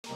We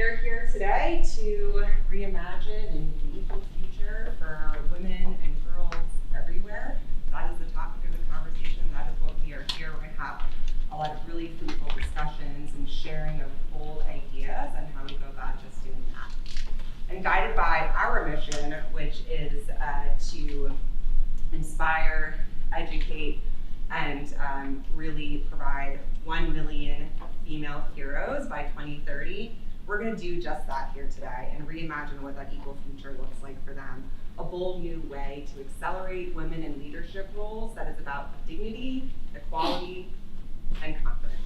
are here today to reimagine an equal future for women and girls everywhere. That is the topic of the conversation. That is what we are here. We're going to have a lot of really fruitful discussions and sharing of bold ideas on how we go about just doing that. And guided by our mission, which is to inspire, educate, and really provide 1 million female heroes by 2030, we're going to do just that here today and reimagine what that equal future looks like for them. A bold new way to accelerate women in leadership roles that is about dignity, equality, and confidence.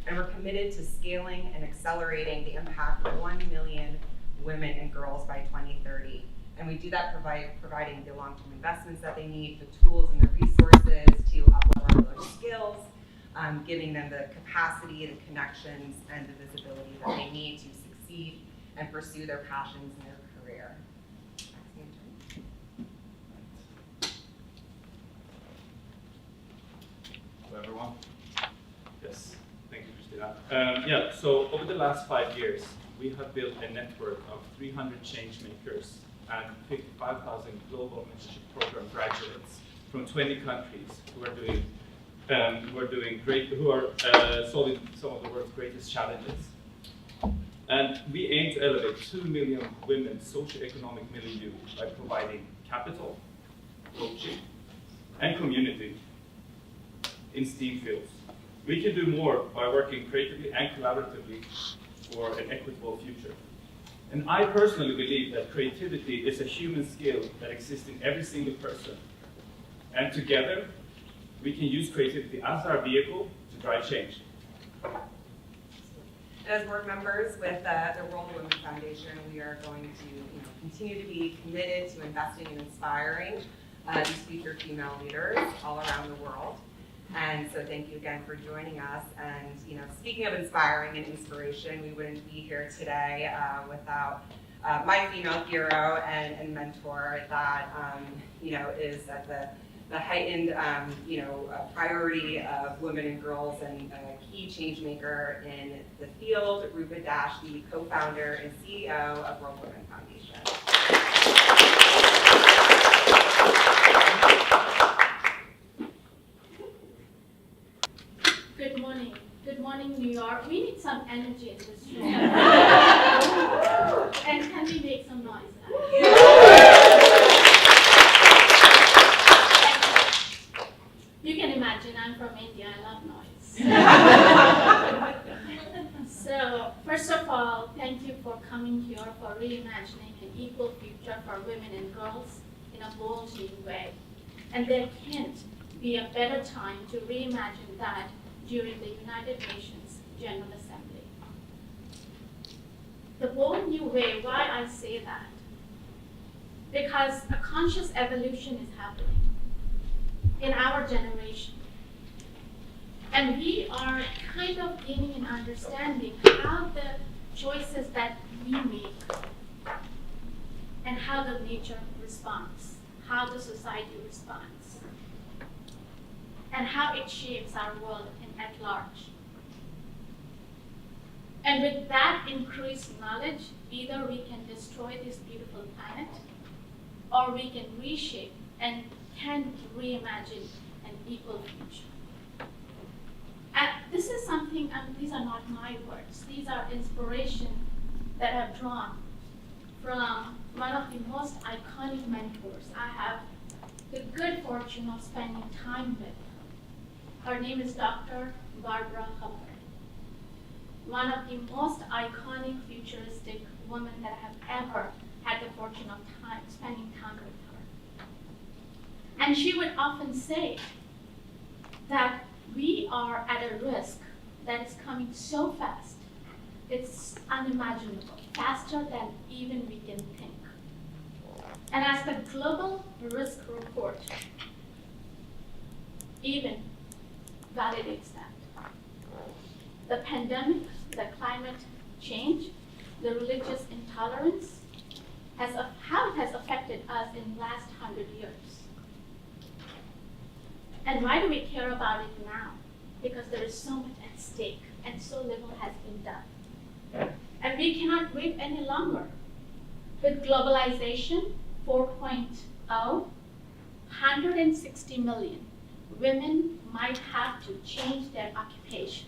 And we're committed to scaling and accelerating the impact of 1 million women and girls by 2030. And we do that providing the long-term investments that they need, the tools and the resources to uplevel their skills, giving them the capacity, the connections, and the visibility that they need to succeed and pursue their passions in their career. Hello, everyone. Yes, thank you, Christina. So over the last 5 years, we have built a network of 300 change makers and 55,000 global mentorship program graduates from 20 countries who are solving some of the world's greatest challenges. And we aim to elevate 2 million women's socioeconomic milieu by providing capital, coaching, and community in STEAM fields. We can do more by working creatively and collaboratively for an equitable future. And I personally believe that creativity is a human skill that exists in every single person. And together, we can use creativity as our vehicle to drive change. As board members with the World Women Foundation, we are going to continue to be committed to investing and inspiring these future female leaders all around the world. And so thank you again for joining us. And speaking of inspiring and inspiration, we wouldn't be here today without my female hero and mentor that is at the heightened priority of women and girls and a key change maker in the field, Rupa Dash, the co-founder and CEO of World Women Foundation. Good morning. Good morning, New York. We need some energy in this room. And can we make some noise? You can imagine I'm from India. I love noise. So, first of all, thank you for coming here for reimagining an equal future for women and girls in a bold new way. And there can't be a better time to reimagine that during the United Nations General Assembly. The bold new way, why I say that? Because a conscious evolution is happening in our generation. And we are kind of gaining an understanding how the choices that we make and how the nature responds, how the society responds, and how it shapes our world at large. And with that increased knowledge, either we can destroy this beautiful planet, or we can reshape and can reimagine an equal future. This is something, these are not my words, these are inspiration that I've drawn from one of the most iconic mentors I have the good fortune of spending time with. Her name is Dr. Barbara Hubbard, one of the most iconic futuristic women that I have ever had the fortune of spending time with her. And she would often say that we are at a risk that is coming so fast, it's unimaginable, faster than even we can think. And as the Global Risk Report even validates that, the pandemic, the climate change, the religious intolerance, how it has affected us in the last 100 years. And why do we care about it now? Because there is so much at stake and so little has been done. And we cannot wait any longer. With globalization 4.0, 160 million women might have to change their occupation.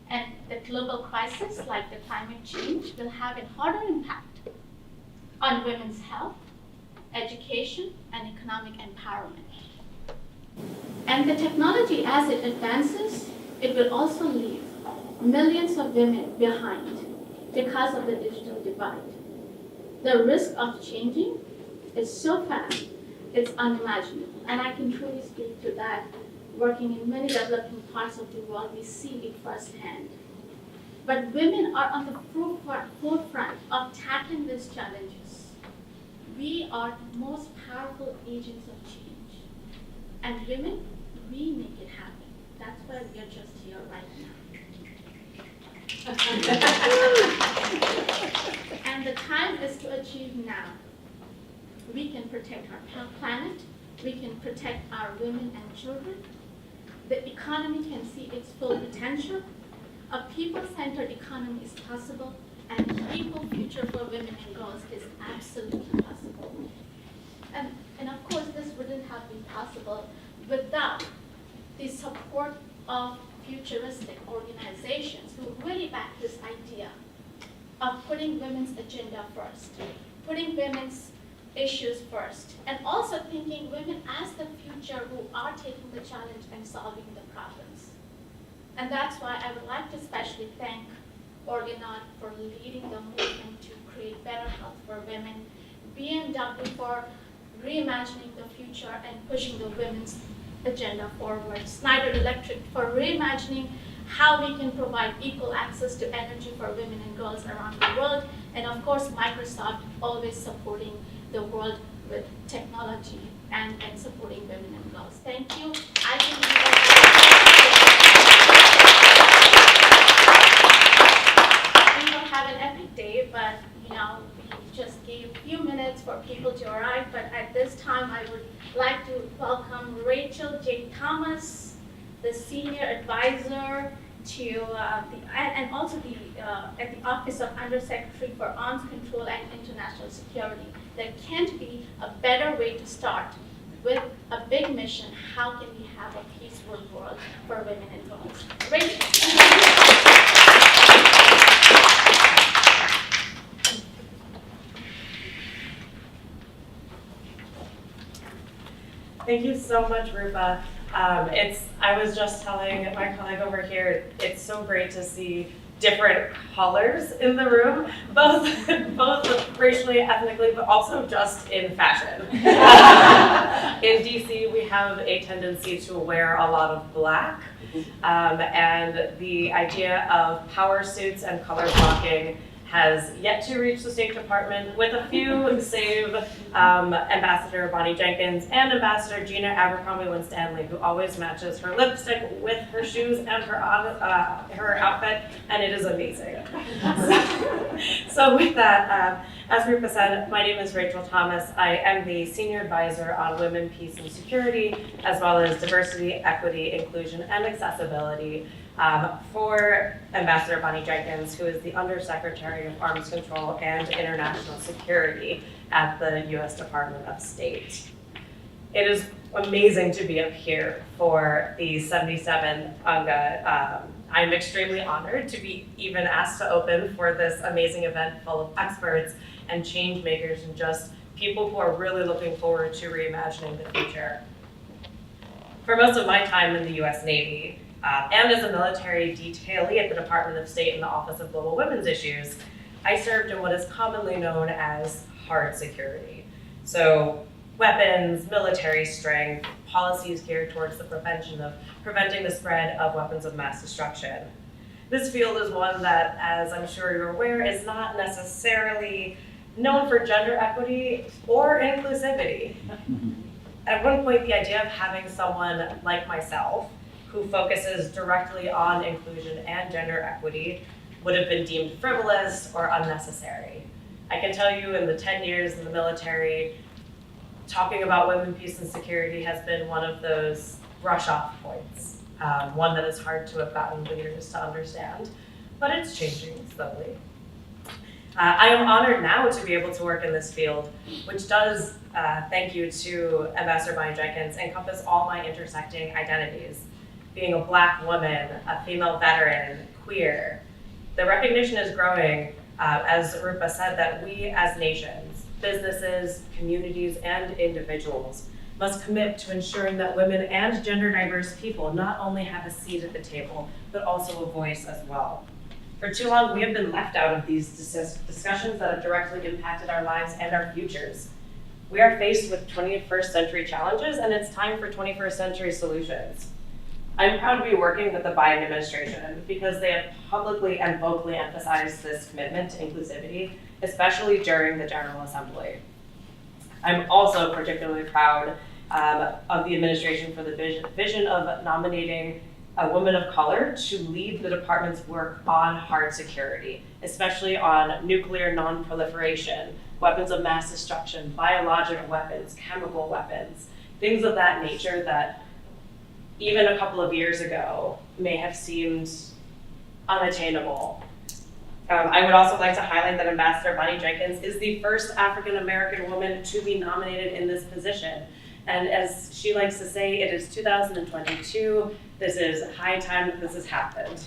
And the global crisis, like the climate change, will have a harder impact on women's health, education, and economic empowerment. And the technology, as it advances, it will also leave millions of women behind because of the digital divide. The risk of changing is so fast, it's unimaginable. And I can truly speak to that. Working in many developing parts of the world, we see it firsthand. But women are on the forefront of tackling these challenges. We are the most powerful agents of change. And women, we make it happen. That's why we are just here right now. And the time is to achieve now. We can protect our planet. We can protect our women and children. The economy can see its full potential. A people-centered economy is possible, and an equal future for women and girls is absolutely possible. And of course, this wouldn't have been possible without the support of futuristic organizations who really back this idea of putting women's agenda first, putting women's issues first, and also thinking women as the future who are taking the challenge and solving the problems. And that's why I would like to especially thank Organon for leading the movement to create better health for women, BMW for reimagining the future and pushing the women's agenda forward, Schneider Electric for reimagining how we can provide equal access to energy for women and girls around the world, and of course Microsoft always supporting the world with technology and supporting women and girls. Thank you. I think we will have an epic day, but we just gave a few minutes for people to arrive, but at this time I would like to welcome Rachel J. Thomas, the Senior Advisor to and also at the Office of Undersecretary for Arms Control and International Security. There can't be a better way to start with a big mission. How can we have a peaceful world for women and girls? Rachel. Thank you so much, Rupa. I was just telling my colleague over here, it's so great to see different colors in the room, both racially, ethnically, but also just in fashion. In DC, we have a tendency to wear a lot of black, and the idea of power suits and color blocking has yet to reach the State Department, with a few, save Ambassador Bonnie Jenkins and Ambassador Gina Abercrombie Winstanley, who always matches her lipstick with her shoes and her outfit, and it is amazing. So with that, as Rupa said, my name is Rachel Thomas. I am the Senior Advisor on Women, Peace, and Security, as well as Diversity, Equity, Inclusion, and Accessibility for Ambassador Bonnie Jenkins, who is the Undersecretary of Arms Control and International Security at the U.S. Department of State. It is amazing to be up here for the 77th UNGA. I'm extremely honored to be even asked to open for this amazing event full of experts and change makers and just people who are really looking forward to reimagining the future. For most of my time in the U.S. Navy, and as a military detailee at the Department of State in the Office of Global Women's Issues, I served in what is commonly known as hard security. So weapons, military strength, policies geared towards the preventing the spread of weapons of mass destruction. This field is one that, as I'm sure you're aware, is not necessarily known for gender equity or inclusivity. At one point, the idea of having someone like myself who focuses directly on inclusion and gender equity would have been deemed frivolous or unnecessary. I can tell you, in the 10 years in the military, talking about women, peace, and security has been one of those brush-off points, one that is hard to have gotten leaders to understand, but it's changing slowly. I am honored now to be able to work in this field, which does, thank you to Ambassador Bonnie Jenkins, encompass all my intersecting identities. Being a Black woman, a female veteran, queer. The recognition is growing, as Rupa said, that we as nations, businesses, communities, and individuals must commit to ensuring that women and gender diverse people not only have a seat at the table, but also a voice as well. For too long, we have been left out of these discussions that have directly impacted our lives and our futures. We are faced with 21st century challenges, and it's time for 21st century solutions. I'm proud to be working with the Biden administration because they have publicly and vocally emphasized this commitment to inclusivity, especially during the General Assembly. I'm also particularly proud of the administration for the vision of nominating a woman of color to lead the department's work on hard security, especially on nuclear non-proliferation, weapons of mass destruction, biological weapons, chemical weapons, things of that nature that even a couple of years ago may have seemed unattainable. I would also like to highlight that Ambassador Bonnie Jenkins is the first African-American woman to be nominated in this position. And as she likes to say, it is 2022. This is high time that this has happened.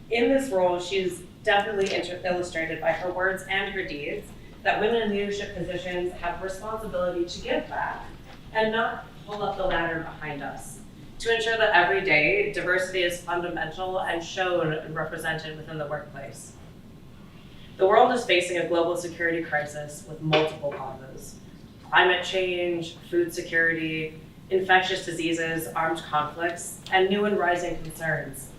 In this role, she's definitely illustrated by her words and her deeds that women in leadership positions have responsibility to give back and not pull up the ladder behind us, to ensure that every day diversity is fundamental and shown and represented within the workplace. The world is facing a global security crisis with multiple causes: climate change, food security, infectious diseases, armed conflicts, and new and rising concerns.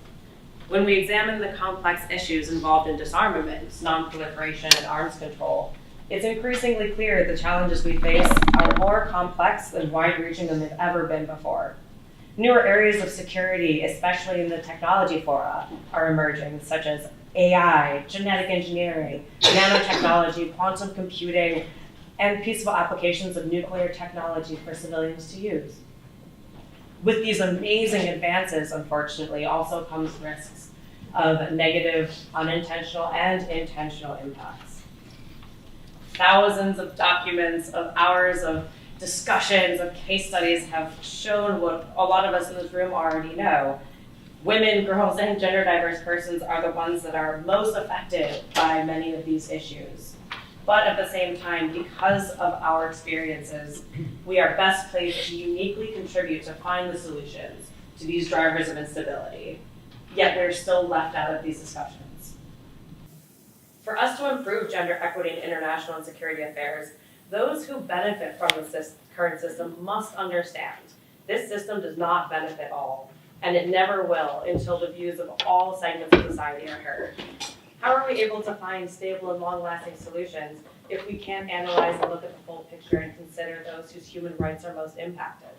When we examine the complex issues involved in disarmament, non-proliferation, and arms control, it's increasingly clear the challenges we face are more complex and wide-reaching than they've ever been before. Newer areas of security, especially in the technology fora, are emerging, such as AI, genetic engineering, nanotechnology, quantum computing, and peaceful applications of nuclear technology for civilians to use. With these amazing advances, unfortunately, also comes risks of negative, unintentional, and intentional impacts. Thousands of documents of hours of discussions of case studies have shown what a lot of us in this room already know. Women, girls, and gender diverse persons are the ones that are most affected by many of these issues. But at the same time, because of our experiences, we are best placed to uniquely contribute to find the solutions to these drivers of instability. Yet we're still left out of these discussions. For us to improve gender equity in international and security affairs, those who benefit from the current system must understand this system does not benefit all, and it never will until the views of all segments of society are heard. How are we able to find stable and long-lasting solutions if we can't analyze and look at the full picture and consider those whose human rights are most impacted?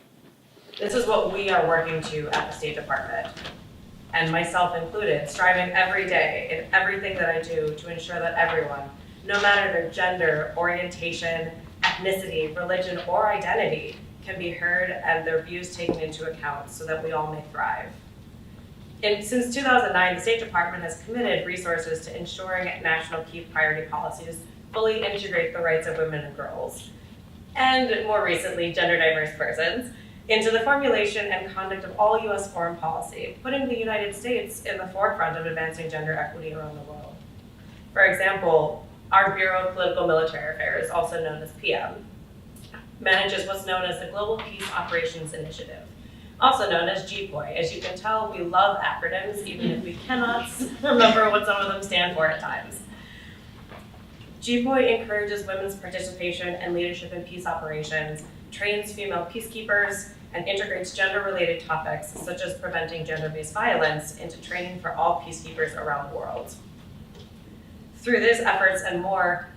This is what we are working to at the State Department, and myself included, striving every day in everything that I do to ensure that everyone, no matter their gender, orientation, ethnicity, religion, or identity, can be heard and their views taken into account so that we all may thrive. Since 2009, the State Department has committed resources to ensuring national key priority policies fully integrate the rights of women and girls, and more recently, gender diverse persons, into the formulation and conduct of all U.S. foreign policy, putting the United States in the forefront of advancing gender equity around the world. For example, our Bureau of Political Military Affairs, also known as PM, manages what's known as the Global Peace Operations Initiative, also known as GPOI. As you can tell, we love acronyms, even if we cannot remember what some of them stand for at times. GPOI encourages women's participation and leadership in peace operations, trains female peacekeepers, and integrates gender-related topics, such as preventing gender-based violence, into training for all peacekeepers around the world. Through these efforts and more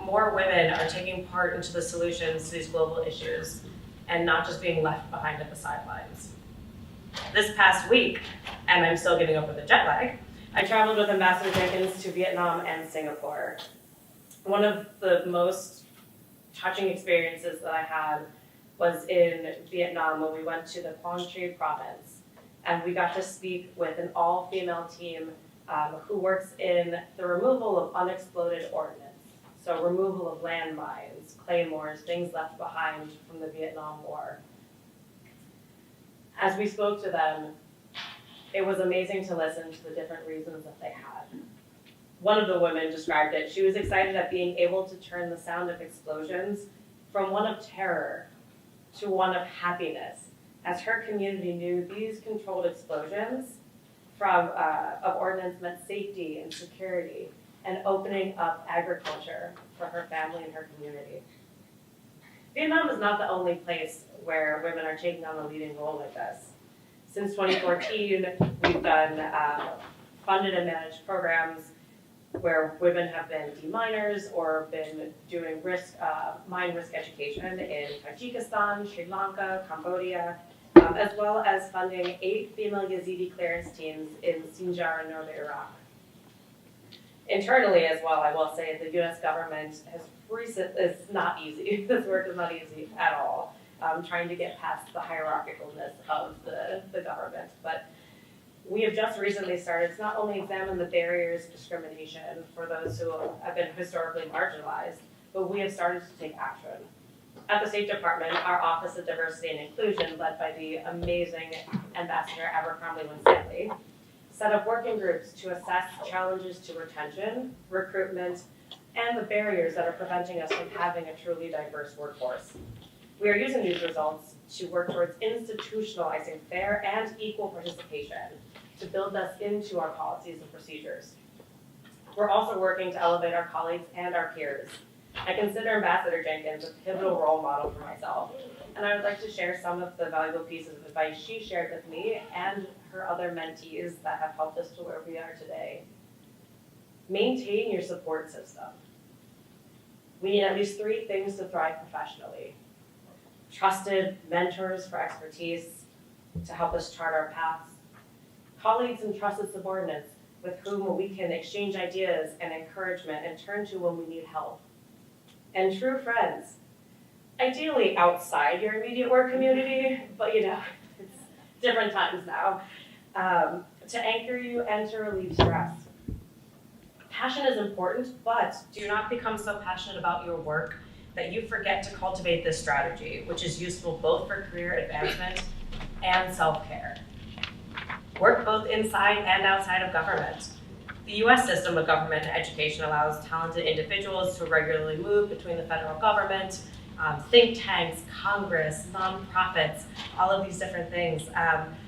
women are taking part into the solutions to these global issues and not just being left behind at the sidelines. This past week, and I'm still getting over the jet lag, I traveled with Ambassador Jenkins to Vietnam and Singapore. One of the most touching experiences that I had was in Vietnam when we went to the Quang Tri province, and we got to speak with an all-female team who works in the removal of unexploded ordnance. So removal of landmines, claymores, things left behind from the Vietnam War. As we spoke to them, it was amazing to listen to the different reasons that they had. One of the women described it. She was excited at being able to turn the sound of explosions from one of terror to one of happiness, as her community knew these controlled explosions of ordnance meant safety and security, and opening up agriculture for her family and her community. Vietnam is not the only place where women are taking on a leading role like this. Since 2014, we've done funded and managed programs where women have been deminers or been doing mine risk education in Tajikistan, Sri Lanka, Cambodia, as well as funding 8 female Yazidi clearance teams in Sinjar and northern Iraq. Internally as well, I will say the US government has it's not easy. This work is not easy at all, trying to get past the hierarchicalness of the government. But we have just recently started to not only examine the barriers of discrimination for those who have been historically marginalized, but we have started to take action. At the State Department, our Office of Diversity and Inclusion, led by the amazing Ambassador Abercrombie Winstanley, set up working groups to assess challenges to retention, recruitment, and the barriers that are preventing us from having a truly diverse workforce. We are using these results to work towards institutionalizing fair and equal participation to build us into our policies and procedures. We're also working to elevate our colleagues and our peers. I consider Ambassador Jenkins a pivotal role model for myself, and I would like to share some of the valuable pieces of advice she shared with me and her other mentees that have helped us to where we are today. Maintain your support system. We need at least 3 things to thrive professionally. Trusted mentors for expertise to help us chart our paths. Colleagues and trusted subordinates with whom we can exchange ideas and encouragement and turn to when we need help. And true friends, ideally outside your immediate work community, but it's different times now, to anchor you and to relieve stress. Passion is important, but do not become so passionate about your work that you forget to cultivate this strategy, which is useful both for career advancement and self-care. Work both inside and outside of government. The US system of government and education allows talented individuals to regularly move between the federal government, think tanks, Congress, nonprofits, all of these different things.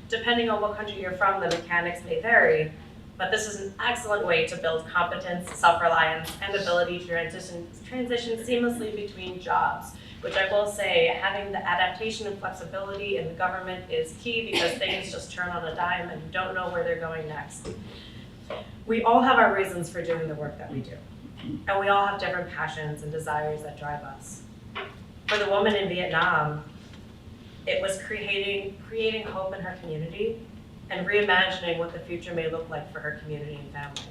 Depending on what country you're from, the mechanics may vary, but this is an excellent way to build competence, self-reliance, and ability to transition seamlessly between jobs, which I will say, having the adaptation and flexibility in the government is key because things just turn on a dime and you don't know where they're going next. We all have our reasons for doing the work that we do, and we all have different passions and desires that drive us. For the woman in Vietnam, it was creating hope in her community and reimagining what the future may look like for her community and family.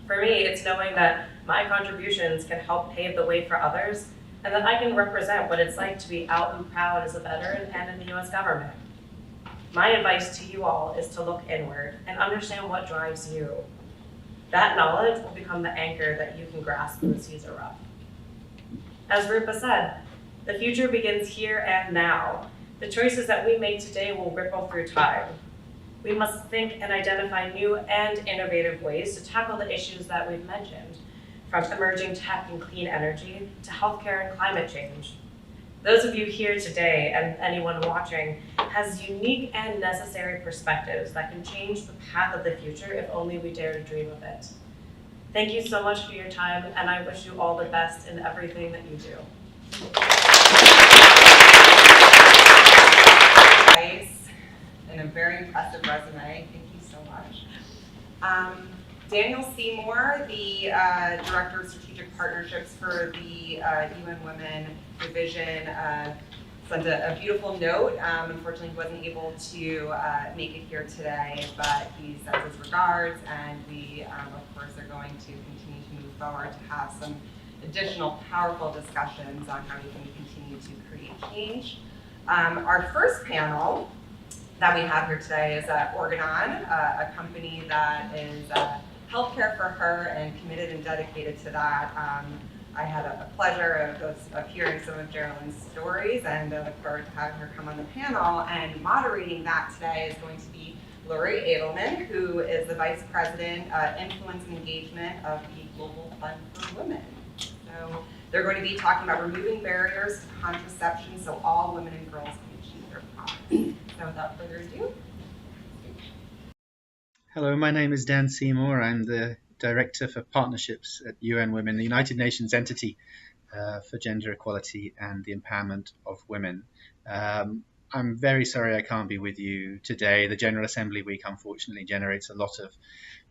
For me, it's knowing that my contributions can help pave the way for others and that I can represent what it's like to be out and proud as a veteran and in the US government. My advice to you all is to look inward and understand what drives you. That knowledge will become the anchor that you can grasp when the seas are rough. As Rupa said, the future begins here and now. The choices that we make today will ripple through time. We must think and identify new and innovative ways to tackle the issues that we've mentioned, from emerging tech and clean energy to healthcare and climate change. Those of you here today and anyone watching has unique and necessary perspectives that can change the path of the future if only we dare to dream of it. Thank you so much for your time, and I wish you all the best in everything that you do. And a very impressive resume. Thank you so much. Daniel Seymour, the Director of Strategic Partnerships for the UN Women Division, sent a beautiful note. Unfortunately, he wasn't able to make it here today, but he sends his regards, and we, of course, are going to continue to move forward to have some additional powerful discussions on how we can continue to create change. Our first panel that we have here today is Organon, a company that is healthcare for her and committed and dedicated to that. I had a pleasure of hearing some of Geraldine's stories, and I look forward to having her come on the panel. And moderating that today is going to be Lori Edelman, who is the Vice President, Influence and Engagement of the Global Fund for Women. So they're going to be talking about removing barriers to contraception so all women and girls can achieve their promise. So without further ado. Hello, my name is Dan Seymour. I'm the Director for Partnerships at UN Women, the United Nations entity for gender equality and the empowerment of women. I'm very sorry I can't be with you today. The General Assembly Week, unfortunately, generates a lot of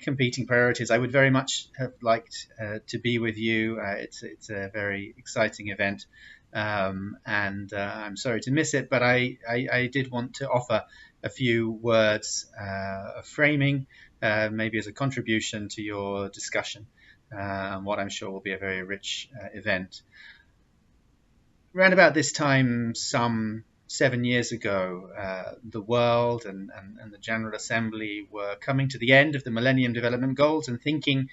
competing priorities. I would very much have liked to be with you. It's a very exciting event, and I'm sorry to miss it, but I did want to offer a few words of framing, maybe as a contribution to your discussion, what I'm sure will be a very rich event. Around about this time, some 7 years ago, the world and the General Assembly were coming to the end of the Millennium Development Goals and thinking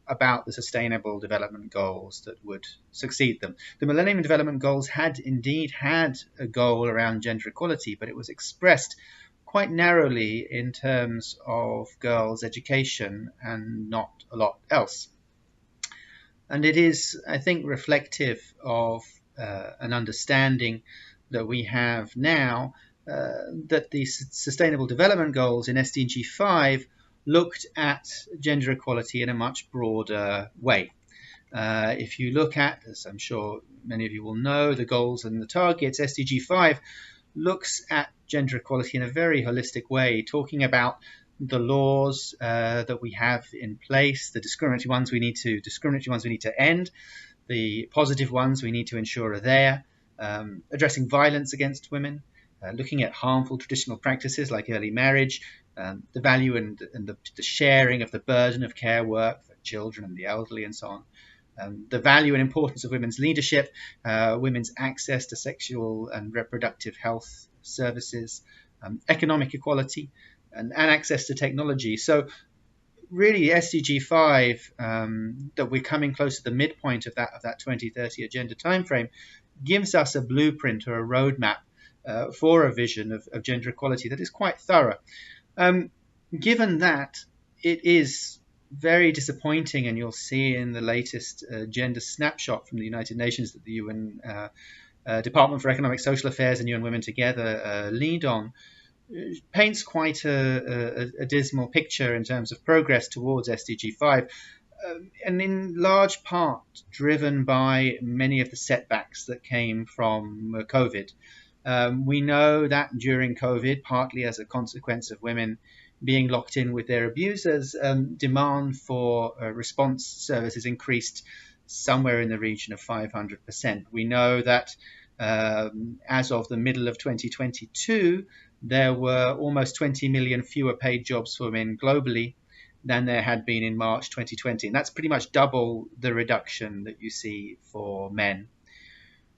about the Sustainable Development Goals that would succeed them. The Millennium Development Goals had indeed had a goal around gender equality, but it was expressed quite narrowly in terms of girls' education and not a lot else. And it is, I think, reflective of an understanding that we have now that the Sustainable Development Goals in SDG 5 looked at gender equality in a much broader way. If you look at, as I'm sure many of you will know, the goals and the targets, SDG 5 looks at gender equality in a very holistic way, talking about the laws that we have in place, the discriminatory ones we need to end, the positive ones we need to ensure are there, addressing violence against women, looking at harmful traditional practices like early marriage, the value and the sharing of the burden of care work for children and the elderly and so on, the value and importance of women's leadership, women's access to sexual and reproductive health services, economic equality, and access to technology. So really SDG 5, that we're coming close to the midpoint of that 2030 agenda timeframe, gives us a blueprint or a roadmap for a vision of gender equality that is quite thorough. Given that, it is very disappointing, and you'll see in the latest gender snapshot from the United Nations that the UN Department for Economic, Social Affairs and UN Women Together lead on, paints quite a dismal picture in terms of progress towards SDG 5, and in large part driven by many of the setbacks that came from COVID. We know that during COVID, partly as a consequence of women being locked in with their abusers, demand for response services increased somewhere in the region of 500%. We know that as of the middle of 2022, there were almost 20 million fewer paid jobs for women globally than there had been in March 2020. And that's pretty much double the reduction that you see for men.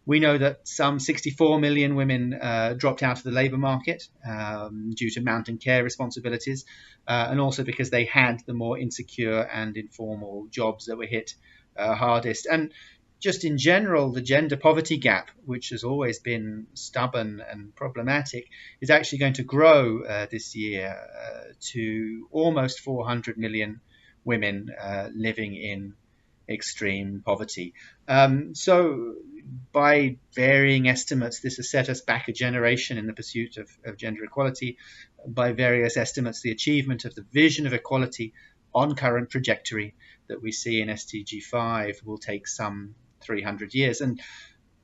We know that some 64 million women dropped out of the labour market due to mounting care responsibilities, and also because they had the more insecure and informal jobs that were hit hardest. And just in general, the gender poverty gap, which has always been stubborn and problematic, is actually going to grow this year to almost 400 million women living in extreme poverty. So by varying estimates, this has set us back a generation in the pursuit of gender equality. By various estimates, the achievement of the vision of equality on current trajectory that we see in SDG 5 will take some 300 years. And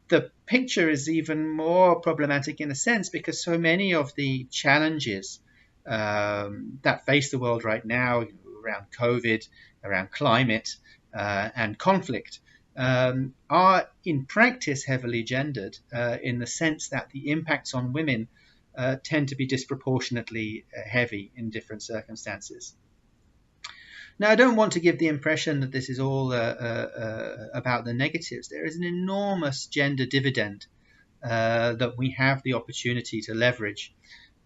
the picture is even more problematic in a sense because so many of the challenges that face the world right now around COVID, around climate, and conflict are in practice heavily gendered in the sense that the impacts on women tend to be disproportionately heavy in different circumstances. Now, I don't want to give the impression that this is all about the negatives. There is an enormous gender dividend that we have the opportunity to leverage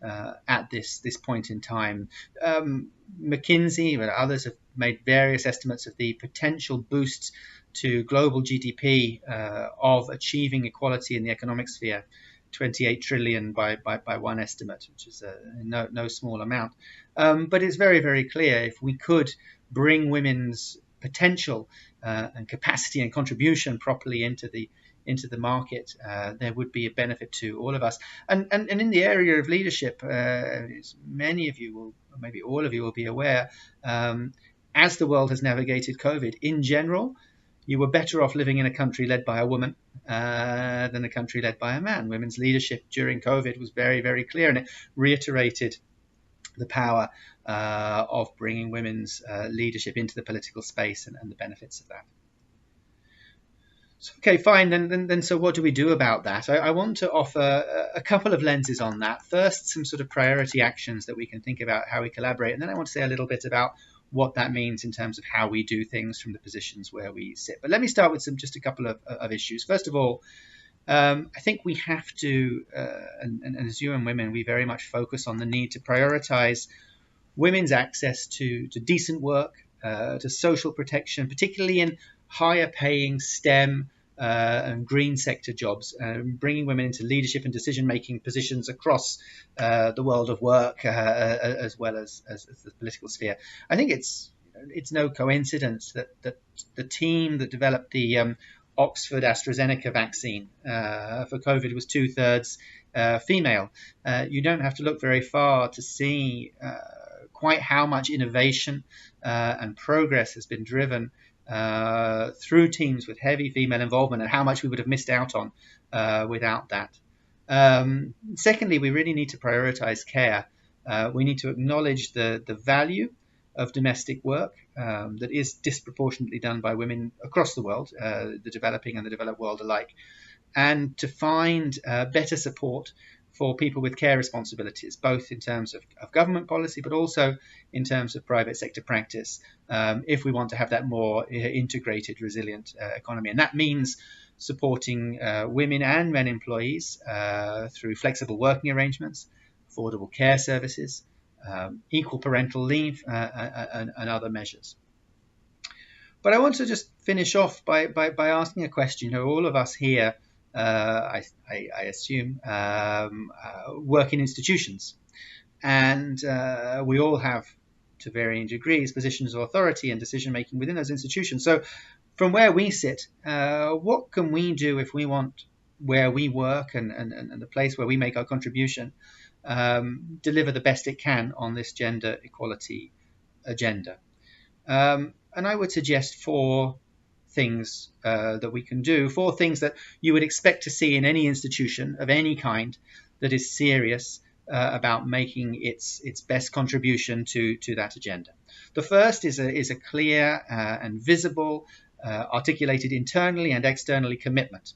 at this point in time. McKinsey and others have made various estimates of the potential boosts to global GDP of achieving equality in the economic sphere, 28 trillion by one estimate, which is no small amount. But it's very, very clear if we could bring women's potential and capacity and contribution properly into the market, there would be a benefit to all of us. And in the area of leadership, as many of you will, or maybe all of you will be aware, as the world has navigated COVID, in general, you were better off living in a country led by a woman than a country led by a man. Women's leadership during COVID was very, very clear, and it reiterated the power of bringing women's leadership into the political space and the benefits of that. So, okay, fine. Then so what do we do about that? I want to offer a couple of lenses on that. First, some sort of priority actions that we can think about how we collaborate. And then I want to say a little bit about what that means in terms of how we do things from the positions where we sit. But let me start with just a couple of issues. First of all, I think we have to, and as UN Women, we very much focus on the need to prioritize women's access to decent work, to social protection, particularly in higher paying STEM and green sector jobs, bringing women into leadership and decision-making positions across the world of work as well as the political sphere. I think it's no coincidence that the team that developed the Oxford AstraZeneca vaccine for COVID was 2/3 female. You don't have to look very far to see quite how much innovation and progress has been driven through teams with heavy female involvement, and how much we would have missed out on without that. Secondly, we really need to prioritize care. We need to acknowledge the value of domestic work that is disproportionately done by women across the world, the developing and the developed world alike, and to find better support for people with care responsibilities, both in terms of government policy, but also in terms of private sector practice, if we want to have that more integrated, resilient economy. And that means supporting women and men employees through flexible working arrangements, affordable care services, equal parental leave, and other measures. But I want to just finish off by asking a question. You know, all of us here, I assume, work in institutions, and we all have, to varying degrees, positions of authority and decision making within those institutions. So, from where we sit, what can we do if we want where we work and the place where we make our contribution deliver the best it can on this gender equality agenda? And I would suggest 4 things that we can do, 4 things that you would expect to see in any institution of any kind that is serious about making its best contribution to that agenda. The first is a clear and visible, articulated internally and externally commitment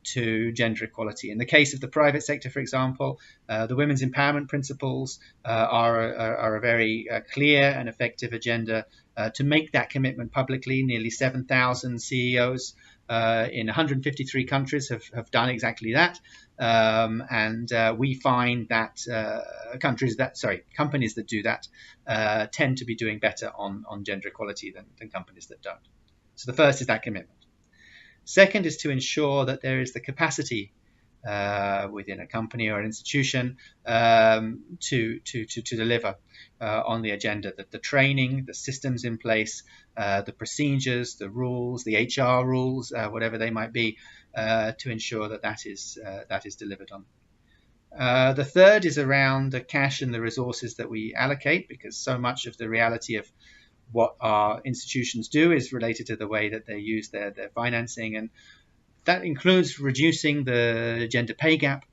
to gender equality. In the case of the private sector, for example, the women's empowerment principles are a very clear and effective agenda to make that commitment publicly. Nearly 7,000 CEOs in 153 countries have done exactly that. And we find that companies that do that tend to be doing better on gender equality than companies that don't. So the first is that commitment. Second is to ensure that there is the capacity within a company or an institution to deliver on the agenda, that the training, the systems in place, the procedures, the rules, the HR rules, whatever they might be, to ensure that is delivered on. The third is around the cash and the resources that we allocate, because so much of the reality of what our institutions do is related to the way that they use their financing, and that includes reducing the gender pay gap,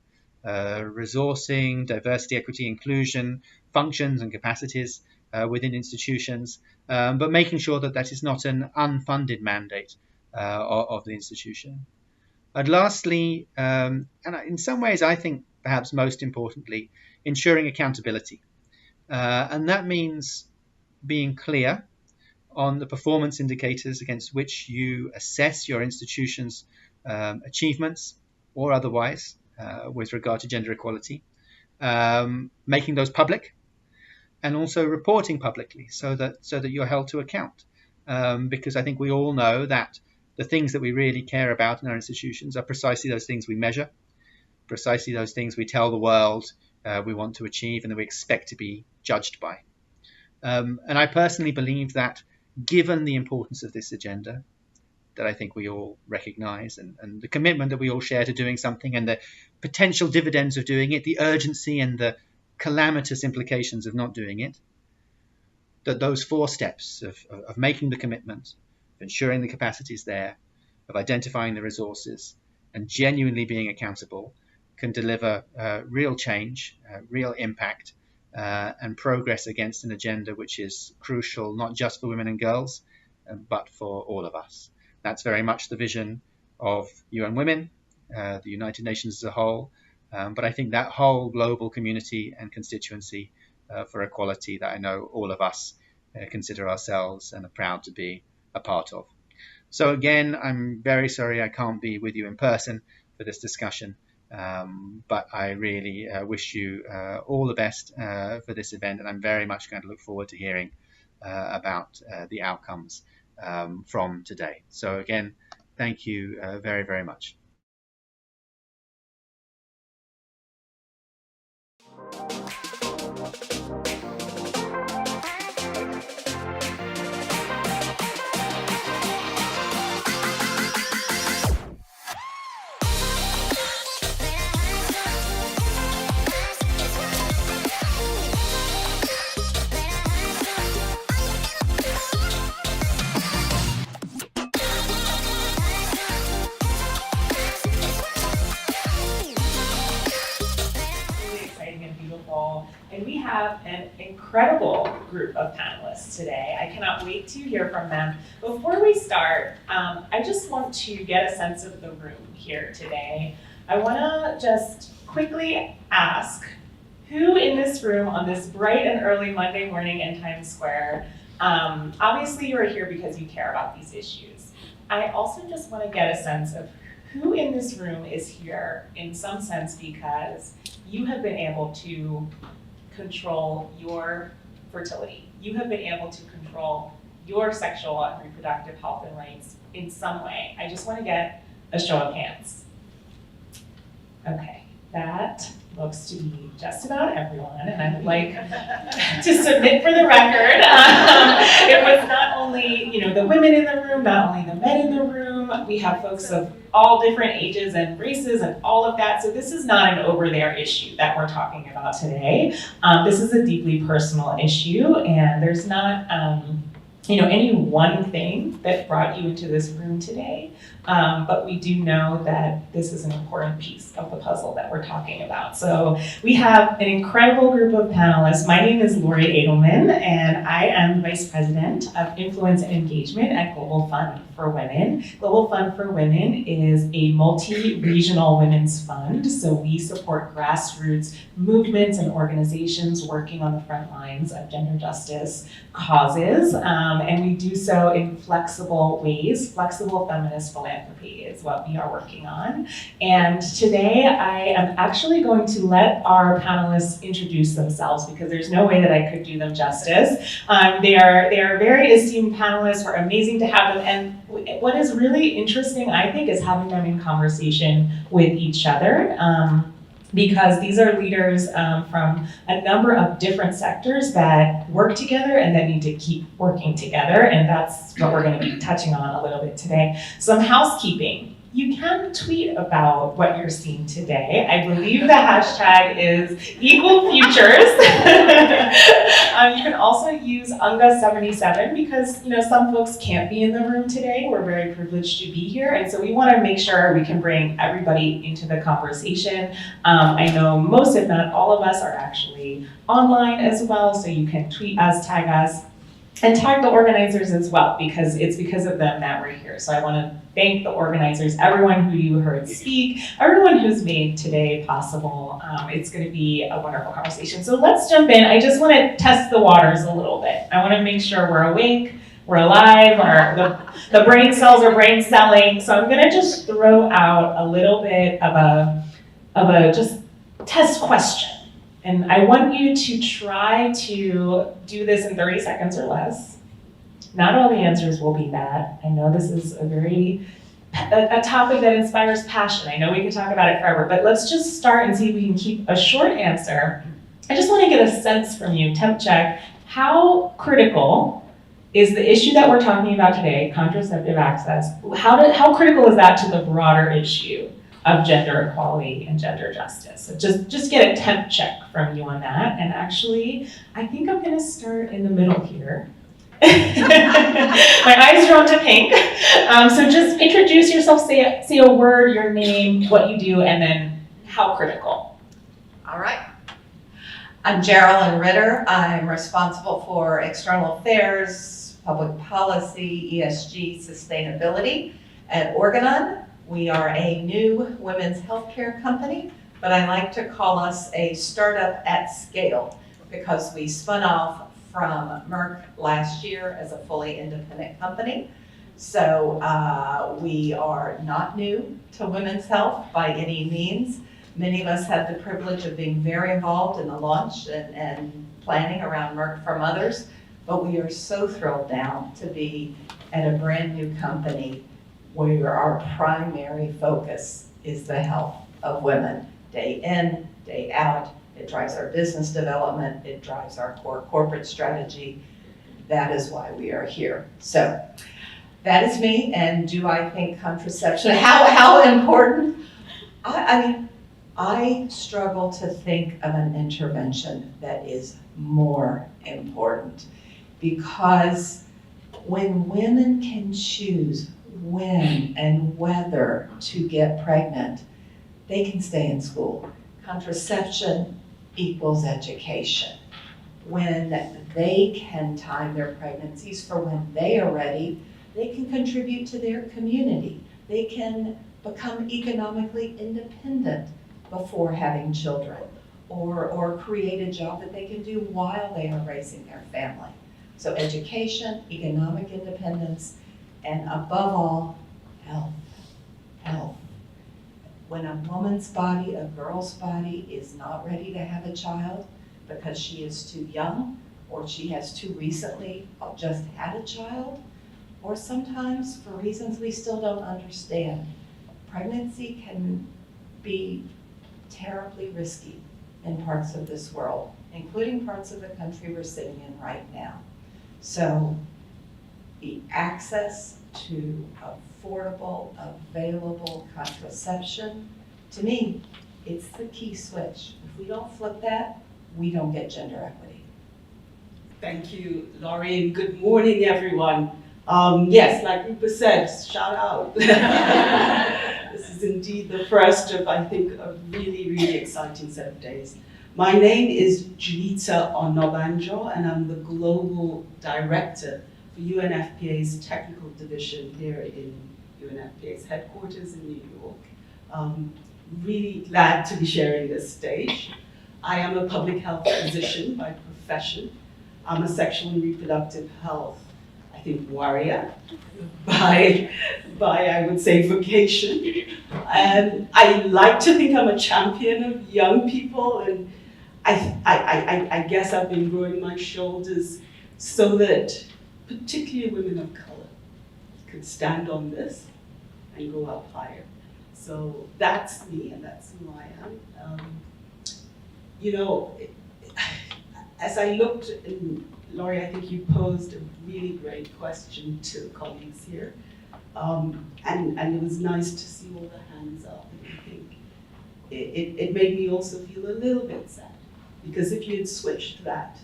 resourcing diversity, equity, inclusion functions and capacities within institutions, but making sure that is not an unfunded mandate of the institution. And lastly, and in some ways I think perhaps most importantly, ensuring accountability. And that means being clear on the performance indicators against which you assess your institution's achievements or otherwise with regard to gender equality, making those public, and also reporting publicly so that you're held to account. Because I think we all know that the things that we really care about in our institutions are precisely those things we measure, precisely those things we tell the world we want to achieve and that we expect to be judged by. And I personally believe that given the importance of this agenda, that I think we all recognize, and the commitment that we all share to doing something, and the potential dividends of doing it, the urgency and the calamitous implications of not doing it, that those 4 steps of making the commitment, of ensuring the capacity is there, of identifying the resources, and genuinely being accountable can deliver real change, real impact, and progress against an agenda which is crucial not just for women and girls, but for all of us. That's very much the vision of UN Women, the United Nations as a whole, but I think that whole global community and constituency for equality that I know all of us consider ourselves and are proud to be a part of. So again, I'm very sorry I can't be with you in person for this discussion, but I really wish you all the best for this event, and I'm very much going to look forward to hearing about the outcomes from today. So again, thank you very, very much. And we have an incredible group of panelists today. I cannot wait to hear from them. Before we start, I just want to get a sense of the room here today. I want to just quickly ask who in this room on this bright and early Monday morning in Times Square, obviously you're here because you care about these issues. I also just want to get a sense of who in this room is here in some sense because you have been able to control your fertility. You have been able to control your sexual and reproductive health and rights in some way. I just want to get a show of hands. Okay, that looks to be just about everyone, and I would like to submit for the record, it was not only, the women in the room, not only the men in the room, we have folks of all different ages and races and all of that, so this is not an over there issue that we're talking about today. This is a deeply personal issue, and there's not, any one thing that brought you into this room today, but we do know that this is an important piece of the puzzle that we're talking about. So we have an incredible group of panelists. My name is Lori Edelman, and I am Vice President of Influence and Engagement at Global Fund for Women. Global Fund for Women is a multi-regional women's fund, so we support grassroots movements and organizations working on the front lines of gender justice causes, and we do so in flexible ways. Flexible feminist philanthropy is what we are working on. And today I am actually going to let our panelists introduce themselves because there's no way that I could do them justice. They are very esteemed panelists. We're amazing to have them. And what is really interesting, I think, is having them in conversation with each other. Because these are leaders from a number of different sectors that work together and that need to keep working together, and that's what we're going to be touching on a little bit today. Some housekeeping. You can tweet about what you're seeing today. I believe the hashtag is Equal Futures. You can also use UNGA77 because some folks can't be in the room today. We're very privileged to be here, and so we want to make sure we can bring everybody into the conversation. I know most, if not all of us, are actually online as well, so you can tweet us, tag us, and tag the organizers as well, because it's because of them that we're here. So I want to thank the organizers, everyone who you heard speak, everyone who's made today possible. It's going to be a wonderful conversation. So let's jump in. I just want to test the waters a little bit. I want to make sure we're awake, we're alive, the brain cells are brain celling. So I'm going to just throw out a little bit of a just test question. And I want you to try to do this in 30 seconds or less. Not all the answers will be that. I know this is a topic that inspires passion. I know we could talk about it forever, but let's just start and see if we can keep a short answer. I just want to get a sense from you, temp check, how critical is the issue that we're talking about today, contraceptive access, how critical is that to the broader issue of gender equality and gender justice? So just get a temp check from you on that. And actually, I think I'm gonna start in the middle here. My eyes drawn to pink. So just introduce yourself, say a word, your name, what you do, and then how critical. All right. I'm Geraldine Ritter. I'm responsible for external affairs, public policy, ESG, sustainability at Organon. We are a new women's healthcare company, but I like to call us a startup at scale because we spun off from Merck last year as a fully independent company. So we are not new to women's health by any means. Many of us had the privilege of being very involved in the launch and planning around Merck from others, but we are so thrilled now to be at a brand new company where our primary focus is the health of women, day in, day out. It drives our business development, it drives our core corporate strategy. That is why we are here. So that is me, and do I think contraception, how important? I mean, I struggle to think of an intervention that is more important, because when women can choose when and whether to get pregnant, they can stay in school. Contraception equals education. When they can time their pregnancies for when they are ready, they can contribute to their community. They can become economically independent before having children, or create a job that they can do while they are raising their family. So education, economic independence, and above all, health. Health. When a woman's body, a girl's body, is not ready to have a child, because she is too young, or she has too recently just had a child, or sometimes for reasons we still don't understand. Pregnancy can be terribly risky in parts of this world, including parts of the country we're sitting in right now. So the access to affordable, available contraception, to me, it's the key switch. If we don't flip that, we don't get gender equity. Thank you, Laurie, and good morning, everyone. Yes, like Rupa said, shout out. This is indeed the first of, I think, a really, really exciting set of days. My name is Julita Onobanjo, and I'm the Global Director for UNFPA's Technical Division here in UNFPA's headquarters in New York. Really glad to be sharing this stage. I am a public health physician by profession. I'm a sexual and reproductive health, I think, warrior by I would say, vocation. And I like to think I'm a champion of young people, and I guess I've been growing my shoulders so that particularly women of color could stand on this and go up higher. So that's me, and that's who I am. You know, as I looked, and Laurie, I think you posed a really great question to the colleagues here. And it was nice to see all the hands up. And I think it made me also feel a little bit sad, because if you had switched that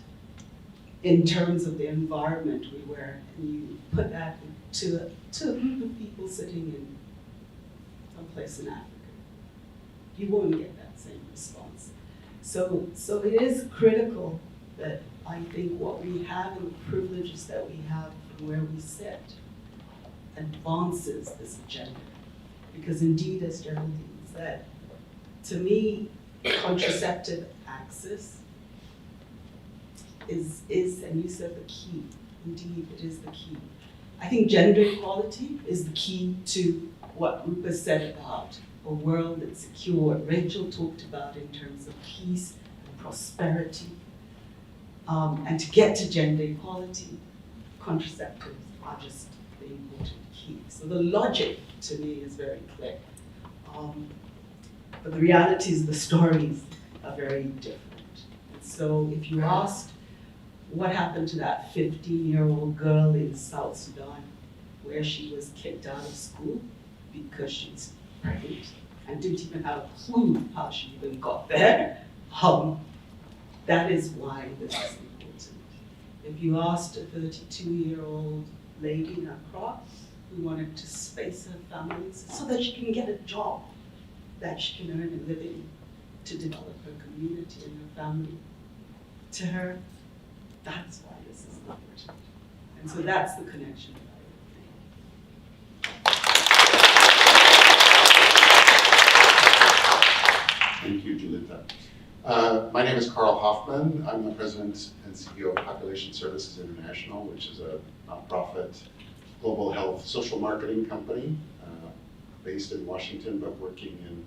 in terms of the environment we were, and you put that to a group of people sitting in some place in Africa, you won't get that same response. So it is critical that I think what we have and the privileges that we have from where we sit advances this agenda. Because indeed, as Geraldine said, to me, contraceptive access is, and you said the key. Indeed, it is the key. I think gender equality is the key to what Rupa said about a world that's secure, what Rachel talked about in terms of peace and prosperity. And to get to gender equality, contraceptives are just the important key. So the logic to me is very clear. But the reality is the stories are very different. And so if you asked what happened to that 15-year-old girl in South Sudan, where she was kicked out of school because she's pregnant and didn't even have a clue how she even got there, that is why this is important. If you asked a 32-year-old lady in Accra who wanted to space her family so that she can get a job, that she can earn a living to develop her community and her family, to her, that's why this is important. And so that's the connection that I would make. Thank you, Julita. My name is Carl Hoffman. I'm the president and CEO of Population Services International, which is a nonprofit global health social marketing company based in Washington, but working in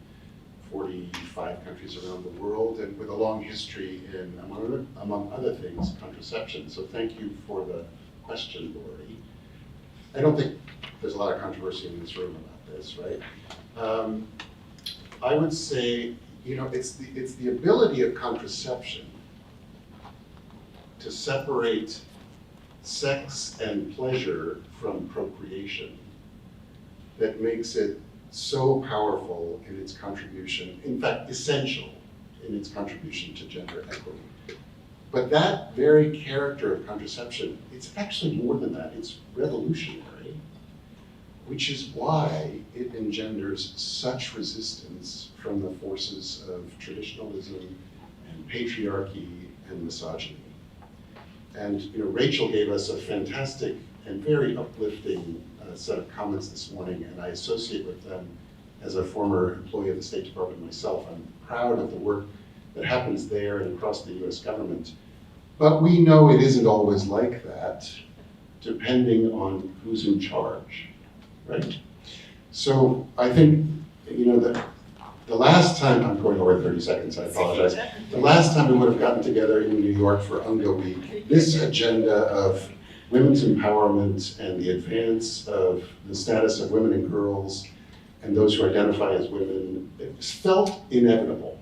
45 countries around the world, and with a long history in, among other things, contraception. So thank you for the question, Lori. I don't think there's a lot of controversy in this room about this, right? I would say, you know, it's the ability of contraception to separate sex and pleasure from procreation that makes it so powerful in its contribution, in fact, essential in its contribution to gender equity. But that very character of contraception, it's actually more than that, it's revolutionary, which is why it engenders such resistance from the forces of traditionalism and patriarchy and misogyny. And you know, Rachel gave us a fantastic and very uplifting set of comments this morning, and I associate with them as a former employee of the State Department myself. I'm proud of the work that happens there and across the US government. But we know it isn't always like that, depending on who's in charge, right? So I think, you know, that The last time, I'm going over 30 seconds, I apologize. The last time we would have gotten together in New York for UNGA Week, this agenda of women's empowerment and the advance of the status of women and girls and those who identify as women, it felt inevitable.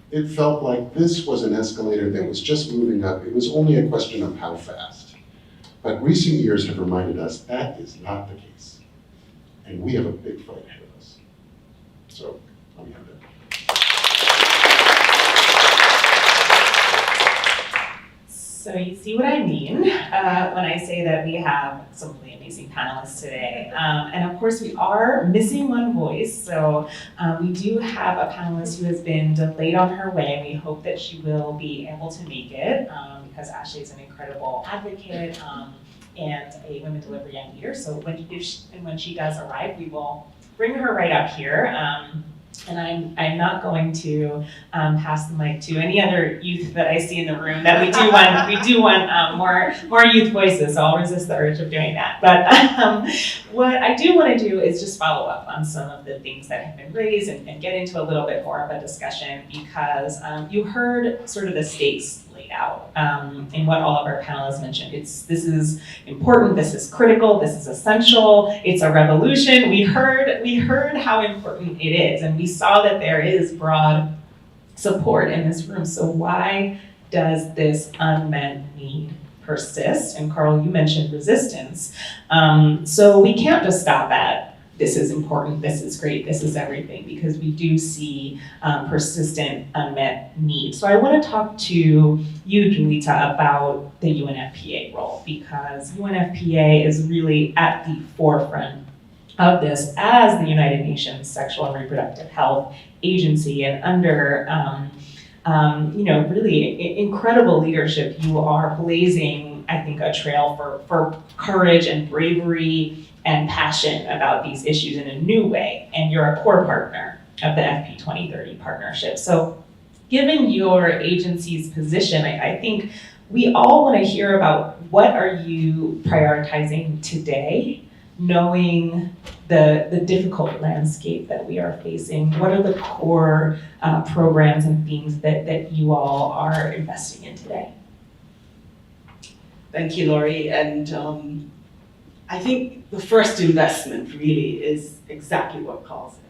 It felt like this was an escalator that was just moving up. It was only a question of how fast. But recent years have reminded us that is not the case. And we have a big fight ahead of us. So, let me have that. So you see what I mean when I say that we have some really amazing panelists today. And of course we are missing one voice. So we do have a panelist who has been delayed on her way. We hope that she will be able to make it because Ashley is an incredible advocate and a women delivery young leader. So when she does arrive, we will bring her right up here. And I'm not going to pass the mic to any other youth that I see in the room. That we do want more youth voices. So I'll resist the urge of doing that. But what I do want to do is just follow up on some of the things that have been raised and get into a little bit more of a discussion because you heard sort of the stakes laid out in what all of our panelists mentioned. This is important. This is critical. This is essential. It's a revolution. We heard how important it is, and we saw that there is broad support in this room. So why does this unmet need persist? And Carl, you mentioned resistance. So we can't just stop at this is important, this is great, this is everything, because we do see persistent unmet needs. So I want to talk to you, Julita, about the UNFPA role, because UNFPA is really at the forefront of this as the United Nations Sexual and Reproductive Health Agency, and under really incredible leadership, you are blazing, I think, a trail for courage and bravery and passion about these issues in a new way, and you're a core partner of the FP 2030 partnership. So given your agency's position, I think we all want to hear about what are you prioritizing today, knowing the difficult landscape that we are facing. What are the core programs and themes that you all are investing in today? Thank you, Laurie. And I think the first investment really is exactly what Carl said.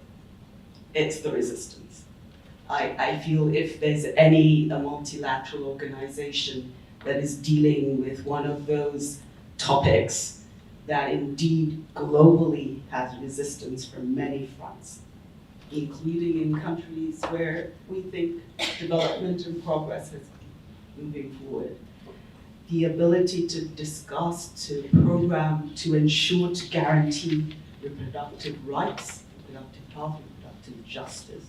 It's the resistance. I feel if there's a multilateral organization that is dealing with one of those topics that indeed globally has resistance from many fronts, including in countries where we think development and progress is moving forward. The ability to discuss, to program, to ensure, to guarantee reproductive rights, reproductive health, reproductive justice,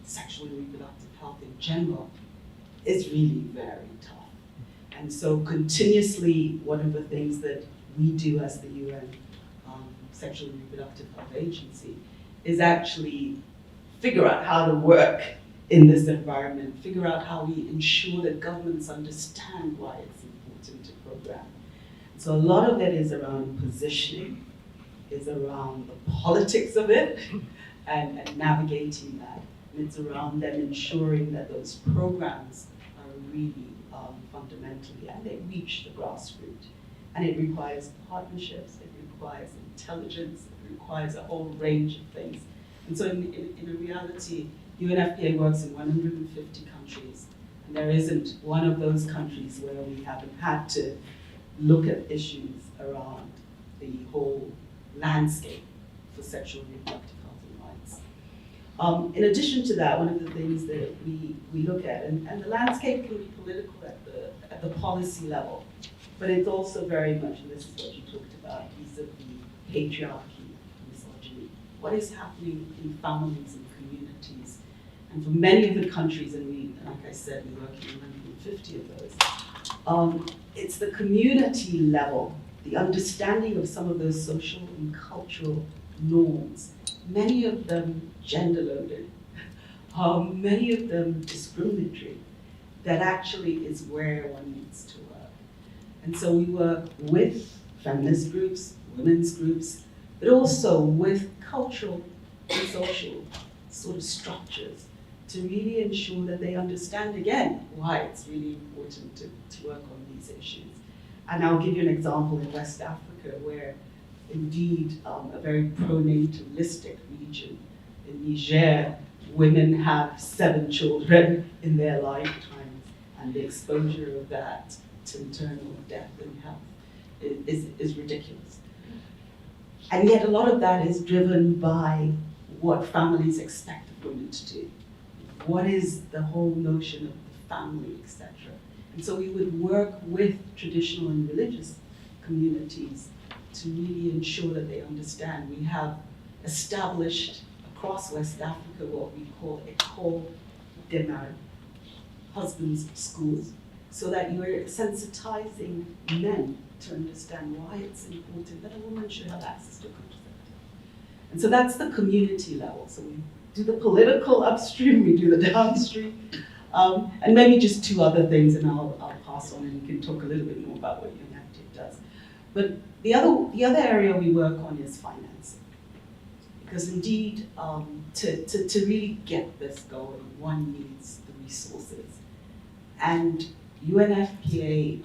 sexual and reproductive health in general is really very tough. And so continuously, one of the things that we do as the UN Sexual and Reproductive Health Agency is actually figure out how to work in this environment, figure out how we ensure that governments understand why it's important to program. So a lot of it is around positioning, is around the politics of it, and navigating that. And it's around them ensuring that those programs are really fundamentally, and they reach the grassroots. And it requires partnerships, it requires intelligence, it requires a whole range of things. And so in reality, UNFPA works in 150 countries, and there isn't one of those countries where we haven't had to look at issues around the whole landscape for sexual and reproductive health and rights. In addition to that, one of the things that we look at, and the landscape can be political at the policy level, but it's also very much, and this is what you talked about, vis-a-vis patriarchy, misogyny. What is happening in families and communities? And for many of the countries, and we, like I said, we work in 150 of those, it's the community level, the understanding of some of those social and cultural norms, many of them gender-loaded, many of them discriminatory, that actually is where one needs to work. And so we work with feminist groups, women's groups, but also with cultural and social sort of structures to really ensure that they understand again why it's really important to work on these issues. And I'll give you an example in West Africa where indeed a very pronatalistic region. In Niger, women have 7 children in their lifetimes, and the exposure of that to maternal death and health is ridiculous. And yet a lot of that is driven by what families expect of women to do. What is the whole notion of the family, etc. And so we would work with traditional and religious communities to really ensure that they understand. We have established across West Africa what we call École des Maris, husbands' schools, so that you're sensitizing men to understand why it's important that a woman should have access to contraception. And so that's the community level. So we do the political upstream, we do the downstream, and maybe just 2 other things, and I'll pass on and we can talk a little bit more about what UNGA77 does. But the other area we work on is financing. Because indeed, to really get this going, one needs the resources. And UNFPA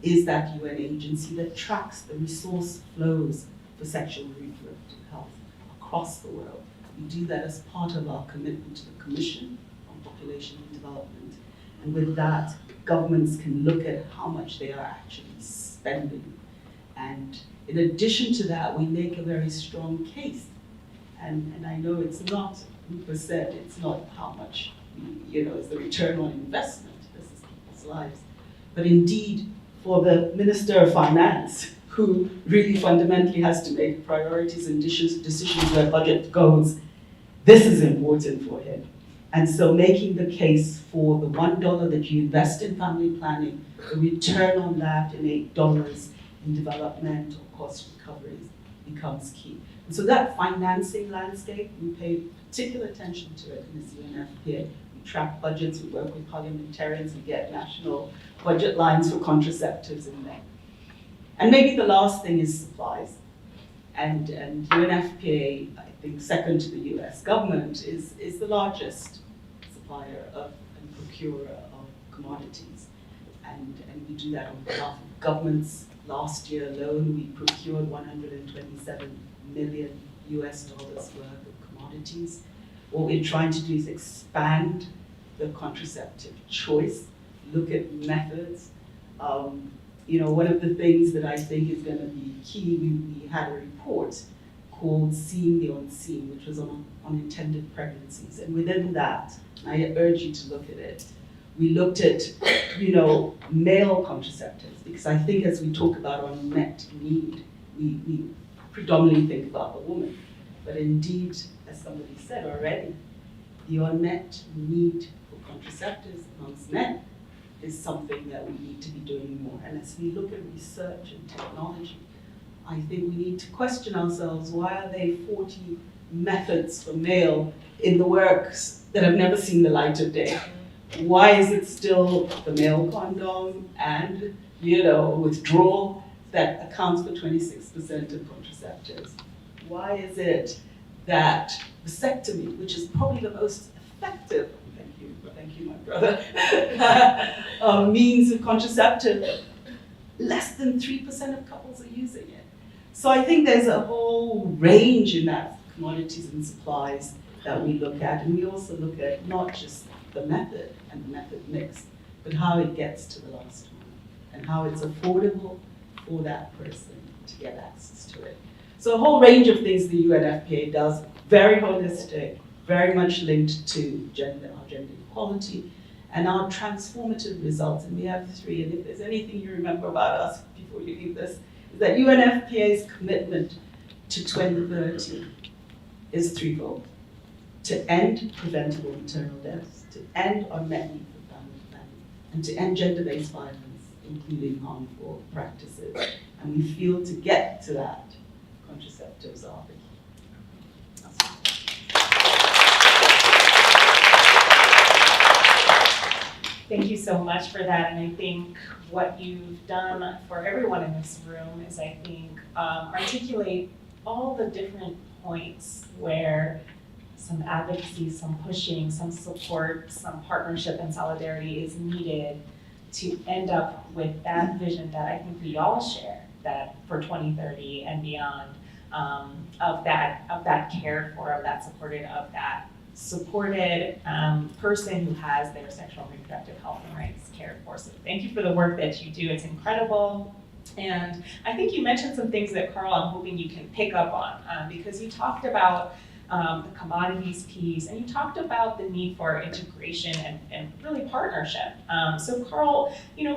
is that UN agency that tracks the resource flows for sexual and reproductive health across the world. We do that as part of our commitment to the Commission on Population and Development. And with that, governments can look at how much they are actually spending. And in addition to that, we make a very strong case. And I know it's not, Rupa said, it's not how much, is the return on investment. This is people's lives. But indeed, for the Minister of Finance, who really fundamentally has to make priorities and decisions where budget goes, this is important for him. And so making the case for the $1 that you invest in family planning, the return on that in $8 in development or cost recoveries becomes key. And so that financing landscape, we pay particular attention to it in this UNFPA. We track budgets, we work with parliamentarians, we get national budget lines for contraceptives in there. And maybe the last thing is supplies. And UNFPA, I think second to the US government, is the largest supplier of and procurer of commodities. And we do that on behalf of governments. Last year alone, we procured $127 million worth of commodities. What we're trying to do is expand the contraceptive choice, look at methods. One of the things that I think is going to be key, we had a report called Seeing the Unseen, which was on unintended pregnancies. And within that, I urge you to look at it. We looked at, male contraceptives, because I think as we talk about unmet need, we predominantly think about the woman. But indeed, as somebody said already, the unmet need for contraceptives amongst men is something that we need to be doing more. And as we look at research and technology, I think we need to question ourselves, why are there 40 methods for male in the works that have never seen the light of day? Why is it still the male condom and, withdrawal that accounts for 26% of contraceptives? Why is it that vasectomy, which is probably the most effective, thank you, my brother, means of contraceptive, less than 3% of couples are using it? So I think there's a whole range in that commodities and supplies that we look at, and we also look at not just the method and the method mix, but how it gets to the last one and how it's affordable for that person to get access to it. So a whole range of things the UNFPA does, very holistic, very much linked to gender equality, and our transformative results. And we have 3, and if there's anything you remember about us before you leave this, is that UNFPA's commitment to 2030 is threefold: to end preventable maternal deaths, to end unmet need for family planning, and to end gender-based violence, including harmful practices. And we feel to get to that, contraceptives are the key. Thank you so much for that, and I think what you've done for everyone in this room is, articulate all the different points where some advocacy, some pushing, some support, some partnership and solidarity is needed to end up with that vision that I think we all share, that for 2030 and beyond, of that cared for, of that supported, of that supported person who has their sexual and reproductive health and rights cared for. So thank you for the work that you do. It's incredible. And I think you mentioned some things that, Carl, I'm hoping you can pick up on, because you talked about the commodities piece, and you talked about the need for integration and really partnership. So Carl,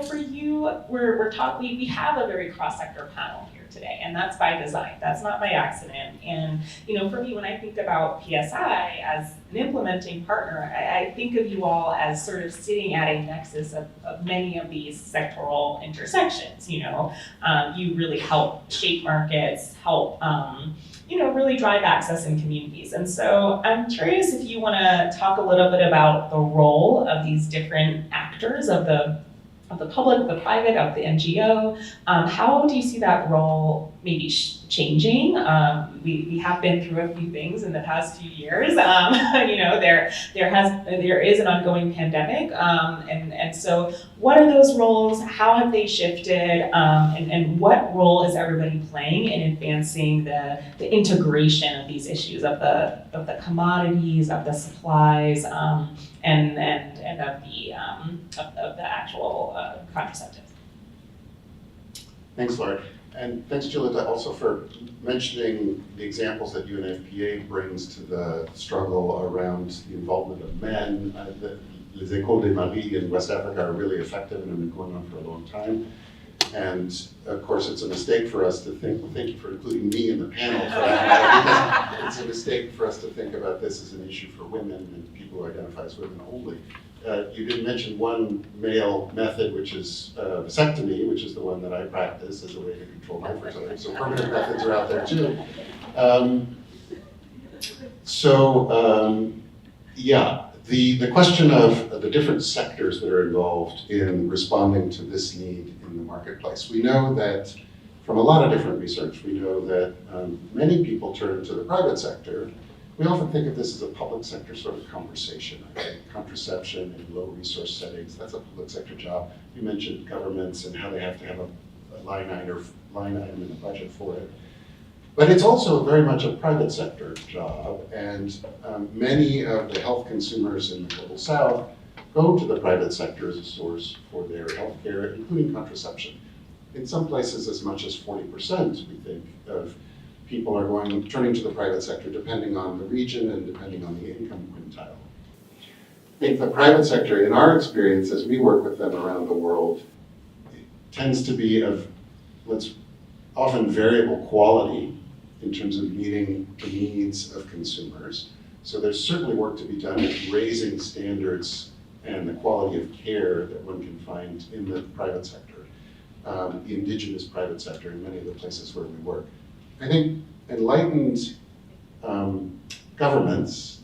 for you, we have a very cross-sector panel here today, and that's by design. That's not by accident. And for me, when I think about PSI as an implementing partner, I think of you all as sort of sitting at a nexus of many of these sectoral intersections. You really help shape markets, help really drive access in communities. And so I'm curious if you want to talk a little bit about the role of these different actors of the public, the private, of the NGO. How do you see that role maybe changing? We have been through a few things in the past few years. There is an ongoing pandemic, and so what are those roles? How have they shifted? And what role is everybody playing in advancing the integration of these issues of the commodities, of the supplies, and of the actual contraceptives? Thanks, Laurie. And thanks, Julieta, also for mentioning the examples that UNFPA brings to the struggle around the involvement of men. Les Écoles des Maris in West Africa are really effective and have been going on for a long time. And of course, it's a mistake for us to think, well, thank you for including me in the panel for that, because it's a mistake for us to think about this as an issue for women and people who identify as women only. You did mention one male method, which is vasectomy, which is the one that I practice as a way to control my fertility. So permanent methods are out there too. The question of the different sectors that are involved in responding to this need in the marketplace. We know that from a lot of different research, we know that many people turn to the private sector. We often think of this as a public sector sort of conversation. I think contraception in low resource settings, that's a public sector job. You mentioned governments and how they have to have a line item in the budget for it. But it's also very much a private sector job, and many of the health consumers in the Global South go to the private sector as a source for their health care, including contraception. In some places, as much as 40%, we think, of people are turning to the private sector depending on the region and depending on the income quintile. I think the private sector, in our experience, as we work with them around the world, tends to be of often variable quality in terms of meeting the needs of consumers. So there's certainly work to be done in raising standards and the quality of care that one can find in the private sector, the indigenous private sector in many of the places where we work. I think enlightened governments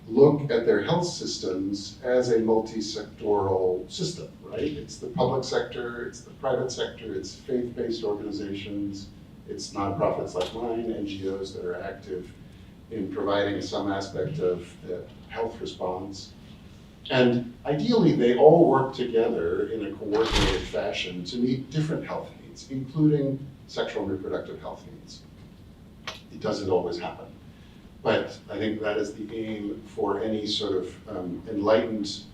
look at their health systems as a multi-sectoral system, right? It's the public sector, it's the private sector, it's faith-based organizations, it's nonprofits like mine, NGOs that are active in providing some aspect of the health response. And ideally, they all work together in a coordinated fashion to meet different health needs, including sexual and reproductive health needs. It doesn't always happen. But I think that is the aim for any sort of enlightened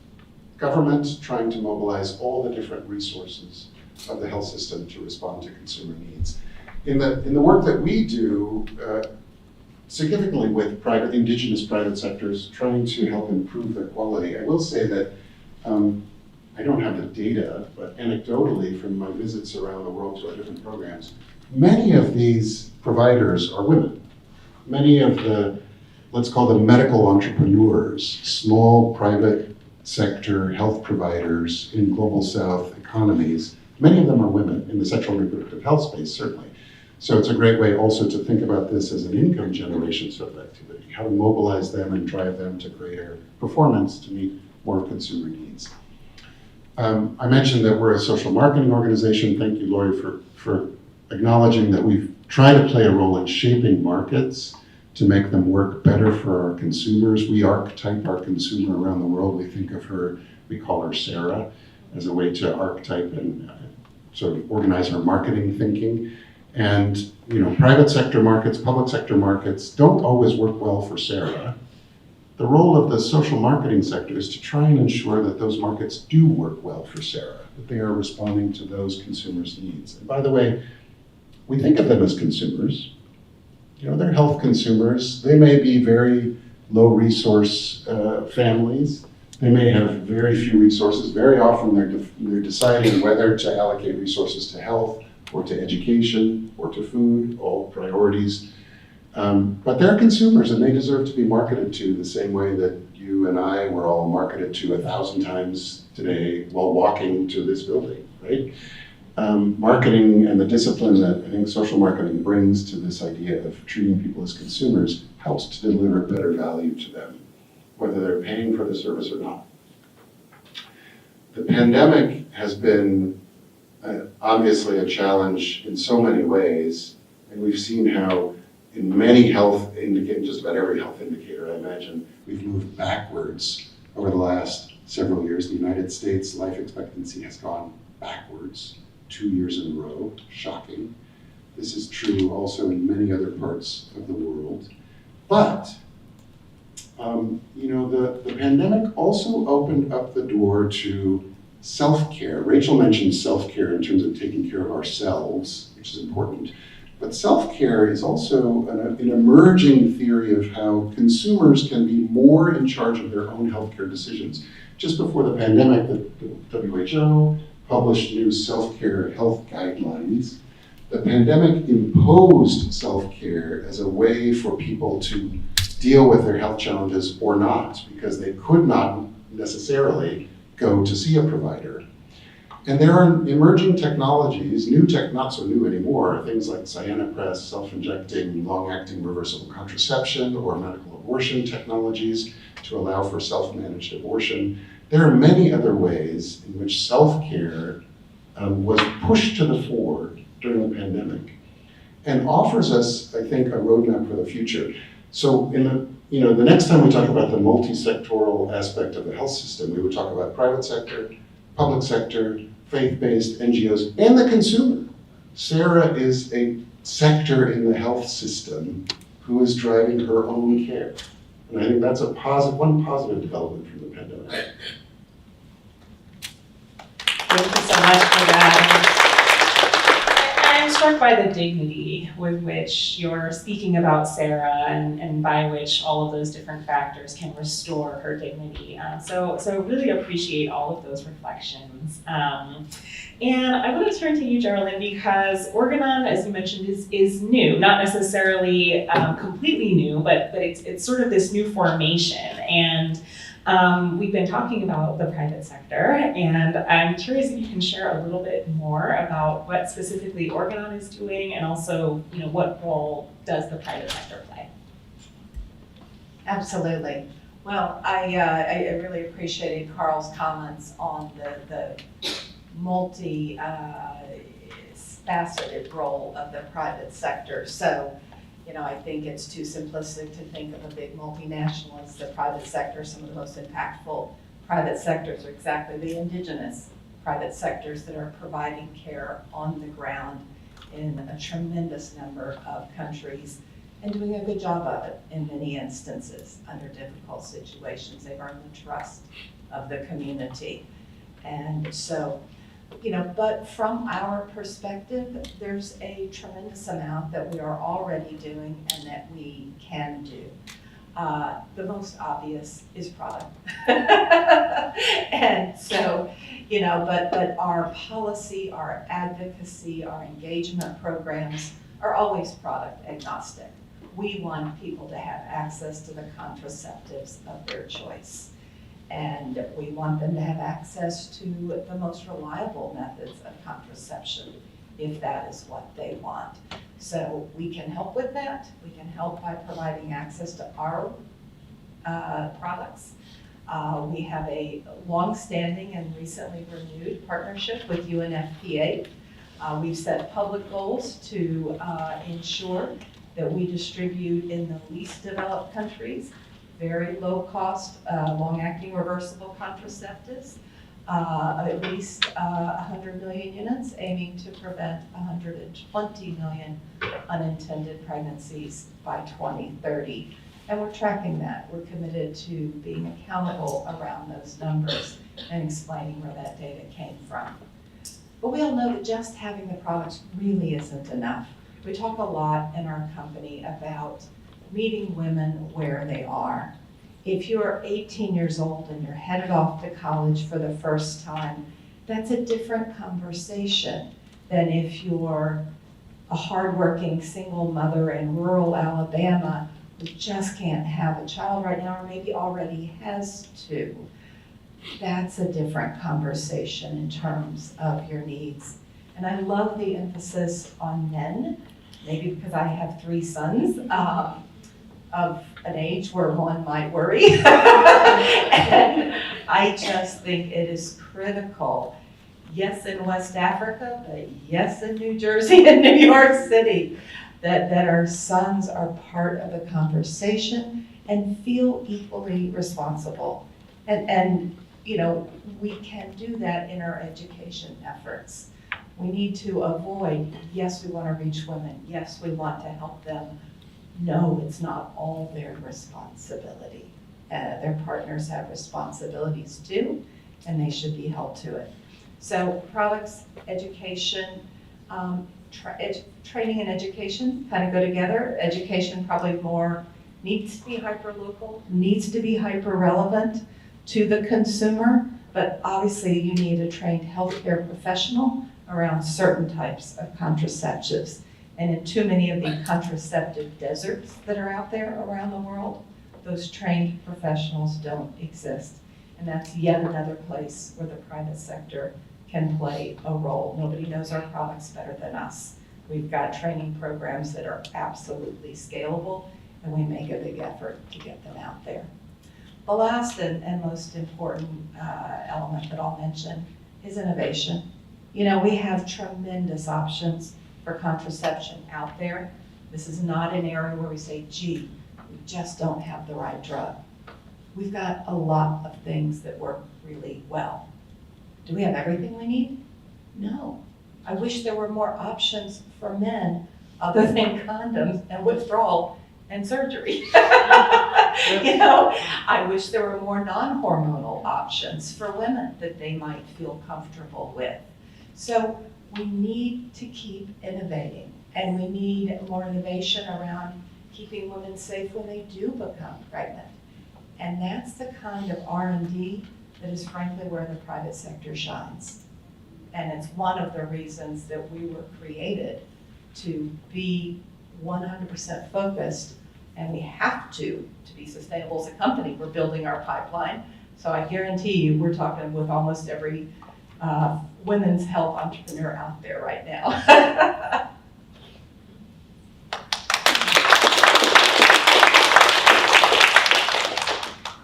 government trying to mobilize all the different resources of the health system to respond to consumer needs. In the work that we do, significantly with indigenous private sectors trying to help improve their quality, I will say that I don't have the data, but anecdotally from my visits around the world to our different programs, many of these providers are women. Many of the, let's call them medical entrepreneurs, small private sector health providers in Global South economies, many of them are women in the sexual and reproductive health space, certainly. So it's a great way also to think about this as an income generation sort of activity, how to mobilize them and drive them to greater performance to meet more consumer needs. I mentioned that we're a social marketing organization. Thank you, Lori, for acknowledging that we've tried to play a role in shaping markets to make them work better for our consumers. We archetype our consumer around the world. We think of her, we call her Sarah, as a way to archetype and sort of organize our marketing thinking. And private sector markets, public sector markets don't always work well for Sarah. The role of the social marketing sector is to try and ensure that those markets do work well for Sarah, that they are responding to those consumers' needs. And by the way, we think of them as consumers. They're health consumers. They may be very low resource families. They may have very few resources. Very often they're deciding whether to allocate resources to health or to education or to food, all priorities. But they're consumers and they deserve to be marketed to the same way that you and I were all marketed to 1,000 times today while walking to this building, right? Marketing and the discipline that I think social marketing brings to this idea of treating people as consumers helps to deliver better value to them, whether they're paying for the service or not. The pandemic has been obviously a challenge in so many ways, and we've seen how in many health indicators, just about every health indicator, I imagine, we've moved backwards over the last several years. The United States life expectancy has gone backwards 2 years in a row, shocking. This is true also in many other parts of the world. But, the pandemic also opened up the door to self-care. Rachel mentioned self-care in terms of taking care of ourselves, which is important. But self-care is also an emerging theory of how consumers can be more in charge of their own healthcare decisions. Just before the pandemic, the WHO published new self-care health guidelines. The pandemic imposed self-care as a way for people to deal with their health challenges or not, because they could not necessarily go to see a provider. And there are emerging technologies, not so new anymore, things like cyanopress, self-injecting, long-acting reversible contraception, or medical abortion technologies to allow for self-managed abortion. There are many other ways in which self-care was pushed to the fore during the pandemic and offers us, I think, a roadmap for the future. So the next time we talk about the multi-sectoral aspect of the health system, we would talk about private sector, public sector, faith-based NGOs, and the consumer. Sarah is a sector in the health system who is driving her own care. And I think that's one positive development from the pandemic. Thank you so much for that. I'm struck by the dignity with which you're speaking about Sarah and by which all of those different factors can restore her dignity. So really appreciate all of those reflections. And I want to turn to you, Geraldine, because Organon, as you mentioned, is new, not necessarily completely new, but it's sort of this new formation. And we've been talking about the private sector, and I'm curious if you can share a little bit more about what specifically Organon is doing, and also, what role does the private sector play? Absolutely. Well, I really appreciated Carl's comments on the multi-faceted role of the private sector. So, I think it's too simplistic to think of a big multinational as the private sector. Some of the most impactful private sectors are exactly the indigenous private sectors that are providing care on the ground in a tremendous number of countries and doing a good job of it in many instances under difficult situations. They've earned the trust of the community. And so, but from our perspective, there's a tremendous amount that we are already doing and that we can do. The most obvious is product. And so, but our policy, our advocacy, our engagement programs are always product agnostic. We want people to have access to the contraceptives of their choice. And we want them to have access to the most reliable methods of contraception, if that is what they want. So we can help with that. We can help by providing access to our products. We have a long-standing and recently renewed partnership with UNFPA. We've set public goals to ensure that we distribute in the least developed countries, very low cost, long-acting reversible contraceptives, at least 100 million units, aiming to prevent 120 million unintended pregnancies by 2030. And we're tracking that. We're committed to being accountable around those numbers and explaining where that data came from. But we all know that just having the products really isn't enough. We talk a lot in our company about meeting women where they are. If you're 18 years old and you're headed off to college for the first time, that's a different conversation than if you're a hardworking single mother in rural Alabama who just can't have a child right now or maybe already has two. That's a different conversation in terms of your needs. And I love the emphasis on men, maybe because I have 3 sons of an age where one might worry. And I just think it is critical, yes, in West Africa, but yes, in New Jersey and New York City, that our sons are part of the conversation and feel equally responsible. And you know, we can do that in our education efforts. We need to avoid, yes, we want to reach women. Yes, we want to help them. No, it's not all their responsibility. Their partners have responsibilities too, and they should be held to it. So products, education, training and education kind of go together. Education probably more needs to be hyper-local, needs to be hyper-relevant to the consumer, but obviously you need a trained healthcare professional around certain types of contraceptives. And in too many of the contraceptive deserts that are out there around the world, those trained professionals don't exist. And that's yet another place where the private sector can play a role. Nobody knows our products better than us. We've got training programs that are absolutely scalable, and we make a big effort to get them out there. The last and most important element that I'll mention is innovation. You know, we have tremendous options for contraception out there. This is not an area where we say, gee, we just don't have the right drug. We've got a lot of things that work really well. Do we have everything we need? No. I wish there were more options for men other than condoms and withdrawal and surgery. You know, I wish there were more non-hormonal options for women that they might feel comfortable with. So we need to keep innovating, and we need more innovation around keeping women safe when they do become pregnant. And that's the kind of R&D that is frankly where the private sector shines. And it's one of the reasons that we were created to be 100% focused, and we have to be sustainable as a company. We're building our pipeline. So I guarantee you, we're talking with almost every women's health entrepreneur out there right now.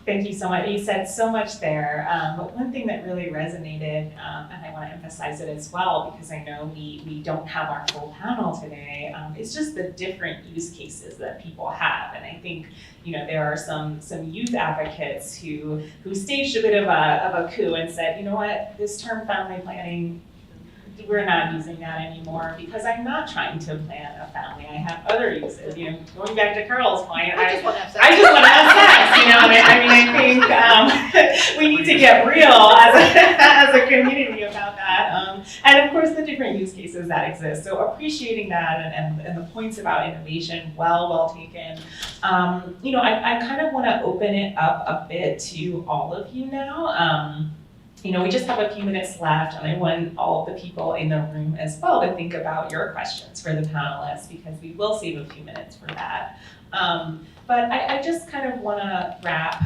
Thank you so much. You said so much there, but one thing that really resonated, and I want to emphasize it as well because I know we don't have our full panel today, is just the different use cases that people have. And I think, you know, there are some youth advocates who staged a bit of a coup and said, you know what, this term family planning, we're not using that anymore because I'm not trying to plan a family. I have other uses. You know, going back to Carl's point, I just want to have sex. You know, I think we need to get real as a community about that. And of course, the different use cases that exist. So appreciating that and the points about innovation, well taken. You know, I kind of want to open it up a bit to all of you now. You know, we just have a few minutes left, and I want all of the people in the room as well to think about your questions for the panelists, because we will save a few minutes for that. But I just kind of want to wrap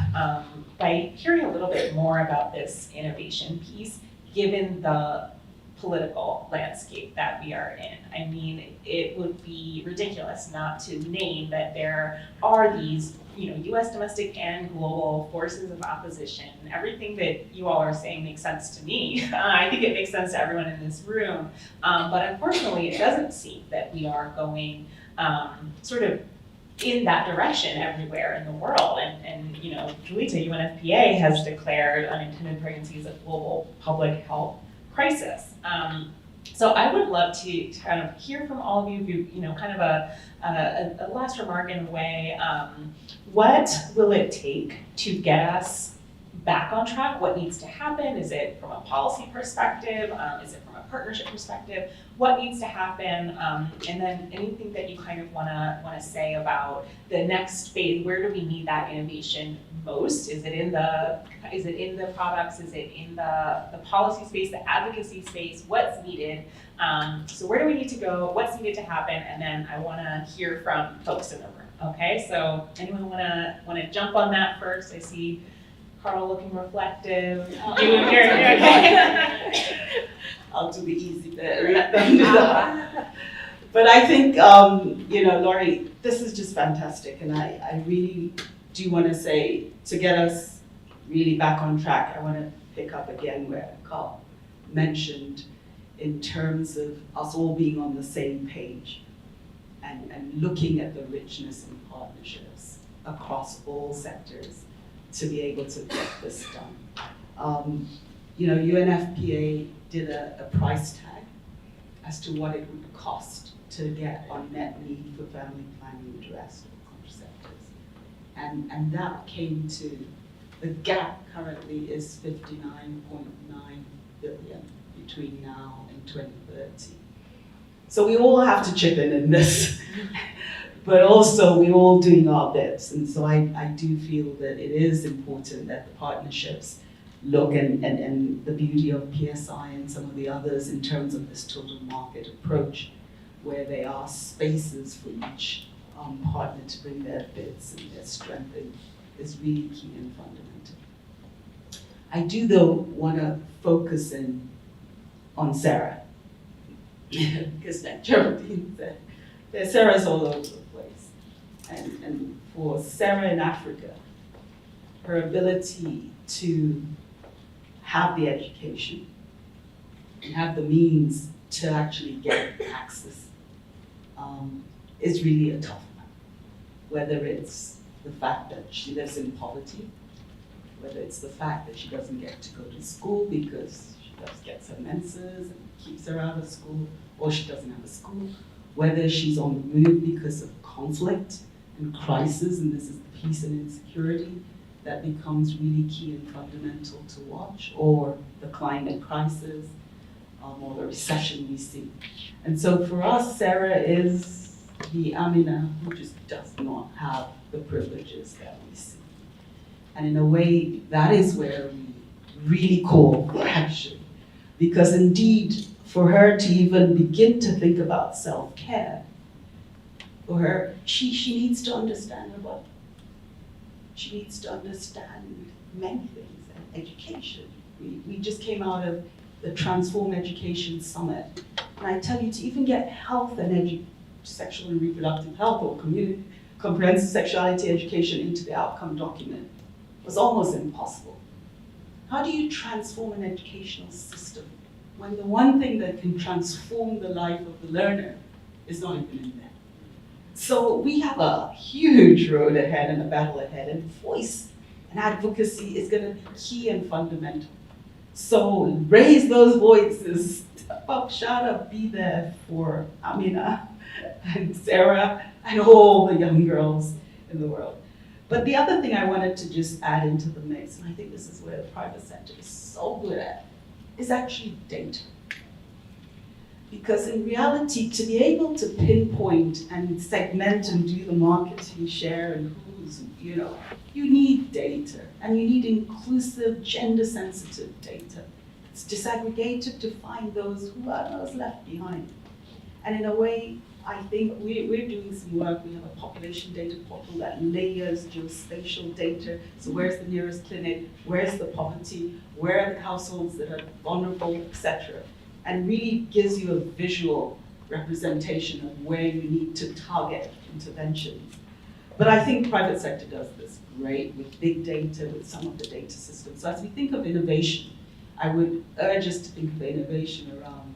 by hearing a little bit more about this innovation piece, given the political landscape that we are in. I mean, it would be ridiculous not to name that there are these, U.S. domestic and global forces of opposition. Everything that you all are saying makes sense to me. I think it makes sense to everyone in this room. But unfortunately, it doesn't seem that we are going sort of in that direction everywhere in the world. And Julita, UNFPA has declared unintended pregnancies a global public health crisis. So I would love to kind of hear from all of you, kind of a last remark in a way. What will it take to get us back on track? What needs to happen? Is it from a policy perspective? Is it from a partnership perspective? What needs to happen? And then anything that you kind of want to say about the next phase? Where do we need that innovation most? Is it in the products? Is it in the policy space, the advocacy space? What's needed? So where do we need to go? What's needed to happen? And then I want to hear from folks in the room. Okay, so anyone want to jump on that first? I see Carl looking reflective. I'll do the easy bit, let them do that. But I think, Laurie, this is just fantastic. And I really do want to say, to get us really back on track, I want to pick up again where Carl mentioned in terms of us all being on the same page and looking at the richness in partnerships across all sectors to be able to get this done. UNFPA did a price tag as to what it would cost to get unmet need for family planning addressed with contraceptives. And that came to, the gap currently is 59.9 billion between now and 2030. So we all have to chip in this, but also we're all doing our bits. And so I do feel that it is important that the partnerships look and the beauty of PSI and some of the others in terms of this total market approach, where there are spaces for each partner to bring their bits and their strength in, is really key and fundamental. I do, though, want to focus in on Sarah, because like Geraldine said, there's Sarah's all over the place. And for Sarah in Africa, her ability to have the education and have the means to actually get access is really a tough one. Whether it's the fact that she lives in poverty, whether it's the fact that she doesn't get to go to school because she does get some menses and keeps her out of school, or she doesn't have a school, whether she's on the move because of conflict and crisis, and this is the peace and insecurity that becomes really key and fundamental to watch, or the climate crisis, or the recession we see. And so for us, Sarah is the Amina who just does not have the privileges that we see. And in a way, that is where we really call for action. Because indeed, for her to even begin to think about self-care, for her, she needs to understand her body. She needs to understand many things, and education. We just came out of the Transform Education Summit. And I tell you, to even get health and sexual and reproductive health or comprehensive sexuality education into the outcome document was almost impossible. How do you transform an educational system when the one thing that can transform the life of the learner is not even in there? So we have a huge road ahead and a battle ahead, and voice and advocacy is going to be key and fundamental. So raise those voices, step up, shout up, be there for Amina and Sarah and all the young girls in the world. But the other thing I wanted to just add into the mix, and I think this is where the private sector is so good at, is actually data. Because in reality, to be able to pinpoint and segment and do the marketing share and who's, you need data, and you need inclusive, gender-sensitive data. It's disaggregated to find those who are those left behind. And in a way, I think we're doing some work. We have a population data portal that layers geospatial data. So where's the nearest clinic? Where's the poverty? Where are the households that are vulnerable, etc.? and really gives you a visual representation of where you need to target interventions. But I think private sector does this great with big data, with some of the data systems. So as we think of innovation, I would urge us to think of innovation around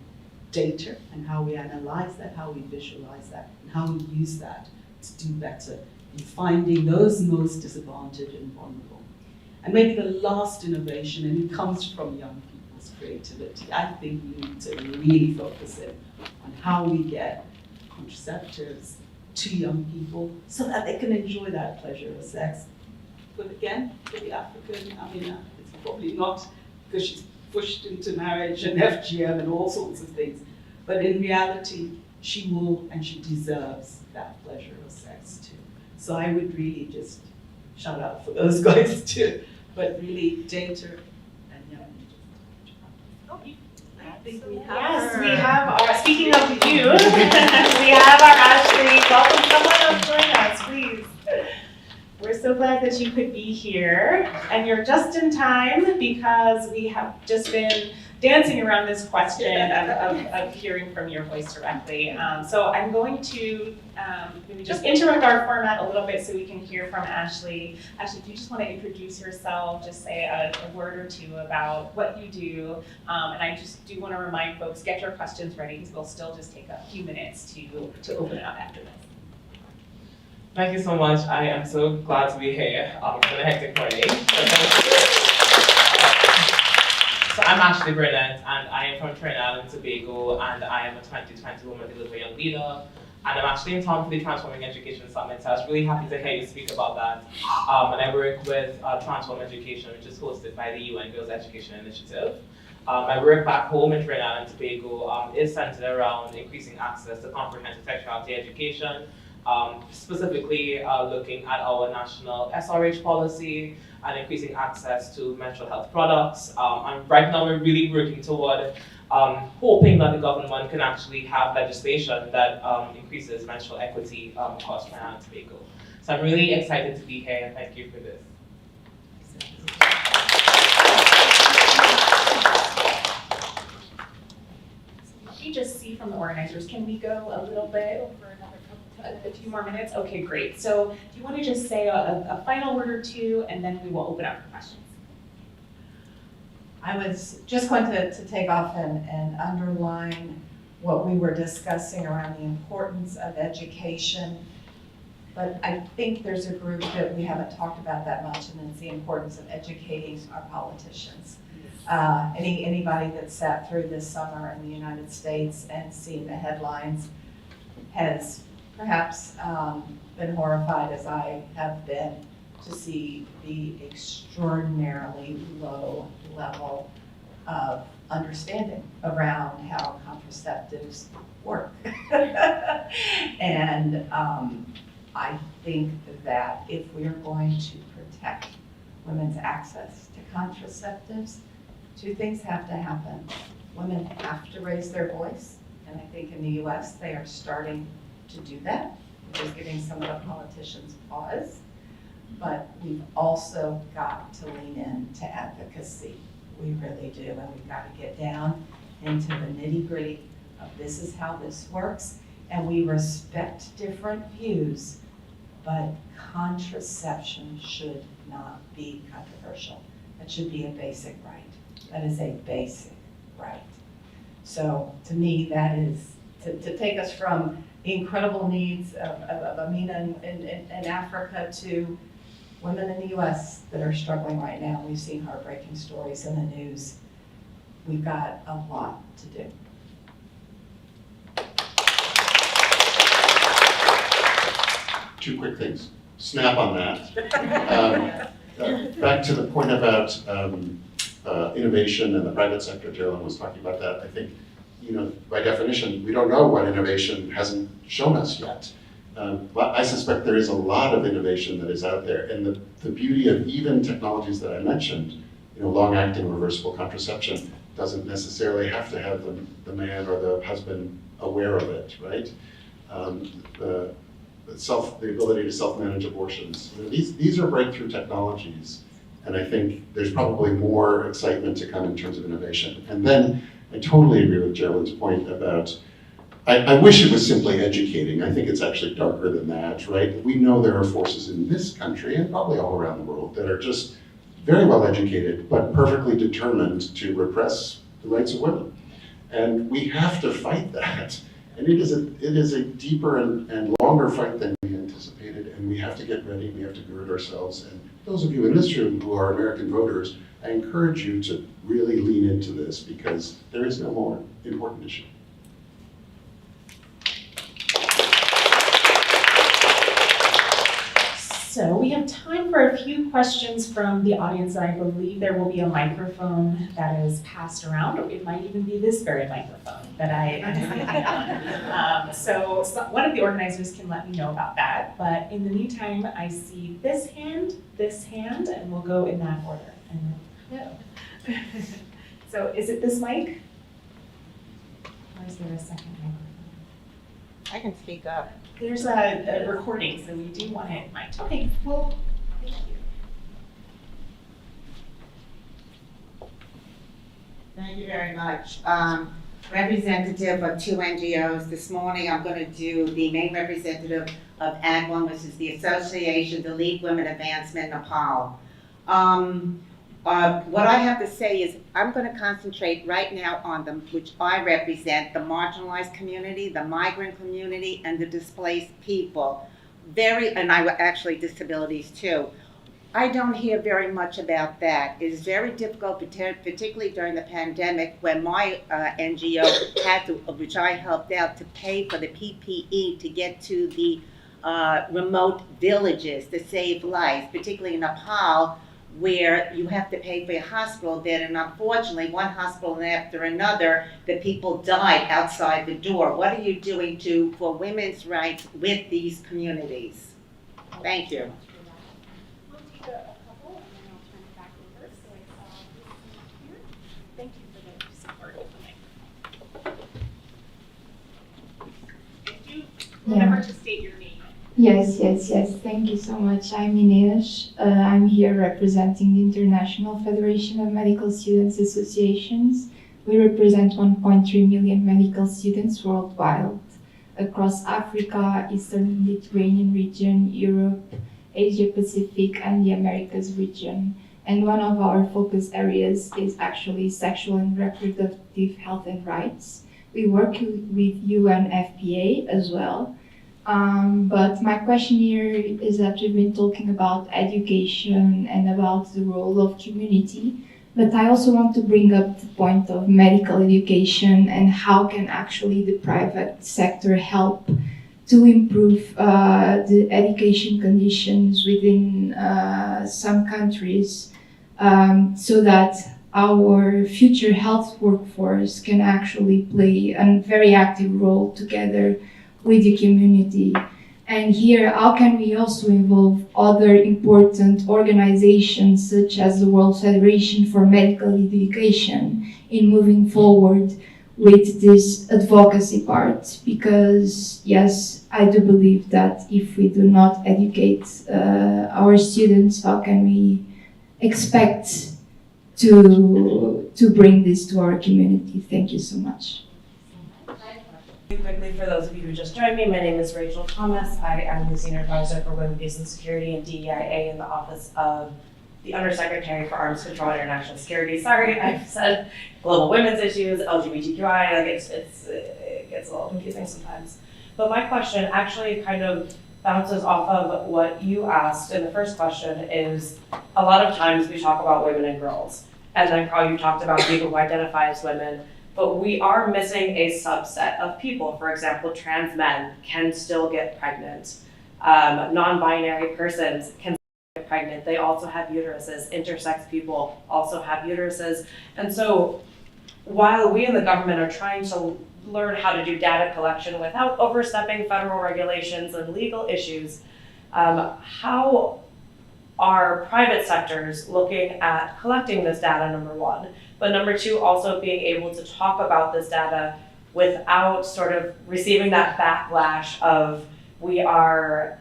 data and how we analyze that, how we visualize that, and how we use that to do better in finding those most disadvantaged and vulnerable. And maybe the last innovation, and it comes from young people's creativity, I think we need to really focus in on how we get contraceptives to young people so that they can enjoy that pleasure of sex. But again, for the African, it's probably not because she's pushed into marriage and FGM and all sorts of things. But in reality, she will and she deserves that pleasure of sex too. So I would really just shout out for those guys too. But really, data and young people. I think we have Yes, her. we have our, speaking of you, we have our Ashley. Welcome, someone else join us, please. We're so glad that you could be here, and you're just in time because we have just been dancing around this question of hearing from your voice directly. So I'm going to maybe just interrupt our format a little bit so we can hear from Ashley. Ashley, do you just want to introduce yourself, just say a word or two about what you do? And I just do want to remind folks, get your questions ready because we'll still just take a few minutes to open it up after this. Thank you so much. I am so glad to be here for the hectic morning. So I'm Ashley Burnett, and I am from Trinidad and Tobago, and I am a 2020 Women Deliver Young Leader. And I'm actually in town for the Transforming Education Summit, so I was really happy to hear you speak about that. And I work with Transform Education, which is hosted by the UN Girls Education Initiative. My work back home in Trinidad and Tobago is centered around increasing access to comprehensive sexuality education, specifically looking at our national SRH policy and increasing access to mental health products. And right now we're really working toward hoping that the government can actually have legislation that increases menstrual equity across Trinidad and Tobago. So I'm really excited to be here, and thank you for this. We just see from the organizers, can we go a little bit over a few more minutes? Okay, great. So do you want to just say a final word or two, and then we will open up for questions? I was just going to take off and underline what we were discussing around the importance of education. But I think there's a group that we haven't talked about that much, and it's the importance of educating our politicians. Anybody that sat through this summer in the United States and seen the headlines has perhaps been horrified, as I have been, to see the extraordinarily low level of understanding around how contraceptives work. And I think that if we are going to protect women's access to contraceptives, two things have to happen. Women have to raise their voice, and I think in the US they are starting to do that, which is giving some of the politicians pause. But we've also got to lean in to advocacy. We really do, and we've got to get down into the nitty-gritty of this is how this works, and we respect different views, but contraception should not be controversial. It should be a basic right. That is a basic right. So to me, that is to take us from the incredible needs of Amina in Africa to women in the US that are struggling right now. We've seen heartbreaking stories in the news. We've got a lot to do. Two quick things. Snap on that. Back to the point about innovation and the private sector. Geraldine was talking about that. I think, by definition, we don't know what innovation hasn't shown us yet. But I suspect there is a lot of innovation that is out there. And the beauty of even technologies that I mentioned, long-acting reversible contraception, doesn't necessarily have to have the man or the husband aware of it, right? The ability to self-manage abortions. These are breakthrough technologies, and I think there's probably more excitement to come in terms of innovation. And then I totally agree with Geraldine's point about, I wish it was simply educating. I think it's actually darker than that, right? We know there are forces in this country and probably all around the world that are just very well educated, but perfectly determined to repress the rights of women. And we have to fight that. And it is a deeper and longer fight than we anticipated, and we have to get ready, we have to gird ourselves. And those of you in this room who are American voters, I encourage you to really lean into this because there is no more important issue. So we have time for a few questions from the audience. I believe there will be a microphone that is passed around, or it might even be this very microphone that I am on. So one of the organizers can let me know about that. But in the meantime, I see this hand, and we'll go in that order. So is it this mic? Or is there a second microphone? I can speak up. There's a recording, so we do want it mic'd. Okay, well, thank you. Thank you very much. Representative of two NGOs. This morning I'm going to do the main representative of AGWON, which is the Association to Lead Women Advancement Nepal. What I have to say is I'm going to concentrate right now on them, which I represent, the marginalized community, the migrant community, and the displaced people. And I actually disabilities too. I don't hear very much about that. It is very difficult, particularly during the pandemic, when my NGO had to, which I helped out, to pay for the PPE to get to the remote villages to save lives, particularly in Nepal, where you have to pay for your hospital bed, and unfortunately, one hospital after another, the people died outside the door. What are you doing for women's rights with these communities? Thank you. We'll take a couple, and then I'll turn it back over. So I saw this here. Thank you for the support opening. If you remember to state your name. Yes. Thank you so much. I'm Inês. I'm here representing the International Federation of Medical Students Associations. We represent 1.3 million medical students worldwide across Africa, Eastern Mediterranean region, Europe, Asia Pacific, and the Americas region. And one of our focus areas is actually sexual and reproductive health and rights. We work with UNFPA as well. But my question here is that we've been talking about education and about the role of community, but I also want to bring up the point of medical education and how can actually the private sector help to improve the education conditions within some countries so that our future health workforce can actually play a very active role together with the community. And here, how can we also involve other important organizations such as the World Federation for Medical Education in moving forward with this advocacy part? Because yes, I do believe that if we do not educate our students, how can we expect to bring this to our community? Thank you so much. Quickly, for those of you who just joined me, my name is Rachel Thomas. I am the Senior Advisor for Women, Peace and Security and DEIA in the Office of the Undersecretary for Arms Control and International Security. Sorry, I've said global women's issues, LGBTQI, like it gets a little confusing sometimes. But my question actually kind of bounces off of what you asked in the first question. Is a lot of times we talk about women and girls, and then Carl, you talked about people who identify as women. But we are missing a subset of people. For example, trans men can still get pregnant. Non-binary persons can get pregnant. They also have uteruses. Intersex people also have uteruses. And so while we in the government are trying to learn how to do data collection without overstepping federal regulations and legal issues, how are private sectors looking at collecting this data, number one? But number two, also being able to talk about this data without sort of receiving that backlash of we are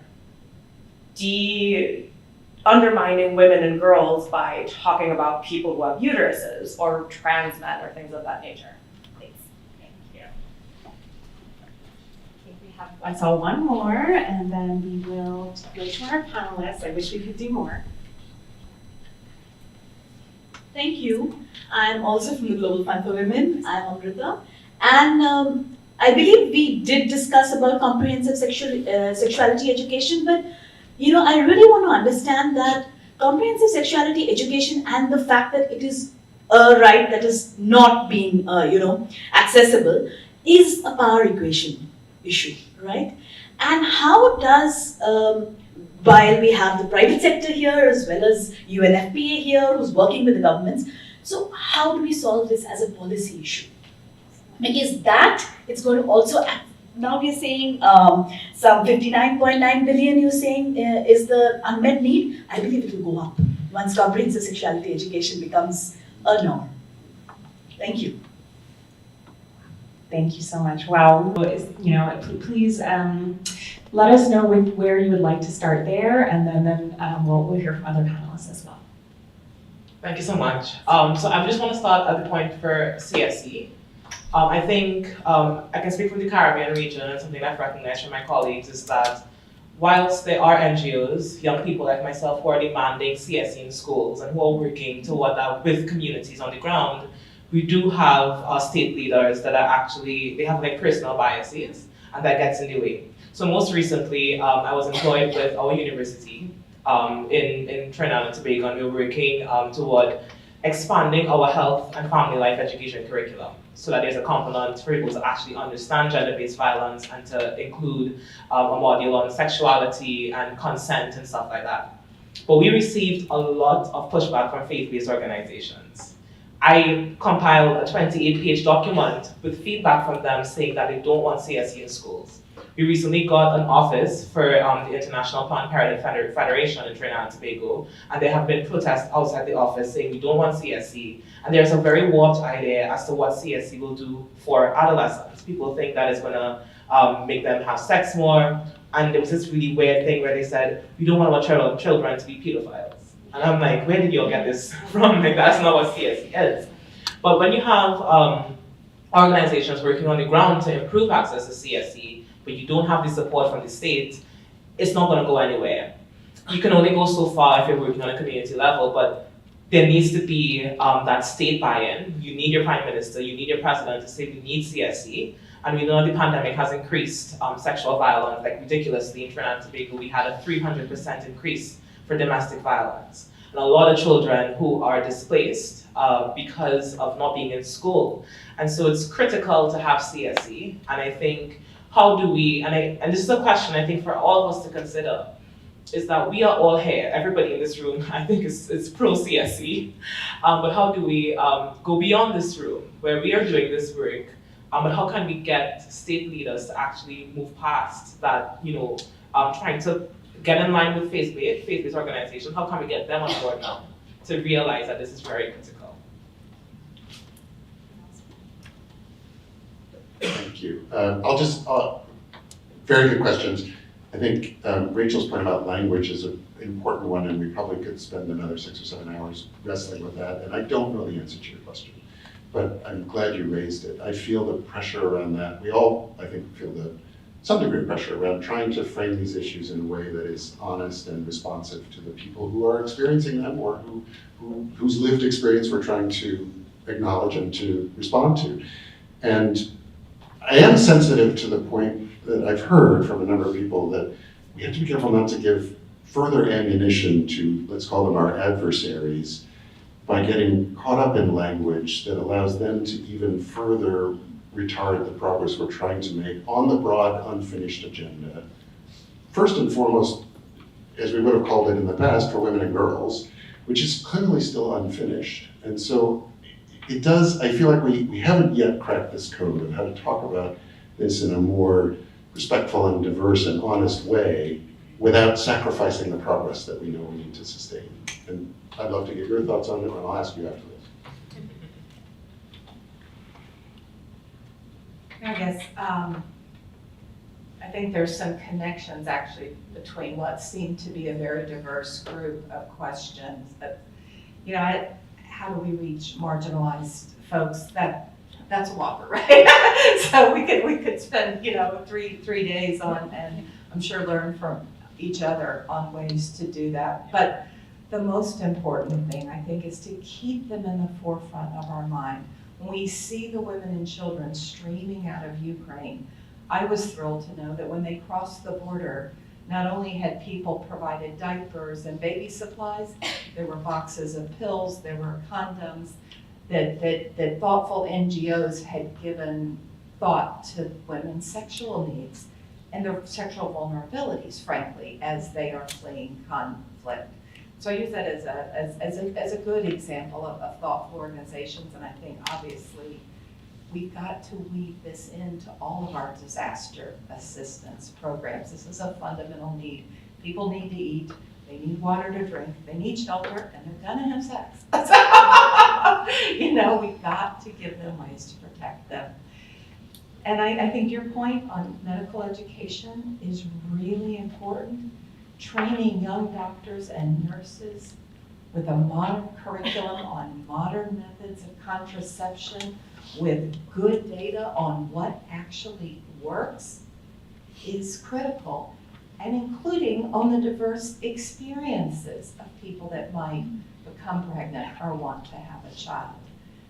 undermining women and girls by talking about people who have uteruses or trans men or things of that nature. I saw one more, and then we will go to our panelists. I wish we could do more. Thank you. I'm also from the Global Fund for Women. I'm Amrita. And I believe we did discuss about comprehensive sexuality education, but I really want to understand that comprehensive sexuality education and the fact that it is a right that is not being, accessible is a power equation issue, right? And how does, while we have the private sector here as well as UNFPA here who's working with the governments, so how do we solve this as a policy issue? Because that it's going to also, now we're saying some 59.9 billion you're saying is the unmet need. I believe it will go up once comprehensive sexuality education becomes a norm. Thank you. Thank you so much. Wow. Please let us know where you would like to start there, and then we'll hear from other panelists as well. Thank you so much. So I just want to start at the point for CSE. I think I can speak from the Caribbean region, and something I've recognized from my colleagues is that whilst there are NGOs, young people like myself, who are demanding CSE in schools and who are working toward that with communities on the ground, we do have state leaders that are actually, they have like personal biases, and that gets in the way. So most recently, I was employed with our university in Trinidad and Tobago, and we were working toward expanding our health and family life education curriculum so that there's a component for people to actually understand gender-based violence and to include a module on sexuality and consent and stuff like that. But we received a lot of pushback from faith-based organizations. I compiled a 28-page document with feedback from them saying that they don't want CSE in schools. We recently got an office for the International Planned Parenthood Federation in Trinidad and Tobago, and there have been protests outside the office saying we don't want CSE. And there's a very warped idea as to what CSE will do for adolescents. People think that it's going to make them have sex more, and there was this really weird thing where they said, we don't want our children to be pedophiles. And I'm like, where did you all get this from? Like, that's not what CSE is. But when you have organizations working on the ground to improve access to CSE, but you don't have the support from the state, it's not going to go anywhere. You can only go so far if you're working on a community level, but there needs to be that state buy-in. You need your prime minister, you need your president to say we need CSE. And we know the pandemic has increased sexual violence, like ridiculously. In Trinidad and Tobago, we had a 300% increase for domestic violence. And a lot of children who are displaced because of not being in school. And so it's critical to have CSE. And I think, how do we, and this is a question I think for all of us to consider, is that we are all here, everybody in this room, I think is pro-CSE, but how do we go beyond this room where we are doing this work, but how can we get state leaders to actually move past that, trying to get in line with faith-based organizations, how can we get them on board now to realize that this is very critical? Thank you. Very good questions. I think Rachel's point about language is an important one, and we probably could spend another 6 or 7 hours wrestling with that. And I don't know the answer to your question, but I'm glad you raised it. I feel the pressure around that. We all, I think, feel some degree of pressure around trying to frame these issues in a way that is honest and responsive to the people who are experiencing them, or whose lived experience we're trying to acknowledge and to respond to. And I am sensitive to the point that I've heard from a number of people that we have to be careful not to give further ammunition to, let's call them our adversaries, by getting caught up in language that allows them to even further retard the progress we're trying to make on the broad, unfinished agenda. First and foremost, as we would have called it in the past, for women and girls, which is clearly still unfinished. And so it does, I feel like we haven't yet cracked this code of how to talk about this in a more respectful and diverse and honest way without sacrificing the progress that we know we need to sustain. And I'd love to get your thoughts on it, and I'll ask you after this. I guess I think there's some connections actually between what seem to be a very diverse group of questions. But, how do we reach marginalized folks that That's a whopper, right? So we could spend, you know, three days on, and I'm sure learn from each other on ways to do that. But the most important thing, I think, is to keep them in the forefront of our mind. When we see the women and children streaming out of Ukraine, I was thrilled to know that when they crossed the border, not only had people provided diapers and baby supplies, there were boxes of pills, there were condoms, that thoughtful NGOs had given thought to women's sexual needs and their sexual vulnerabilities, frankly, as they are fleeing conflict. So I use that as a good example of thoughtful organizations, and I think obviously we've got to weave this into all of our disaster assistance programs. This is a fundamental need. People need to eat, they need water to drink, they need shelter, and they're gonna have sex. You know, we've got to give them ways to protect them. And I think your point on medical education is really important. Training young doctors and nurses with a modern curriculum on modern methods of contraception with good data on what actually works is critical, and including on the diverse experiences of people that might become pregnant or want to have a child.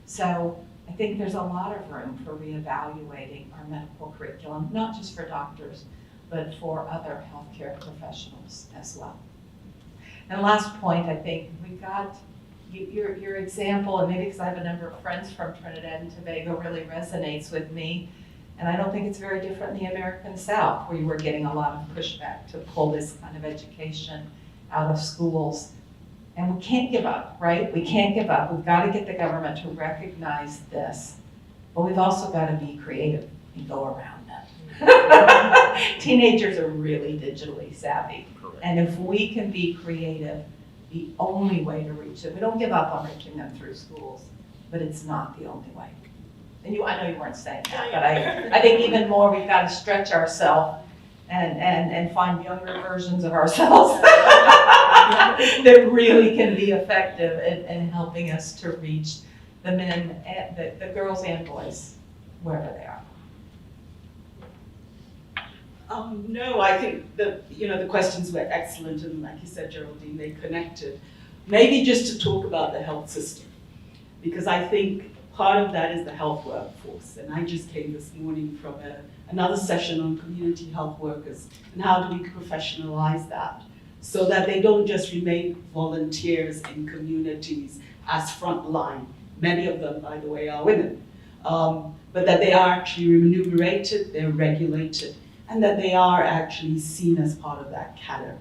So I think there's a lot of room for reevaluating our medical curriculum, not just for doctors, but for other healthcare professionals as well. And last point, I think we've got your example, and maybe because I have a number of friends from Trinidad and Tobago, really resonates with me. And I don't think it's very different in the American South, where you were getting a lot of pushback to pull this kind of education out of schools. And we can't give up, right? We can't give up. We've got to get the government to recognize this. But we've also got to be creative and go around them. Teenagers are really digitally savvy. Correct. And if we can be creative, the only way to reach them, we don't give up on reaching them through schools, but it's not the only way. And I know you weren't saying that, but I think even more we've got to stretch ourselves and find younger versions of ourselves that really can be effective in helping us to reach the men, the girls and boys, wherever they are. No, I think the questions were excellent, and like you said, Geraldine, they connected. Maybe just to talk about the health system, because I think part of that is the health workforce. And I just came this morning from another session on community health workers and how do we professionalize that so that they don't just remain volunteers in communities as frontline. Many of them, by the way, are women, but that they are actually remunerated, they're regulated, and that they are actually seen as part of that cadre.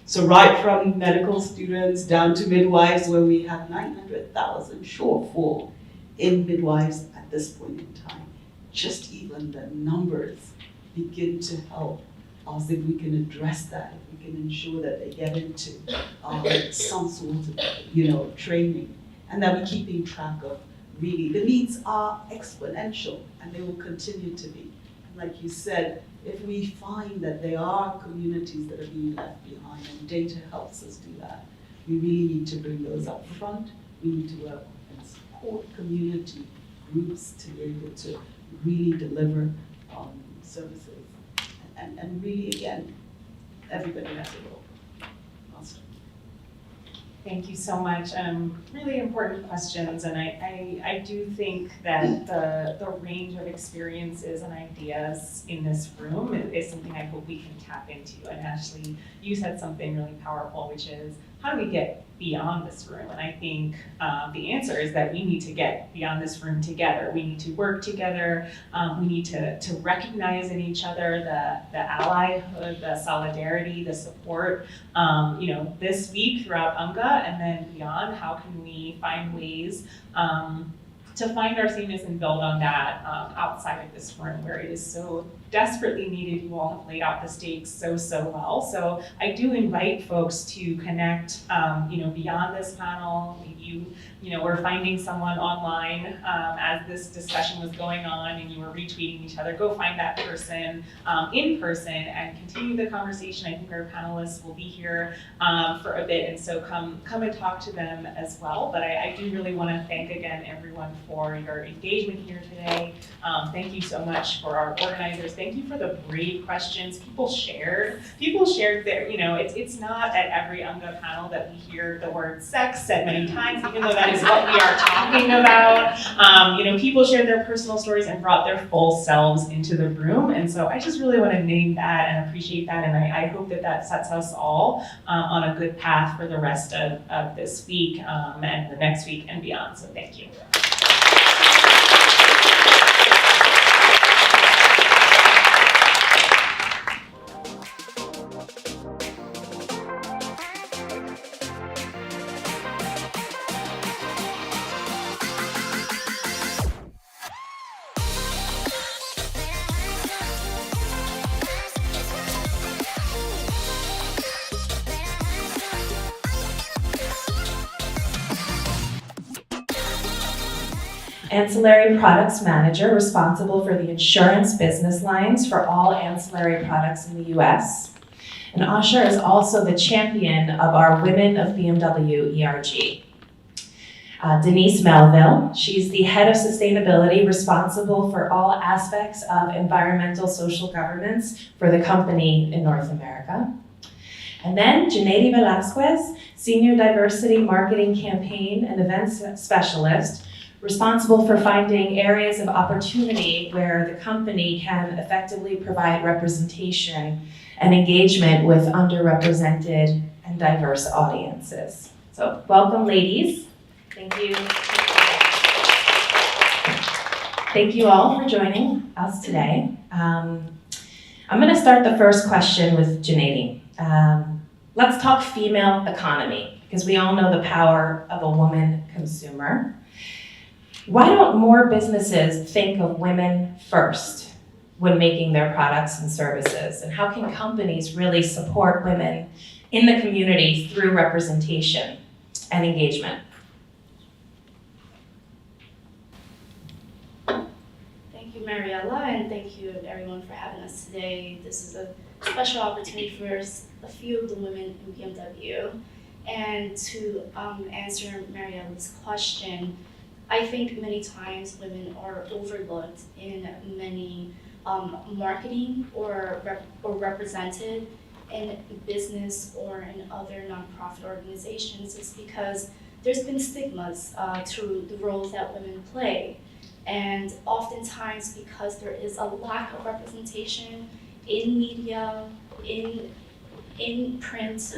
So right from medical students down to midwives, where we have 900,000 shortfall in midwives at this point in time. Just even the numbers begin to help us if we can address that, if we can ensure that they get into some sort of training, and that we're keeping track of really. The needs are exponential, and they will continue to be. And like you said, if we find that there are communities that are being left behind, and data helps us do that, we really need to bring those up front. We need to work and support community groups to be able to really deliver services. And really, again, everybody has a role. Awesome. Thank you so much. Really important questions, and I do think that the range of experiences and ideas in this room is something I hope we can tap into. And Ashley, you said something really powerful, which is, how do we get beyond this room? And I think the answer is that we need to get beyond this room together. We need to work together. We need to recognize in each other the allyhood, the solidarity, the support. This week throughout UNGA and then beyond, how can we find ways to find our sameness and build on that outside of this room where it is so desperately needed. You all have laid out the stakes so well. So I do invite folks to connect, beyond this panel. You were finding someone online as this discussion was going on and you were retweeting each other. Go find that person in person and continue the conversation. I think our panelists will be here for a bit, and so come and talk to them as well. But I do really want to thank again everyone for your engagement here today. Thank you so much for our organizers. Thank you for the brave questions. People shared their, it's not at every UNGA panel that we hear the word sex said many times, even though that is what we are talking about. People shared their personal stories and brought their full selves into the room. And so I just really want to name that and appreciate that. And I hope that sets us all on a good path for the rest of this week and the next week and beyond. So thank you. Ancillary Products Manager, responsible for the insurance business lines for all ancillary products in the US. And Asha is also the champion of our Women of BMW ERG. Denise Melville, she's the head of sustainability, responsible for all aspects of environmental social governance for the company in North America. And then Janady Velasquez, Senior Diversity Marketing Campaign and Events Specialist, responsible for finding areas of opportunity where the company can effectively provide representation and engagement with underrepresented and diverse audiences. So welcome, ladies. Thank you. Thank you all for joining us today. I'm going to start the first question with Janady. Let's talk female economy, because we all know the power of a woman consumer. Why don't more businesses think of women first when making their products and services? And how can companies really support women in the community through representation and engagement? Thank you, Mariella, and thank you everyone for having us today. This is a special opportunity for a few of the women in BMW. And to answer Mariella's question, I think many times women are overlooked in many marketing or represented in business or in other nonprofit organizations. It's because there's been stigmas to the roles that women play. And oftentimes because there is a lack of representation in media, in print,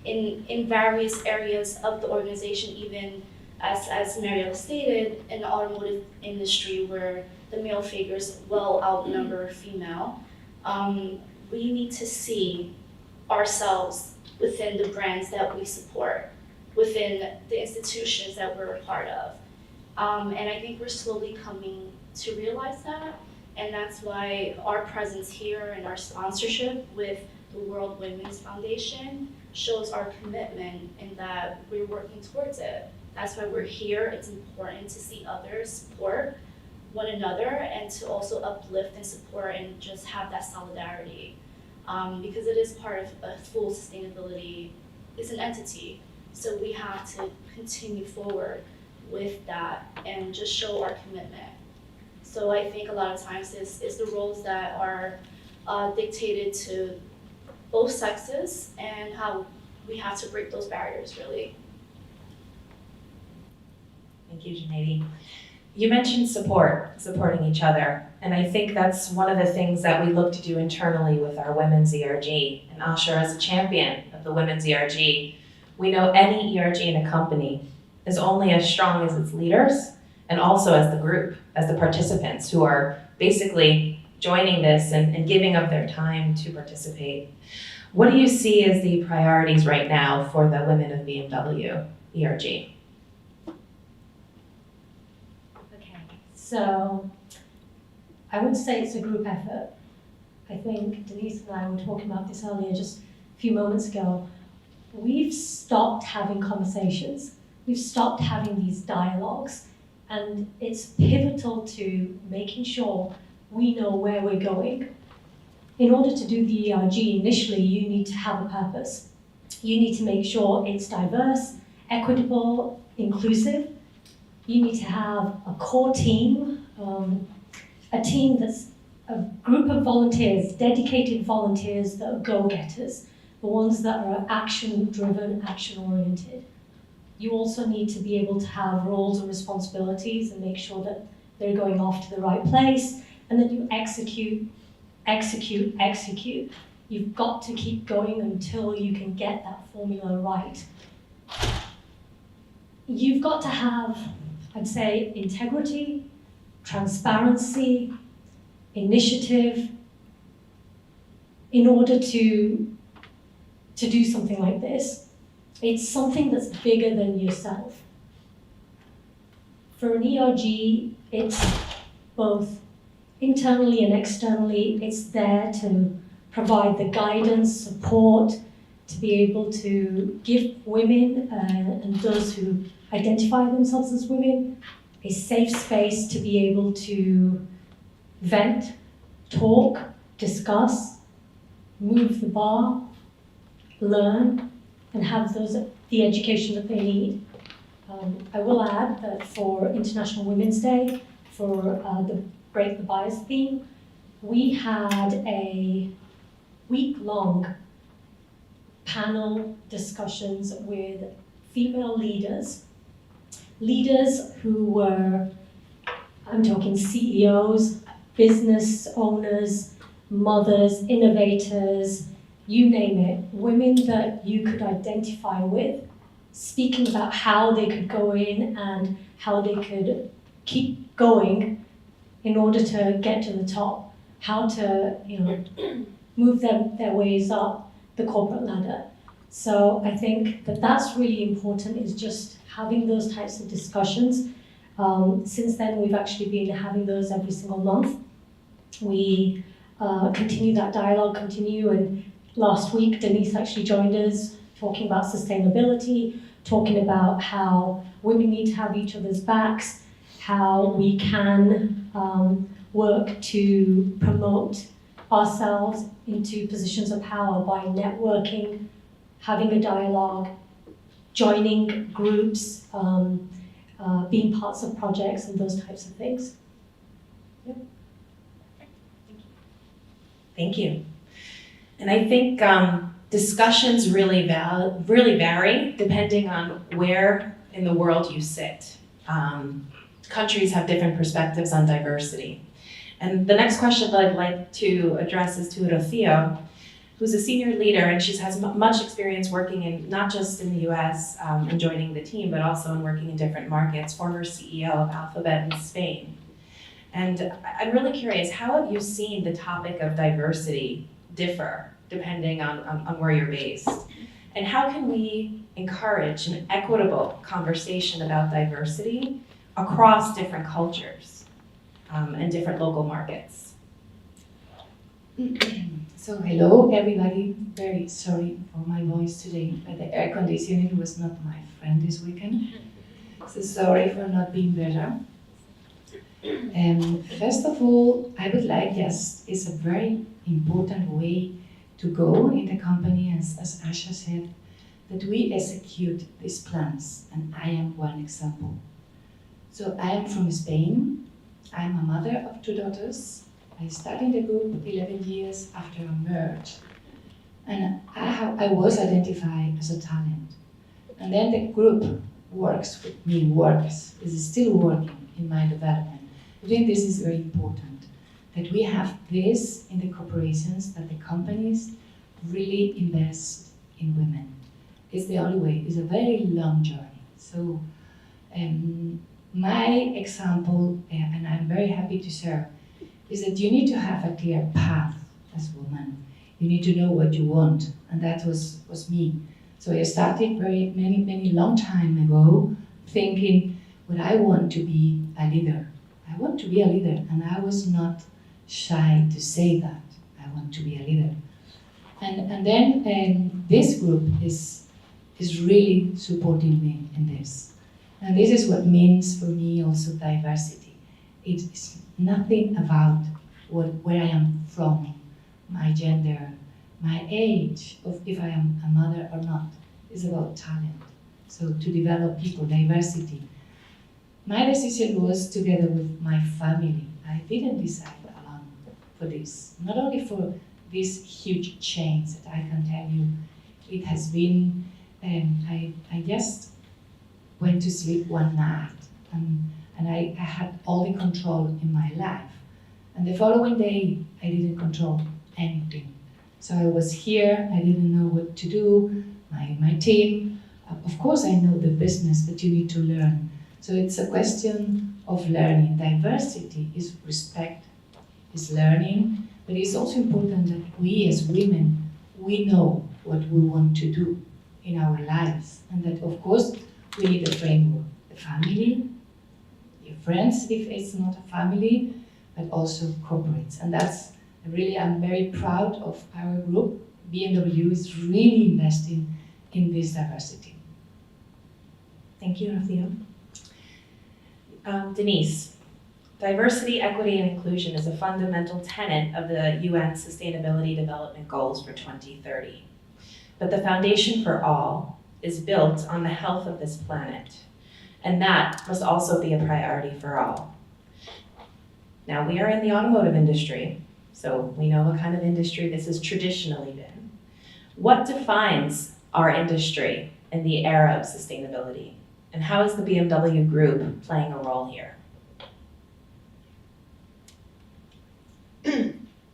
in various areas of the organization, even as Mariella stated, in the automotive industry where the male figures well outnumber female, we need to see ourselves within the brands that we support, within the institutions that we're a part of. And I think we're slowly coming to realize that, and that's why our presence here and our sponsorship with the World Women's Foundation shows our commitment in that we're working towards it. That's why we're here. It's important to see others support one another and to also uplift and support and just have that solidarity. Because it is part of a full sustainability, it's an entity. So we have to continue forward with that and just show our commitment. So I think a lot of times is the roles that are dictated to both sexes and how we have to break those barriers, really. Thank you, Janady. You mentioned supporting each other. And I think that's one of the things that we look to do internally with our Women's ERG. And Asha, as a champion of the Women's ERG, we know any ERG in a company is only as strong as its leaders and also as the group, as the participants who are basically joining this and giving up their time to participate. What do you see as the priorities right now for the Women of BMW ERG? So I would say it's a group effort. I think Denise and I were talking about this earlier, just a few moments ago. We've stopped having conversations. We've stopped having these dialogues. And it's pivotal to making sure we know where we're going. In order to do the ERG, initially, you need to have a purpose. You need to make sure it's diverse, equitable, inclusive. You need to have a core team, a team that's a group of volunteers, dedicated volunteers that are go-getters, the ones that are action-driven, action-oriented. You also need to be able to have roles and responsibilities and make sure that they're going off to the right place, and that you execute. You've got to keep going until you can get that formula right. You've got to have, I'd say, integrity, transparency, initiative in order to do something like this. It's something that's bigger than yourself. For an ERG, it's both internally and externally. It's there to provide the guidance, support, to be able to give women and those who identify themselves as women a safe space to be able to vent, talk, discuss, move the bar, learn, and have the education that they need. I will add that for International Women's Day, for the Break the Bias theme, we had a week-long panel discussions with female leaders who were, I'm talking CEOs, business owners, mothers, innovators, you name it, women that you could identify with, speaking about how they could go in and how they could keep going in order to get to the top, how to, move their ways up the corporate ladder. So I think that that's really important, is just having those types of discussions. Since then, we've actually been having those every single month. We continue that dialogue, and last week, Denise actually joined us talking about sustainability, talking about how women need to have each other's backs, how we can work to promote ourselves into positions of power by networking, having a dialogue, joining groups, being parts of projects and those types of things. Yep. Thank you. And I think discussions really vary depending on where in the world you sit. Countries have different perspectives on diversity. And the next question that I'd like to address is to Rocío, who's a senior leader, and she has much experience working in, not just in the US and joining the team, but also in working in different markets, former CEO of Alphabet in Spain. And I'm really curious, how have you seen the topic of diversity differ depending on where you're based? And how can we encourage an equitable conversation about diversity across different cultures and different local markets? So hello everybody, very sorry for my voice today, but the air conditioning was not my friend this weekend. So sorry for not being better. First of all, I would like, yes, it's a very important way to go in the company, as Asha said, that we execute these plans, and I am one example. So I am from Spain. I'm a mother of 2 daughters. I started the group 11 years after a merge, and I was identified as a talent. And then the group works with me, is still working in my development. I think this is very important, that we have this in the corporations, that the companies really invest in women. It's the only way. It's a very long journey. So my example, and I'm very happy to share, is that you need to have a clear path as a woman. You need to know what you want, and that was me. So I started many long time ago thinking, well, I want to be a leader. I want to be a leader, and I was not shy to say that. I want to be a leader. And then this group is really supporting me in this. And this is what means for me also diversity. It's nothing about where I am from, my gender, my age, of if I am a mother or not. It's about talent. So to develop people, diversity. My decision was together with my family. I didn't decide alone for this. Not only for this huge change that I can tell you, it has been, I just went to sleep one night and I had all the control in my life. And the following day, I didn't control anything. So I was here, I didn't know what to do, my team. Of course I know the business, but you need to learn. So it's a question of learning. Diversity is respect, is learning, but it's also important that we as women, we know what we want to do in our lives. And that of course, we need a framework. The family, your friends if it's not a family, but also corporates. And that's really, I'm very proud of our group. BMW is really investing in this diversity. Thank you, Rocío. Denise, diversity, equity, and inclusion is a fundamental tenet of the UN Sustainability Development Goals for 2030. But the foundation for all is built on the health of this planet, and that must also be a priority for all. Now, we are in the automotive industry, so we know what kind of industry this has traditionally been. What defines our industry in the era of sustainability? And how is the BMW Group playing a role here?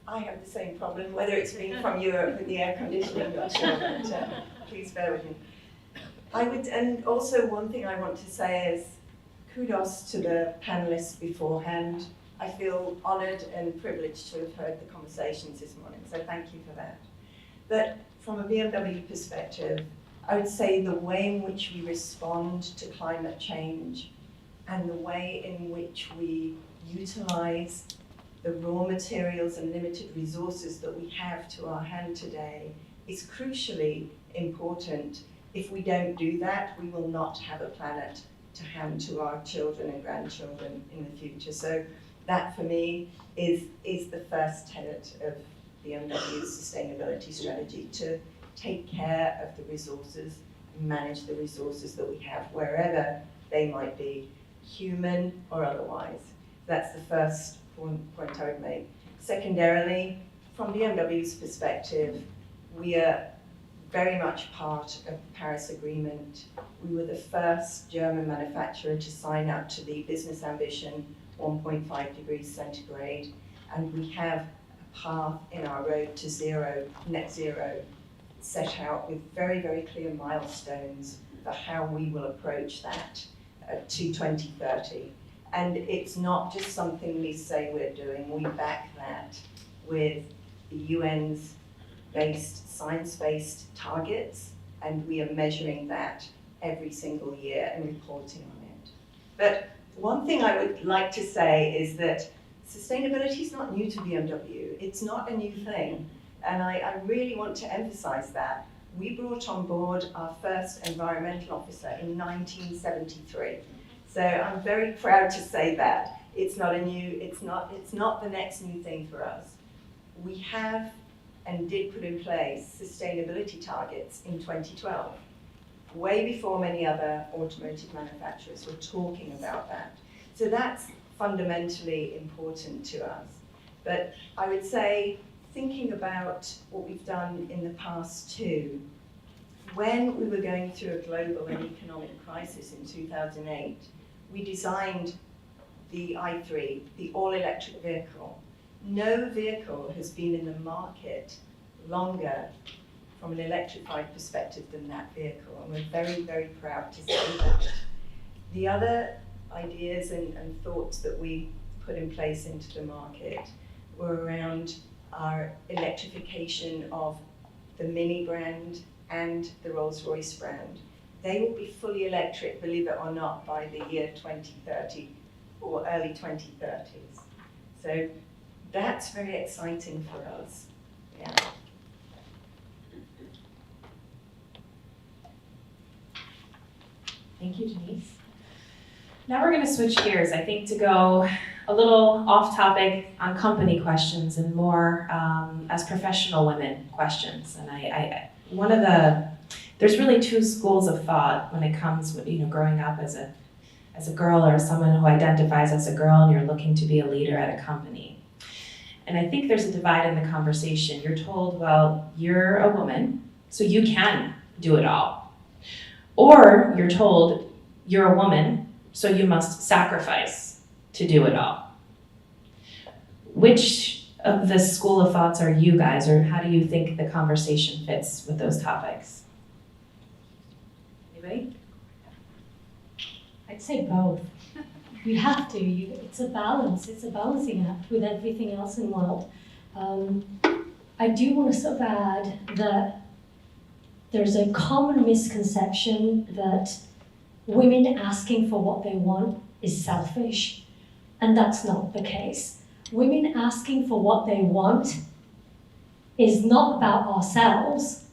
I have the same problem, whether it's being from Europe with the air conditioning, I'm not sure, but please bear with me. And also one thing I want to say is kudos to the panelists beforehand. I feel honoured and privileged to have heard the conversations this morning, so thank you for that. But from a BMW perspective, I would say the way in which we respond to climate change and the way in which we utilise the raw materials and limited resources that we have to our hand today is crucially important. If we don't do that, we will not have a planet to hand to our children and grandchildren in the future. So that for me is the first tenet of BMW's sustainability strategy, to take care of the resources, manage the resources that we have wherever they might be, human or otherwise. That's the first point I would make. Secondarily, from BMW's perspective, we are very much part of the Paris Agreement. We were the first German manufacturer to sign up to the business ambition 1.5 degrees centigrade, and we have a path in our road to zero, net zero, set out with very, very clear milestones for how we will approach that to 2030. And it's not just something we say we're doing, we back that with the UN's science-based targets, and we are measuring that every single year and reporting on it. But one thing I would like to say is that sustainability is not new to BMW. It's not a new thing. And I really want to emphasize that. We brought on board our first environmental officer in 1973. So I'm very proud to say that. It's not the next new thing for us. We have and did put in place sustainability targets in 2012, way before many other automotive manufacturers were talking about that. So that's fundamentally important to us. But I would say, thinking about what we've done in the past too, when we were going through a global and economic crisis in 2008, we designed the i3, the all-electric vehicle. No vehicle has been in the market longer from an electrified perspective than that vehicle, and we're very, very proud to say that. The other ideas and thoughts that we put in place into the market were around our electrification of the Mini brand and the Rolls-Royce brand. They will be fully electric, believe it or not, by the year 2030 or early 2030s. So that's very exciting for us. Yeah. Thank you, Denise. Now we're going to switch gears, I think, to go a little off topic on company questions and more as professional women questions. And there's really two schools of thought when it comes with, growing up as a girl or someone who identifies as a girl and you're looking to be a leader at a company. And I think there's a divide in the conversation. You're told, well, you're a woman, so you can do it all. Or you're told, you're a woman, so you must sacrifice to do it all. Which of the school of thoughts are you guys, or how do you think the conversation fits with those topics? Anybody? I'd say both. You have to. It's a balance. It's a balancing act with everything else in the world. I do want to sort of add that there's a common misconception that women asking for what they want is selfish, and that's not the case. Women asking for what they want is not about ourselves.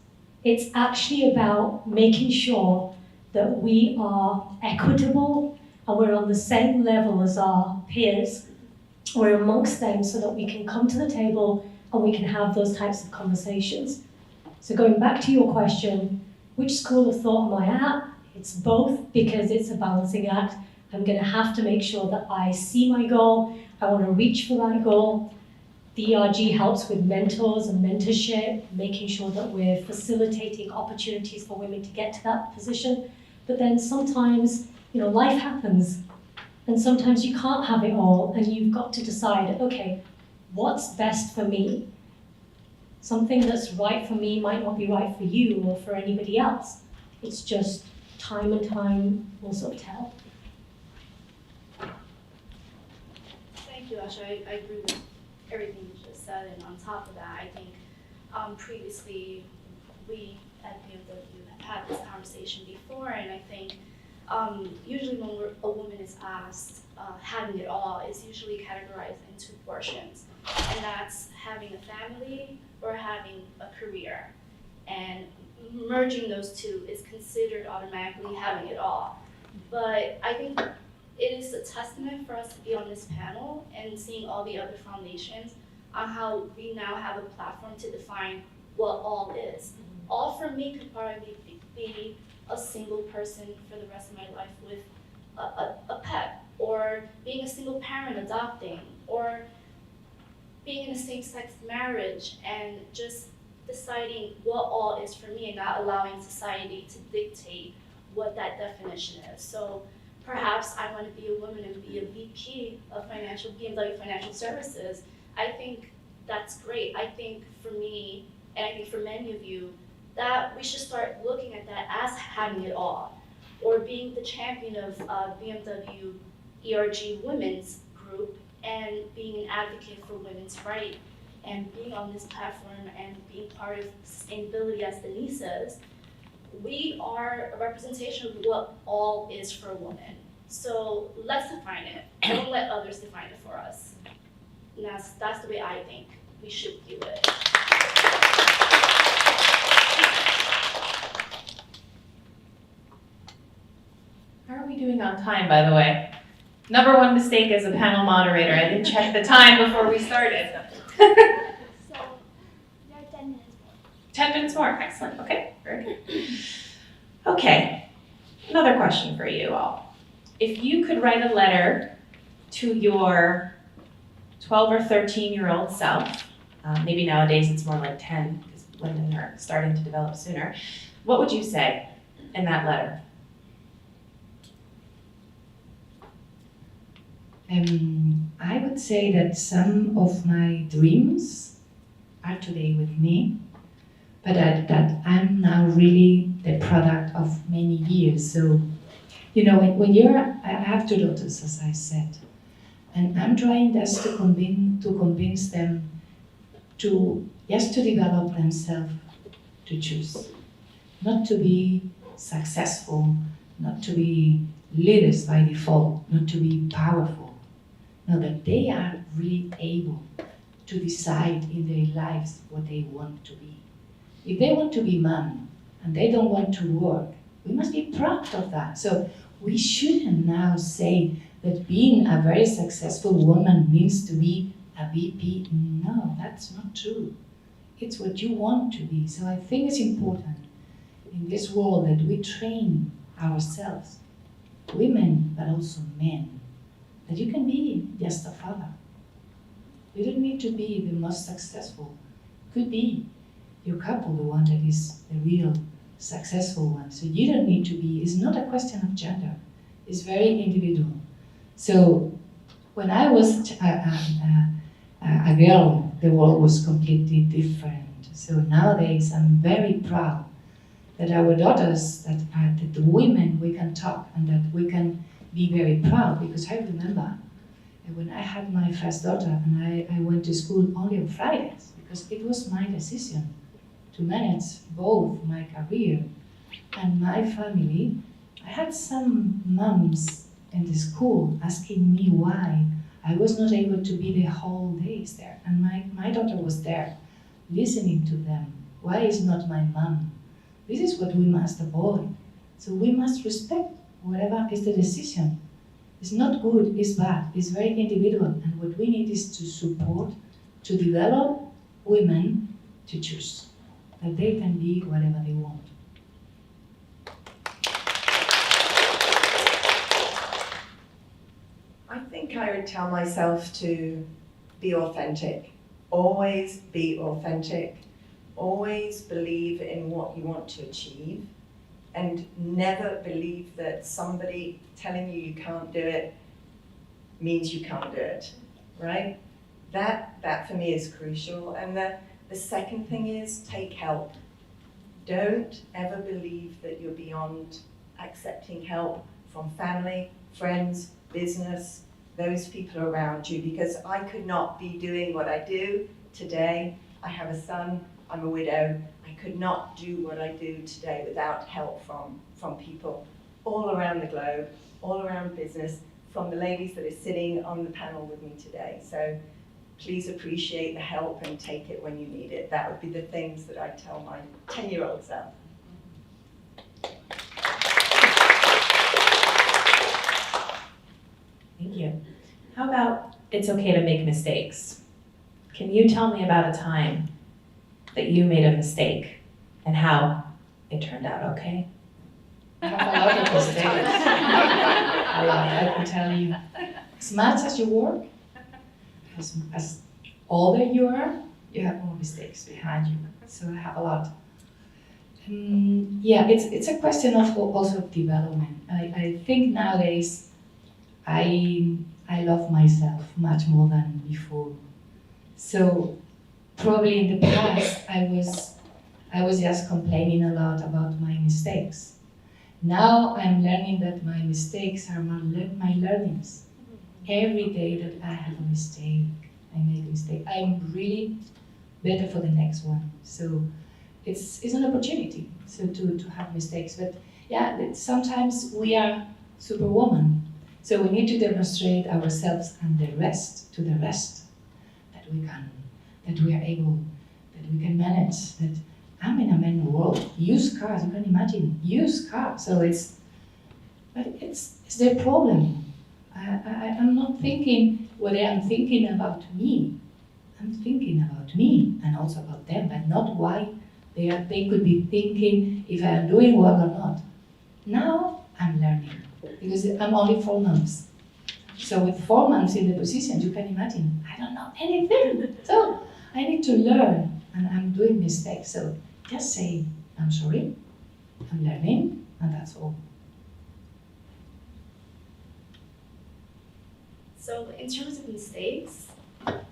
It's actually about making sure that we are equitable and we're on the same level as our peers. We're amongst them so that we can come to the table and we can have those types of conversations. So going back to your question, which school of thought am I at? It's both, because it's a balancing act. I'm going to have to make sure that I see my goal. I want to reach for that goal. The ERG helps with mentors and mentorship, making sure that we're facilitating opportunities for women to get to that position. But then sometimes, life happens, and sometimes you can't have it all, and you've got to decide, okay, what's best for me? Something that's right for me might not be right for you or for anybody else. It's just time and time will sort of tell. Thank you, Asha. I agree with everything you just said, and on top of that, I think previously we at BMW have had this conversation before, and I think usually when a woman is asked having it all, is usually categorized into portions, and that's having a family or having a career, and merging those two is considered automatically having it all. But I think it is a testament for us to be on this panel and seeing all the other foundations on how we now have a platform to define what all is. All for me could probably be a single person for the rest of my life with a pet, or being a single parent adopting, or being in a same-sex marriage and just deciding what all is for me and not allowing society to dictate what that definition is. So perhaps I want to be a woman and be a VP of BMW Financial Services. I think that's great. I think for me, and I think for many of you, that we should start looking at that as having it all, or being the champion of BMW ERG Women's Group and being an advocate for women's rights and being on this platform and being part of sustainability, as Denise says. We are a representation of what all is for a woman. So let's define it. Don't let others define it for us. And that's the way I think we should view it. How are we doing on time, by the way? Number one mistake as a panel moderator, I didn't check the time before we started. So, you have 10 minutes more. 10 minutes more, excellent, okay, very good. Okay, another question for you all. If you could write a letter to your 12 or 13-year-old self, maybe nowadays it's more like 10, because women are starting to develop sooner, what would you say in that letter? I would say that some of my dreams are today with me, but that I'm now really the product of many years. So, I have two daughters, as I said, and I'm trying just to convince them to develop themselves, to choose, not to be successful, not to be leaders by default, not to be powerful. No, that they are really able to decide in their lives what they want to be. If they want to be mom and they don't want to work, we must be proud of that. So we shouldn't now say that being a very successful woman means to be a VP. No, that's not true. It's what you want to be. So I think it's important in this world that we train ourselves, women, but also men, that you can be just a father. You don't need to be the most successful. Could be your couple, the one that is the real successful one. So you don't need to be, it's not a question of gender. It's very individual. So when I was a girl, the world was completely different. So nowadays I'm very proud that our daughters, that the women, we can talk and that we can be very proud, because I remember when I had my first daughter and I went to school only on Fridays, because it was my decision to manage both my career and my family. I had some moms in the school asking me why I was not able to be the whole days there. And my daughter was there, listening to them. Why is not my mom? This is what we must avoid. So we must respect whatever is the decision. It's not good, it's bad, it's very individual. And what we need is to support, to develop women to choose, that they can be whatever they want. I think I would tell myself to be authentic. Always be authentic. Always believe in what you want to achieve. And never believe that somebody telling you you can't do it means you can't do it, right? That for me is crucial. And the second thing is take help. Don't ever believe that you're beyond accepting help from family, friends, business, those people around you, because I could not be doing what I do today. I have a son, I'm a widow. I could not do what I do today without help from people all around the globe, all around business, from the ladies that are sitting on the panel with me today. So please appreciate the help and take it when you need it. That would be the things that I tell my 10-year-old self. Thank you. How about it's okay to make mistakes? Can you tell me about a time that you made a mistake and how it turned out okay? I have a lot of mistakes. A lot, I can tell you. As much as you work, as older you are, you have more mistakes behind you. So I have a lot. Yeah, it's a question of also development. I think nowadays I love myself much more than before. So probably in the past I was just complaining a lot about my mistakes. Now I'm learning that my mistakes are my learnings. Every day that I have a mistake, I make a mistake, I'm really better for the next one. So it's an opportunity to have mistakes. But yeah, sometimes we are superwoman. So we need to demonstrate ourselves and the rest to the rest that we are able, that we can manage, that I'm in a men's world. Used cars, you can imagine, used cars. So it's their problem. I'm not thinking what I'm thinking about me. I'm thinking about me and also about them, but not why they could be thinking if I'm doing well or not. Now I'm learning because I'm only 4 months. So with 4 months in the position, you can imagine, I don't know anything. So I need to learn and I'm doing mistakes. So just say, I'm sorry, I'm learning, and that's all. So in terms of mistakes,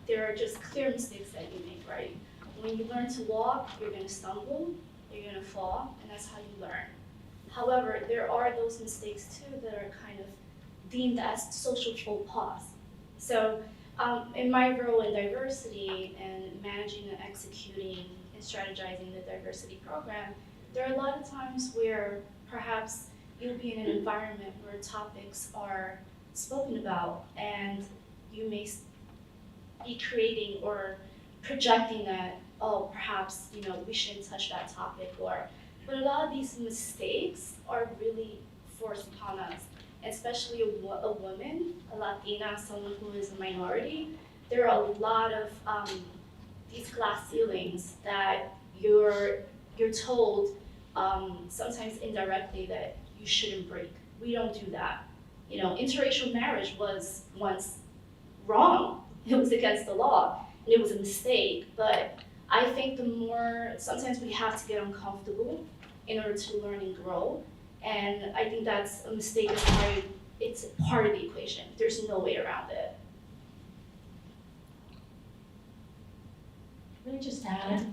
there are just clear mistakes that you make, right? When you learn to walk, you're going to stumble, you're going to fall, and that's how you learn. However, there are those mistakes too that are kind of deemed as social faux pas. So in my role in diversity and managing and executing and strategizing the diversity program, there are a lot of times where perhaps you'll be in an environment where topics are spoken about and you may be creating or projecting that, oh, perhaps, we shouldn't touch that topic, but a lot of these mistakes are really forced upon us, especially a woman, a Latina, someone who is a minority. There are a lot of these glass ceilings that you're told, sometimes indirectly, that you shouldn't break. We don't do that. Interracial marriage was once wrong. It was against the law, and it was a mistake. But I think sometimes we have to get uncomfortable in order to learn and grow. And I think that's a mistake. It's part of the equation. There's no way around it. Let me just add,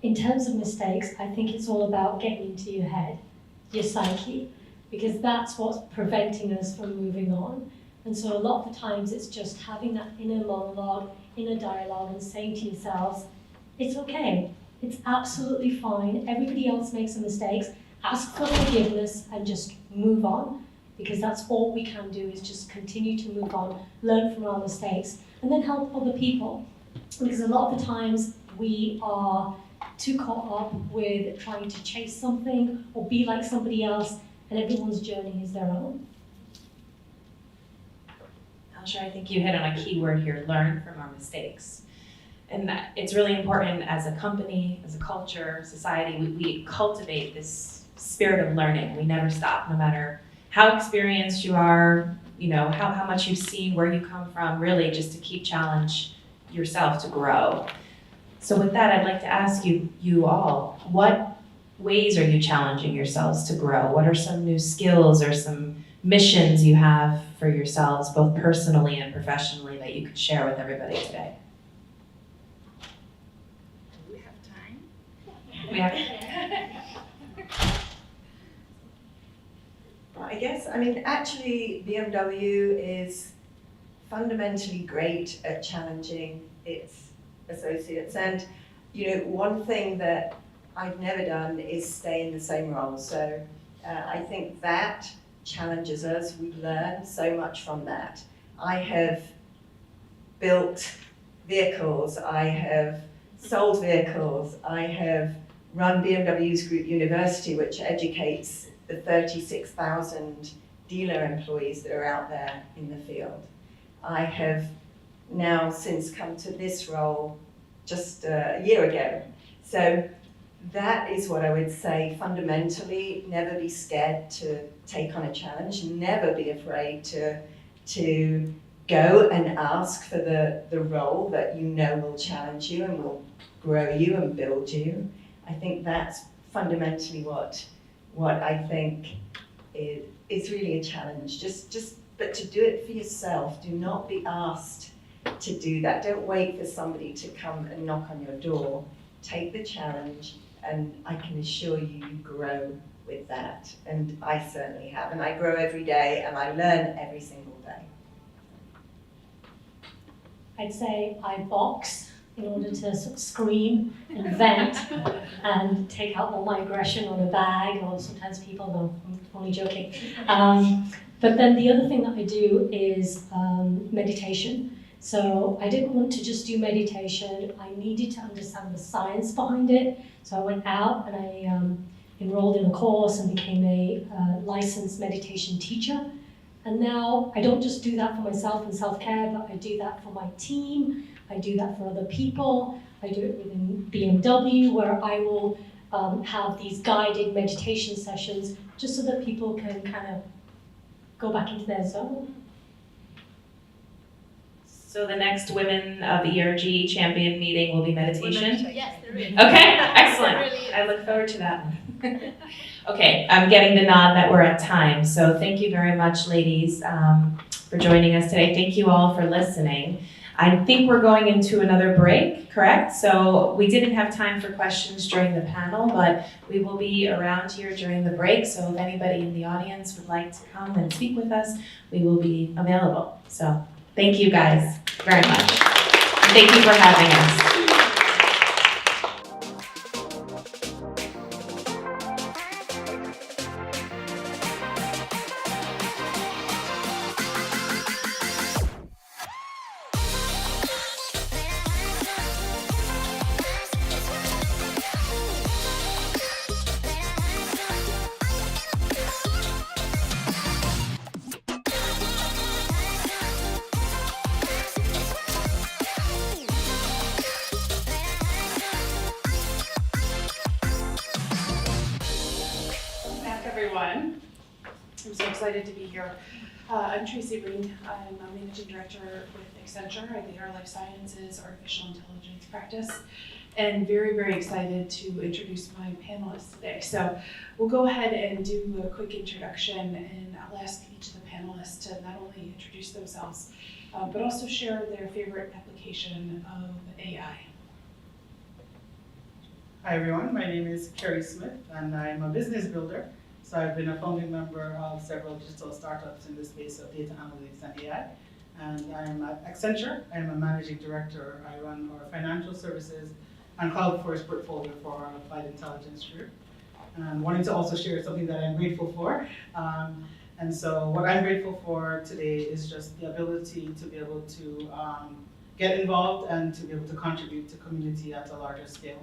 in terms of mistakes, I think it's all about getting into your head, your psyche, because that's what's preventing us from moving on. And so a lot of the times it's just having that inner monologue, inner dialogue, and saying to yourselves, it's okay, it's absolutely fine, everybody else makes some mistakes, ask for forgiveness and just move on, because that's all we can do, is just continue to move on, learn from our mistakes, and then help other people. Because a lot of the times we are too caught up with trying to chase something or be like somebody else, and everyone's journey is their own. Alsha, I think you hit on a key word here, learn from our mistakes. And it's really important as a company, as a culture, society, we cultivate this spirit of learning. We never stop, no matter how experienced you are, how much you've seen, where you come from, really just to keep challenge yourself to grow. So with that, I'd like to ask you all, what ways are you challenging yourselves to grow? What are some new skills or some missions you have for yourselves, both personally and professionally, that you could share with everybody today? Do we have time? We have. I guess, actually BMW is fundamentally great at challenging its associates. And, one thing that I've never done is stay in the same role. So I think that challenges us. We learn so much from that. I have built vehicles. I have sold vehicles. I have run BMW's Group University, which educates the 36,000 dealer employees that are out there in the field. I have now since come to this role just a year ago. So that is what I would say fundamentally. Never be scared to take on a challenge. Never be afraid to go and ask for the role that will challenge you and will grow you and build you. I think that's fundamentally what I think is really a challenge. But to do it for yourself. Do not be asked to do that. Don't wait for somebody to come and knock on your door. Take the challenge, and I can assure you, you grow with that. And I certainly have. And I grow every day, and I learn every single day. I'd say I box in order to sort of scream and vent and take out all my aggression on a bag, or sometimes people know, I'm only joking. But then the other thing that I do is meditation. So I didn't want to just do meditation. I needed to understand the science behind it. So I went out and I enrolled in a course and became a licensed meditation teacher. And now I don't just do that for myself and self-care, but I do that for my team. I do that for other people. I do it within BMW, where I will have these guided meditation sessions just so that people can kind of go back into their zone. So the next Women of ERG champion meeting will be meditation? Yes, there is. Okay, excellent. I look forward to that one. Okay, I'm getting the nod that we're at time. So thank you very much, ladies, for joining us today. Thank you all for listening. I think we're going into another break, correct? So we didn't have time for questions during the panel, but we will be around here during the break. So if anybody in the audience would like to come and speak with us, we will be available. So thank you guys very much. And thank you for having us. everyone. I'm so excited to be here. I'm Tracy Breen. I'm a managing director with Accenture. I lead our life sciences artificial intelligence practice, and very, very excited to introduce my panelists today. So we'll go ahead and do a quick introduction, and I'll ask each of the panelists to not only introduce themselves, but also share their favorite application of AI. Hi everyone, my name is Kerry Smith and I'm a business builder. So I've been a founding member of several digital startups in the space of data analytics and AI. And I'm at Accenture. I'm a managing director. I run our financial services and cloud first portfolio for our applied intelligence group. And wanting to also share something that I'm grateful for. And so what I'm grateful for today is just the ability to be able to get involved and to be able to contribute to community at a larger scale.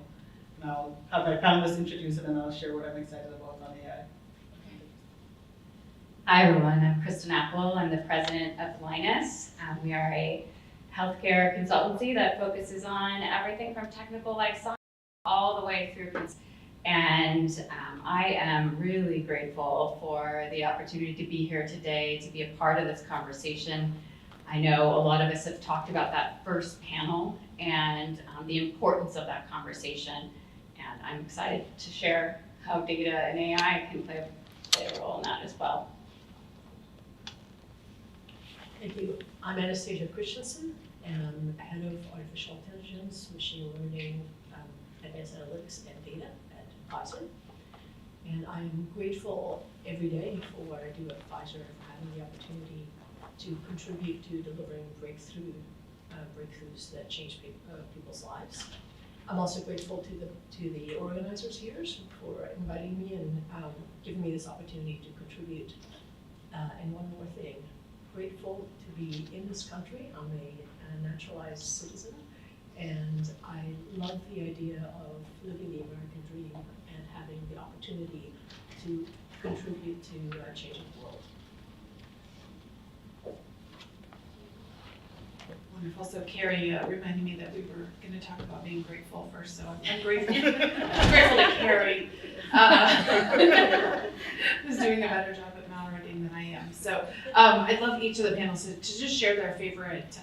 And I'll have my panelists introduce it and I'll share what I'm excited about on AI. Hi everyone, I'm Kristen Apple. I'm the president of Linus. We are a healthcare consultancy that focuses on everything from technical life science all the way through. And I am really grateful for the opportunity to be here today, to be a part of this conversation. I know a lot of us have talked about that first panel and the importance of that conversation. And I'm excited to share how data and AI can play a role in that as well. Thank you. I'm Anastasia Christensen, and I'm head of artificial intelligence, machine learning, advanced analytics, and data at Pfizer. And I'm grateful every day for what I do at Pfizer, for having the opportunity to contribute to delivering breakthroughs that change people's lives. I'm also grateful to the organizers here for inviting me and giving me this opportunity to contribute. And one more thing. Grateful to be in this country. I'm a naturalized citizen, and I love the idea of living the American dream and having the opportunity to contribute to changing the world. Wonderful. So Carrie reminded me that we were going to talk about being grateful first. So I'm grateful. I'm grateful to Carrie, who's doing a better job at moderating than I am. So I'd love each of the panelists to just share their favorite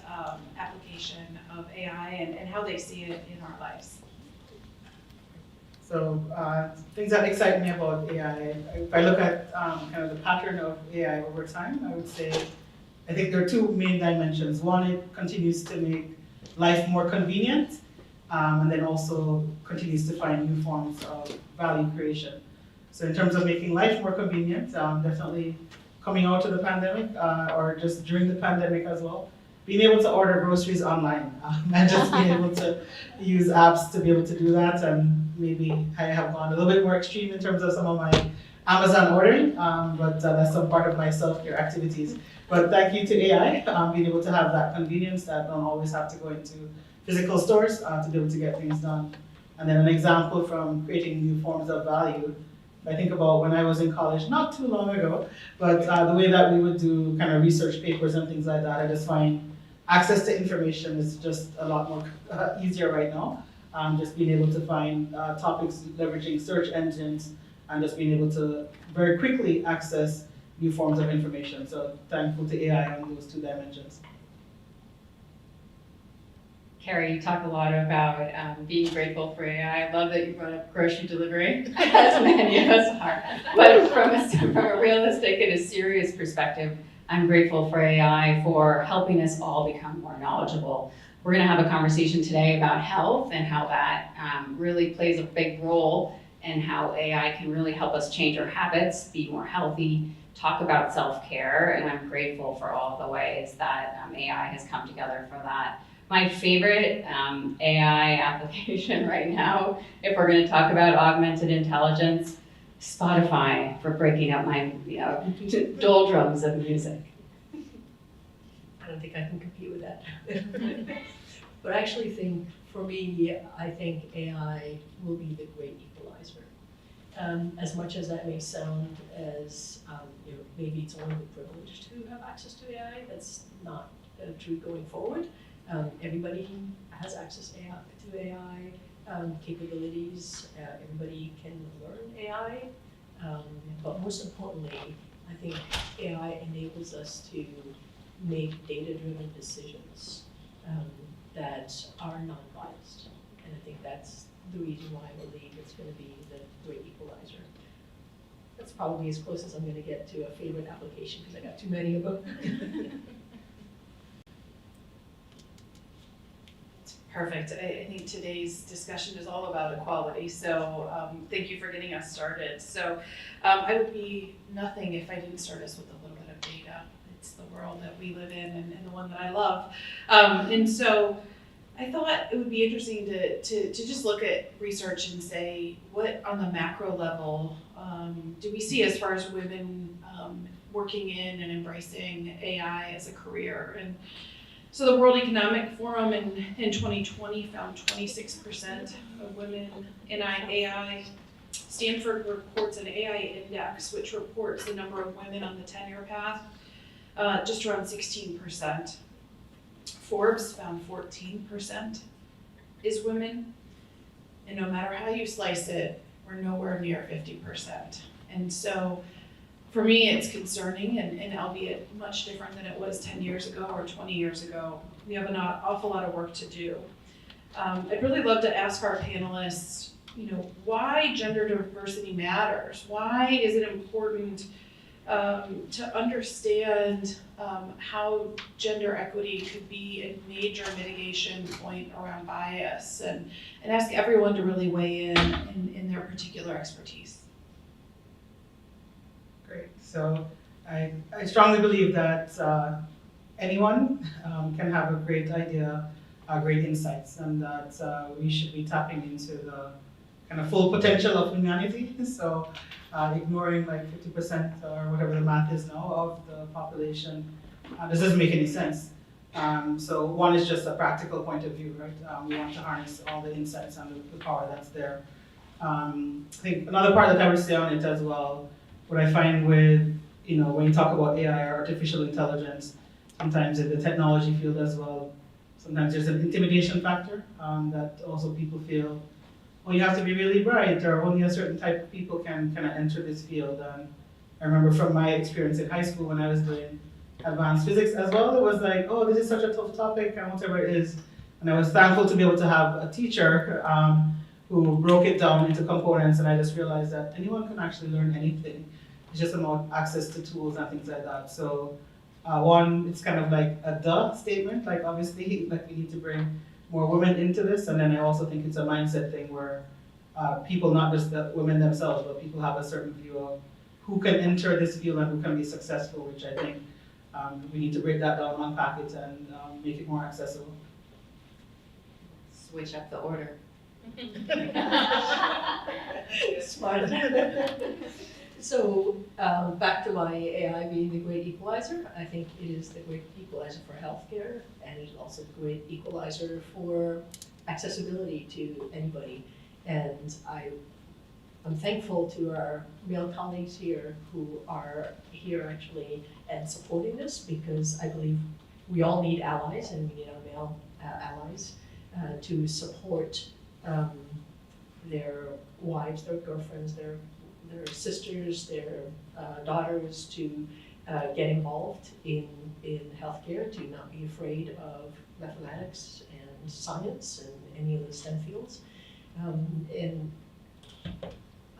application of AI and how they see it in our lives. So things that excite me about AI, if I look at kind of the pattern of AI over time, I would say I think there are two main dimensions. One, it continues to make life more convenient, and then also continues to find new forms of value creation. So in terms of making life more convenient, definitely coming out of the pandemic, or just during the pandemic as well, being able to order groceries online, and just being able to use apps to be able to do that. And maybe I have gone a little bit more extreme in terms of some of my Amazon ordering, but that's some part of my self-care activities. But thank you to AI, being able to have that convenience that don't always have to go into physical stores to be able to get things done. And then an example from creating new forms of value. I think about when I was in college, not too long ago, but the way that we would do kind of research papers and things like that, I just find access to information is just a lot more easier right now. Just being able to find topics leveraging search engines and just being able to very quickly access new forms of information. So thankful to AI on those two dimensions. Carrie, you talk a lot about being grateful for AI. I love that you brought up grocery delivery, as many of us are. But from a realistic and a serious perspective, I'm grateful for AI for helping us all become more knowledgeable. We're going to have a conversation today about health and how that really plays a big role in how AI can really help us change our habits, be more healthy, talk about self-care, and I'm grateful for all the ways that AI has come together for that. My favorite AI application right now, if we're going to talk about augmented intelligence, Spotify for breaking up my doldrums of music. I don't think I can compete with that. But I actually think, for me, I think AI will be the great equalizer. As much as that may sound as, maybe it's only the privileged who have access to AI, that's not true going forward. Everybody has access to AI capabilities. Everybody can learn AI. But most importantly, I think AI enables us to make data-driven decisions that are non-biased. And I think that's the reason why I believe it's going to be the great equalizer. That's probably as close as I'm going to get to a favorite application because I got too many of them. Perfect. I think today's discussion is all about equality, so thank you for getting us started. So I would be nothing if I didn't start us with a little bit of data. It's the world that we live in and the one that I love. And so I thought it would be interesting to just look at research and say, what on the macro level do we see as far as women working in and embracing AI as a career? And so the World Economic Forum in 2020 found 26% of women in AI. Stanford reports an AI index, which reports the number of women on the tenure path, just around 16%. Forbes found 14% is women. And no matter how you slice it, we're nowhere near 50%. And so for me, it's concerning, and albeit much different than it was 10 years ago or 20 years ago. We have an awful lot of work to do. I'd really love to ask our panelists, why gender diversity matters. Why is it important to understand how gender equity could be a major mitigation point around bias, and ask everyone to really weigh in their particular expertise. Great. So I strongly believe that anyone can have a great idea, great insights, and that we should be tapping into the kind of full potential of humanity. So ignoring like 50% or whatever the math is now of the population, this doesn't make any sense. So one is just a practical point of view, right? We want to harness all the insights and the power that's there. I think another part that I would say on it as well, what I find with, when you talk about AI or artificial intelligence, sometimes in the technology field as well, sometimes there's an intimidation factor that also people feel, well, you have to be really bright, or only a certain type of people can kind of enter this field. And I remember from my experience in high school when I was doing advanced physics as well, it was like, oh, this is such a tough topic and whatever it is. And I was thankful to be able to have a teacher who broke it down into components, and I just realized that anyone can actually learn anything. It's just about access to tools and things like that. So one, it's kind of like a duh statement, like obviously like we need to bring more women into this, and then I also think it's a mindset thing where people, not just the women themselves, but people have a certain view of who can enter this field and who can be successful, which I think we need to break that down, unpack it, and make it more accessible. Switch up the order. Smart. So back to my AI being the great equalizer, I think it is the great equalizer for healthcare, and it is also the great equalizer for accessibility to anybody. And I'm thankful to our male colleagues here who are here actually and supporting this, because I believe we all need allies, and we need our male allies to support their wives, their girlfriends, their sisters, their daughters to get involved in healthcare, to not be afraid of mathematics and science and any of the STEM fields. And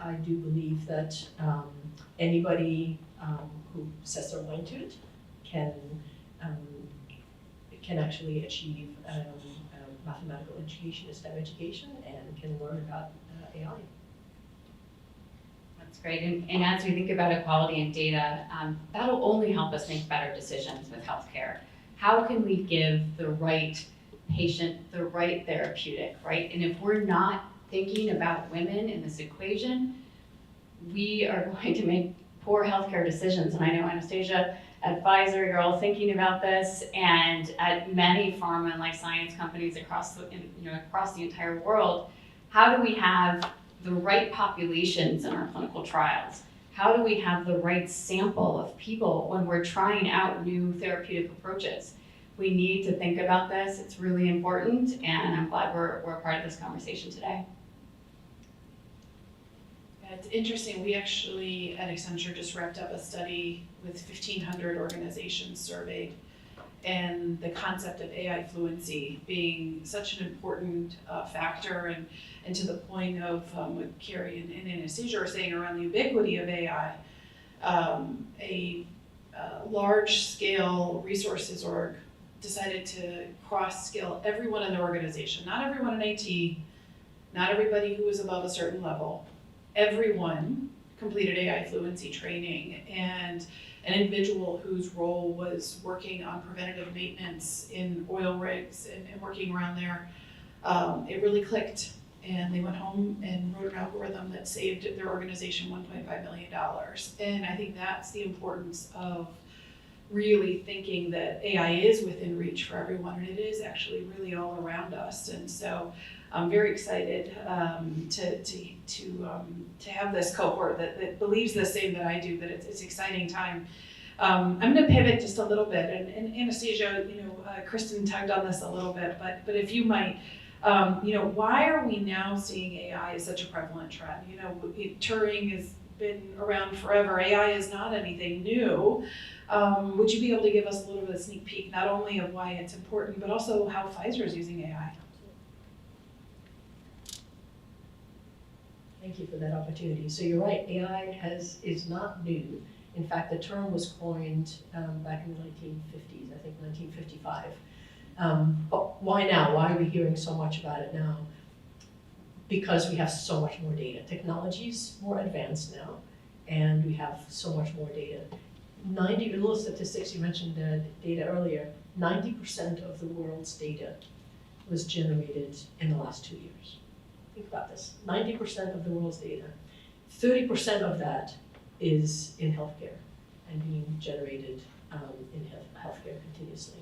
I do believe that anybody who sets their mind to it can actually achieve mathematical education, STEM education, and can learn about AI. That's great. And as we think about equality and data, that'll only help us make better decisions with healthcare. How can we give the right patient the right therapeutic, right? And if we're not thinking about women in this equation, we are going to make poor healthcare decisions. And I know Anastasia at Pfizer, you're all thinking about this, and at many pharma and life science companies across the entire world. How do we have the right populations in our clinical trials? How do we have the right sample of people when we're trying out new therapeutic approaches? We need to think about this. It's really important, and I'm glad we're a part of this conversation today. It's interesting, we actually at Accenture just wrapped up a study with 1,500 organizations surveyed, and the concept of AI fluency being such an important factor, and to the point of what Carrie and Anastasia are saying around the ubiquity of AI, a large-scale resources org decided to cross-skill everyone in the organization, not everyone in IT, not everybody who was above a certain level, everyone completed AI fluency training, and an individual whose role was working on preventative maintenance in oil rigs and working around there, it really clicked, and they went home and wrote an algorithm that saved their organization $1.5 million. And I think that's the importance of really thinking that AI is within reach for everyone, and it is actually really all around us. And so I'm very excited to have this cohort that believes the same that I do, that it's an exciting time. I'm going to pivot just a little bit, and Anastasia, Kristen tugged on this a little bit, but if you might, why are we now seeing AI as such a prevalent trend? Turing has been around forever. AI is not anything new. Would you be able to give us a little bit of a sneak peek, not only of why it's important, but also how Pfizer is using AI? Thank you for that opportunity. So you're right, AI is not new. In fact, the term was coined back in the 1950s, I think 1955. But why now? Why are we hearing so much about it now? Because we have so much more data. Technology's more advanced now, and we have so much more data. A little statistics, you mentioned data earlier, 90% of the world's data was generated in the last 2 years. Think about this, 90% of the world's data. 30% of that is in healthcare and being generated in healthcare continuously.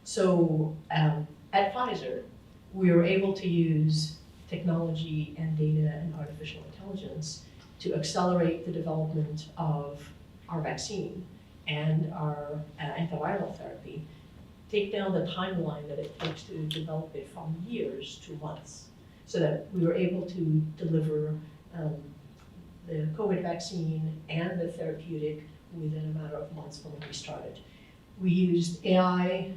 So at Pfizer, we were able to use technology and data and artificial intelligence to accelerate the development of our vaccine and our antiviral therapy, take down the timeline that it takes to develop it from years to months, so that we were able to deliver the COVID vaccine and the therapeutic within a matter of months from when we started. We used AI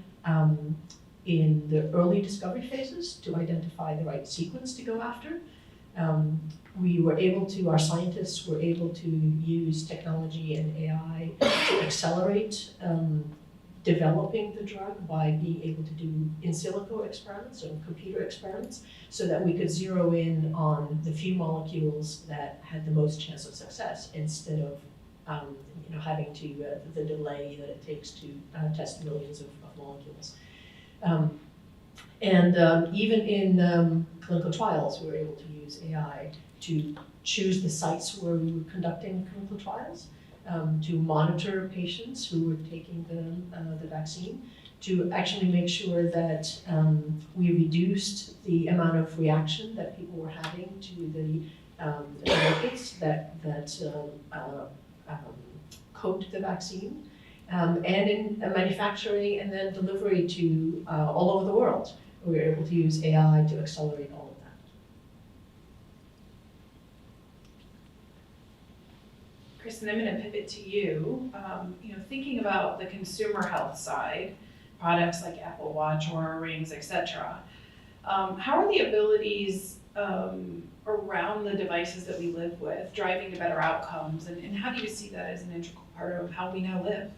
in the early discovery phases to identify the right sequence to go after. Our scientists were able to use technology and AI to accelerate developing the drug by being able to do in silico experiments or computer experiments, so that we could zero in on the few molecules that had the most chance of success, instead of having to the delay that it takes to test millions of molecules. Even in clinical trials, we were able to use AI to choose the sites where we were conducting clinical trials, to monitor patients who were taking the vaccine, to actually make sure that we reduced the amount of reaction that people were having to the lipids that coat the vaccine, and in manufacturing and then delivery to all over the world. We were able to use AI to accelerate all of that. Kristen, I'm going to pivot to you. Thinking about the consumer health side, products like Apple Watch, Oura Rings, etc. How are the abilities around the devices that we live with driving to better outcomes, and how do you see that as an integral part of how we now live?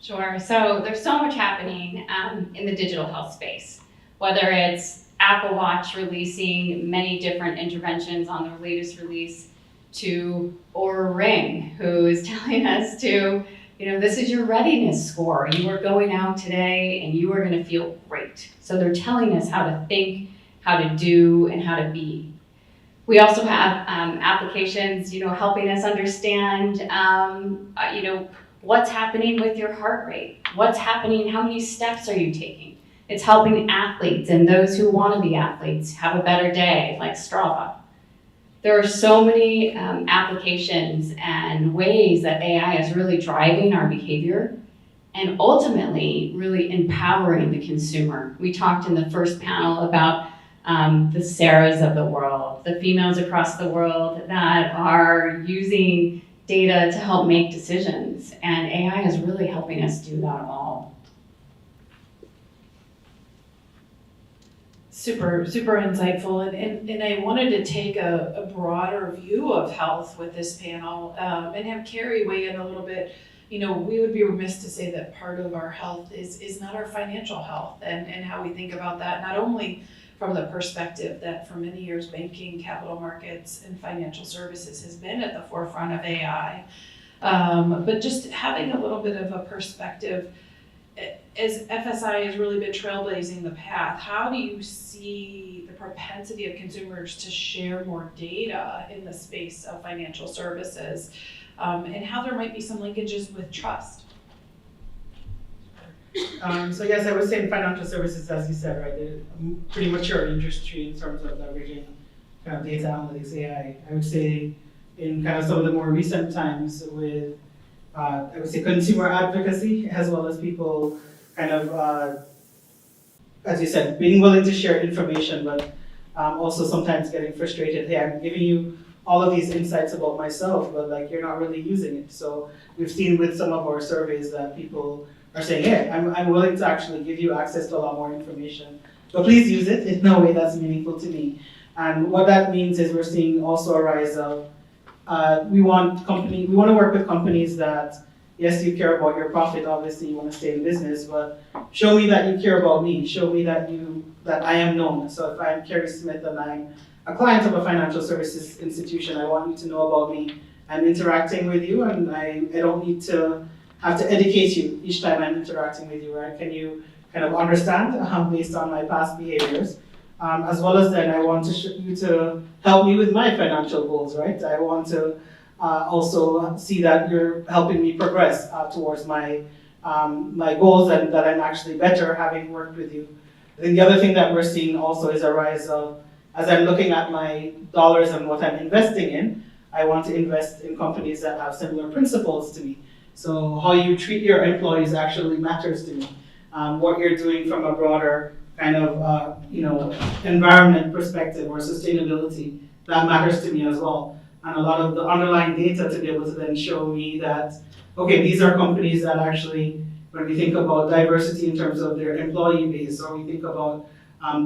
Sure. So there's so much happening in the digital health space, whether it's Apple Watch releasing many different interventions on their latest release, to Oura Ring, who is telling us to, this is your readiness score. You are going out today and you are going to feel great. So they're telling us how to think, how to do, and how to be. We also have applications, helping us understand, what's happening with your heart rate, what's happening, how many steps are you taking. It's helping athletes and those who want to be athletes have a better day, like Strava. There are so many applications and ways that AI is really driving our behavior and ultimately really empowering the consumer. We talked in the first panel about the Sarahs of the world, the females across the world that are using data to help make decisions. And AI is really helping us do that all. Super insightful, and I wanted to take a broader view of health with this panel, and have Carrie weigh in a little bit. You know, we would be remiss to say that part of our health is not our financial health, and how we think about that, not only from the perspective that for many years banking, capital markets, and financial services has been at the forefront of AI, but just having a little bit of a perspective. As FSI has really been trailblazing the path, how do you see the propensity of consumers to share more data in the space of financial services, and how there might be some linkages with trust? So yes, I would say in financial services, as you said, right, they're a pretty mature industry in terms of leveraging kind of data analytics, AI. I would say in kind of some of the more recent times with I would say consumer advocacy, as well as people kind of, as you said, being willing to share information, but also sometimes getting frustrated. Hey, I'm giving you all of these insights about myself, but like you're not really using it. So we've seen with some of our surveys that people are saying, hey, I'm willing to actually give you access to a lot more information, but please use it in a way that's meaningful to me. And what that means is we're seeing also a rise of we want to work with companies that, yes, you care about your profit, obviously you want to stay in business, but show me that you care about me, show me that I am known. So if I'm Carrie Smith and I'm a client of a financial services institution, I want you to know about me. I'm interacting with you, and I don't need to have to educate you each time I'm interacting with you, right? Can you kind of understand based on my past behaviors? As well as then I want you to help me with my financial goals, right? I want to also see that you're helping me progress towards my goals, and that I'm actually better having worked with you. I think the other thing that we're seeing also is a rise of, as I'm looking at my dollars and what I'm investing in, I want to invest in companies that have similar principles to me. So how you treat your employees actually matters to me. What you're doing from a broader kind of environment perspective or sustainability, that matters to me as well. And a lot of the underlying data to be able to then show me that, okay, these are companies that actually, when we think about diversity in terms of their employee base, or we think about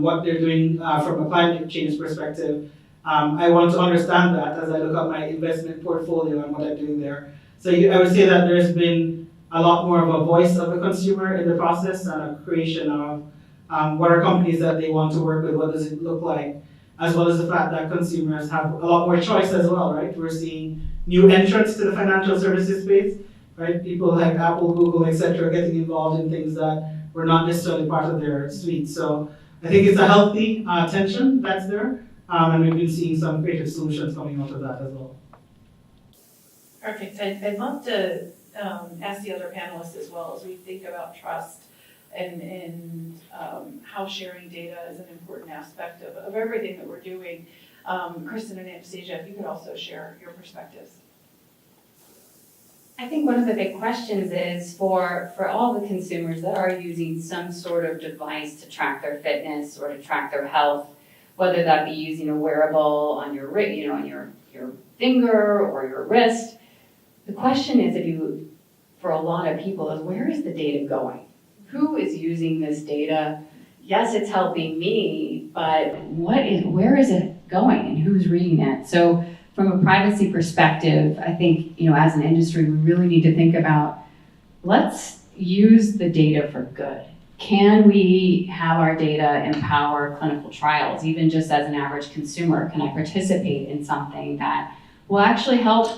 what they're doing from a climate change perspective, I want to understand that as I look at my investment portfolio and what I'm doing there. So I would say that there's been a lot more of a voice of the consumer in the process, and a creation of what are companies that they want to work with, what does it look like, as well as the fact that consumers have a lot more choice as well, right? We're seeing new entrants to the financial services space, right? People like Apple, Google, etc., getting involved in things that were not necessarily part of their suite. So I think it's a healthy tension that's there, and we've been seeing some creative solutions coming out of that as well. Perfect. I'd love to ask the other panelists as well, as we think about trust and how sharing data is an important aspect of everything that we're doing. Kristen and Anastasia, if you could also share your perspectives. I think one of the big questions is for all the consumers that are using some sort of device to track their fitness or to track their health, whether that be using a wearable on your on your finger or your wrist. The question is, for a lot of people, is where is the data going? Who is using this data? Yes, it's helping me, but where is it going and who's reading it? So from a privacy perspective, I think, as an industry, we really need to think about, let's use the data for good. Can we have our data empower clinical trials? Even just as an average consumer, can I participate in something that will actually help,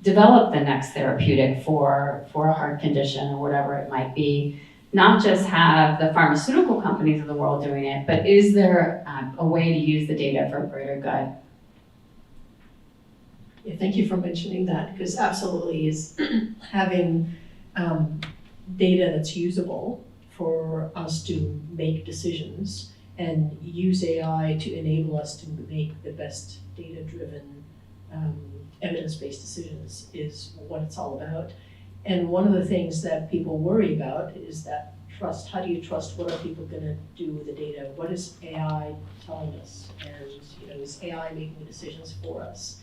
develop the next therapeutic for a heart condition or whatever it might be? Not just have the pharmaceutical companies of the world doing it, but is there a way to use the data for greater good? Yeah, thank you for mentioning that, because absolutely is having data that's usable for us to make decisions and use AI to enable us to make the best data-driven, evidence-based decisions is what it's all about. And one of the things that people worry about is that trust. How do you trust? What are people going to do with the data? What is AI telling us? And is AI making decisions for us?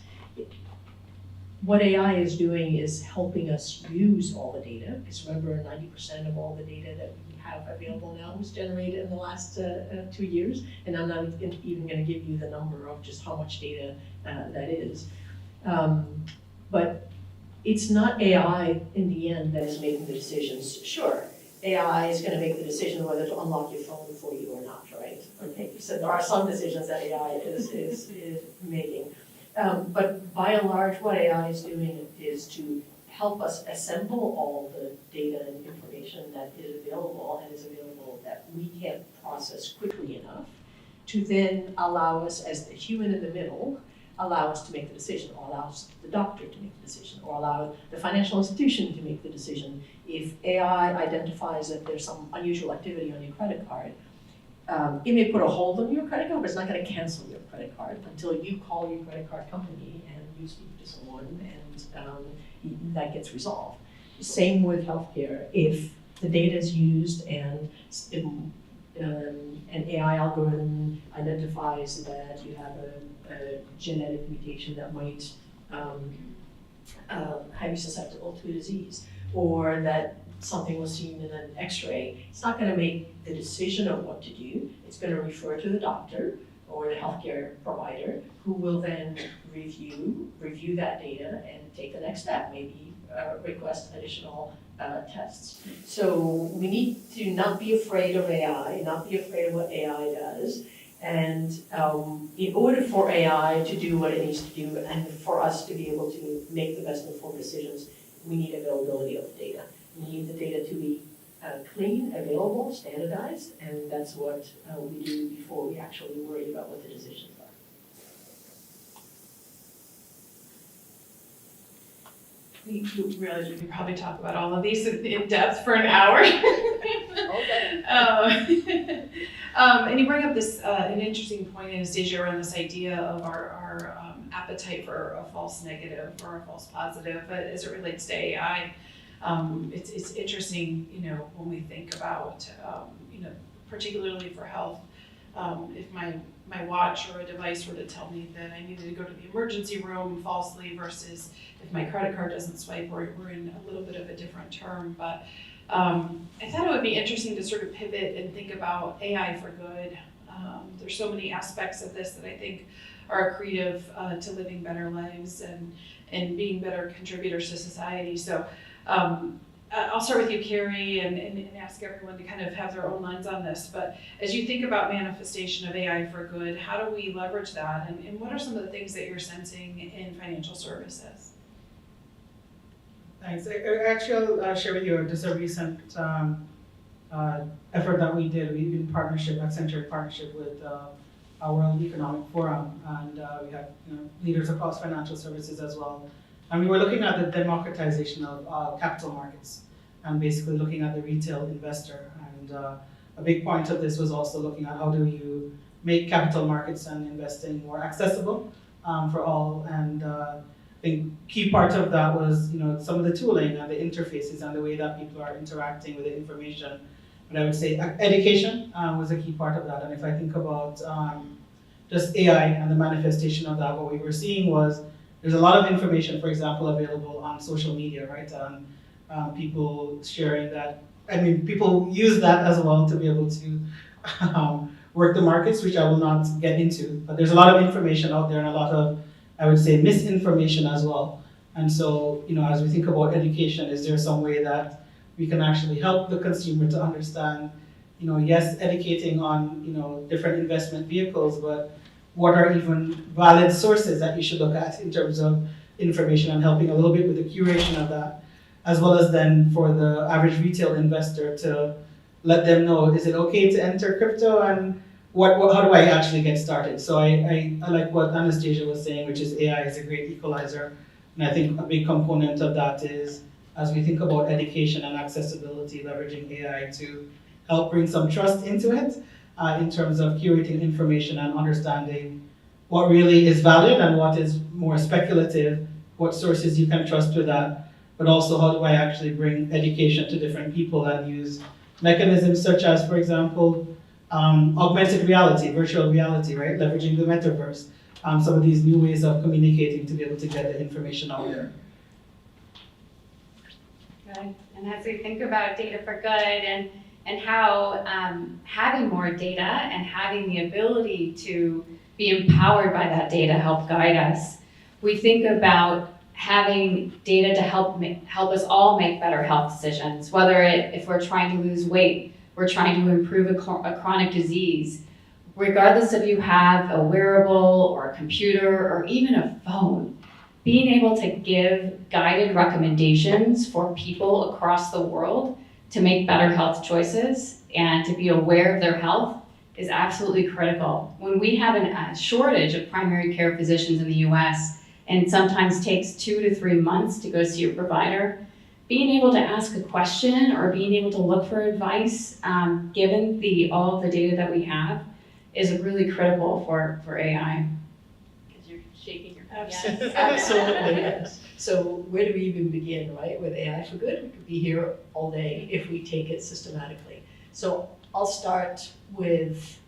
What AI is doing is helping us use all the data, because remember, 90% of all the data that we have available now was generated in the last 2 years, and I'm not even going to give you the number of just how much data that is. But it's not AI in the end that is making the decisions. Sure, AI is going to make the decision whether to unlock your phone for you or not, right? Okay, so there are some decisions that AI is making. But by and large, what AI is doing is to help us assemble all the data and information that is available that we can't process quickly enough to then allow us, as the human in the middle, allow us to make the decision, or allow the doctor to make the decision, or allow the financial institution to make the decision. If AI identifies that there's some unusual activity on your credit card, it may put a hold on your credit card, but it's not going to cancel your credit card until you call your credit card company and you speak to someone, and that gets resolved. Same with healthcare. If the data is used and an AI algorithm identifies that you have a genetic mutation that might have you susceptible to a disease, or that something was seen in an x-ray, it's not going to make the decision of what to do. It's going to refer to the doctor or the healthcare provider, who will then review that data and take the next step, maybe request additional tests. So we need to not be afraid of AI, not be afraid of what AI does. And in order for AI to do what it needs to do, and for us to be able to make the best informed decisions, we need availability of the data. We need the data to be clean, available, standardized, and that's what we do before we actually worry about what the decisions are. We realize we could probably talk about all of these in depth for an hour. Okay. And you bring up this an interesting point, Anastasia, around this idea of our appetite for a false negative or a false positive, but as it relates to AI. It's interesting, when we think about, particularly for health, if my watch or a device were to tell me that I needed to go to the emergency room falsely versus if my credit card doesn't swipe, we're in a little bit of a different term. But I thought it would be interesting to sort of pivot and think about AI for good. There's so many aspects of this that I think are accretive to living better lives and being better contributors to society. So I'll start with you, Carrie, and ask everyone to kind of have their own lens on this. But as you think about manifestation of AI for good, how do we leverage that? And what are some of the things that you're sensing in financial services? Thanks. Actually, I'll share with you just a recent effort that we did. We've been Accenture in partnership with our World Economic Forum, and we have leaders across financial services as well. And we were looking at the democratization of capital markets and basically looking at the retail investor. And a big point of this was also looking at how do you make capital markets and investing more accessible for all. And I think key part of that was some of the tooling and the interfaces and the way that people are interacting with the information. But I would say education was a key part of that. And if I think about just AI and the manifestation of that, what we were seeing was there's a lot of information, for example, available on social media, right? People sharing that. I mean, people use that as well to be able to work the markets, which I will not get into. But there's a lot of information out there and a lot of, I would say, misinformation as well. And so, as we think about education, is there some way that we can actually help the consumer to understand, yes, educating on, different investment vehicles, but what are even valid sources that you should look at in terms of information, and helping a little bit with the curation of that, as well as then for the average retail investor to let them know, is it okay to enter crypto, and how do I actually get started? So I like what Anastasia was saying, which is AI is a great equalizer. And I think a big component of that is, as we think about education and accessibility, leveraging AI to help bring some trust into it, in terms of curating information and understanding what really is valid and what is more speculative, what sources you can trust with that, but also how do I actually bring education to different people and use mechanisms such as, for example, augmented reality, virtual reality, right? Leveraging the metaverse, some of these new ways of communicating to be able to get the information out there. Good. And as we think about data for good and how having more data and having the ability to be empowered by that data help guide us, we think about having data to help us all make better health decisions, whether if we're trying to lose weight, we're trying to improve a chronic disease. Regardless if you have a wearable or a computer or even a phone, being able to give guided recommendations for people across the world to make better health choices and to be aware of their health is absolutely critical. When we have a shortage of primary care physicians in the US, and it sometimes takes 2 to 3 months to go see your provider, being able to ask a question or being able to look for advice, given all of the data that we have, is really critical for AI. Because you're shaking your head. Yes. Absolutely, yes. So where do we even begin, right? With AI for Good, we could be here all day if we take it systematically. So I'll start with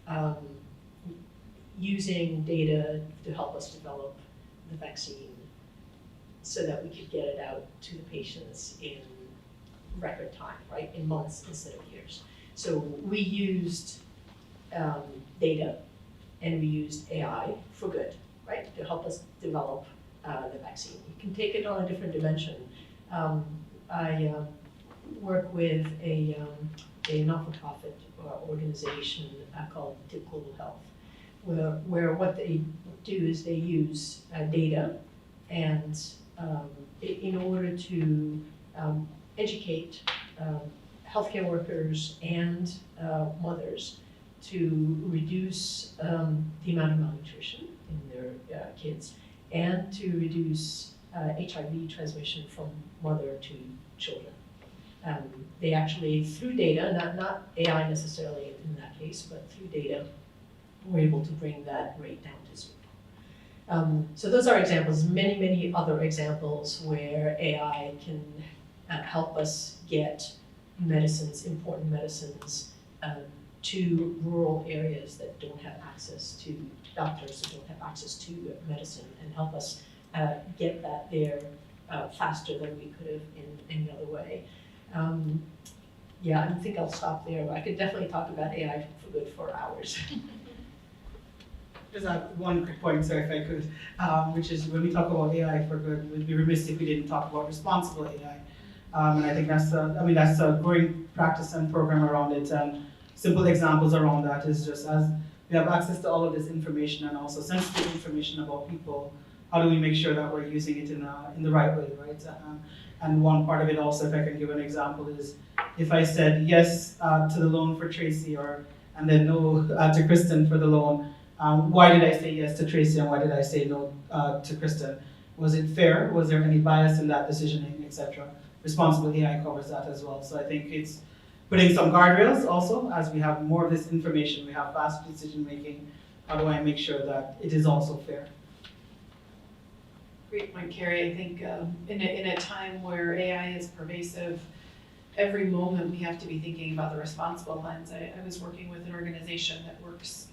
using data to help us develop the vaccine so that we could get it out to the patients in record time, right? In months instead of years. So we used data and we used AI for good, right? To help us develop the vaccine. You can take it on a different dimension. I work with a not-for-profit organization called Equitable Health, where what they do is they use data and in order to educate healthcare workers and mothers to reduce the amount of malnutrition in their kids and to reduce HIV transmission from mother to children. They actually, through data, not AI necessarily in that case, but through data, were able to bring that rate down to 0. So those are examples, many other examples where AI can help us get medicines, important medicines, to rural areas that don't have access to doctors, that don't have access to medicine, and help us get that there faster than we could have in any other way. Yeah, I think I'll stop there. I could definitely talk about AI for good for hours. Just add one quick point, sir, if I could, which is when we talk about AI for good, we'd be remiss if we didn't talk about responsible AI. And I think that's a growing practice and program around it. And simple examples around that is just as we have access to all of this information and also sensitive information about people, how do we make sure that we're using it in the right way, right? And one part of it also, if I can give an example, is if I said yes to the loan for Tracy and then no to Kristen for the loan, why did I say yes to Tracy and why did I say no to Kristen? Was it fair? Was there any bias in that decisioning, etc.? Responsible AI covers that as well. So I think it's putting some guardrails also, as we have more of this information, we have fast decision making. How do I make sure that it is also fair? Great point, Carrie. I think in a time where AI is pervasive, every moment we have to be thinking about the responsible lens. I was working with an organization that works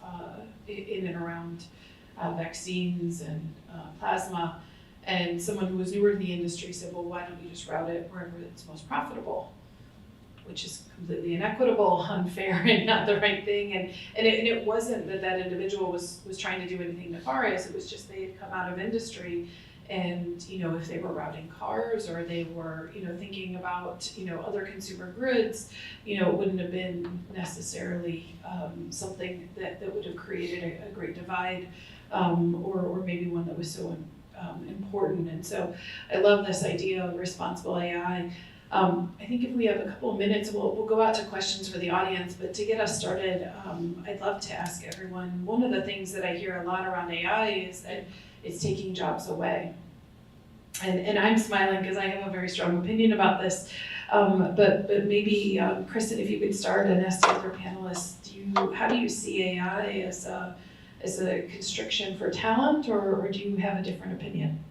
in and around vaccines and plasma, and someone who was newer to the industry said, well, why don't you just route it wherever it's most profitable? Which is completely inequitable, unfair, and not the right thing. And it wasn't that individual was trying to do anything nefarious. It was just they had come out of industry, and if they were routing cars or they were thinking about other consumer goods, it wouldn't have been necessarily something that would have created a great divide, or maybe one that was so important. And so I love this idea of responsible AI. I think if we have a couple of minutes, we'll go out to questions for the audience, but to get us started, I'd love to ask everyone, one of the things that I hear a lot around AI is that it's taking jobs away. And I'm smiling because I have a very strong opinion about this, but maybe, Kristen, if you could start and ask the other panelists, how do you see AI as a constriction for talent, or do you have a different opinion?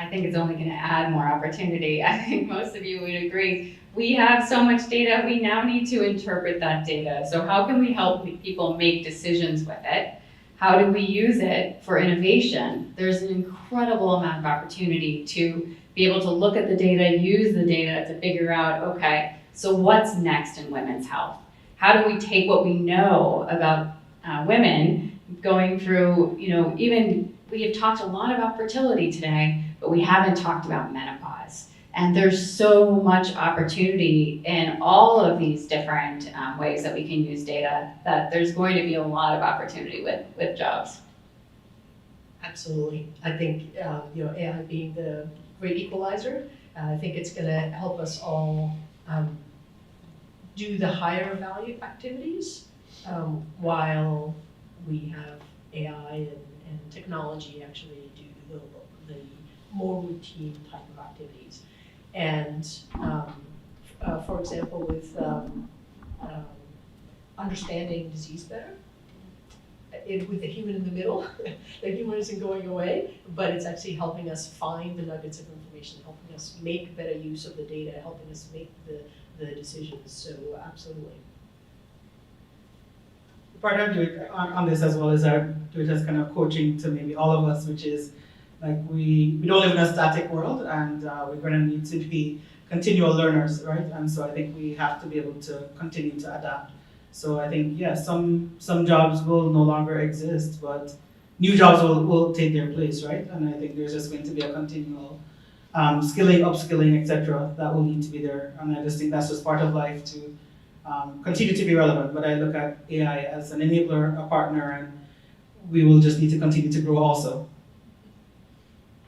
I think it's only going to add more opportunity. I think most of you would agree. We have so much data, we now need to interpret that data. So how can we help people make decisions with it? How do we use it for innovation? There's an incredible amount of opportunity to be able to look at the data, use the data to figure out, okay, so what's next in women's health? How do we take what we know about women going through, even we have talked a lot about fertility today, but we haven't talked about menopause. And there's so much opportunity in all of these different ways that we can use data that there's going to be a lot of opportunity with jobs. Absolutely. I think AI being the great equalizer, I think it's going to help us all do the higher value activities while we have AI and technology actually do the more routine type of activities. And for example, with understanding disease better, with the human in the middle, the human isn't going away, but it's actually helping us find the nuggets of information, helping us make better use of the data, helping us make the decisions. So absolutely. Part of it on this as well is our do it as kind of coaching to maybe all of us, which is like we don't live in a static world, and we're going to need to be continual learners, right? And so I think we have to be able to continue to adapt. So I think, yeah, some jobs will no longer exist, but new jobs will take their place, right? And I think there's just going to be a continual skilling, upskilling, etc. that will need to be there. And I just think that's just part of life to continue to be relevant. But I look at AI as an enabler, a partner, and we will just need to continue to grow also.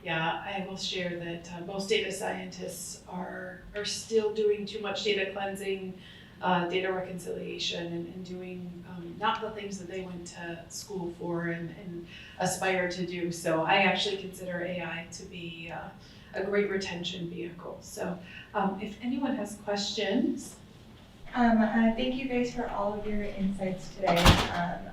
Yeah, I will share that most data scientists are still doing too much data cleansing, data reconciliation, and doing not the things that they went to school for and aspire to do. So I actually consider AI to be a great retention vehicle. So if anyone has questions. Thank you guys for all of your insights today.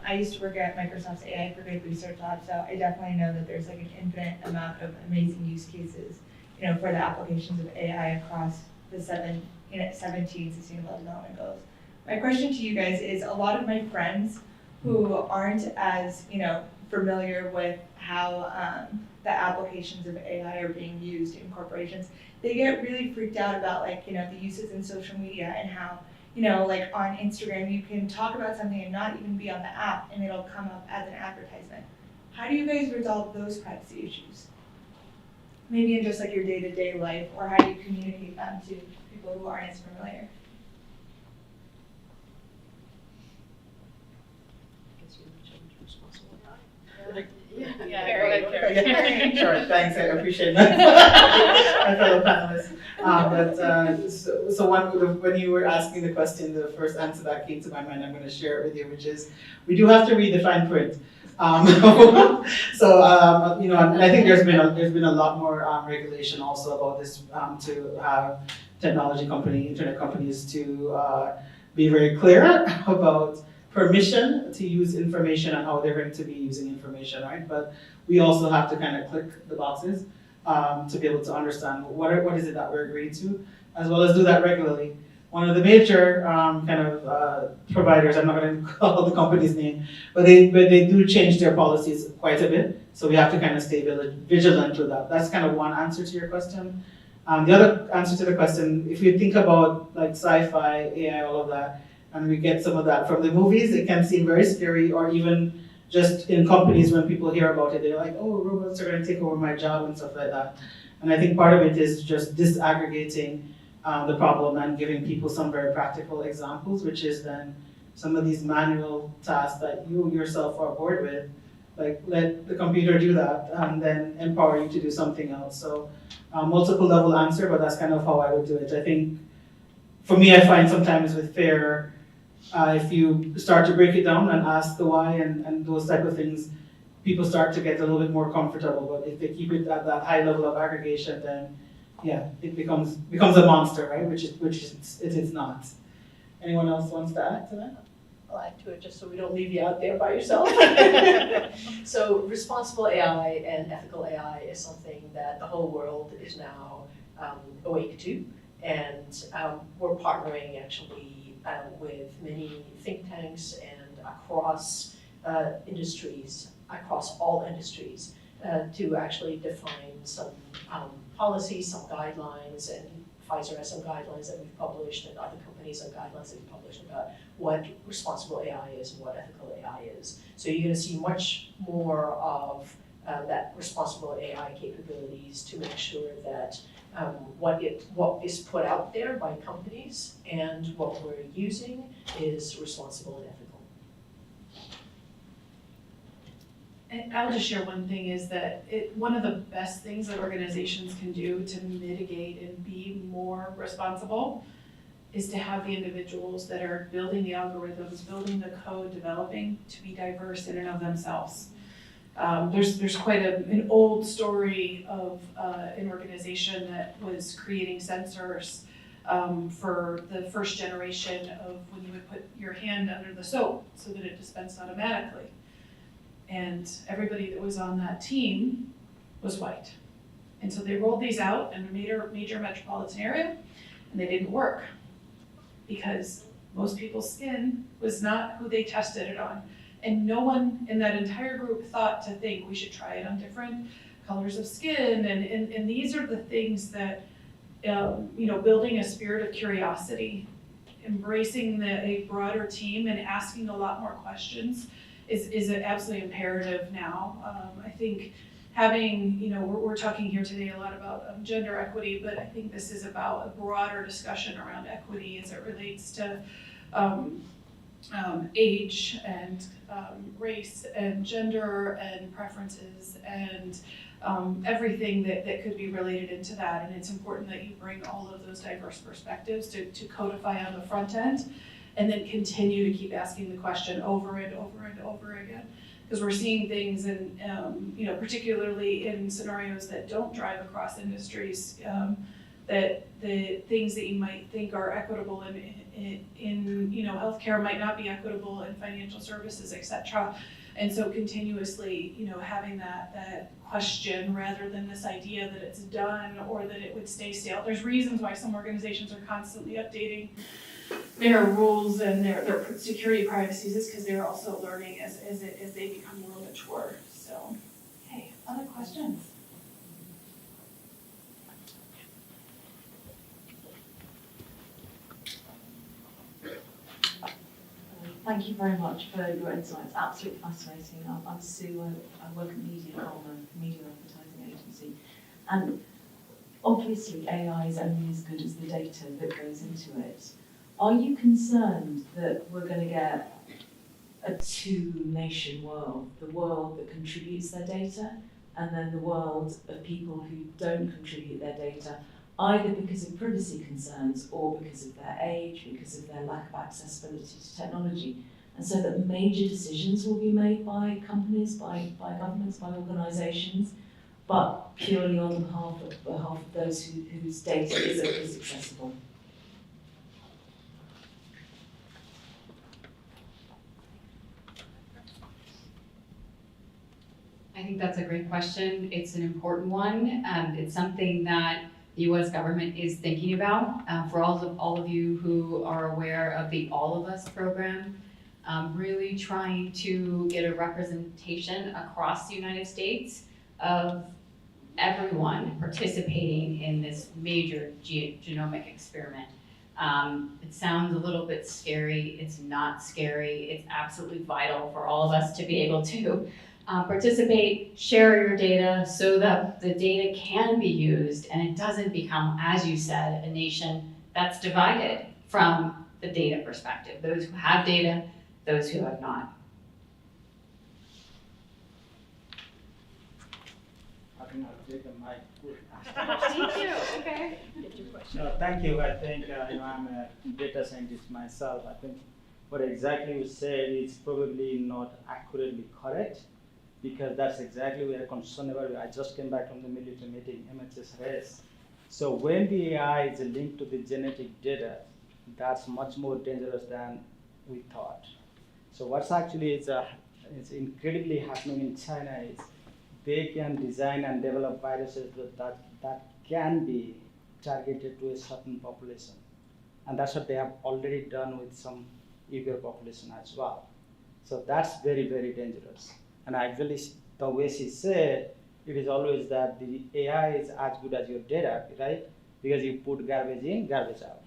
I used to work at Microsoft's AI for Good Research Lab, so I definitely know that there's like an infinite amount of amazing use cases, for the applications of AI across the 17 Sustainable Development Goals. My question to you guys is, a lot of my friends who aren't as, familiar with how the applications of AI are being used in corporations, they get really freaked out about the uses in social media and how like on Instagram, you can talk about something and not even be on the app, and it'll come up as an advertisement. How do you guys resolve those privacy issues? Maybe in just like your day-to-day life, or how do you communicate them to people who aren't as familiar? Sure, thanks, I appreciate that. My fellow panelists. When you were asking the question, the first answer that came to my mind, I'm going to share it with you, which is we do have to read the fine print. And I think there's been a lot more regulation also about this to have internet companies to be very clear about permission to use information and how they're going to be using information, right? But we also have to kind of click the boxes to be able to understand what is it that we're agreeing to, as well as do that regularly. One of the major providers, I'm not going to call the company's name, but they do change their policies quite a bit, so we have to kind of stay vigilant with that. That's kind of one answer to your question. The other answer to the question, if you think about like sci-fi, AI, all of that, and we get some of that from the movies, it can seem very scary, or even just in companies when people hear about it, they're like, oh, robots are going to take over my job and stuff like that. And I think part of it is just disaggregating the problem and giving people some very practical examples, which is then some of these manual tasks that you yourself are bored with, like let the computer do that and then empower you to do something else. So multiple level answer, but that's kind of how I would do it. I think for me, I find sometimes with FAIR, if you start to break it down and ask the why and those type of things, people start to get a little bit more comfortable. But if they keep it at that high level of aggregation, then yeah, it becomes a monster, right? Which it is not. Anyone else wants to add to that? I'll add to it just so we don't leave you out there by yourself. So responsible AI and ethical AI is something that the whole world is now awake to. And we're partnering actually with many think tanks and across industries, across all industries, to actually define some policies, some guidelines, and Pfizer has some guidelines that we've published, and other companies have guidelines that we've published about what responsible AI is and what ethical AI is. So you're going to see much more of that responsible AI capabilities to make sure that what is put out there by companies and what we're using is responsible and ethical. And I'll just share one thing is that one of the best things that organizations can do to mitigate and be more responsible is to have the individuals that are building the algorithms, building the code, developing, to be diverse in and of themselves. There's quite an old story of an organization that was creating sensors for the first generation of when you would put your hand under the soap so that it dispensed automatically. And everybody that was on that team was white. And so they rolled these out in a major metropolitan area, and they didn't work because most people's skin was not who they tested it on. And no one in that entire group thought to think we should try it on different colors of skin. And these are the things that, building a spirit of curiosity, embracing a broader team and asking a lot more questions is absolutely imperative now. I think having, we're talking here today a lot about gender equity, but I think this is about a broader discussion around equity as it relates to age and race and gender and preferences and everything that could be related into that. And it's important that you bring all of those diverse perspectives to codify on the front end, and then continue to keep asking the question over and over and over again. Because we're seeing things in, particularly in scenarios that don't drive across industries, that the things that you might think are equitable in healthcare might not be equitable in financial services, et cetera. And so continuously, having that question rather than this idea that it's done or that it would stay stale. There's reasons why some organizations are constantly updating their rules and their security privacies is because they're also learning as they become more mature. So, hey, other questions? Thank you very much for your insights. Absolutely fascinating. I'm Sue. I work at MediaCom, a media advertising agency. And obviously AI is only as good as the data that goes into it. Are you concerned that we're going to get a two-nation world, the world that contributes their data and then the world of people who don't contribute their data, either because of privacy concerns or because of their age, because of their lack of accessibility to technology, and so that major decisions will be made by companies, by governments, by organisations, but purely on behalf of those whose data is accessible? I think that's a great question. It's an important one. It's something that the U.S. government is thinking about. For all of you who are aware of the All of Us program, really trying to get a representation across the United States of everyone participating in this major genomic experiment. It sounds a little bit scary. It's not scary. It's absolutely vital for all of us to be able to participate, share your data so that the data can be used and it doesn't become, as you said, a nation that's divided from the data perspective. Those who have data, those who have not. I think I'll take the mic. Thank you. Okay. Get your question. No, thank you. I think I'm a data scientist myself. I think what exactly you said is probably not accurately correct, because that's exactly what we are concerned about. I just came back from the military meeting, MHS. So when the AI is linked to the genetic data, that's much more dangerous than we thought. So what's actually it's incredibly happening in China is they can design and develop viruses that can be targeted to a certain population. And that's what they have already done with some Uyghur population as well. So that's very, very dangerous. And actually, the way she said, it is always that the AI is as good as your data, right? Because you put garbage in, garbage out.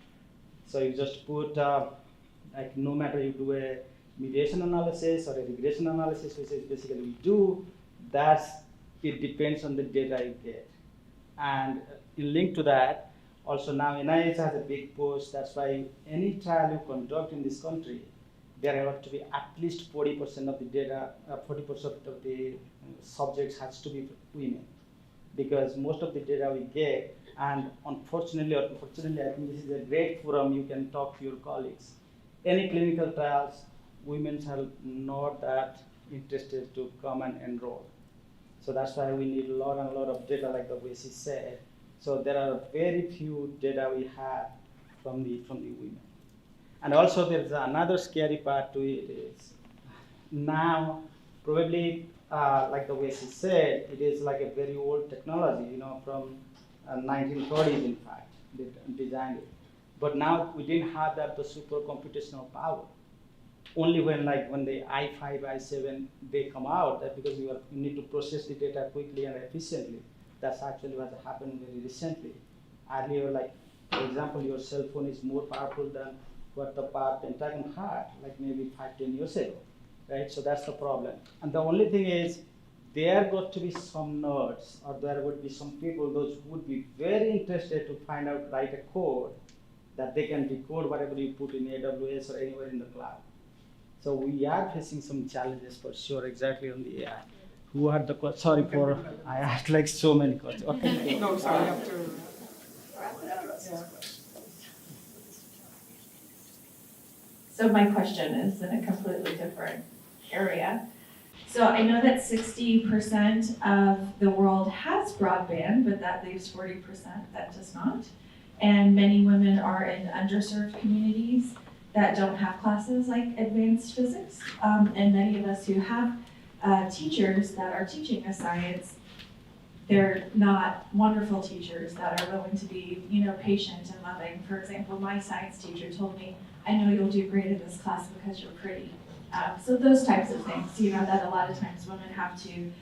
So you just put, like no matter you do a mediation analysis or a regression analysis, which is basically we do, it depends on the data you get. And in link to that, also now NIH has a big push. That's why any trial you conduct in this country, there have to be at least 40% of the data, 40% of the subjects has to be women, because most of the data we get, and unfortunately or fortunately, I think this is a great forum. You can talk to your colleagues. Any clinical trials, women are not that interested to come and enroll. So that's why we need a lot and a lot of data, like the way she said. So there are very few data we have from the women. And also there's another scary part to it is now probably like the way she said, it is like a very old technology, from 1930s in fact, they designed it. But now we didn't have the super computational power. Only when the I5, I7, they come out, that because you need to process the data quickly and efficiently. That's actually what happened very recently. Earlier, for example, your cell phone is more powerful than what the Pentagon had, maybe 5-10 years ago, right? So that's the problem. And the only thing is, there got to be some nerds, or there would be some people, those who would be very interested to find out, write a code that they can decode whatever you put in AWS or anywhere in the cloud. So we are facing some challenges for sure, exactly on the AI. Who had the question? Sorry for, I asked so many questions. Okay. No, sorry, after. So my question is in a completely different area. So I know that 60% of the world has broadband, but that leaves 40% that does not. And many women are in underserved communities that don't have classes like advanced physics. And many of us who have teachers that are teaching us science, they're not wonderful teachers that are willing to be, patient and loving. For example, my science teacher told me, I know you'll do great in this class because you're pretty. So those types of things, that a lot of times women have to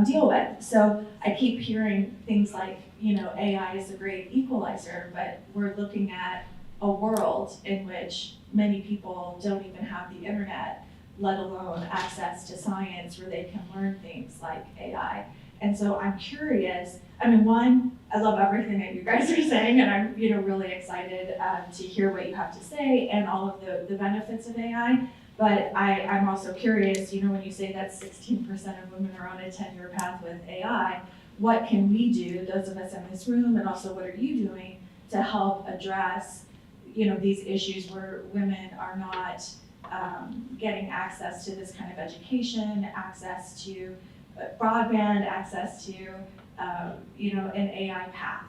deal with. So I keep hearing things like, AI is a great equalizer, but we're looking at a world in which many people don't even have the internet, let alone access to science where they can learn things like AI. And so I'm curious, one, I love everything that you guys are saying, and I'm really excited to hear what you have to say and all of the benefits of AI. But I'm also curious, when you say that 16% of women are on a 10-year path with AI, what can we do, those of us in this room, and also what are you doing to help address, these issues where women are not getting access to this kind of education, access to broadband, access to, an AI path?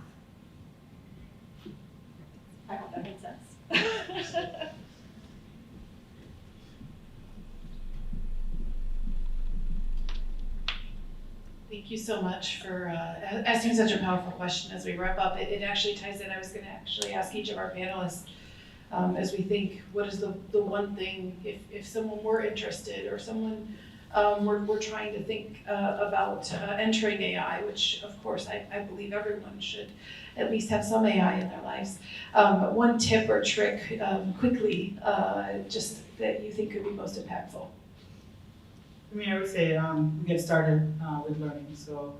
I hope that makes sense. Thank you so much for asking such a powerful question as we wrap up. It actually ties in. I was going to actually ask each of our panelists as we think, what is the one thing, if someone were interested or someone we're trying to think about entering AI, which of course I believe everyone should at least have some AI in their lives. One tip or trick quickly, just that you think could be most impactful. I would say get started with learning. So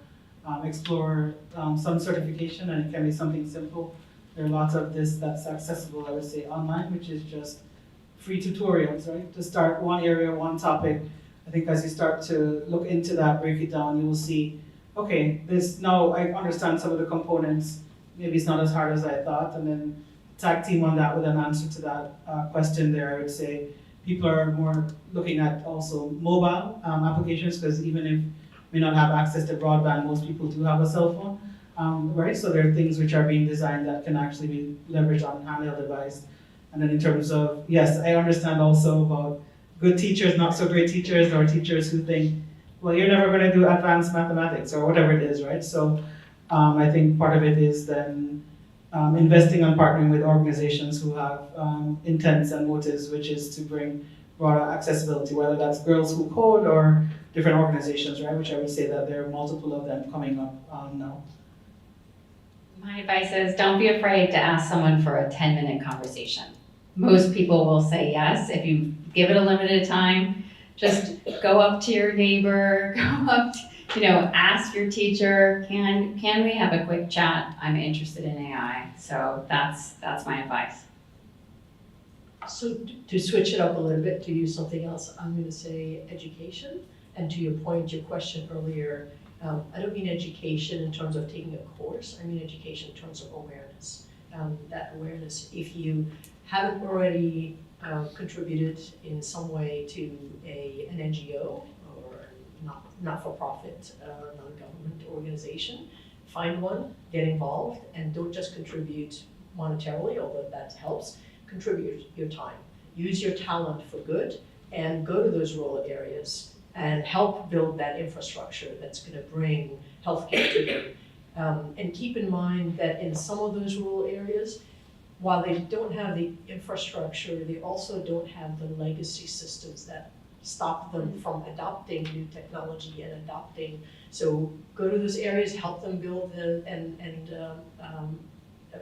explore some certification, and it can be something simple. There are lots of this that's accessible, I would say, online, which is just free tutorials, right? To start one area, one topic. I think as you start to look into that, break it down, you will see, okay, now I understand some of the components. Maybe it's not as hard as I thought, and then tag team on that with an answer to that question there. I would say people are more looking at also mobile applications, because even if we not have access to broadband, most people do have a cell phone, right? So there are things which are being designed that can actually be leveraged on a handheld device. And then in terms of, yes, I understand also about good teachers, not so great teachers, or teachers who think, well, you're never going to do advanced mathematics or whatever it is, right? So I think part of it is then investing and partnering with organizations who have intents and motives, which is to bring broader accessibility, whether that's Girls Who Code or different organizations, right? Which I would say that there are multiple of them coming up now. My advice is don't be afraid to ask someone for a 10-minute conversation. Most people will say yes. If you give it a limited time, just go up to your neighbor, ask your teacher, can we have a quick chat? I'm interested in AI. So that's my advice. So to switch it up a little bit, to use something else, I'm going to say education. And to your point, your question earlier, I don't mean education in terms of taking a course. I mean education in terms of awareness. That awareness, if you haven't already contributed in some way to an NGO or not-for-profit, non-government organization, find one, get involved, and don't just contribute monetarily, although that helps. Contribute your time. Use your talent for good, and go to those rural areas and help build that infrastructure that's going to bring healthcare to them. And keep in mind that in some of those rural areas, while they don't have the infrastructure, they also don't have the legacy systems that stop them from adopting new technology and adopting. So go to those areas, help them build and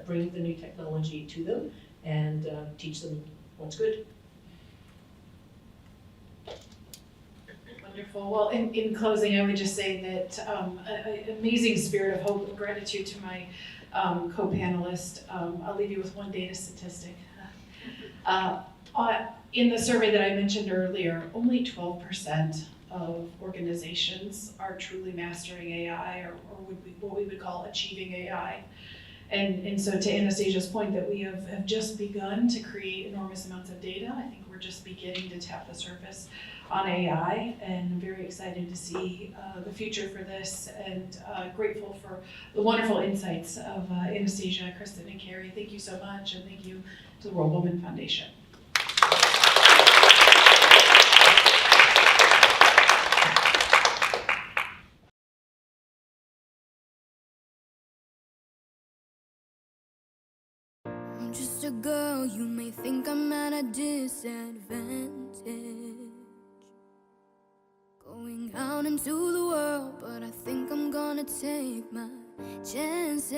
bring the new technology to them, and teach them what's good. Wonderful. Well, in closing, I would just say that an amazing spirit of hope and gratitude to my co-panelist. I'll leave you with one data statistic. In the survey that I mentioned earlier, only 12% of organizations are truly mastering AI, or what we would call achieving AI. And so to Anastasia's point that we have just begun to create enormous amounts of data, I think we're just beginning to tap the surface on AI, and I'm very excited to see the future for this, and grateful for the wonderful insights of Anastasia, Kristen, and Carrie. Thank you so much, and thank you to the World Women Foundation. I'm just a girl, you may think I'm at a disadvantage. Going out into the world, but I think I'm gonna take my chances.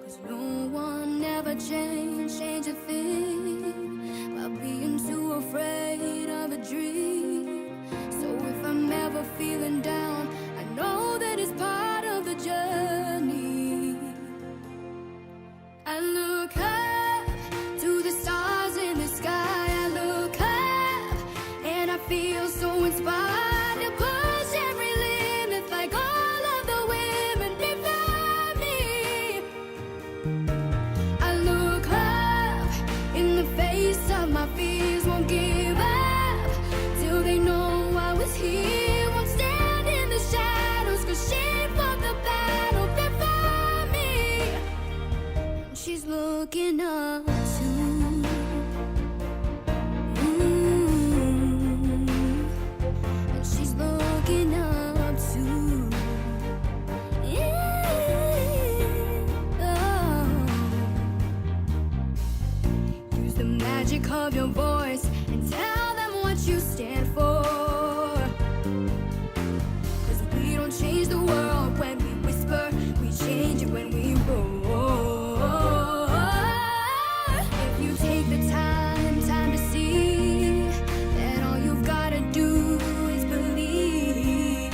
'Cause no one ever change a thing by being too afraid of a dream. So if I'm ever feeling down, I know that it's part of the journey. I look up to the stars in the sky. I look up and I feel so inspired to push every limit like all of the women before me. I look up in the face of my fears, won't give up till they know I was here. Won't stand in the shadows, 'cause she fought the battle before me. She's looking up to. And she's looking up to. Use the magic of your voice and tell them what you stand for. 'Cause we don't change the world when we whisper, we change it when we roar. Time to see that all you've gotta do is believe.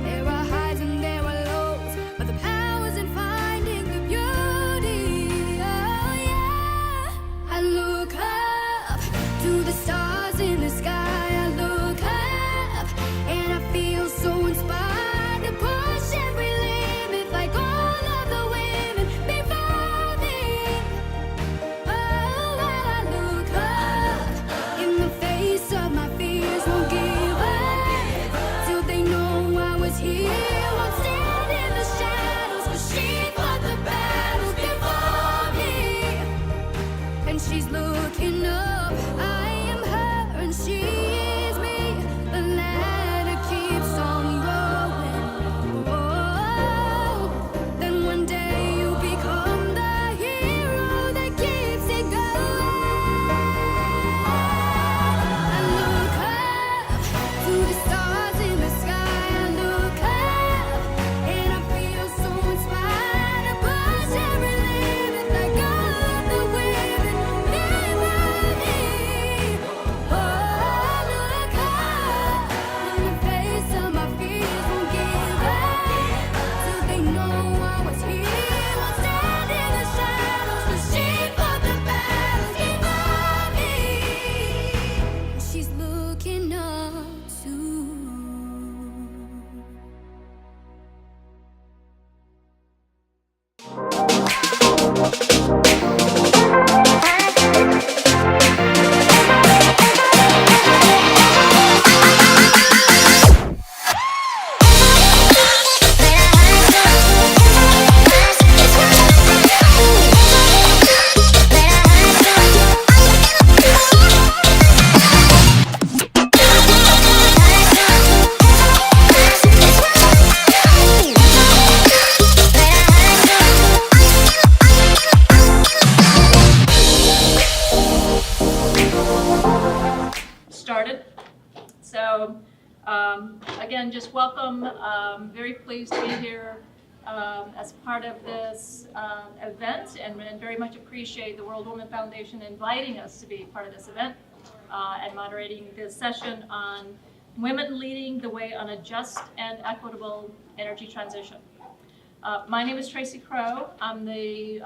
There are highs and there are lows, but the power's in finding the beauty. Oh yeah. I look up to the stars in the sky. I look up and I feel so inspired to push every limit like all of the women before me. She's looking up, I am her, and she Very pleased to be here as part of this event, and very much appreciate the World Women Foundation inviting us to be part of this event and moderating this session on women leading the way on a just and equitable energy transition. My name is Tracy Crow. I'm the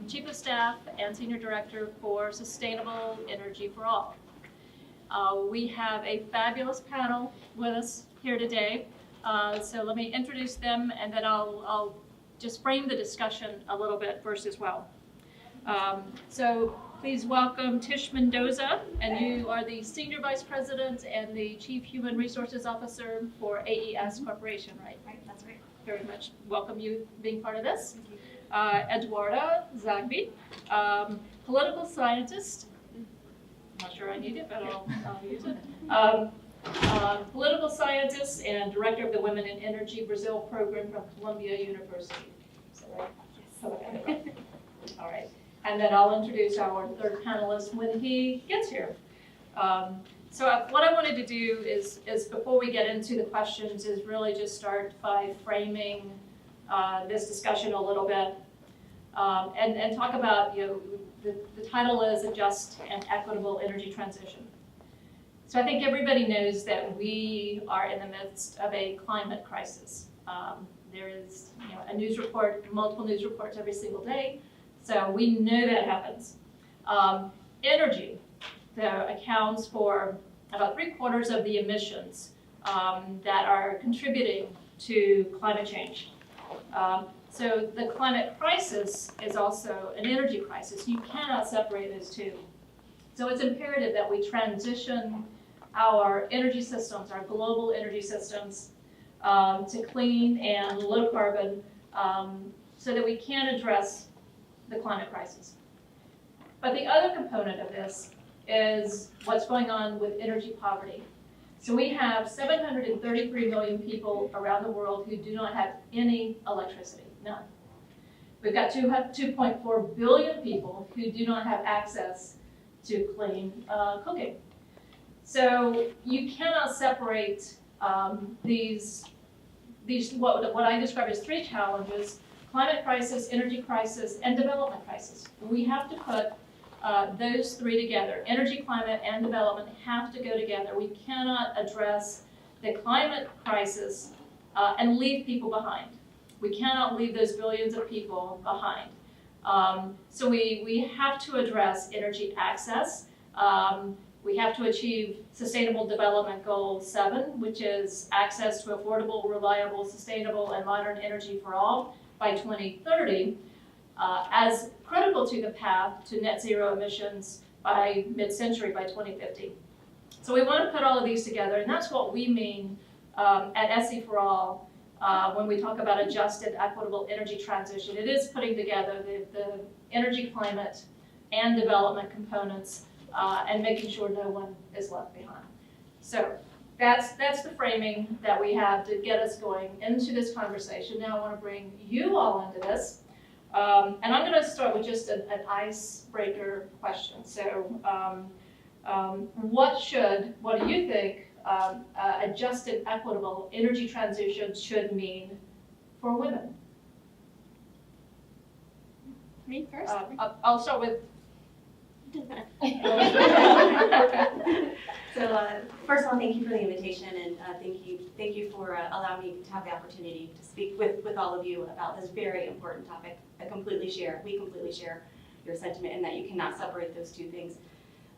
Chief of Staff and Senior Director for Sustainable Energy for All. We have a fabulous panel with us here today. So let me introduce them, and then I'll just frame the discussion a little bit first as well. So please welcome Tish Mendoza, and you are the Senior Vice President and the Chief Human Resources Officer for AES Corporation, right? Right, that's right. Very much welcome you being part of this. Eduarda Zagby, political scientist. I'm not sure I need it, but I'll use it. Political scientist and director of the Women in Energy Brazil program from Columbia University. Is that right? Yes. Okay. All right. And then I'll introduce our third panelist when he gets here. So what I wanted to do is before we get into the questions is really just start by framing this discussion a little bit and talk about, the title is A Just and Equitable Energy Transition. So I think everybody knows that we are in the midst of a climate crisis. There is a news report, multiple news reports every single day. So we know that happens. Energy accounts for about 3/4 of the emissions that are contributing to climate change. So the climate crisis is also an energy crisis. You cannot separate those two. So it's imperative that we transition our energy systems, our global energy systems, to clean and low carbon so that we can address the climate crisis. But the other component of this is what's going on with energy poverty. So we have 733 million people around the world who do not have any electricity, none. We've got 2.4 billion people who do not have access to clean cooking. So you cannot separate these what I describe as three challenges: climate crisis, energy crisis, and development crisis. We have to put those three together. Energy, climate, and development have to go together. We cannot address the climate crisis and leave people behind. We cannot leave those billions of people behind. So we have to address energy access. We have to achieve Sustainable Development Goal 7, which is access to affordable, reliable, sustainable, and modern energy for all by 2030, as critical to the path to net zero emissions by mid-century, by 2050. So we want to put all of these together, and that's what we mean at SE for All when we talk about a just and equitable energy transition. It is putting together the energy, climate, and development components and making sure no one is left behind. So that's the framing that we have to get us going into this conversation. Now I want to bring you all into this. And I'm going to start with just an icebreaker question. So what do you think a just and equitable energy transition should mean for women? Me first? I'll start with So first of all, thank you for the invitation, and thank you for allowing me to have the opportunity to speak with all of you about this very important topic. We completely share your sentiment in that you cannot separate those two things.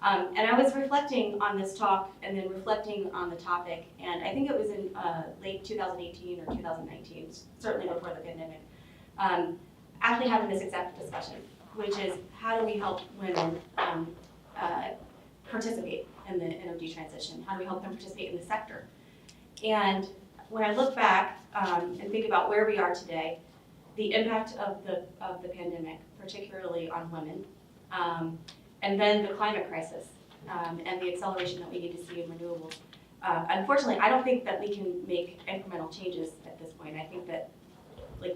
And I was reflecting on this talk and then reflecting on the topic, and I think it was in late 2018 or 2019, certainly before the pandemic, actually having this exact discussion, which is how do we help women participate in the energy transition? How do we help them participate in the sector? And when I look back and think about where we are today, the impact of the pandemic, particularly on women, and then the climate crisis and the acceleration that we need to see in renewables. Unfortunately, I don't think that we can make incremental changes at this point. I think that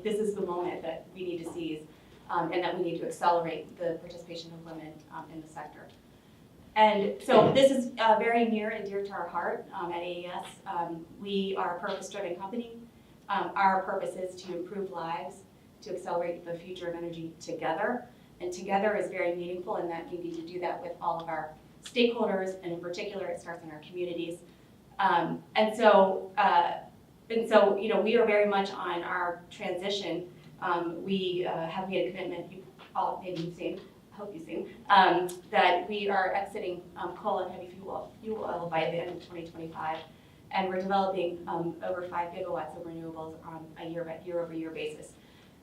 this is the moment that we need to seize and that we need to accelerate the participation of women in the sector. And so this is very near and dear to our heart at AES. We are a purpose-driven company. Our purpose is to improve lives, to accelerate the future of energy together. And together is very meaningful in that we need to do that with all of our stakeholders, and in particular, it starts in our communities. And so, you know, we are very much on our transition. We have made a commitment, maybe you've seen, I hope you've seen, that we are exiting coal and heavy fuel oil by the end of 2025. And we're developing over 5 gigawatts of renewables on a year-over-year basis.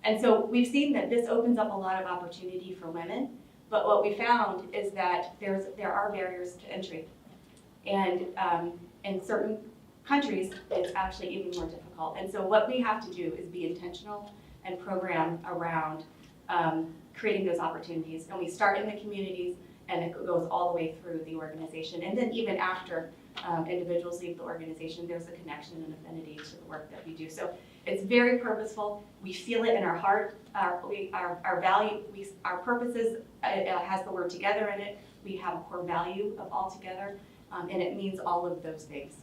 And so we've seen that this opens up a lot of opportunity for women, but what we found is that there are barriers to entry. And in certain countries, it's actually even more difficult. And so what we have to do is be intentional and program around creating those opportunities. And we start in the communities, and it goes all the way through the organization. And then even after individuals leave the organization, there's a connection and affinity to the work that we do. So it's very purposeful. We feel it in our heart. Our value, our purposes, it has the word together in it. We have a core value of all together, and it means all of those things.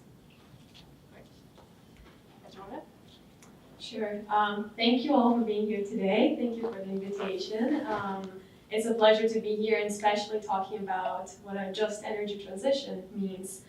Sure. Thank you all for being here today. Thank you for the invitation. It's a pleasure to be here, and especially talking about what a just energy transition means.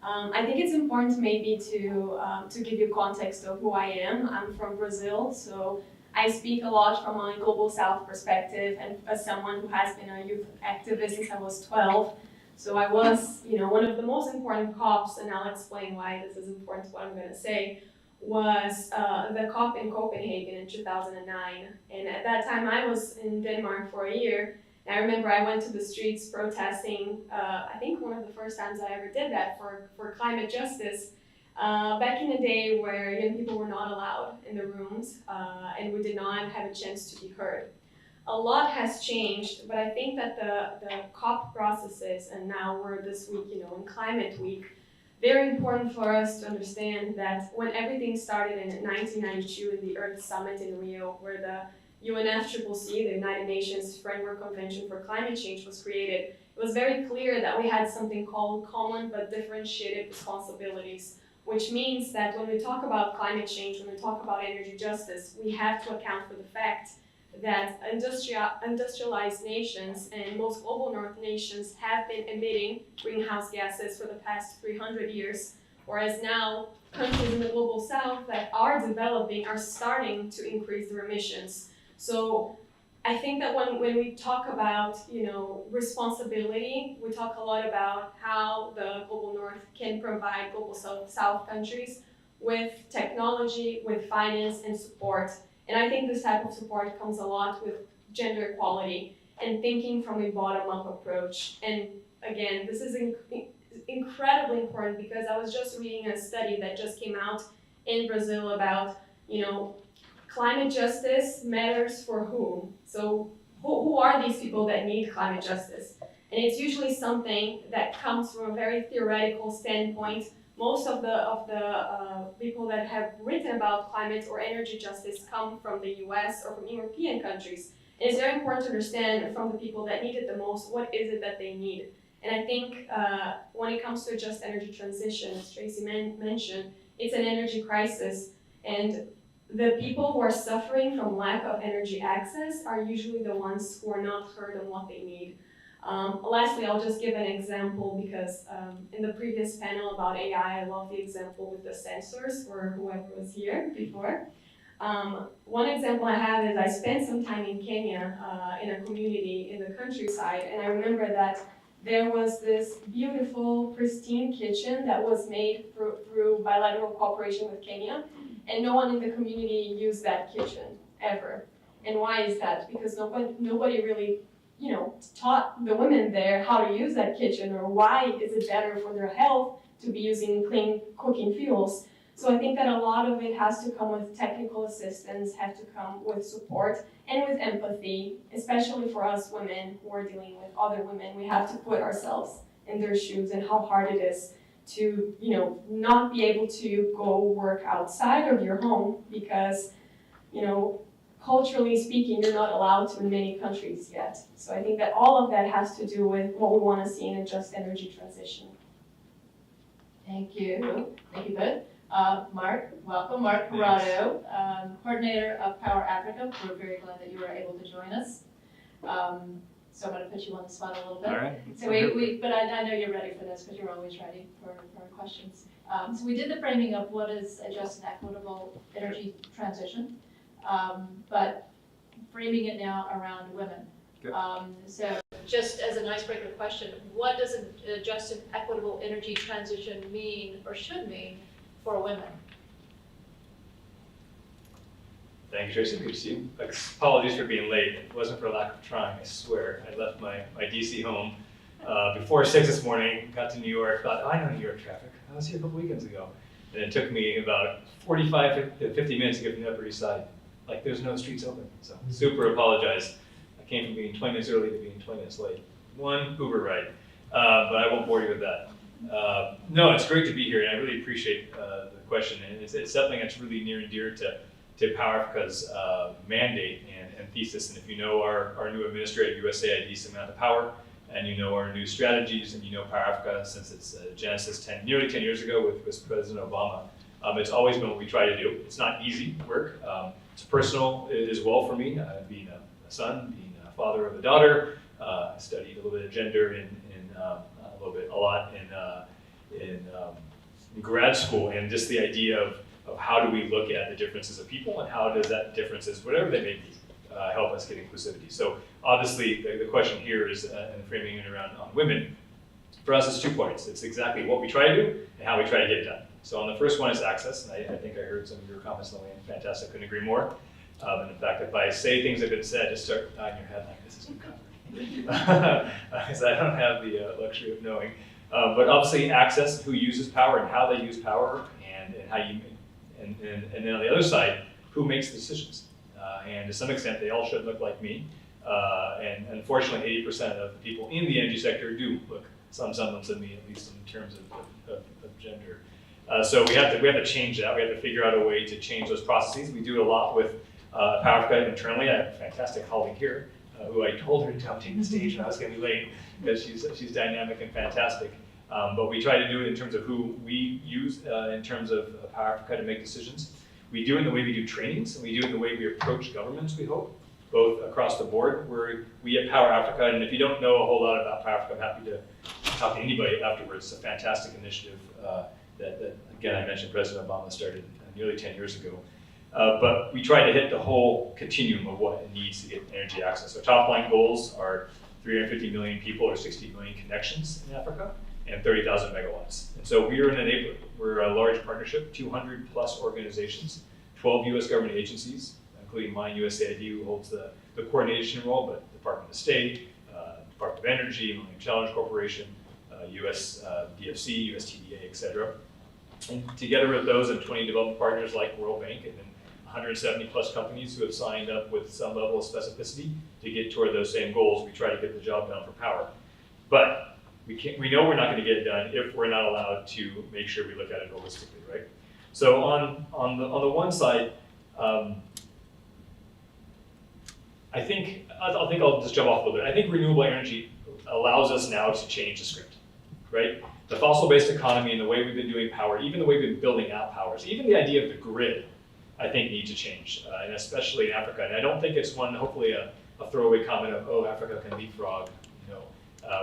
I think it's important maybe to give you context of who I am. I'm from Brazil, so I speak a lot from a global south perspective, and as someone who has been a youth activist since I was 12. So I was, you know, one of the most important COPs, and I'll explain why this is important to what I'm going to say, was the COP in Copenhagen in 2009. And at that time I was in Denmark for a year. And I remember I went to the streets protesting, I think one of the first times I ever did that for climate justice, back in the day where young people were not allowed in the rooms and we did not have a chance to be heard. A lot has changed, but I think that the COP processes, and now we're this week, you know, in Climate Week, very important for us to understand that when everything started in 1992 in the Earth Summit in Rio, where the UNFCCC, the United Nations Framework Convention for Climate Change, was created, it was very clear that we had something called common but differentiated responsibilities, which means that when we talk about climate change, when we talk about energy justice, we have to account for the fact that industrialized nations and most global north nations have been emitting greenhouse gases for the past 300 years, whereas now countries in the global south that are developing are starting to increase their emissions. So I think that when we talk about, you know, responsibility, we talk a lot about how the global north can provide global south countries with technology, with finance and support. And I think this type of support comes a lot with gender equality and thinking from a bottom-up approach. And again, this is incredibly important because I was just reading a study that just came out in Brazil about, you know, climate justice matters for whom. So who are these people that need climate justice? And it's usually something that comes from a very theoretical standpoint. Most of the people that have written about climate or energy justice come from the US or from European countries. And it's very important to understand from the people that need it the most, what is it that they need? And I think when it comes to a just energy transition, as Tracy mentioned, it's an energy crisis. And the people who are suffering from lack of energy access are usually the ones who are not heard on what they need. Lastly, I'll just give an example because in the previous panel about AI, I love the example with the sensors for whoever was here before. One example I have is I spent some time in Kenya in a community in the countryside, and I remember that there was this beautiful, pristine kitchen that was made through bilateral cooperation with Kenya, and no one in the community used that kitchen ever. And why is that? Because nobody really, you know, taught the women there how to use that kitchen, or why is it better for their health to be using clean cooking fuels. So I think that a lot of it has to come with technical assistance, have to come with support and with empathy, especially for us women who are dealing with other women. We have to put ourselves in their shoes and how hard it is to, you know, not be able to go work outside of your home because, you know, culturally speaking, you're not allowed to in many countries yet. So I think that all of that has to do with what we want to see in a just energy transition. Thank you. Thank you both. Mark, welcome, Mark Corrado, coordinator of Power Africa. We're very glad that you were able to join us. So I'm going to put you on the spot a little bit. All right. So but I know you're ready for this because you're always ready for questions. So we did the framing of what is a just and equitable energy transition, but framing it now around women. So just as an icebreaker question, what does a just and equitable energy transition mean or should mean for women? Thank you, Tracy. Good to see you. Apologies for being late. It wasn't for lack of trying, I swear. I left my DC home before 6 this morning, got to New York, thought, I know New York traffic. I was here a couple weekends ago. And it took me about 45 to 50 minutes to get from the Upper East Side. Like, there's no streets open. So super apologize. I came from being 20 minutes early to being 20 minutes late. One Uber ride, but I won't bore you with that. No, it's great to be here, and I really appreciate the question. And it's something that's really near and dear to Power Africa's mandate and thesis. And if you know our new administrator at USAID, Samantha Power, and you know our new strategies, and you know Power Africa since its genesis nearly 10 years ago with President Obama, it's always been what we try to do. It's not easy work. It's personal as well for me, being a son, being a father of a daughter. I studied a little bit of gender in a lot in grad school, and just the idea of how do we look at the differences of people and how does that differences, whatever they may be, help us get inclusivity. So obviously the question here is, and framing it around on women, for us it's 2 points. It's exactly what we try to do and how we try to get it done. So on the first one is access, and I think I heard some of your comments, Lillian, fantastic, couldn't agree more. And in fact, if I say things that have been said, just start nodding your head like this is good cover. Because I don't have the luxury of knowing. But obviously access, who uses power and how they use power, and how you, and then on the other side, who makes the decisions. And to some extent, they all should look like me. And unfortunately, 80% of the people in the energy sector do look some semblance of me, at least in terms of gender. So we have to change that. We have to figure out a way to change those processes. We do a lot with Power Africa internally. I have a fantastic colleague here who I told her to come take the stage when I was going to be late because she's dynamic and fantastic. But we try to do it in terms of who we use in terms of Power Africa to make decisions. We do it in the way we do trainings, and we do it in the way we approach governments, we hope, both across the board. We at Power Africa, and if you don't know a whole lot about Power Africa, I'm happy to talk to anybody afterwards. It's a fantastic initiative that again, I mentioned President Obama started nearly 10 years ago. But we try to hit the whole continuum of what it needs to get energy access. So top line goals are 350 million people or 60 million connections in Africa and 30,000 megawatts. And so we are an enabler. We're a large partnership, 200 plus organizations, 12 US government agencies, including mine, USAID, who holds the coordination role, but Department of State, Department of Energy, Millennium Challenge Corporation, US DFC, USTDA, et cetera. And together with those and 20 development partners like World Bank, and then 170 plus companies who have signed up with some level of specificity to get toward those same goals, we try to get the job done for power. But we know we're not going to get it done if we're not allowed to make sure we look at it holistically, right? So on the one side, I think I'll just jump off a little bit. I think renewable energy allows us now to change the script, right? The fossil-based economy and the way we've been doing power, even the way we've been building out powers, even the idea of the grid, I think needs to change, and especially in Africa. And I don't think it's hopefully a throwaway comment of, oh, Africa can leapfrog,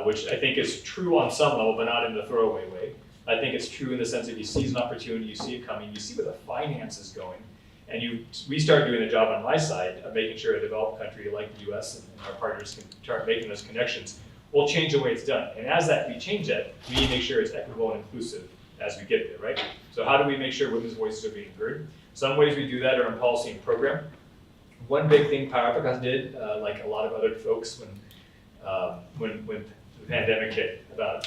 which I think is true on some level, but not in the throwaway way. I think it's true in the sense that you see an opportunity, you see it coming, you see where the finance is going, and we start doing the job on my side of making sure a developed country like the US and our partners can start making those connections. We'll change the way it's done. And as we change that, we need to make sure it's equitable and inclusive as we get there, right? So how do we make sure women's voices are being heard? Some ways we do that are in policy and program. One big thing Power Africa did, like a lot of other folks, when the pandemic hit, about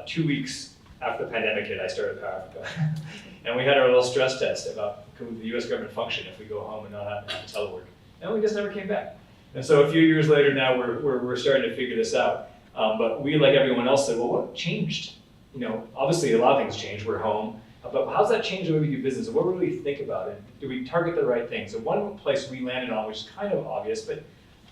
2 weeks after the pandemic hit, I started Power Africa. And we had our little stress test about could the US government function if we go home and not have to telework. And we just never came back. And so a few years later now, we're starting to figure this out. But we, like everyone else, said, well, what changed? Obviously a lot of things changed. We're home. But how's that change the way we do business? And what do we really think about it? Do we target the right things? And one place we landed on, which is kind of obvious, but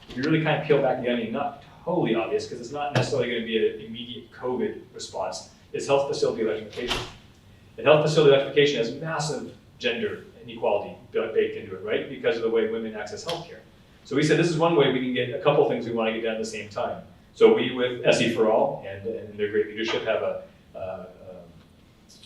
if you really kind of peel back the onion, not totally obvious, because it's not necessarily going to be an immediate COVID response, is health facility electrification. And health facility electrification has massive gender inequality baked into it, right? Because of the way women access healthcare. So we said this is one way we can get a couple things we want to get done at the same time. So we, with SE for All and their great leadership, have a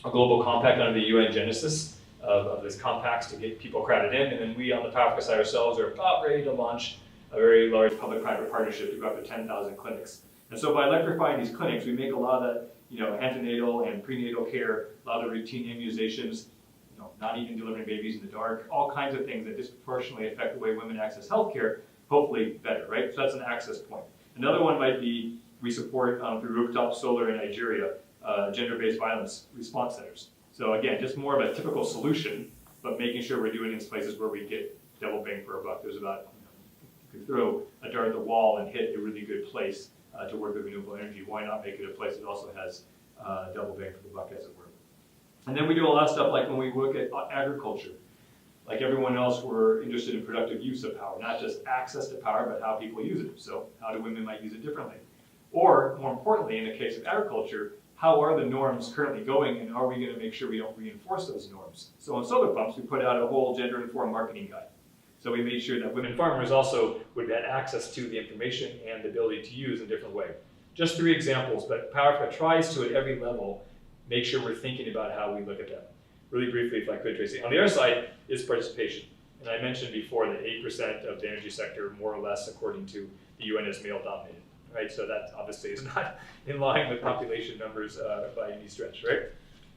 global compact under the UNGA77 of this compacts to get people crowded in. And then we on the PowerAfrica side ourselves are about ready to launch a very large public-private partnership to go up to 10,000 clinics. And so by electrifying these clinics, we make a lot of that, antenatal and prenatal care, a lot of routine immunizations, not even delivering babies in the dark, all kinds of things that disproportionately affect the way women access healthcare, hopefully better, right? So that's an access point. Another one might be we support through rooftop solar in Nigeria, gender-based violence response centers. So again, just more of a typical solution, but making sure we're doing it in places where we get double bang for a buck. There's about, you could throw a dart at the wall and hit a really good place to work with renewable energy. Why not make it a place that also has double bang for the buck, as it were? And then we do a lot of stuff like when we look at agriculture. Like everyone else, we're interested in productive use of power, not just access to power, but how people use it. So how do women might use it differently? Or more importantly, in the case of agriculture, how are the norms currently going, and are we going to make sure we don't reinforce those norms? So on solar pumps, we put out a whole gender-informed marketing guide. So we made sure that women farmers also would have access to the information and the ability to use in a different way. Just 3 examples, but PowerAfrica tries to, at every level, make sure we're thinking about how we look at them. Really briefly, if I could, Tracy. On the other side is participation. And I mentioned before that 8% of the energy sector, more or less, according to the UN, is male-dominated, right? So that obviously is not in line with population numbers by any stretch, right?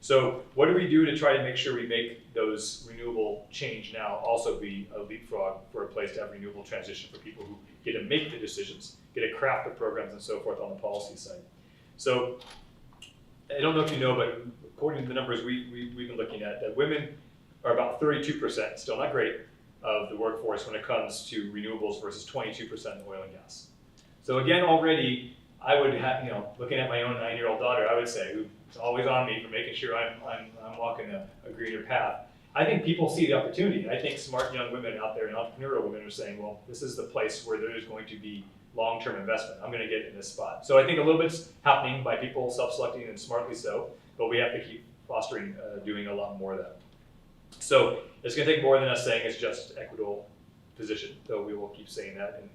So what do we do to try to make sure we make those renewable change now also be a leapfrog for a place to have renewable transition for people who get to make the decisions, get to craft the programs and so forth on the policy side? So I don't know if you know, but according to the numbers we've been looking at, that women are about 32%, still not great, of the workforce when it comes to renewables versus 22% in oil and gas. So again, already, I would have, looking at my own 9-year-old daughter, I would say, who's always on me for making sure I'm walking a greener path. I think people see the opportunity. I think smart young women out there and entrepreneurial women are saying, well, this is the place where there is going to be long-term investment. I'm going to get in this spot. So I think a little bit's happening by people self-selecting, and smartly so, but we have to keep fostering, doing a lot more of that. So it's going to take more than us saying it's just equitable position, though we will keep saying that, and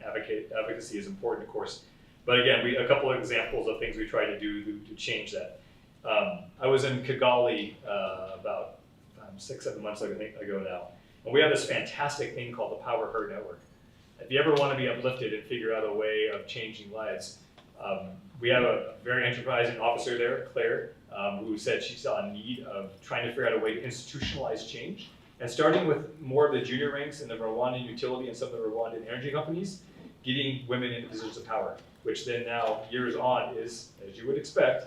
advocacy is important, of course. But again, a couple of examples of things we try to do to change that. I was in Kigali about 6-7 months ago now, and we have this fantastic thing called the Power Her Network. If you ever want to be uplifted and figure out a way of changing lives, we have a very enterprising officer there, Claire, who said she saw a need of trying to figure out a way to institutionalize change. And starting with more of the junior ranks in the Rwandan utility and some of the Rwandan energy companies, getting women into positions of power, which then now, years on, is, as you would expect,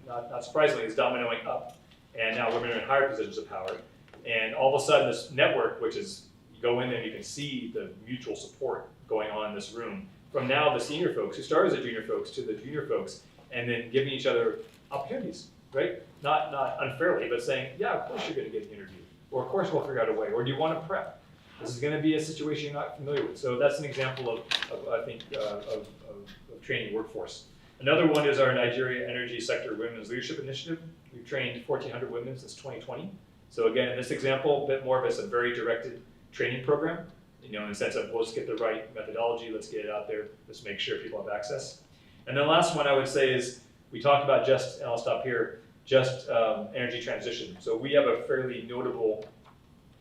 not surprisingly, is dominoing up. And now women are in higher positions of power. And all of a sudden, this network, which is, you go in there and you can see the mutual support going on in this room, from now the senior folks who started as the junior folks to the junior folks, and then giving each other opportunities, right? Not unfairly, but saying, yeah, of course you're going to get an interview, or of course we'll figure out a way, or do you want to prep? This is going to be a situation you're not familiar with. So that's an example of training workforce. Another one is our Nigeria Energy Sector Women's Leadership Initiative. We've trained 1,400 women since 2020. So again, in this example, a bit more of a very directed training program, in the sense of, well, let's get the right methodology, let's get it out there, let's make sure people have access. And then last one I would say is, we talked about and I'll stop here, energy transition. So we have a fairly notable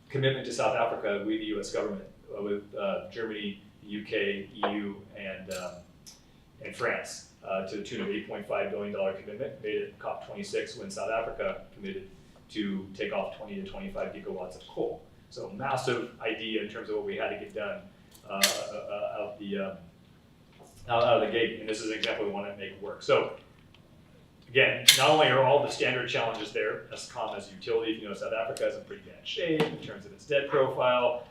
commitment to South Africa, we the US government, with Germany, the UK, EU, and France, to the tune of $8.5 billion commitment, made at COP26 when South Africa committed to take off 20 to 25 gigawatts of coal. So massive idea in terms of what we had to get done out of the gate. And this is an example we want to make work. So again, not only are all the standard challenges there, as common as utility, South Africa is in pretty bad shape in terms of its debt profile.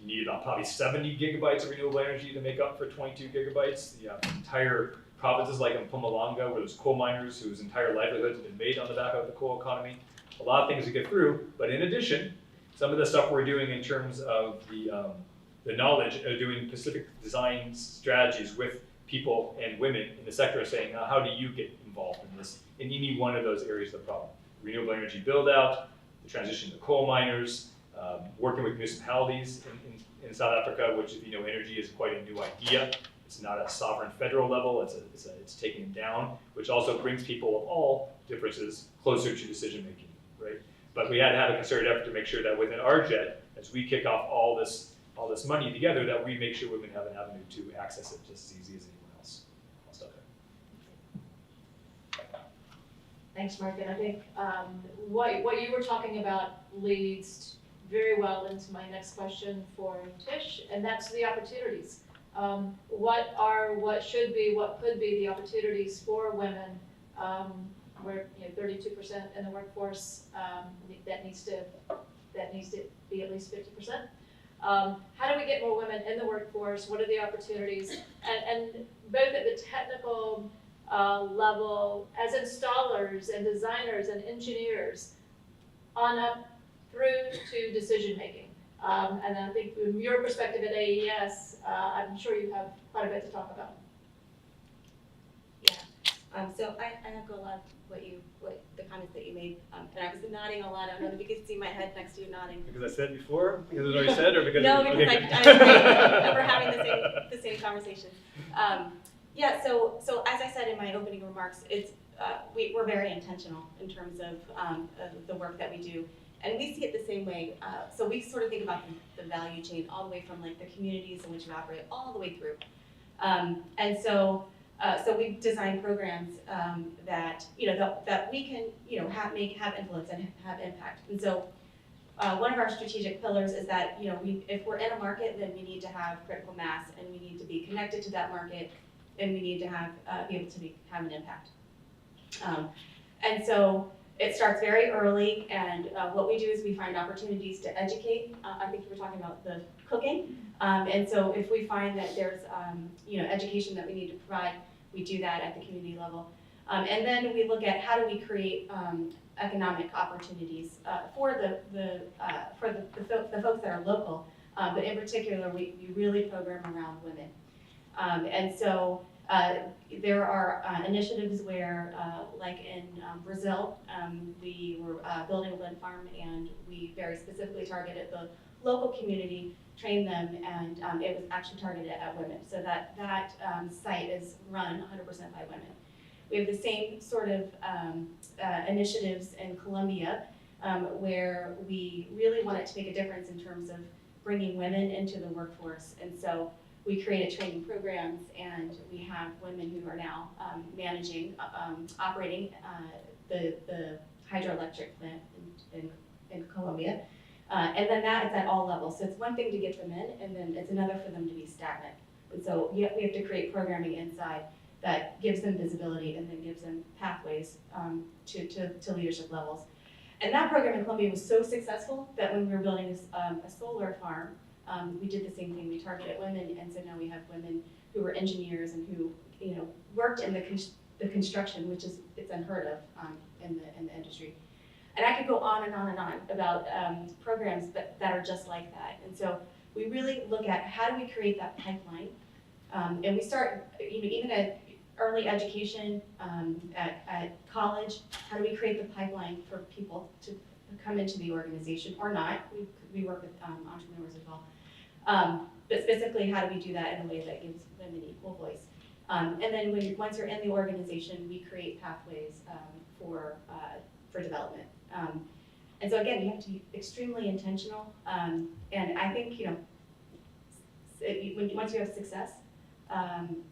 You need about probably 70 gigabytes of renewable energy to make up for 22 gigabytes. You have entire provinces like in Mpumalanga, where there's coal miners whose entire livelihoods have been made on the back of the coal economy. A lot of things to get through, but in addition, some of the stuff we're doing in terms of the knowledge of doing specific design strategies with people and women in the sector, saying, how do you get involved in this, in any one of those areas of the problem? Renewable energy build out, the transition to coal miners, working with municipalities in South Africa, which, if you know, energy is quite a new idea. It's not a sovereign federal level, it's taking it down, which also brings people of all differences closer to decision making, right? But we had to have a concerted effort to make sure that within our jet, as we kick off all this money together, that we make sure women have an avenue to access it just as easy as anyone else. I'll stop there. Thanks, Mark. And I think what you were talking about leads very well into my next question for Tish, and that's the opportunities. What should be, what could be the opportunities for women? We're 32% in the workforce. That needs to be at least 50%. How do we get more women in the workforce? What are the opportunities? And both at the technical level, as installers and designers and engineers, on up through to decision making. And I think from your perspective at AES, I'm sure you have quite a bit to talk about. So I echo a lot of what the comments that you made, and I was nodding a lot. I don't know if you could see my head next to you nodding. Because I said before, because it's already said, or because no, because I agree that we're having the same conversation. So as I said in my opening remarks, it's we're very intentional in terms of the work that we do, and we see it the same way. So we sort of think about the value chain all the way from like the communities in which we operate all the way through, and so we've designed programs that that we can have influence and have impact. And so one of our strategic pillars is that if we're in a market, then we need to have critical mass, and we need to be connected to that market, and we need to be able to have an impact. And so it starts very early, and what we do is we find opportunities to educate. I think you were talking about the cooking, and so if we find that there's education that we need to provide, we do that at the community level, and then we look at how do we create economic opportunities for the folks that are local, but in particular we really program around women, and so there are initiatives where, like in Brazil, we were building a wind farm, and we very specifically targeted the local community, trained them, and it was actually targeted at women. So that site is run 100% by women. We have the same sort of initiatives in Colombia, where we really wanted to make a difference in terms of bringing women into the workforce, and so we created training programs, and we have women who are now operating the hydroelectric plant in Colombia. And then that is at all levels. So it's one thing to get them in, and then it's another for them to be stagnant. And so we have to create programming inside that gives them visibility and then gives them pathways to leadership levels. And that program in Colombia was so successful that when we were building a solar farm, we did the same thing. We targeted women, and so now we have women who were engineers and who worked in the construction, which is it's unheard of in the industry. And I could go on and on and on about programs that are just like that. And so we really look at how do we create that pipeline, and we start even at early education, at college. How do we create the pipeline for people to come into the organization or not? We work with entrepreneurs as well. But specifically, how do we do that in a way that gives women equal voice? And then once you're in the organization, we create pathways for development. And so again, you have to be extremely intentional. And I think once you have success,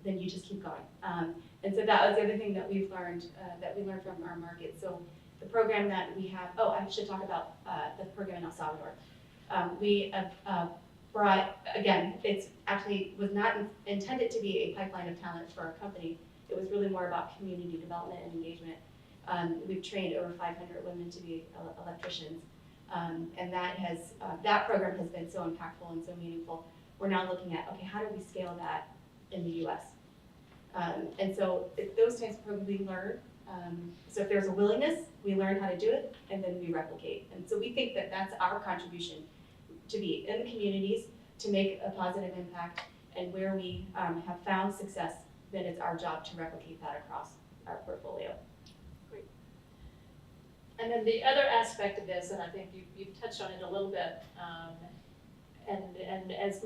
then you just keep going. And so that was the other thing that we've learned, that we learned from our market. So the program that we have, I should talk about the program in El Salvador. We have brought, again, it's actually was not intended to be a pipeline of talent for our company. It was really more about community development and engagement. We've trained over 500 women to be electricians. And that program has been so impactful and so meaningful. We're now looking at, okay, how do we scale that in the US? And so those types of programs we learn. So if there's a willingness, we learn how to do it, and then we replicate. And so we think that that's our contribution, to be in the communities, to make a positive impact, and where we have found success, then it's our job to replicate that across our portfolio. And then the other aspect of this, and I think you've touched on it a little bit, and as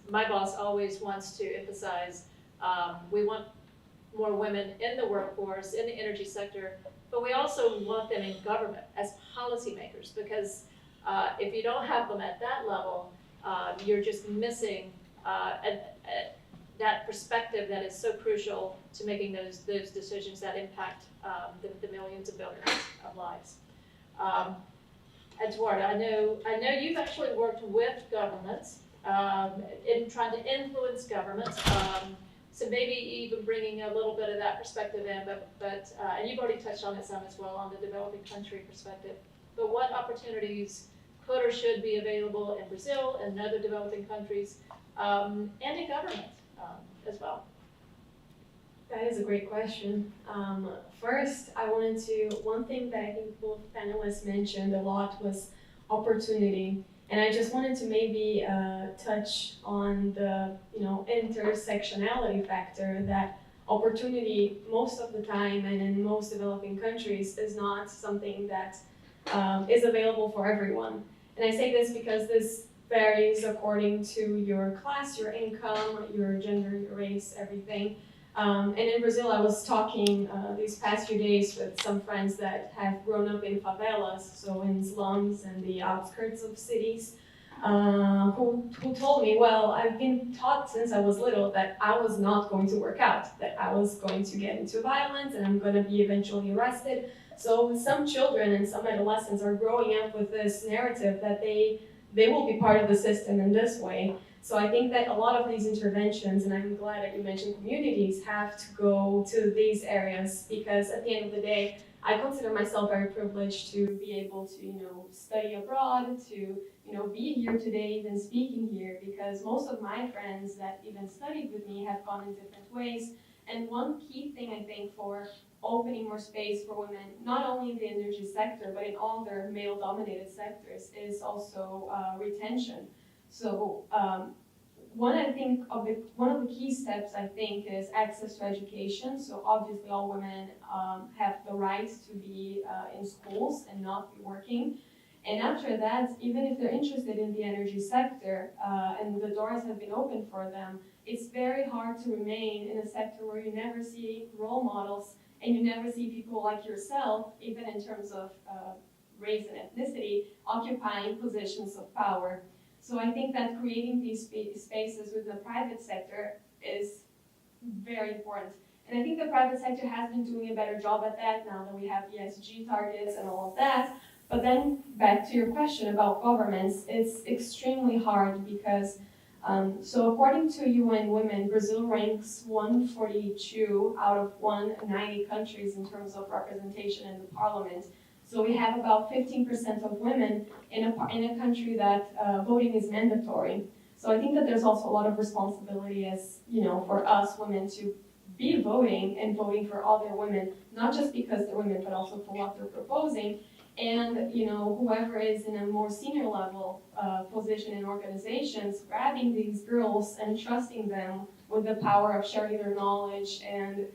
my boss always wants to emphasize, we want more women in the workforce, in the energy sector, but we also want them in government as policymakers, because if you don't have them at that level, you're just missing that perspective that is so crucial to making those decisions that impact the millions and billions of lives. Eduardo, I know you've actually worked with governments in trying to influence governments. So maybe even bringing a little bit of that perspective in, but and you've already touched on it some as well on the developing country perspective. But what opportunities could or should be available in Brazil and other developing countries, and in government as well? That is a great question. First, one thing that I think both panelists mentioned a lot was opportunity. And I just wanted to maybe touch on the, intersectionality factor, that opportunity most of the time and in most developing countries is not something that is available for everyone. And I say this because this varies according to your class, your income, your gender, your race, everything. And in Brazil, I was talking these past few days with some friends that have grown up in favelas, so in slums and the outskirts of cities, who told me, well, I've been taught since I was little that I was not going to work out, that I was going to get into violence and I'm going to be eventually arrested. So some children and some adolescents are growing up with this narrative that they will be part of the system in this way. So I think that a lot of these interventions, and I'm glad that you mentioned communities, have to go to these areas, because at the end of the day, I consider myself very privileged to be able to, study abroad, to, be here today, even speaking here, because most of my friends that even studied with me have gone in different ways. And one key thing I think for opening more space for women, not only in the energy sector, but in all their male-dominated sectors, is also retention. So one of the key steps, I think, is access to education. So obviously all women have the right to be in schools and not be working. And after that, even if they're interested in the energy sector and the doors have been opened for them, it's very hard to remain in a sector where you never see role models and you never see people like yourself, even in terms of race and ethnicity, occupying positions of power. So I think that creating these spaces with the private sector is very important. And I think the private sector has been doing a better job at that now that we have ESG targets and all of that. But then back to your question about governments, it's extremely hard because, so according to UN Women, Brazil ranks 142 out of 190 countries in terms of representation in the parliament. So we have about 15% of women in a country that voting is mandatory. So I think that there's also a lot of responsibility as, for us women to be voting and voting for other women, not just because they're women, but also for what they're proposing. And, whoever is in a more senior level position in organizations, grabbing these girls and trusting them with the power of sharing their knowledge and,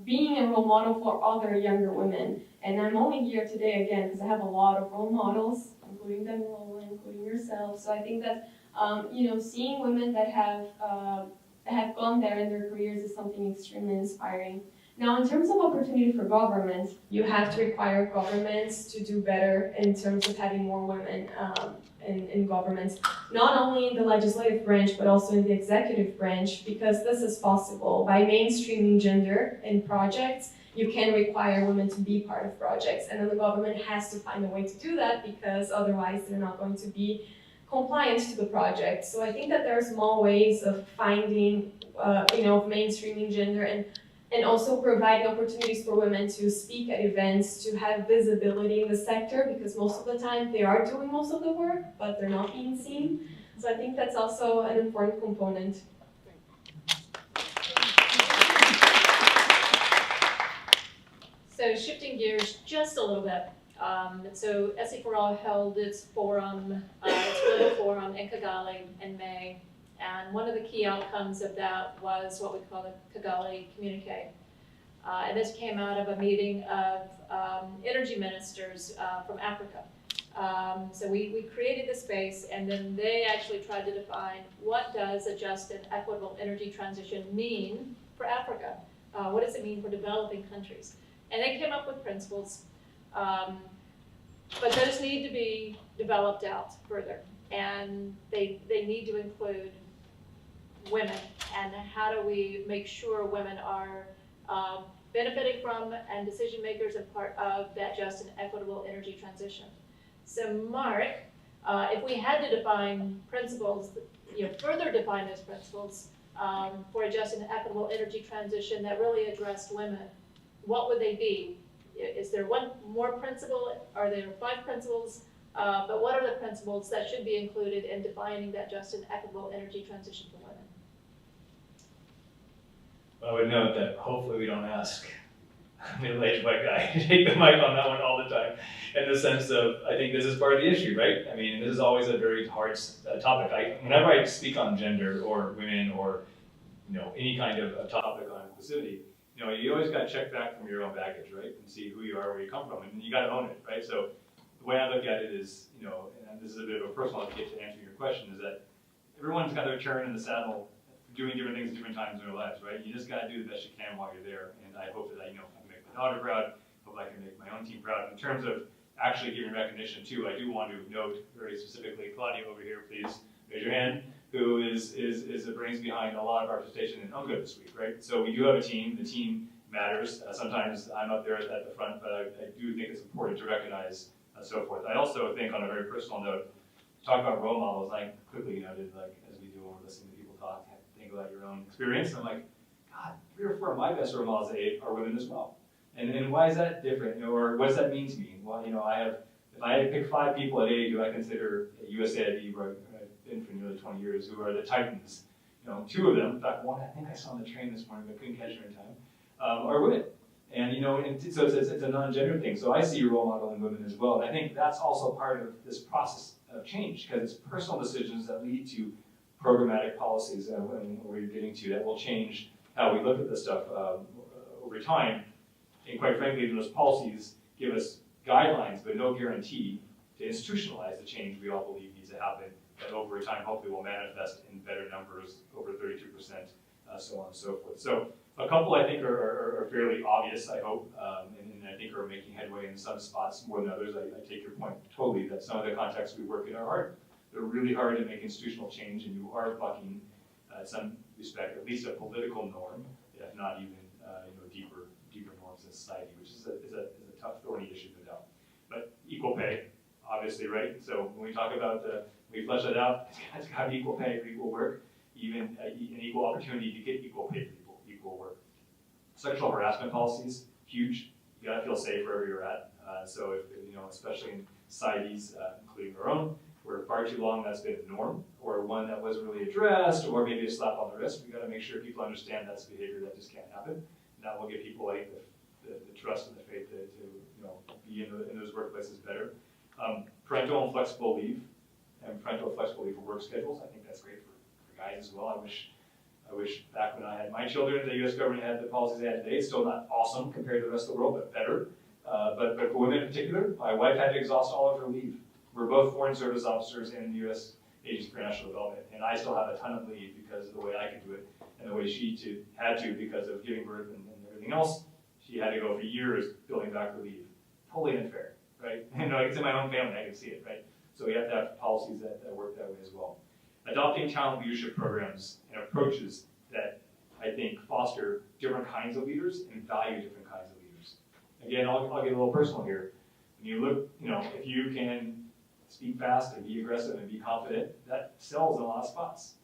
being a role model for other younger women. And I'm only here today, again, because I have a lot of role models, including them, including yourself. So I think that, seeing women that have gone there in their careers is something extremely inspiring. Now, in terms of opportunity for government, you have to require governments to do better in terms of having more women in governments, not only in the legislative branch, but also in the executive branch, because this is possible. By mainstreaming gender in projects, you can require women to be part of projects, and then the government has to find a way to do that, because otherwise they're not going to be compliant to the project. So I think that there are small ways of finding, mainstreaming gender and also providing opportunities for women to speak at events, to have visibility in the sector, because most of the time they are doing most of the work, but they're not being seen. So I think that's also an important component. So shifting gears just a little bit. So SE4All held its forum, its global forum in Kigali in May. And one of the key outcomes of that was what we call the Kigali Communique. And this came out of a meeting of energy ministers from Africa. So we created the space, and then they actually tried to define what does a just and equitable energy transition mean for Africa? What does it mean for developing countries? And they came up with principles, but those need to be developed out further. And they need to include women, and how do we make sure women are benefiting from and decision makers and part of that just and equitable energy transition. So Mark, if we had to define principles, further define those principles for a just and equitable energy transition that really addressed women, what would they be? Is there one more principle? Are there 5 principles? But what are the principles that should be included in defining that just and equitable energy transition for women? I would note that hopefully we don't ask a middle-aged white guy to take the mic on that one all the time, in the sense of, I think this is part of the issue, right? I mean, this is always a very hard topic. Whenever I speak on gender or women or any kind of topic on inclusivity, you always got to check back from your own baggage, right? And see who you are, where you come from, and you got to own it, right? So the way I look at it is, and this is a bit of a personal approach to answering your question, is that everyone's got their turn in the saddle, doing different things at different times in their lives, right? You just got to do the best you can while you're there, and I hope that I can make my daughter proud, hope I can make my own team proud. In terms of actually giving recognition too, I do want to note very specifically, Claudia over here, please raise your hand, who is the brains behind a lot of our participation in UNGA this week, right? So we do have a team. The team matters. Sometimes I'm up there at the front, but I do think it's important to recognize so forth. I also think, on a very personal note, talk about role models. I quickly noted, as we do when we're listening to people talk, think about your own experience. I'm like, God, 3 or 4 of my best role models at 8 are women as well. And why is that different? Or what does that mean to me? Well, if I had to pick 5 people at 8 who I consider at USAID, where I've been for nearly 20 years, who are the titans, 2 of them, in fact, one I think I saw on the train this morning, but couldn't catch her in time, are women. And so it's a non-gender thing. So I see a role model in women as well. And I think that's also part of this process of change, because it's personal decisions that lead to programmatic policies, and where you're getting to, that will change how we look at this stuff over time. And quite frankly, those policies give us guidelines, but no guarantee to institutionalize the change we all believe needs to happen, that over time hopefully will manifest in better numbers, over 32%, so on and so forth. So a couple I think are fairly obvious, I hope, and I think are making headway in some spots more than others. I take your point totally that some of the contexts we work in are hard. They're really hard to make institutional change, and you are bucking, in some respect, at least a political norm, if not even deeper norms in society, which is a tough, thorny issue to know. But equal pay, obviously, right? So when we talk about we flesh it out, it's got equal pay for equal work, even an equal opportunity to get equal pay for equal work. Sexual harassment policies, huge. You gotta feel safe wherever you're at. So if especially in societies, including our own, where far too long that's been a norm, or one that wasn't really addressed, or maybe a slap on the wrist, we gotta make sure people understand that's behavior that just can't happen. And that will give people the trust and the faith to be in those workplaces better. Parental and flexible leave, and parental flexible leave for work schedules. I think that's great for guys as well. I wish back when I had my children, the U.S. government had the policies they had today. It's still not awesome compared to the rest of the world, but better. But for women in particular, my wife had to exhaust all of her leave. We're both foreign service officers in the U.S. Agency for National Development, and I still have a ton of leave because of the way I could do it, and the way she had to because of giving birth and everything else. She had to go for years building back her leave. Totally unfair, right? It's in my own family, I can see it, right? So we have to have policies that work that way as well. Adopting talent leadership programs and approaches that I think foster different kinds of leaders and value different kinds of leaders. Again, I'll get a little personal here. When you look, if you can speak fast and be aggressive and be confident, that sells in a lot of spots.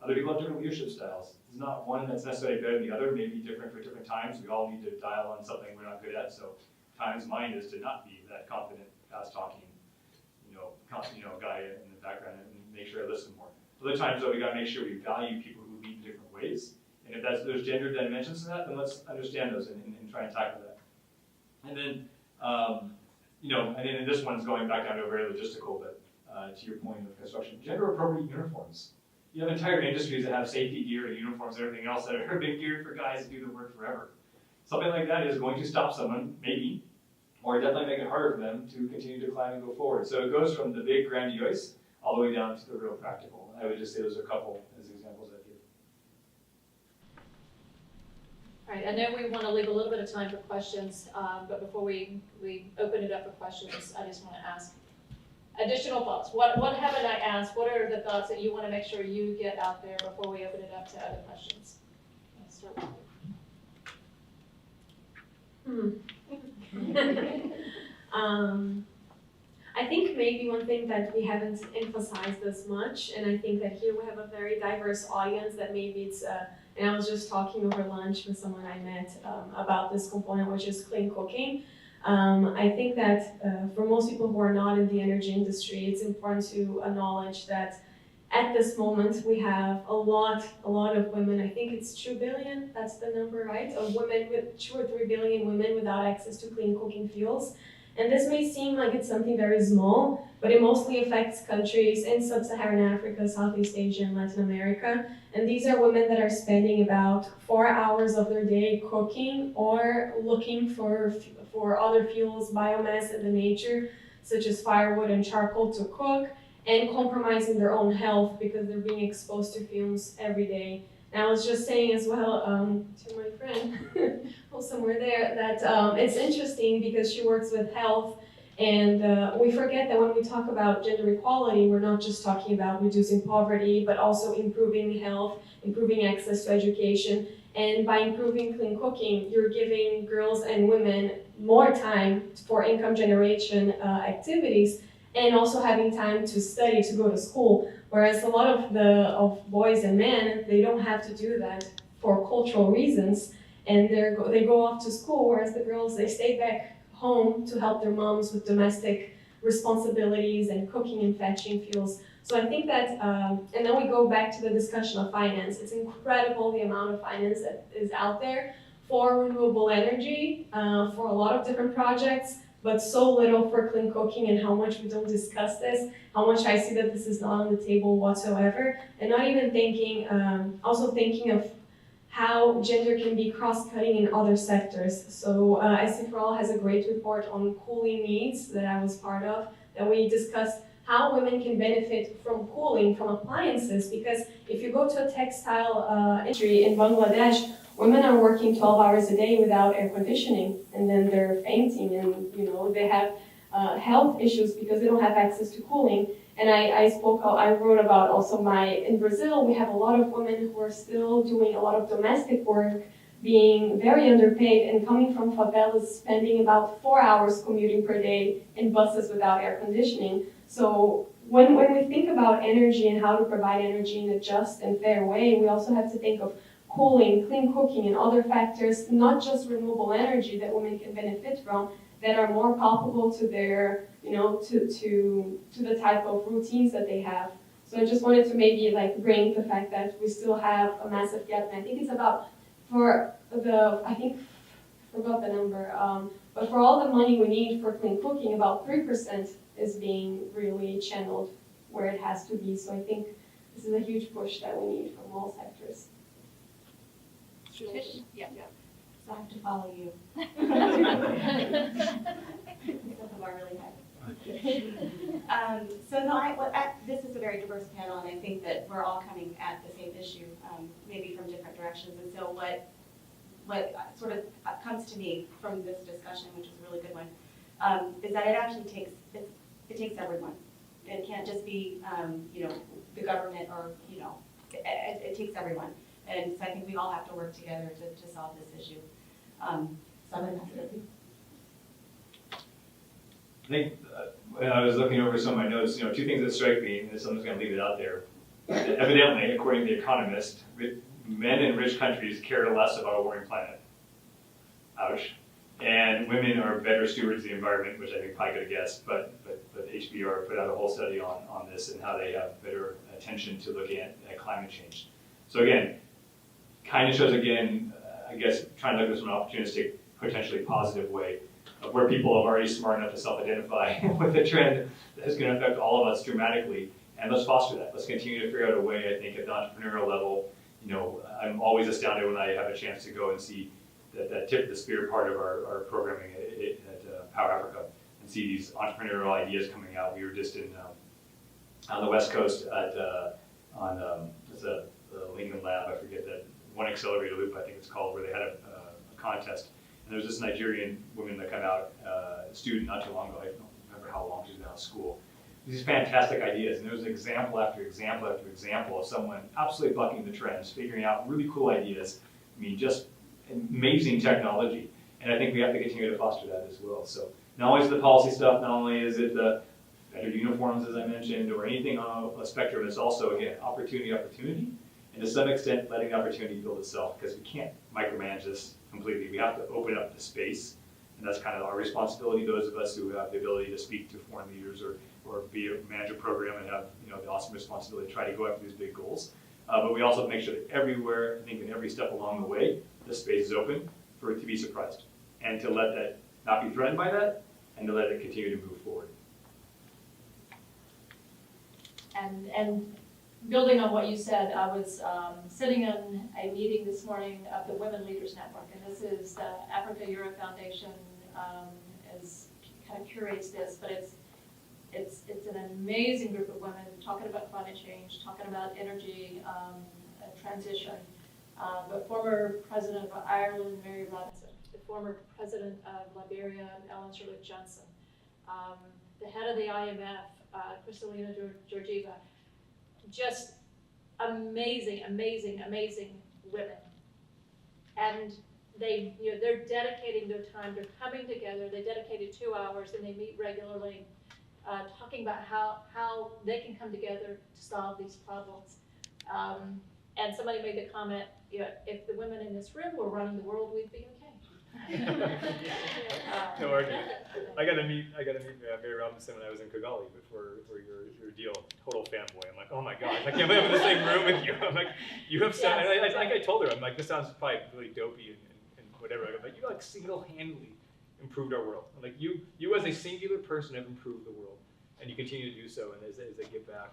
Other people have different leadership styles. There's not one that's necessarily better than the other, maybe different for different times. We all need to dial on something we're not good at, so times mine is to not be that confident, fast-talking, guy in the background and make sure I listen more. Other times, though, we got to make sure we value people who lead in different ways. And if there's gender dimensions to that, then let's understand those and try and tackle that. And then, and then this one's going back down to a very logistical, but to your point of construction, gender-appropriate uniforms. You have entire industries that have safety gear and uniforms and everything else that have been geared for guys to do the work forever. something like that is going to stop someone, maybe, or definitely make it harder for them to continue to climb and go forward. So it goes from the big grandiose all the way down to the real practical. I would just say those are a couple as examples I'd give. All right, I know we want to leave a little bit of time for questions, but before we open it up for questions, I just want to ask additional thoughts. What haven't I asked? What are the thoughts that you want to make sure you get out there before we open it up to other questions? Let's start with I think maybe one thing that we haven't emphasized as much, and I think that here we have a very diverse audience that maybe it's, and I was just talking over lunch with someone I met about this component, which is clean cooking. I think that for most people who are not in the energy industry, it's important to acknowledge that at this moment we have a lot of women, I think it's 2 billion, that's the number, right? Of women, with 2 or 3 billion women without access to clean cooking fuels. And this may seem like it's something very small, but it mostly affects countries in sub-Saharan Africa, Southeast Asia, and Latin America. And these are women that are spending about 4 hours of their day cooking or looking for other fuels, biomass in the nature, such as firewood and charcoal to cook, and compromising their own health because they're being exposed to fumes every day. And I was just saying as well to my friend, who's somewhere there, that it's interesting because she works with health, and we forget that when we talk about gender equality, we're not just talking about reducing poverty, but also improving health, improving access to education. And by improving clean cooking, you're giving girls and women more time for income generation activities, and also having time to study, to go to school. Whereas a lot of boys and men, they don't have to do that for cultural reasons, and they go off to school, whereas the girls, they stay back home to help their moms with domestic responsibilities and cooking and fetching fuels. So I think that, and then we go back to the discussion of finance. It's incredible the amount of finance that is out there for renewable energy, for a lot of different projects, but so little for clean cooking, and how much we don't discuss this, how much I see that this is not on the table whatsoever, and not even thinking, also thinking of how gender can be cross-cutting in other sectors. So SC for All has a great report on cooling needs that I was part of, that we discussed how women can benefit from cooling, from appliances, because if you go to a textile industry in Bangladesh, women are working 12 hours a day without air conditioning, and then they're fainting, and they have health issues because they don't have access to cooling. And I wrote about also in Brazil, we have a lot of women who are still doing a lot of domestic work, being very underpaid, and coming from favelas, spending about 4 hours commuting per day in buses without air conditioning. So when we think about energy and how to provide energy in a just and fair way, we also have to think of cooling, clean cooking, and other factors, not just renewable energy that women can benefit from, that are more palpable to their, to the type of routines that they have. So I just wanted to maybe bring the fact that we still have a massive gap, and I think it's about, forgot the number, but for all the money we need for clean cooking, about 3% is being really channeled where it has to be. So I think this is a huge push that we need from all sectors. Yeah. So I have to follow you. This is a very diverse panel, and I think that we're all coming at the same issue, maybe from different directions. And so what sort of comes to me from this discussion, which is a really good one, is that it actually takes everyone. It can't just be the government, or it takes everyone. And so I think we all have to work together to solve this issue. So I'm going to pass it over to you. I think when I was looking over some of my notes, two things that strike me, and I'm just going to leave it out there. Evidently, according to The Economist, men in rich countries care less about a warming planet. Ouch. And women are better stewards of the environment, which I think probably could have guessed, but HBR put out a whole study on this and how they have better attention to looking at climate change. So again, kind of shows again, I guess, trying to look at this from an opportunistic, potentially positive way, of where people are already smart enough to self-identify with a trend that is going to affect all of us dramatically, and let's foster that. Let's continue to figure out a way, I think, at the entrepreneurial level. I'm always astounded when I have a chance to go and see that tip of the spear part of our programming at Power Africa and see these entrepreneurial ideas coming out. We were just in on the West Coast at it's a Lincoln Lab, I forget that one accelerator loop, I think it's called, where they had a contest. And there was this Nigerian woman that came out, a student not too long ago, I don't remember how long she's been out of school. These fantastic ideas, and there was example after example after example of someone absolutely bucking the trends, figuring out really cool ideas. I mean, just amazing technology. And I think we have to continue to foster that as well. So not only is it the policy stuff, not only is it the better uniforms, as I mentioned, or anything on a spectrum, it's also, again, opportunity, and to some extent, letting the opportunity build itself, because we can't micromanage this completely. We have to open up the space, and that's kind of our responsibility, those of us who have the ability to speak to foreign leaders or manage a program and have the awesome responsibility to try to go after these big goals. But we also make sure that everywhere, I think in every step along the way, the space is open for it to be surprised, and to let that not be threatened by that, and to let it continue to move forward. And building on what you said, I was sitting in a meeting this morning of the Women Leaders Network, and this is the Africa Euro Foundation is kind of curates this, but it's an amazing group of women talking about climate change, talking about energy transition. The former president of Ireland, Mary Robinson, the former president of Liberia, Ellen Sirleaf Johnson, the head of the IMF, Kristalina Georgieva, just amazing, amazing, amazing women. And they're dedicating their time, they're coming together, they dedicated 2 hours and they meet regularly, talking about how they can come together to solve these problems. And somebody made the comment, if the women in this room were running the world, we'd be okay. No argument. I got to meet Mary Robinson when I was in Kigali for your deal. Total fanboy. I'm like, oh my gosh, I can't believe I'm in the same room with you. I'm like, you have sound. Yes, I told her, I'm like, this sounds probably really dopey and whatever. I'm like, you like single-handedly improved our world. I'm like, you as a singular person have improved the world, and you continue to do so. And as they give back,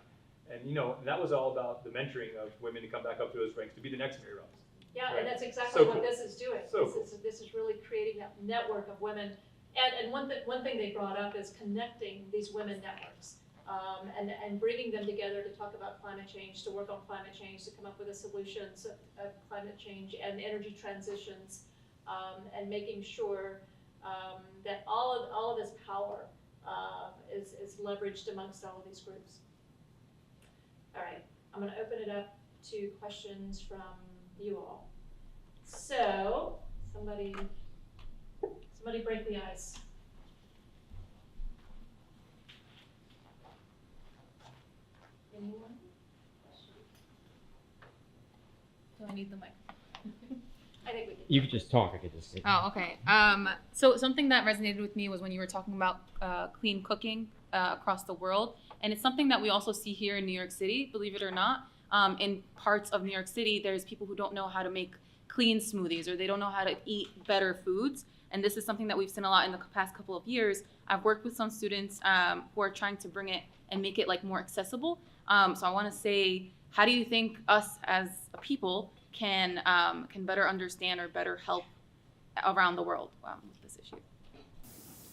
and that was all about the mentoring of women to come back up to those ranks to be the next Mary Robinson. Yeah, right? and that's exactly what cool. this is doing. This is really creating that network of women. And one thing they brought up is connecting these women networks and bringing them together to talk about climate change, to work on climate change, to come up with the solutions of climate change and energy transitions, and making sure that all of this power is leveraged amongst all of these groups. All right, I'm going to open it up to questions from you all. So, somebody break the ice. Anyone? Do I need the mic? I think we can. You could just talk. I could just say. Oh, okay. So something that resonated with me was when you were talking about clean cooking across the world, and it's something that we also see here in New York City, believe it or not. In parts of New York City, there's people who don't know how to make clean smoothies, or they don't know how to eat better foods. And this is something that we've seen a lot in the past couple of years. I've worked with some students who are trying to bring it and make it more accessible. So I want to say, how do you think us as a people can better understand or better help around the world with this issue?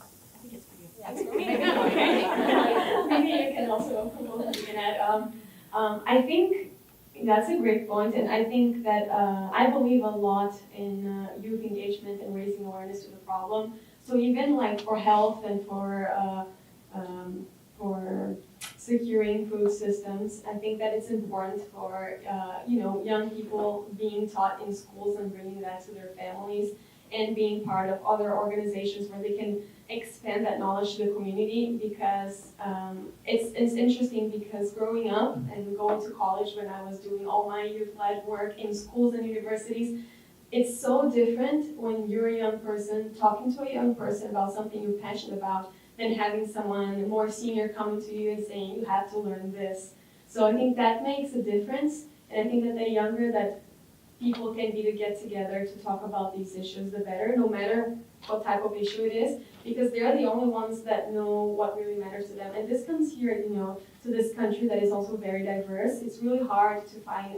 I think it's pretty. That's okay. Maybe I can also promote something in that. I think that's a great point, and I think that I believe a lot in youth engagement and raising awareness to the problem. So even for health and for securing food systems, I think that it's important for young people being taught in schools and bringing that to their families, and being part of other organizations where they can expand that knowledge to the community, because it's interesting, because growing up and going to college when I was doing all my youth-led work in schools and universities, it's so different when you're a young person talking to a young person about something you're passionate about than having someone more senior coming to you and saying you have to learn this. So I think that makes a difference, and I think that the younger that people can be to get together to talk about these issues, the better, no matter what type of issue it is, because they're the only ones that know what really matters to them. And this comes here, to this country that is also very diverse. It's really hard to find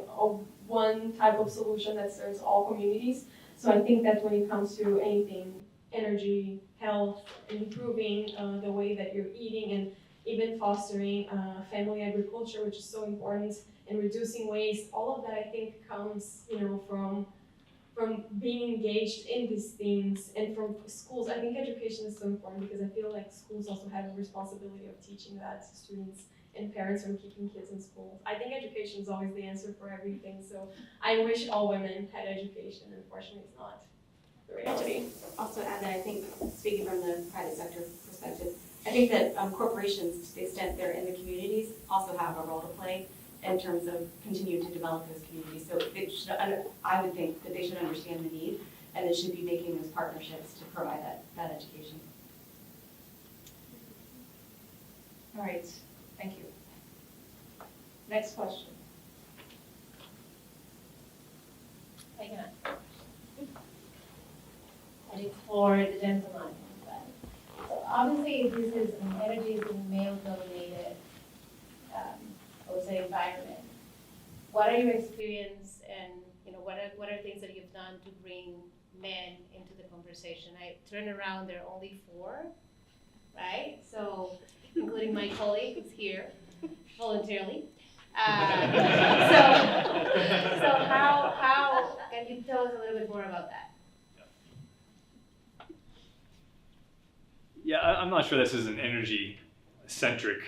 one type of solution that serves all communities. So I think that when it comes to anything, energy, health, improving the way that you're eating, and even fostering family agriculture, which is so important, and reducing waste, all of that I think comes, from being engaged in these things, and from schools. I think education is so important because I feel like schools also have a responsibility of teaching that to students and parents from keeping kids in schools. I think education is always the answer for everything, so I wish all women had education. Unfortunately, it's not the reality. Also add that I think, speaking from the private sector perspective, I think that corporations, to the extent they're in the communities, also have a role to play in terms of continuing to develop those communities. So they should, I would think that they should understand the need, and they should be making those partnerships to provide that education. All right, thank you. Next question. Hang on. And it's for the gentleman. So obviously, this is an energy is a male-dominated, I would say, environment. What are your experience, and what are things that you've done to bring men into the conversation? I turn around, there are only 4, right? So, including my colleague who's here voluntarily. So how can you tell us a little bit more about that? Yeah, I'm not sure this is an energy-centric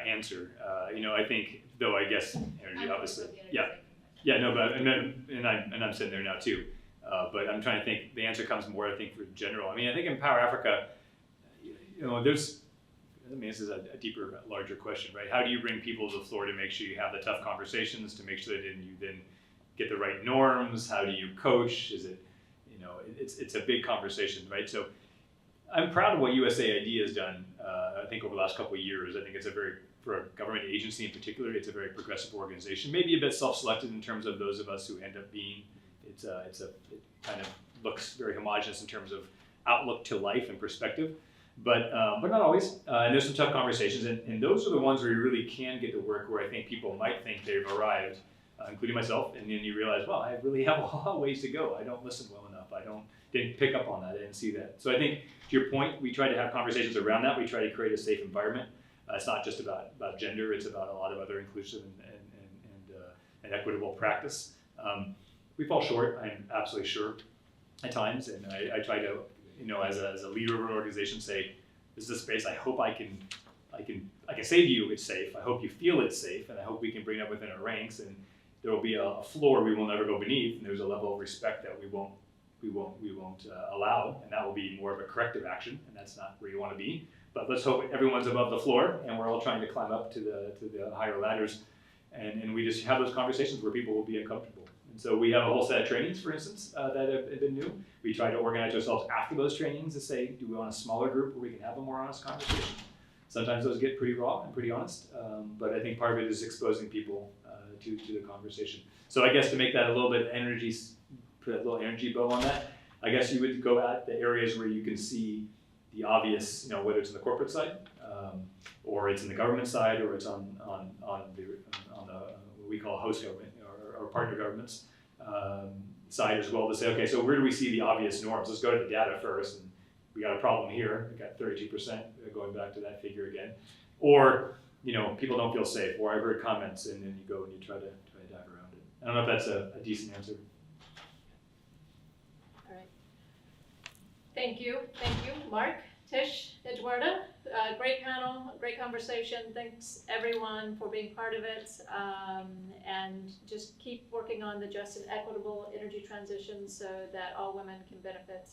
answer. I think, though, I guess energy, obviously. Yeah, no, but and I'm sitting there now too. But I'm trying to think. The answer comes more, I think, for general. I think in Empower Africa, this is a deeper, larger question, right? How do you bring people to the floor to make sure you have the tough conversations, to make sure that you then get the right norms? How do you coach? Is it, it's a big conversation, right? So I'm proud of what USAID has done, I think, over the last couple of years. I think it's for a government agency in particular, it's a very progressive organization, maybe a bit self-selected in terms of those of us who end up being, it kind of looks very homogenous in terms of outlook to life and perspective, but not always. And there's some tough conversations, and those are the ones where you really can get to work where I think people might think they've arrived, including myself, and then you realize, well, I really have a lot of ways to go. I don't listen well enough. Didn't pick up on that. I didn't see that. So I think, to your point, we try to have conversations around that. We try to create a safe environment. It's not just about gender. It's about a lot of other inclusive and equitable practice. We fall short, I'm absolutely sure, at times. And I try to, as a leader of an organization, say, this is a space I hope I can say to you it's safe. I hope you feel it's safe, and I hope we can bring it up within our ranks. And there will be a floor we will never go beneath, and there's a level of respect that we won't allow, and that will be more of a corrective action, and that's not where you want to be. But let's hope everyone's above the floor, and we're all trying to climb up to the higher ladders, and we just have those conversations where people will be uncomfortable. And so we have a whole set of trainings, for instance, that have been new. We try to organize ourselves after those trainings to say, do we want a smaller group where we can have a more honest conversation? Sometimes those get pretty raw and pretty honest, but I think part of it is exposing people to the conversation. So I guess to make that a little bit energy, put a little energy bow on that, I guess you would go at the areas where you can see the obvious, whether it's in the corporate side, or it's in the government side, or it's on the what we call host government or partner governments side as well, to say, okay, so where do we see the obvious norms? Let's go to the data first, and we got a problem here. We got 32% going back to that figure again, or people don't feel safe, or I've heard comments, and then you go and you try to dive around it. I don't know if that's a decent answer. Thank you, Mark, Tish, Eduarda. Great panel, great conversation. Thanks everyone for being part of it, and just keep working on the just and equitable energy transition so that all women can benefit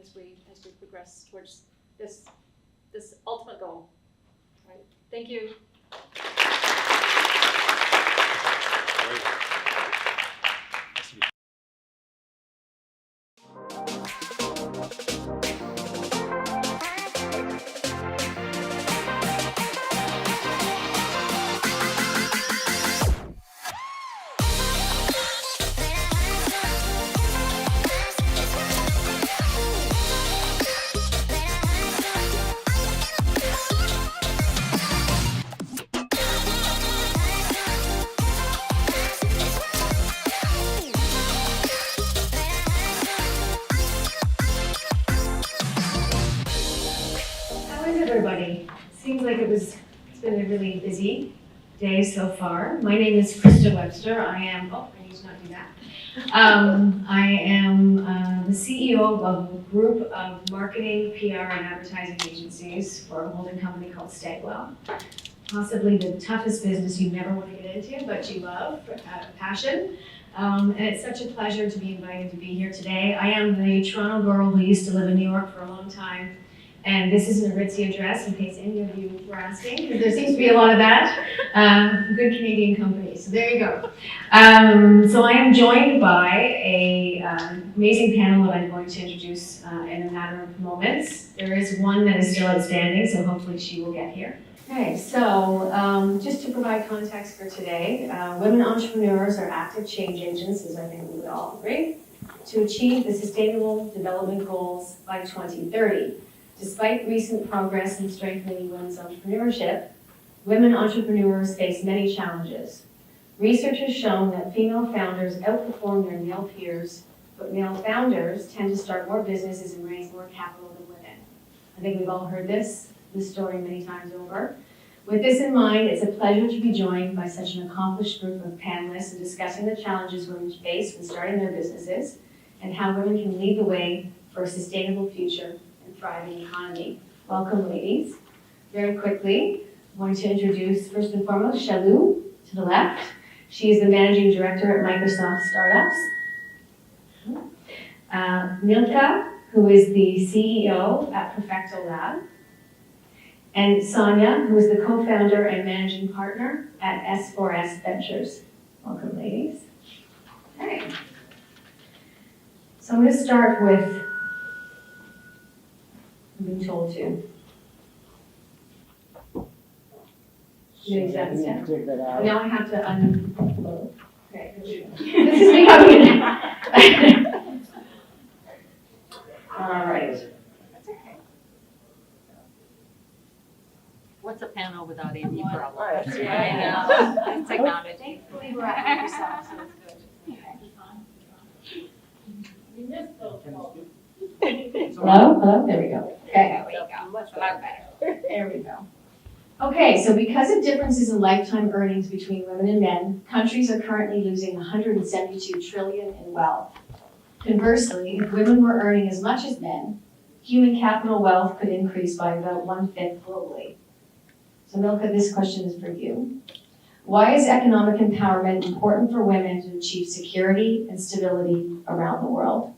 as we progress towards this ultimate goal. All right. Thank you. It's been a really busy day so far. My name is Krista Webster. I am, I need to not do that. I am the CEO of a group of marketing, PR, and advertising agencies for a holding company called Stagwell. Possibly the toughest business you never want to get into, but you love out of passion. And it's such a pleasure to be invited to be here today. I am the Toronto girl who used to live in New York for a long time. And this is an Aritzia dress, in case any of you were asking, because there seems to be a lot of that. Good Canadian company, so there you go. So I am joined by an amazing panel that I'm going to introduce in a matter of moments. There is one that is still outstanding, so hopefully she will get here. Okay, so just to provide context for today, women entrepreneurs are active change agents, as I think we would all agree, to achieve the Sustainable Development Goals by 2030. Despite recent progress in strengthening women's entrepreneurship, women entrepreneurs face many challenges. Research has shown that female founders outperform their male peers, but male founders tend to start more businesses and raise more capital than women. I think we've all heard this story many times over. With this in mind, it's a pleasure to be joined by such an accomplished group of panelists in discussing the challenges women face when starting their businesses and how women can lead the way for a sustainable future thriving economy. Welcome, ladies. Very quickly, I'm going to introduce, first and foremost, Shalou to the left. She is the Managing Director at Microsoft Startups. Milka, who is the CEO at Perfecto Lab. And Sonia, who is the co-founder and managing partner at S4S Ventures. Welcome, ladies. Okay. So I'm going to start with I'm being told to. Now I have to unload. Okay. This is becoming. All right. That's okay. What's a panel without AV problems? Yeah, I know. It's technology. Thankfully, we're at Microsoft, so it's good. We missed those folks. Hello? There we go. Okay. There we go. Much better. There we go. Okay, so because of differences in lifetime earnings between women and men, countries are currently losing $172 trillion in wealth. Conversely, if women were earning as much as men, human capital wealth could increase by about 1/5 globally. So Milka, this question is for you. Why is economic empowerment important for women to achieve security and stability around the world?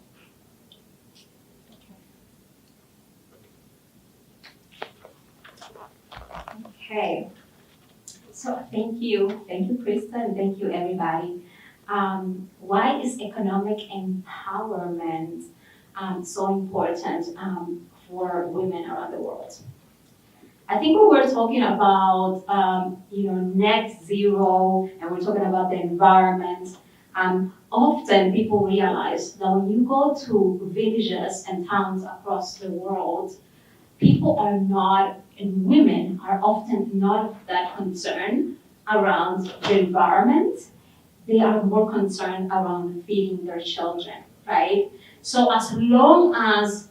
Okay, so thank you Krista, and thank you everybody. Why is economic empowerment so important for women around the world? I think when we're talking about net zero and we're talking about the environment, often people realize that when you go to villages and towns across the world, people are not, and women are often not that concerned around the environment. They are more concerned around feeding their children, right? So as long as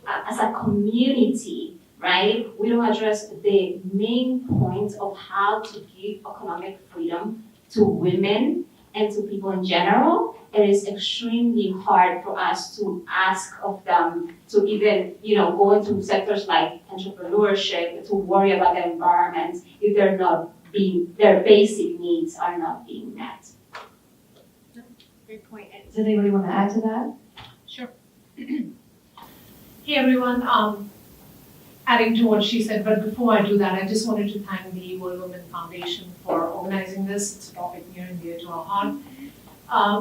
a community, right, we don't address the main point of how to give economic freedom to women and to people in general, it is extremely hard for us to ask of them to even, go into sectors like entrepreneurship, to worry about the environment if their basic needs are not being met. Great point. Does anybody want to add to that? Sure. Hey everyone, adding to what she said, but before I do that, I just wanted to thank the World Women Foundation for organizing this. It's a topic near and dear to our heart.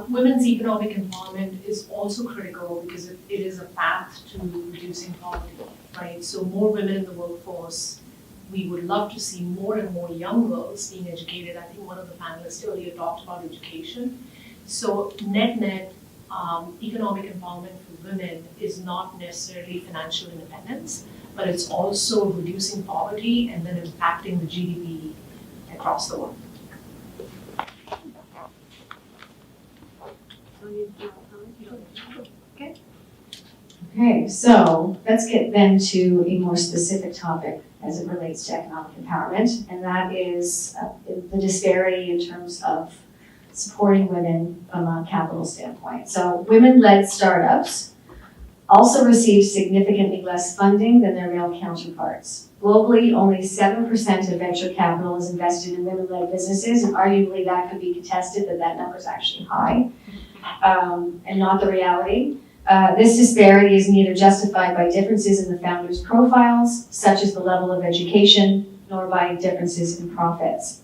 Women's economic empowerment is also critical because it is a path to reducing poverty, right? So more women in the workforce. We would love to see more and more young girls being educated. I think one of the panelists earlier talked about education. So net, economic empowerment for women is not necessarily financial independence, but it's also reducing poverty and then impacting the GDP across the world. Okay. Okay, so let's get then to a more specific topic as it relates to economic empowerment, and that is the disparity in terms of supporting women from a capital standpoint. So women-led startups also receive significantly less funding than their male counterparts. Globally, only 7% of venture capital is invested in women-led businesses, and arguably that could be contested that number is actually high, and not the reality. This disparity is neither justified by differences in the founders' profiles, such as the level of education, nor by differences in profits.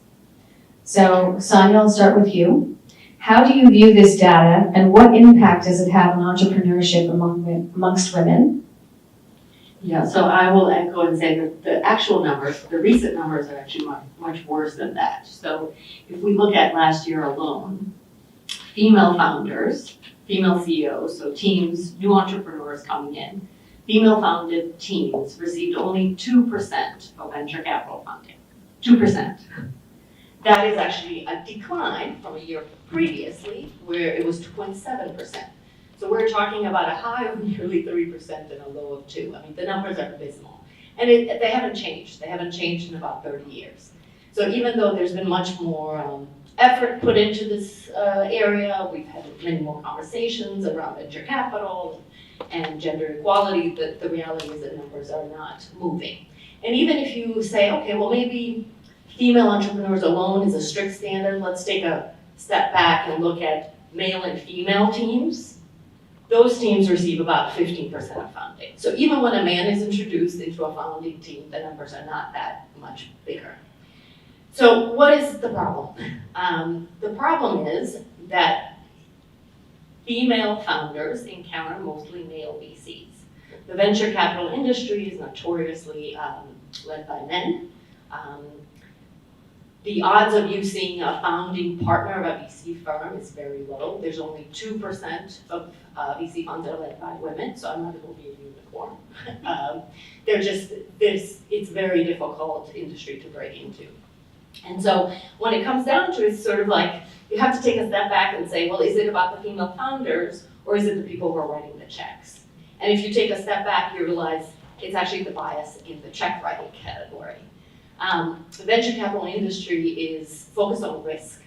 So, Sonia, I'll start with you. How do you view this data, and what impact does it have on entrepreneurship amongst women? Yeah, so I will echo and say that the actual numbers, the recent numbers are actually much worse than that. So if we look at last year alone, female founders, female CEOs, so teams, new entrepreneurs coming in, female-founded teams received only 2% of venture capital funding. 2%. That is actually a decline from a year previously, where it was 2.7%. So we're talking about a high of nearly 3% and a low of 2%. I mean, the numbers are abysmal. And they haven't changed. They haven't changed in about 30 years. So even though there's been much more effort put into this area, we've had many more conversations around venture capital and gender equality, the reality is that numbers are not moving. And even if you say, okay, well maybe female entrepreneurs alone is a strict standard, let's take a step back and look at male and female teams. Those teams receive about 15% of funding. So even when a man is introduced into a founding team, the numbers are not that much bigger. So what is the problem? The problem is that female founders encounter mostly male VCs. The venture capital industry is notoriously led by men. The odds of you seeing a founding partner of a VC firm is very low. There's only 2% of VC funds that are led by women, so I'm not going to be a unicorn. It's a very difficult industry to break into. And so when it comes down to it, it's sort of like, you have to take a step back and say, well, is it about the female founders, or is it the people who are writing the checks? And if you take a step back, you realize it's actually the bias in the check writing category. The venture capital industry is focused on risk.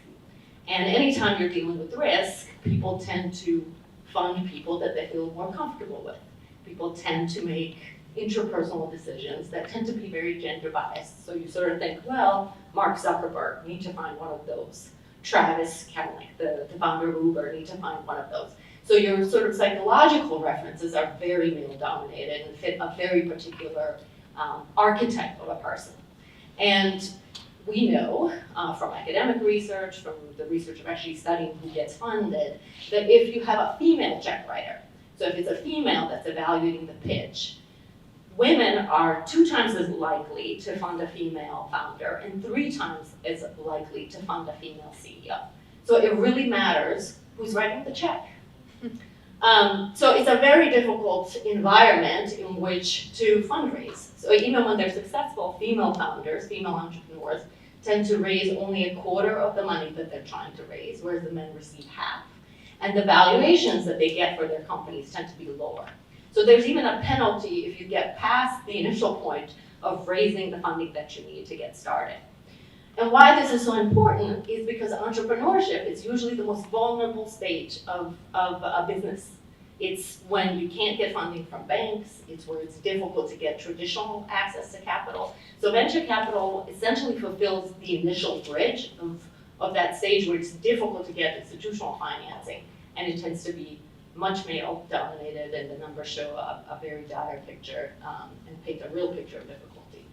And anytime you're dealing with risk, people tend to fund people that they feel more comfortable with. People tend to make interpersonal decisions that tend to be very gender biased. So you sort of think, well, Mark Zuckerberg, need to find one of those. Travis Kalanick, the founder of Uber, need to find one of those. So your sort of psychological references are very male dominated and fit a very particular archetype of a person. And we know from academic research, from the research of actually studying who gets funded, that if you have a female check writer, so if it's a female that's evaluating the pitch, women are 2 times as likely to fund a female founder and 3 times as likely to fund a female CEO. So it really matters who's writing the check. So it's a very difficult environment in which to fundraise. So even when they're successful, female founders, female entrepreneurs, tend to raise only a quarter of the money that they're trying to raise, whereas the men receive half. And the valuations that they get for their companies tend to be lower. So there's even a penalty if you get past the initial point of raising the funding that you need to get started. And why this is so important is because entrepreneurship is usually the most vulnerable stage of a business. It's when you can't get funding from banks, it's where it's difficult to get traditional access to capital. So venture capital essentially fulfills the initial bridge of that stage where it's difficult to get institutional financing, and it tends to be much male dominated, and the numbers show a very dire picture and paint a real picture of difficulty.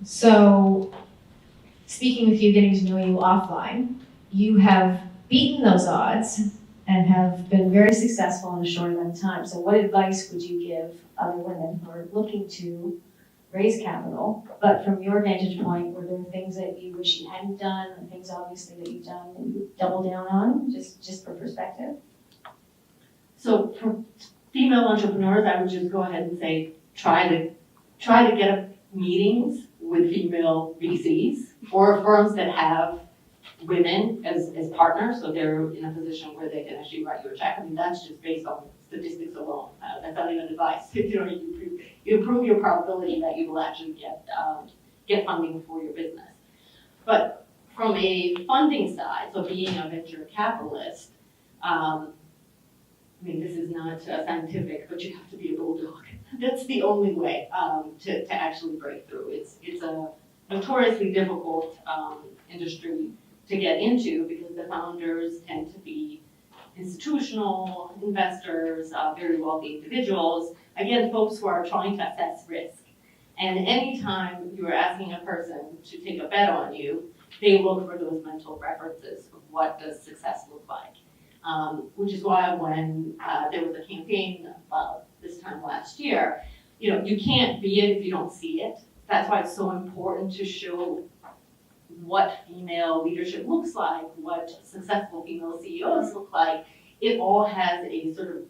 So, speaking with you, getting to know you offline, you have beaten those odds and have been very successful in a short amount of time. So what advice would you give other women who are looking to raise capital, but from your vantage point, were there things that you wish you hadn't done, and things obviously that you've done and you double down on, just for perspective? So for female entrepreneurs, I would just go ahead and say, try to get meetings with female VCs or firms that have women as partners, so they're in a position where they can actually write you a check. I mean, that's just based on statistics alone. That's not even advice. You improve your probability that you will actually get funding for your business. But from a funding side, so being a venture capitalist, I mean, this is not scientific, but you have to be a bulldog. That's the only way to actually break through. It's a notoriously difficult industry to get into because the founders tend to be institutional investors, very wealthy individuals, again, folks who are trying to assess risk. And anytime you are asking a person to take a bet on you, they look for those mental references of what does success look like. Which is why when there was a campaign this time last year, you can't be it if you don't see it. That's why it's so important to show what female leadership looks like, what successful female CEOs look like. It all has a sort of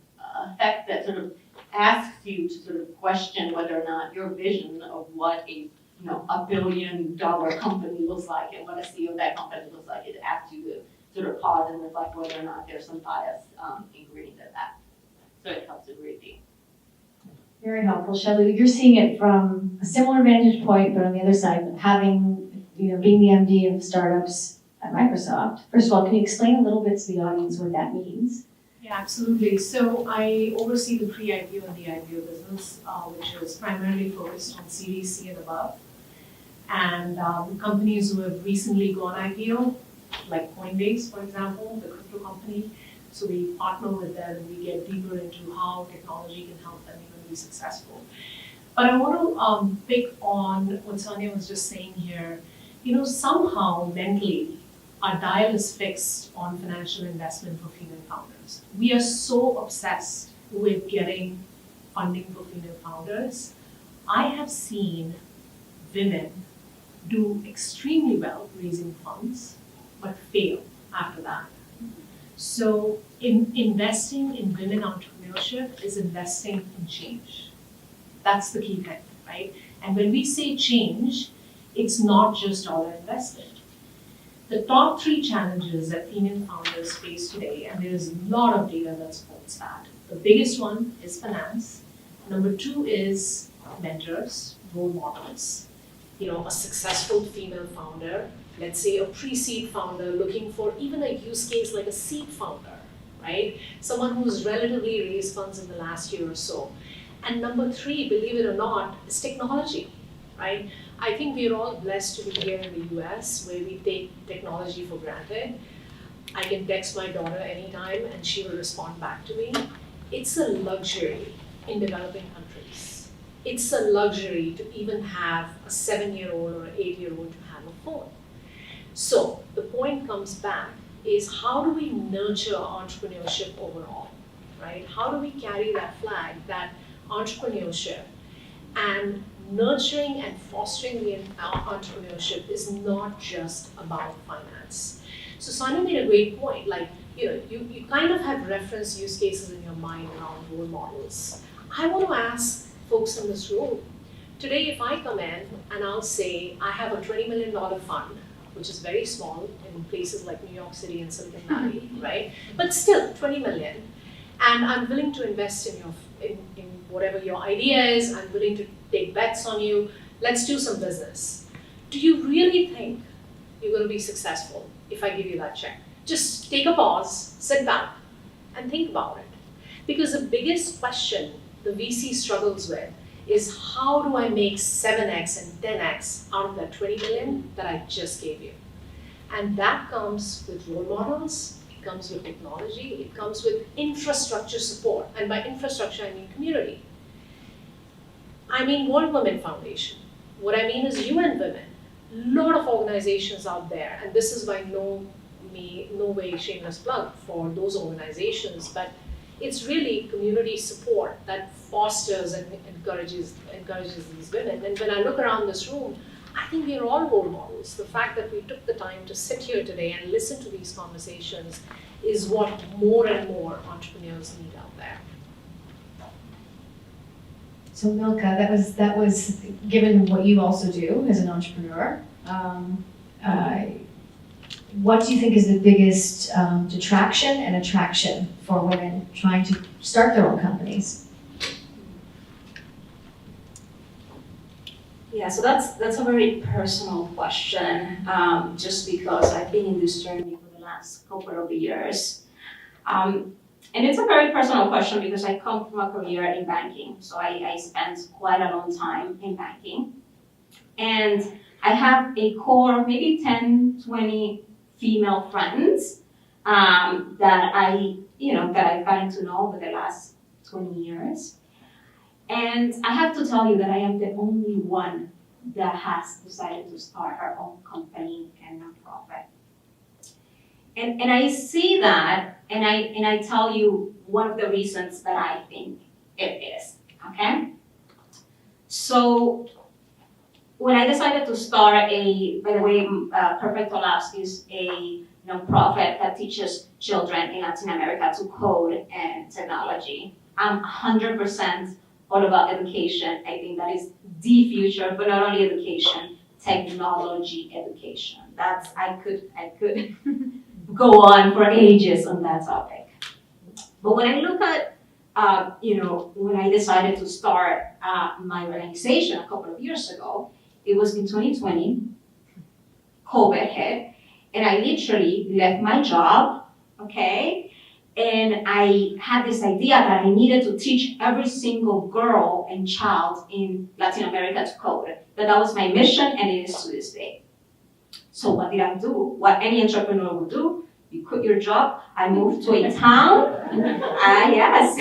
effect that sort of asks you to sort of question whether or not your vision of what a $1 billion company looks like and what a CEO of that company looks like, it asks you to sort of pause and reflect whether or not there's some bias ingrained in that. So it helps a great deal. Very helpful, Shelley. You're seeing it from a similar vantage point, but on the other side, having, being the MD of startups at Microsoft. First of all, can you explain a little bit to the audience what that means? Yeah, absolutely. So I oversee the pre-IPO and the IPO business, which is primarily focused on Series C and above. And companies who have recently gone IPO, like Coinbase, for example, the crypto company. So we partner with them and we get deeper into how technology can help them even be successful. But I want to pick on what Sonia was just saying here. Somehow mentally, our dial is fixed on financial investment for female founders. We are so obsessed with getting funding for female founders. I have seen women do extremely well raising funds, but fail after that. So investing in women entrepreneurship is investing in change. That's the key thing, right? And when we say change, it's not just dollar invested. The top 3 challenges that female founders face today, and there's a lot of data that supports that. The biggest one is finance. Number 2 is mentors, role models. A successful female founder, let's say a pre-seed founder looking for even a use case like a seed founder, right? Someone who's relatively raised funds in the last year or so. And number 3, believe it or not, is technology, right? I think we're all blessed to be here in the US where we take technology for granted. I can text my daughter anytime and she will respond back to me. It's a luxury in developing countries. It's a luxury to even have a 7-year-old or an 8-year-old to have a phone. So the point comes back is how do we nurture entrepreneurship overall, right? How do we carry that flag, that entrepreneurship, and nurturing and fostering the entrepreneurship is not just about finance. So Sonia made a great point, you kind of have reference use cases in your mind around role models. I want to ask folks in this room, today if I come in and I'll say I have a $20 million fund, which is very small in places like New York City and Silicon Valley, right? But still, 20 million. And I'm willing to invest in whatever your idea is. I'm willing to take bets on you. Let's do some business. Do you really think you're going to be successful if I give you that check? Just take a pause, sit back, and think about it. Because the biggest question the VC struggles with is how do I make 7x and 10x out of that 20 million that I just gave you? And that comes with role models, it comes with technology, it comes with infrastructure support. And by infrastructure, I mean community. I mean World Women Foundation. What I mean is UN Women. A lot of organizations out there, and this is by no way shameless plug for those organizations, but it's really community support that fosters and encourages these women. And when I look around this room, I think we are all role models. The fact that we took the time to sit here today and listen to these conversations is what more and more entrepreneurs need out there. So Milka, that was given what you also do as an entrepreneur. what do you think is the biggest detraction and attraction for women trying to start their own companies? Yeah, so that's a very personal question, just because I've been in this journey for the last couple of years. And it's a very personal question because I come from a career in banking, so I spent quite a long time in banking. And I have a core of maybe 10, 20 female friends that I've gotten to know over the last 20 years. And I have to tell you that I am the only one that has decided to start her own company and nonprofit. And I see that, and I tell you one of the reasons that I think it is, okay? So when I decided to start by the way, Perfecto Labs is a nonprofit that teaches children in Latin America to code and technology. I'm 100% all about education. I think that is the future, but not only education, technology education. I could go on for ages on that topic. But when I look at, when I decided to start my organization a couple of years ago, it was in 2020, COVID hit, and I literally left my job, okay? And I had this idea that I needed to teach every single girl and child in Latin America to code. That was my mission, and it is to this day. So what did I do? What any entrepreneur would do? You quit your job. I moved to a town. Yes.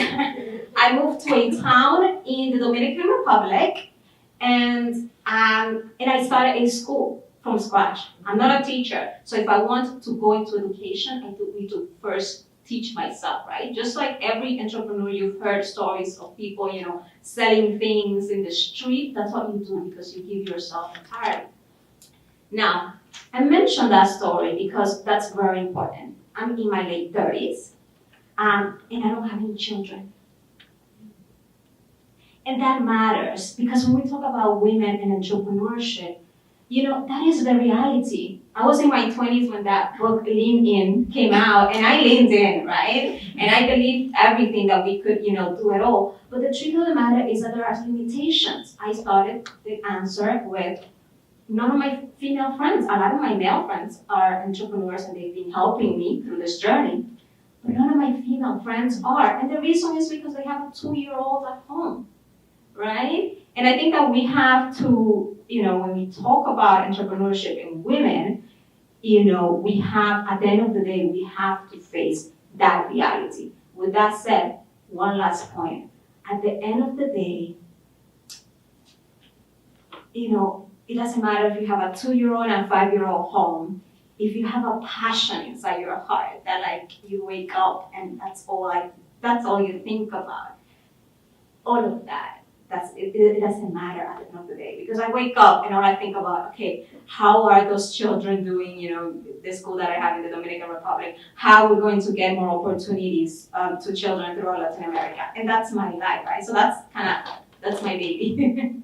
I moved to a town in the Dominican Republic, and I started a school from scratch. I'm not a teacher, so if I want to go into education, I need to first teach myself, right? Just like every entrepreneur, you've heard stories of people, selling things in the street. That's what you do because you give yourself entirely. Now, I mentioned that story because that's very important. I'm in my late 30s, and I don't have any children. And that matters because when we talk about women and entrepreneurship, that is the reality. I was in my 20s when that book, Lean In, came out, and I leaned in, right? And I believed everything that we could, do it all. But the truth of the matter is that there are limitations. I started the answer with none of my female friends. A lot of my male friends are entrepreneurs, and they've been helping me through this journey. But none of my female friends are. And the reason is because they have a 2-year-old at home, right? And I think that we have to, when we talk about entrepreneurship in women, we have, at the end of the day, we have to face that reality. With that said, one last point. At the end of the day, it doesn't matter if you have a 2-year-old and a 5-year-old home. If you have a passion inside your heart that you wake up and that's all you think about, all of that. It doesn't matter at the end of the day, because I wake up and all I think about, okay, how are those children doing, the school that I have in the Dominican Republic, how we're going to get more opportunities to children throughout Latin America. And that's my life, right? So that's my baby.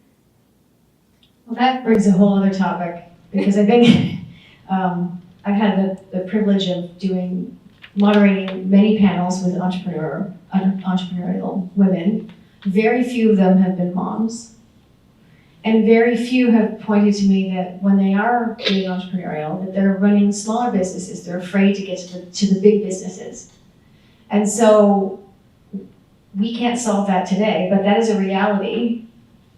Well, that brings a whole other topic, because I think I've had the privilege of moderating many panels with entrepreneurial women. Very few of them have been moms, and very few have pointed to me that when they are being entrepreneurial, that they're running smaller businesses. They're afraid to get to the big businesses. And so we can't solve that today, but that is a reality.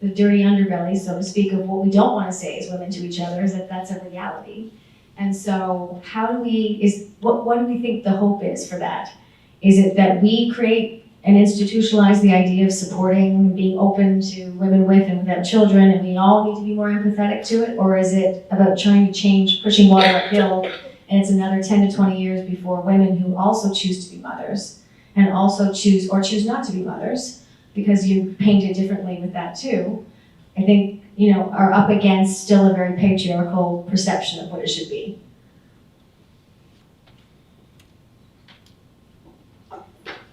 The dirty underbelly, so to speak, of what we don't want to say as women to each other is that that's a reality. And so what do we think the hope is for that? Is it that we create and institutionalize the idea of supporting, being open to women with and without children, and we all need to be more empathetic to it? Or is it about trying to change, pushing water uphill, and it's another 10 to 20 years before women who also choose to be mothers and also choose not to be mothers, because you paint it differently with that too, I think, are up against still a very patriarchal perception of what it should be.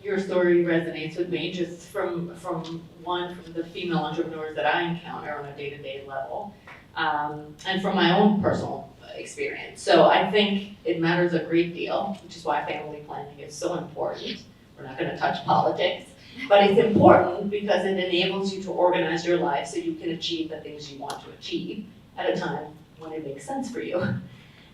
Your story resonates with me just from the female entrepreneurs that I encounter on a day-to-day level, and from my own personal experience. So I think it matters a great deal, which is why family planning is so important. We're not gonna touch politics, but it's important because it enables you to organize your life so you can achieve the things you want to achieve at a time when it makes sense for you.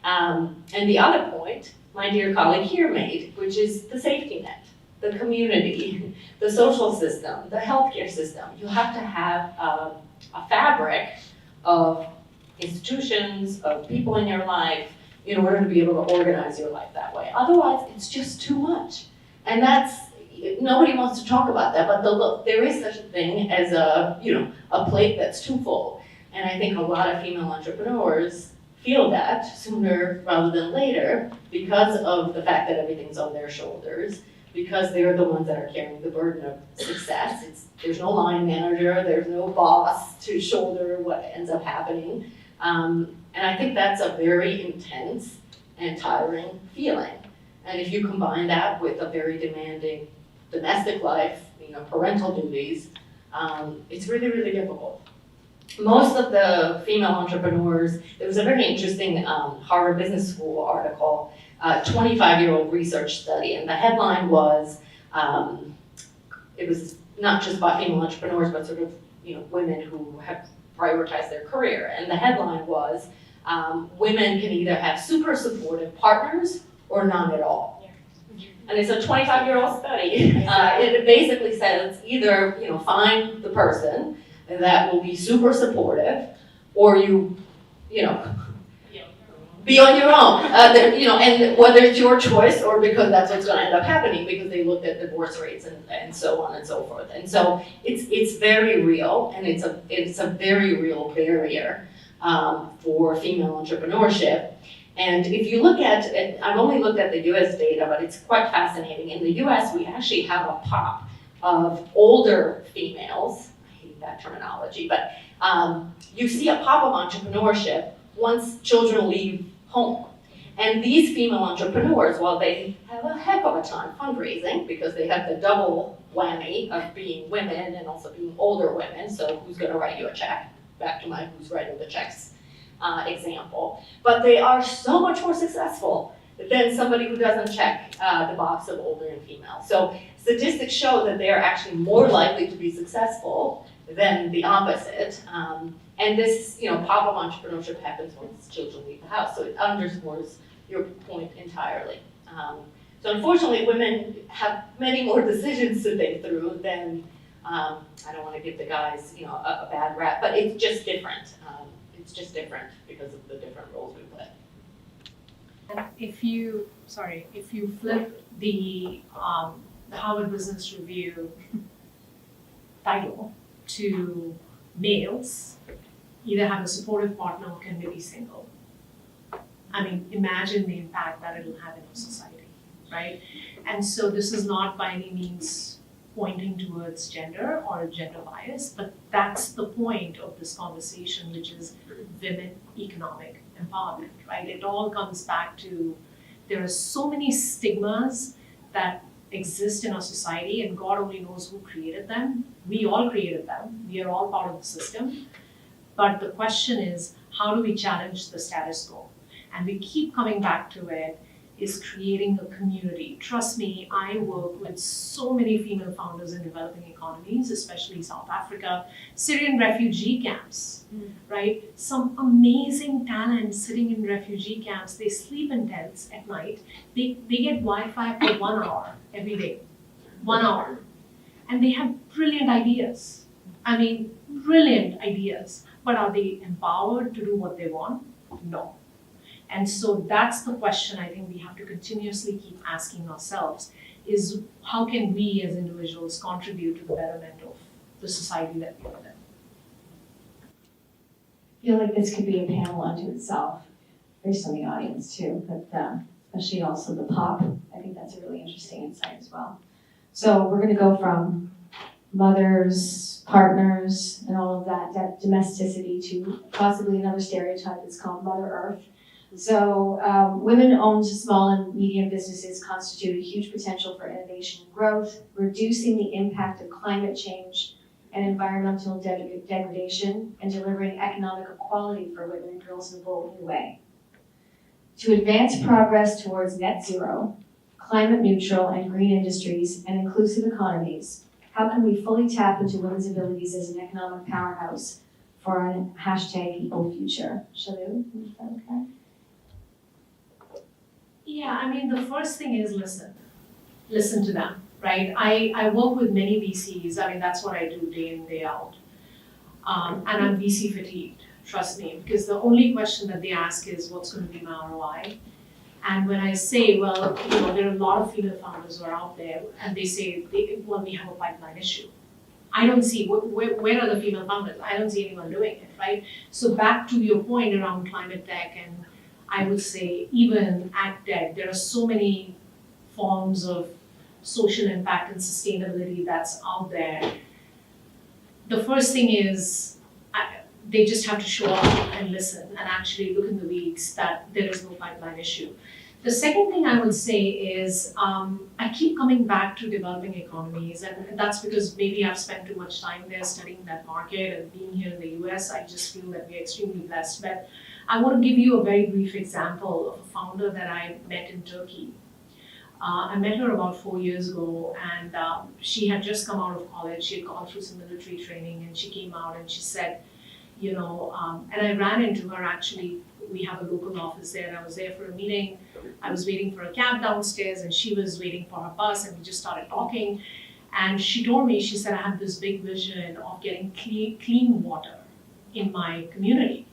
And the other point my dear colleague here made, which is the safety net, the community, the social system, the healthcare system. You have to have a fabric of institutions, of people in your life, in order to be able to organize your life that way. Otherwise, it's just too much. And nobody wants to talk about that, but there is such a thing as a plate that's too full. And I think a lot of female entrepreneurs feel that sooner rather than later because of the fact that everything's on their shoulders, because they're the ones that are carrying the burden of success. There's no line manager, there's no boss to shoulder what ends up happening. And I think that's a very intense and tiring feeling. And if you combine that with a very demanding domestic life, parental duties, it's really, really difficult. Most of the female entrepreneurs, there was a very interesting Harvard Business School article, 25-year-old research study, and the headline was, it was not just about female entrepreneurs, but sort of women who have prioritized their career. And the headline was, women can either have super supportive partners or none at all. And it's a 25-year-old study. It basically says either find the person that will be super supportive, or be on your own. And whether it's your choice or because that's what's going to end up happening, because they looked at divorce rates and so on and so forth. And so it's very real, and it's a very real barrier for female entrepreneurship. And if you look at it, I've only looked at the US data, but it's quite fascinating. In the US, we actually have a pop of older females. I hate that terminology, but you see a pop of entrepreneurship once children leave home. And these female entrepreneurs, while they have a heck of a time fundraising because they have the double whammy of being women and also being older women, so who's gonna write you a check? Back to my who's writing the checks example. But they are so much more successful than somebody who doesn't check the box of older and female. So statistics show that they are actually more likely to be successful than the opposite. And this, pop of entrepreneurship happens once children leave the house. So it underscores your point entirely. So unfortunately, women have many more decisions to think through than, I don't want to give the guys, a bad rap, but it's just different. It's just different because of the different roles we play. And if you flip the Harvard Business Review title to males, either have a supportive partner or can be single. I mean, imagine the impact that it'll have in our society, right? And so this is not by any means pointing towards gender or gender bias, but that's the point of this conversation, which is women economic empowerment, right? It all comes back to there are so many stigmas that exist in our society, and God only knows who created them. We all created them. We are all part of the system. But the question is, how do we challenge the status quo? And we keep coming back to it, is creating a community. Trust me, I work with so many female founders in developing economies, especially South Africa, Syrian refugee camps, right? Some amazing talent sitting in refugee camps. They sleep in tents at night. They get Wi-Fi for 1 hour every day, 1 hour. And they have brilliant ideas. I mean, brilliant ideas. But are they empowered to do what they want? No. And so that's the question I think we have to continuously keep asking ourselves, is how can we as individuals contribute to the betterment of the society that we live in? I feel like this could be a panel unto itself, based on the audience too, but especially also the pop. I think that's a really interesting insight as well. So we're gonna go from mothers, partners, and all of that domesticity to possibly another stereotype that's called Mother Earth. So women-owned small and medium businesses constitute a huge potential for innovation and growth, reducing the impact of climate change and environmental degradation, and delivering economic equality for women and girls in a bold new way. To advance progress towards net zero, climate neutral and green industries, and inclusive economies, how can we fully tap into women's abilities as an economic powerhouse for our #Equal Future? Shalu, is that okay? Yeah, I mean, the first thing is listen. Listen to them, right? I work with many VCs. I mean, that's what I do day in, day out. And I'm VC fatigued, trust me, because the only question that they ask is, what's going to be my ROI? And when I say, well, you know, there are a lot of female founders who are out there, and they say, well, we have a pipeline issue. I don't see, where are the female founders? I don't see anyone doing it, right? So back to your point around climate tech, and I would say even ag tech, there are so many forms of social impact and sustainability that's out there. The first thing is, they just have to show up and listen and actually look in the weeds that there is no pipeline issue. The second thing I would say is, I keep coming back to developing economies, and that's because maybe I've spent too much time there studying that market, and being here in the US, I just feel that we're extremely blessed. But I want to give you a very brief example of a founder that I met in Turkey. I met her about 4 years ago, and she had just come out of college. She had gone through some military training, and she came out and she said, you know, and I ran into her actually. We have a local office there, and I was there for a meeting. I was waiting for a cab downstairs, and she was waiting for her bus, and we just started talking. And she told me, she said, I have this big vision of getting clean water in my community.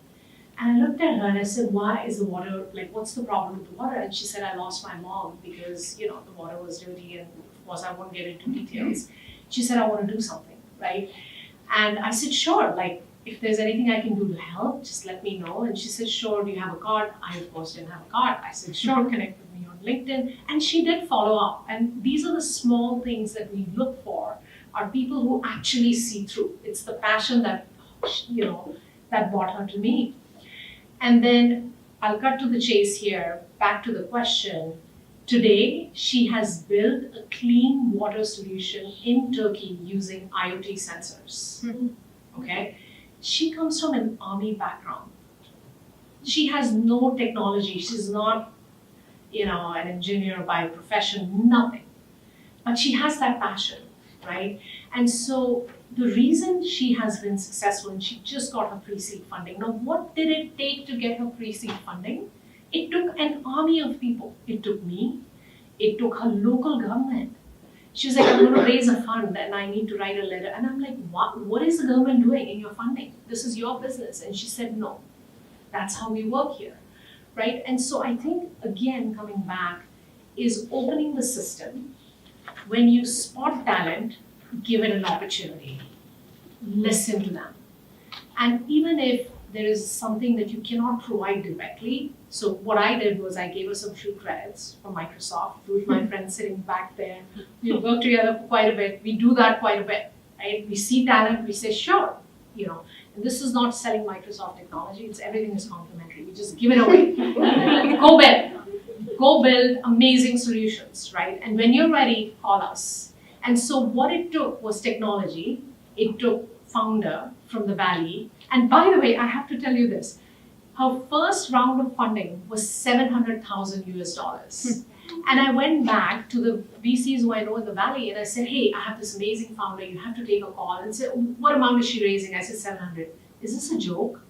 And I looked at her and I said, why is the water, like, what's the problem with the water? And she said, I lost my mom because, you know, the water was dirty, and of course I won't get into details. She said, I want to do something, right? And I said, sure, like, if there's anything I can do to help, just let me know. And she said, sure, do you have a card? I, of course, didn't have a card. I said, sure, connect with me on LinkedIn. And she did follow up. And these are the small things that we look for, are people who actually see through. It's the passion that, you know, that brought her to me. And then I'll cut to the chase here, back to the question. Today, she has built a clean water solution in Turkey using IoT sensors, okay? She comes from an army background. She has no technology. She's not, you know, an engineer by profession, nothing. But she has that passion, right? And so the reason she has been successful, and she just got her pre-seed funding. Now, what did it take to get her pre-seed funding? It took an army of people. It took me. It took her local government. She was like, I'm going to raise a fund and I need to write a letter. And I'm like, what is the government doing in your funding? This is your business. And she said, no, that's how we work here, right? And so I think, again, coming back, is opening the system. When you spot talent, give it an opportunity. Listen to them. And even if there is something that you cannot provide directly, so what I did was I gave her some free credits from Microsoft with my friend sitting back there. We work together quite a bit. We do that quite a bit, right? We see talent, we say, sure, you know. And this is not selling Microsoft technology, it's everything is complimentary. We just give it away. Go build. Go build amazing solutions, right? And when you're ready, call us. And so what it took was technology. It took founder from the Valley. And by the way, I have to tell you this. Her first round of funding was $700,000 US. And I went back to the VCs who I know in the Valley, and I said, hey, I have this amazing founder. You have to take a call. And said, what amount is she raising? I said, 700. Is this a joke?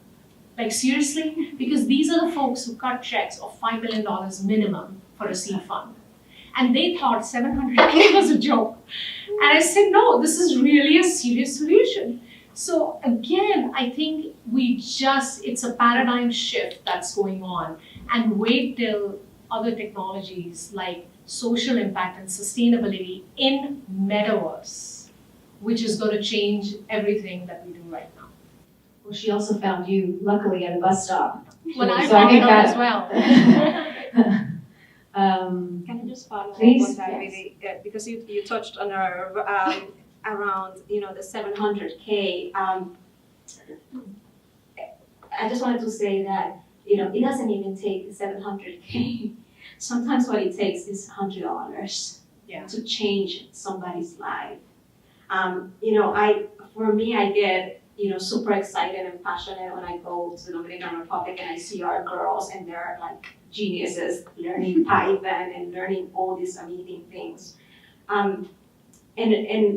Like, seriously? Because these are the folks who cut checks of $5 million minimum for a seed fund. And they thought 700K was a joke. And I said, no, this is really a serious solution. So again, I think it's a paradigm shift that's going on, and wait till other technologies like social impact and sustainability in metaverse, which is going to change everything that we do right now. Well, she also found you, luckily, at a bus stop. When I So found think her that- as well. Can I just follow Please, up on that, yes. really? Because you touched on her around, you know, the 700K. I just wanted to say that, you know, it doesn't even take 700K. Sometimes what it takes is $100 to change somebody's life. You know, for me, I get super excited and passionate when I go to the Dominican Republic and I see our girls and they're like geniuses learning Python and learning all these amazing things. And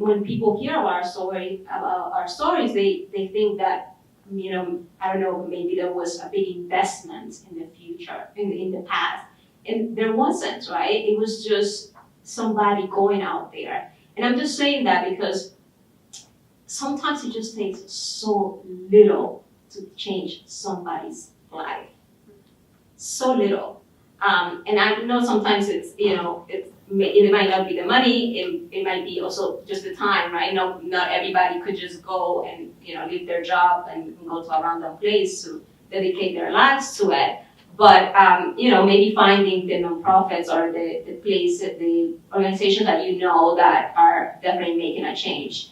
when people hear about our stories, they think that, I don't know, maybe there was a big investment in the future, in the past. And there wasn't, right? It was just somebody going out there. And I'm just saying that because sometimes it just takes so little to change somebody's life. So little. And I know sometimes it's, it might not be the money, it might be also just the time, right? No, not everybody could just go and, leave their job and go to a random place to dedicate their lives to it. But, maybe finding the nonprofits or the organizations that that are definitely making a change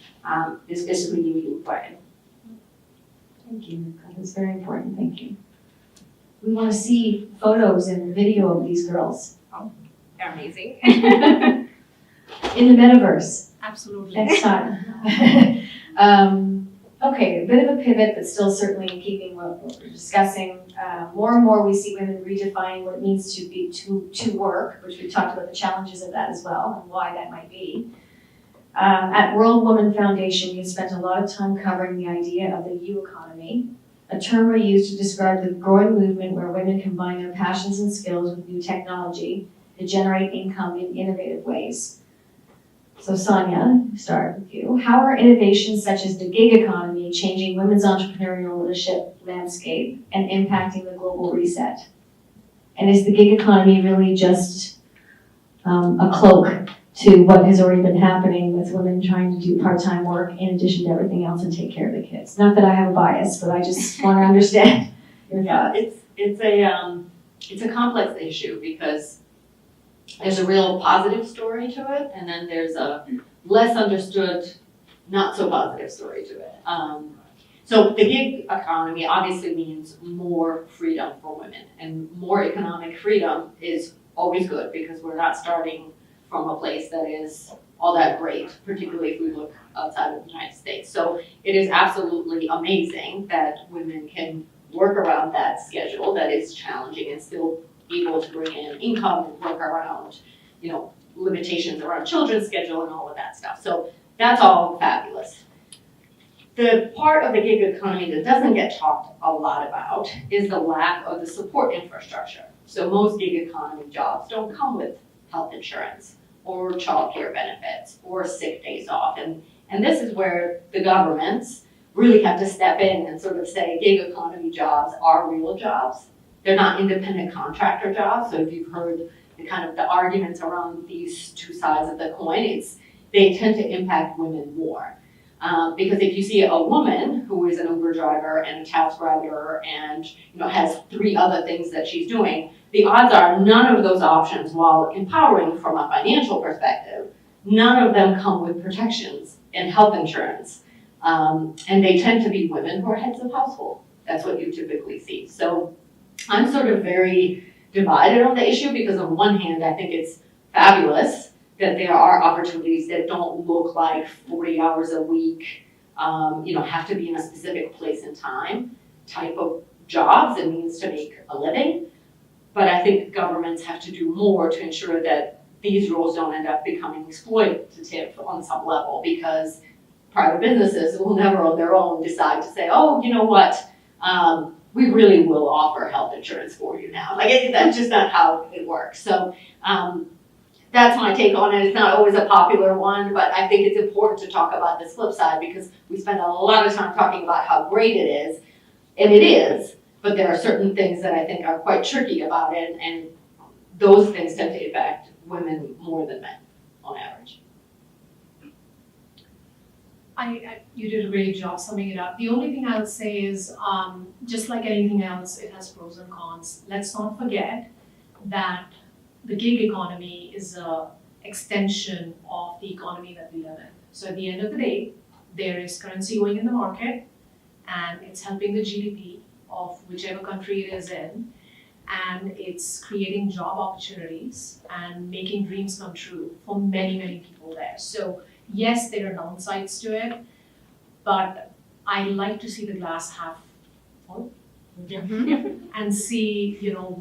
is really, really important. Thank you. That's very important. Thank you. We want to see photos and video of these girls. Oh, they're amazing. In the metaverse. Absolutely. Next time. Okay, a bit of a pivot, but still certainly in keeping what we're discussing. More and more we see women redefining what it means to work, which we talked about the challenges of that as well and why that might be. At World Women Foundation, we have spent a lot of time covering the idea of the U economy, a term we use to describe the growing movement where women combine their passions and skills with new technology to generate income in innovative ways. So Sonia, start with you. How are innovations such as the gig economy changing women's entrepreneurial leadership landscape and impacting the global reset? And is the gig economy really just a cloak to what has already been happening with women trying to do part-time work in addition to everything else and take care of the kids? Not that I have a bias, but I just want to understand your thoughts. It's a complex issue because there's a real positive story to it, and then there's a less understood, not so positive story to it. So the gig economy obviously means more freedom for women, and more economic freedom is always good because we're not starting from a place that is all that great, particularly if we look outside of the United States. So it is absolutely amazing that women can work around that schedule that is challenging and still able to bring in income and work around, limitations around children's schedule and all of that stuff. So that's all fabulous. The part of the gig economy that doesn't get talked a lot about is the lack of the support infrastructure. So most gig economy jobs don't come with health insurance or childcare benefits or sick days off. And this is where the governments really have to step in and sort of say gig economy jobs are real jobs. They're not independent contractor jobs. So if you've heard the arguments around these two sides of the coin, they tend to impact women more. Because if you see a woman who is an Uber driver and a taxi writer and has 3 other things that she's doing, the odds are none of those options, while empowering from a financial perspective, none of them come with protections and health insurance. And they tend to be women who are heads of household. That's what you typically see. So I'm sort of very divided on the issue because on one hand, I think it's fabulous that there are opportunities that don't look like 40 hours a week, have to be in a specific place and time type of jobs and means to make a living. But I think governments have to do more to ensure that these roles don't end up becoming exploitative on some level, because private businesses will never on their own decide to say, oh, you know what, we really will offer health insurance for you now. That's just not how it works. So that's my take on it. It's not always a popular one, but I think it's important to talk about this flip side because we spend a lot of time talking about how great it is, and it is, but there are certain things that I think are quite tricky about it, and those things tend to affect women more than men on average. You did a great job summing it up. The only thing I would say is, just like anything else, it has pros and cons. Let's not forget that the gig economy is an extension of the economy that we live in. So at the end of the day, there is currency going in the market, and it's helping the GDP of whichever country it is in, and it's creating job opportunities and making dreams come true for many, many people there. So yes, there are downsides to it, but I like to see the glass half full. And see,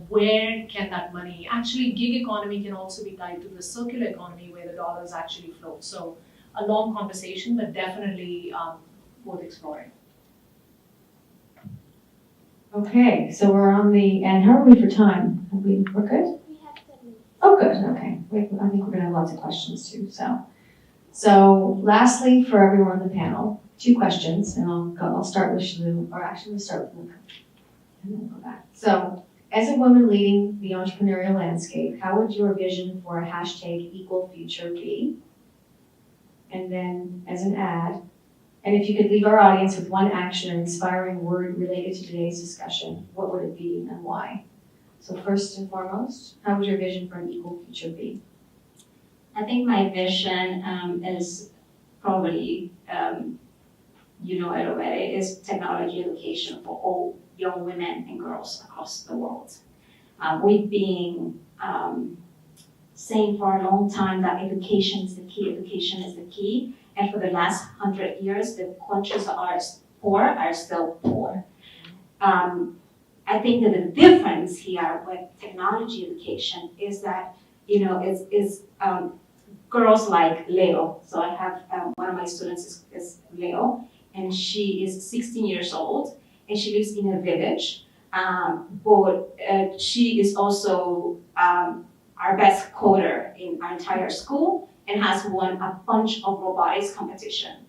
where can that money, actually gig economy can also be tied to the circular economy where the dollars actually flow. So a long conversation, but definitely worth exploring. Okay, so we're on the, and how are we for time? We're good? We have 10 minutes. Oh, good, okay. I think we're gonna have lots of questions too, So lastly, for everyone on the panel, 2 questions, and I'll start with Shalu, or actually we'll start with Luca, and then we'll go back. So, as a woman leading the entrepreneurial landscape, how would your vision for a #EqualFuture be? And then, as an ad, and if you could leave our audience with one action or inspiring word related to today's discussion, what would it be and why? So first and foremost, how would your vision for an equal future be? I think my vision is probably, right away, is technology education for all young women and girls across the world. We've been saying for a long time that education is the key, and for the last 100 years, the countries that are poor are still poor. I think that the difference here with technology education is that, girls like Leo. So I have one of my students is Leo, and she is 16 years old, and she lives in a village. But she is also our best coder in our entire school and has won a bunch of robotics competition.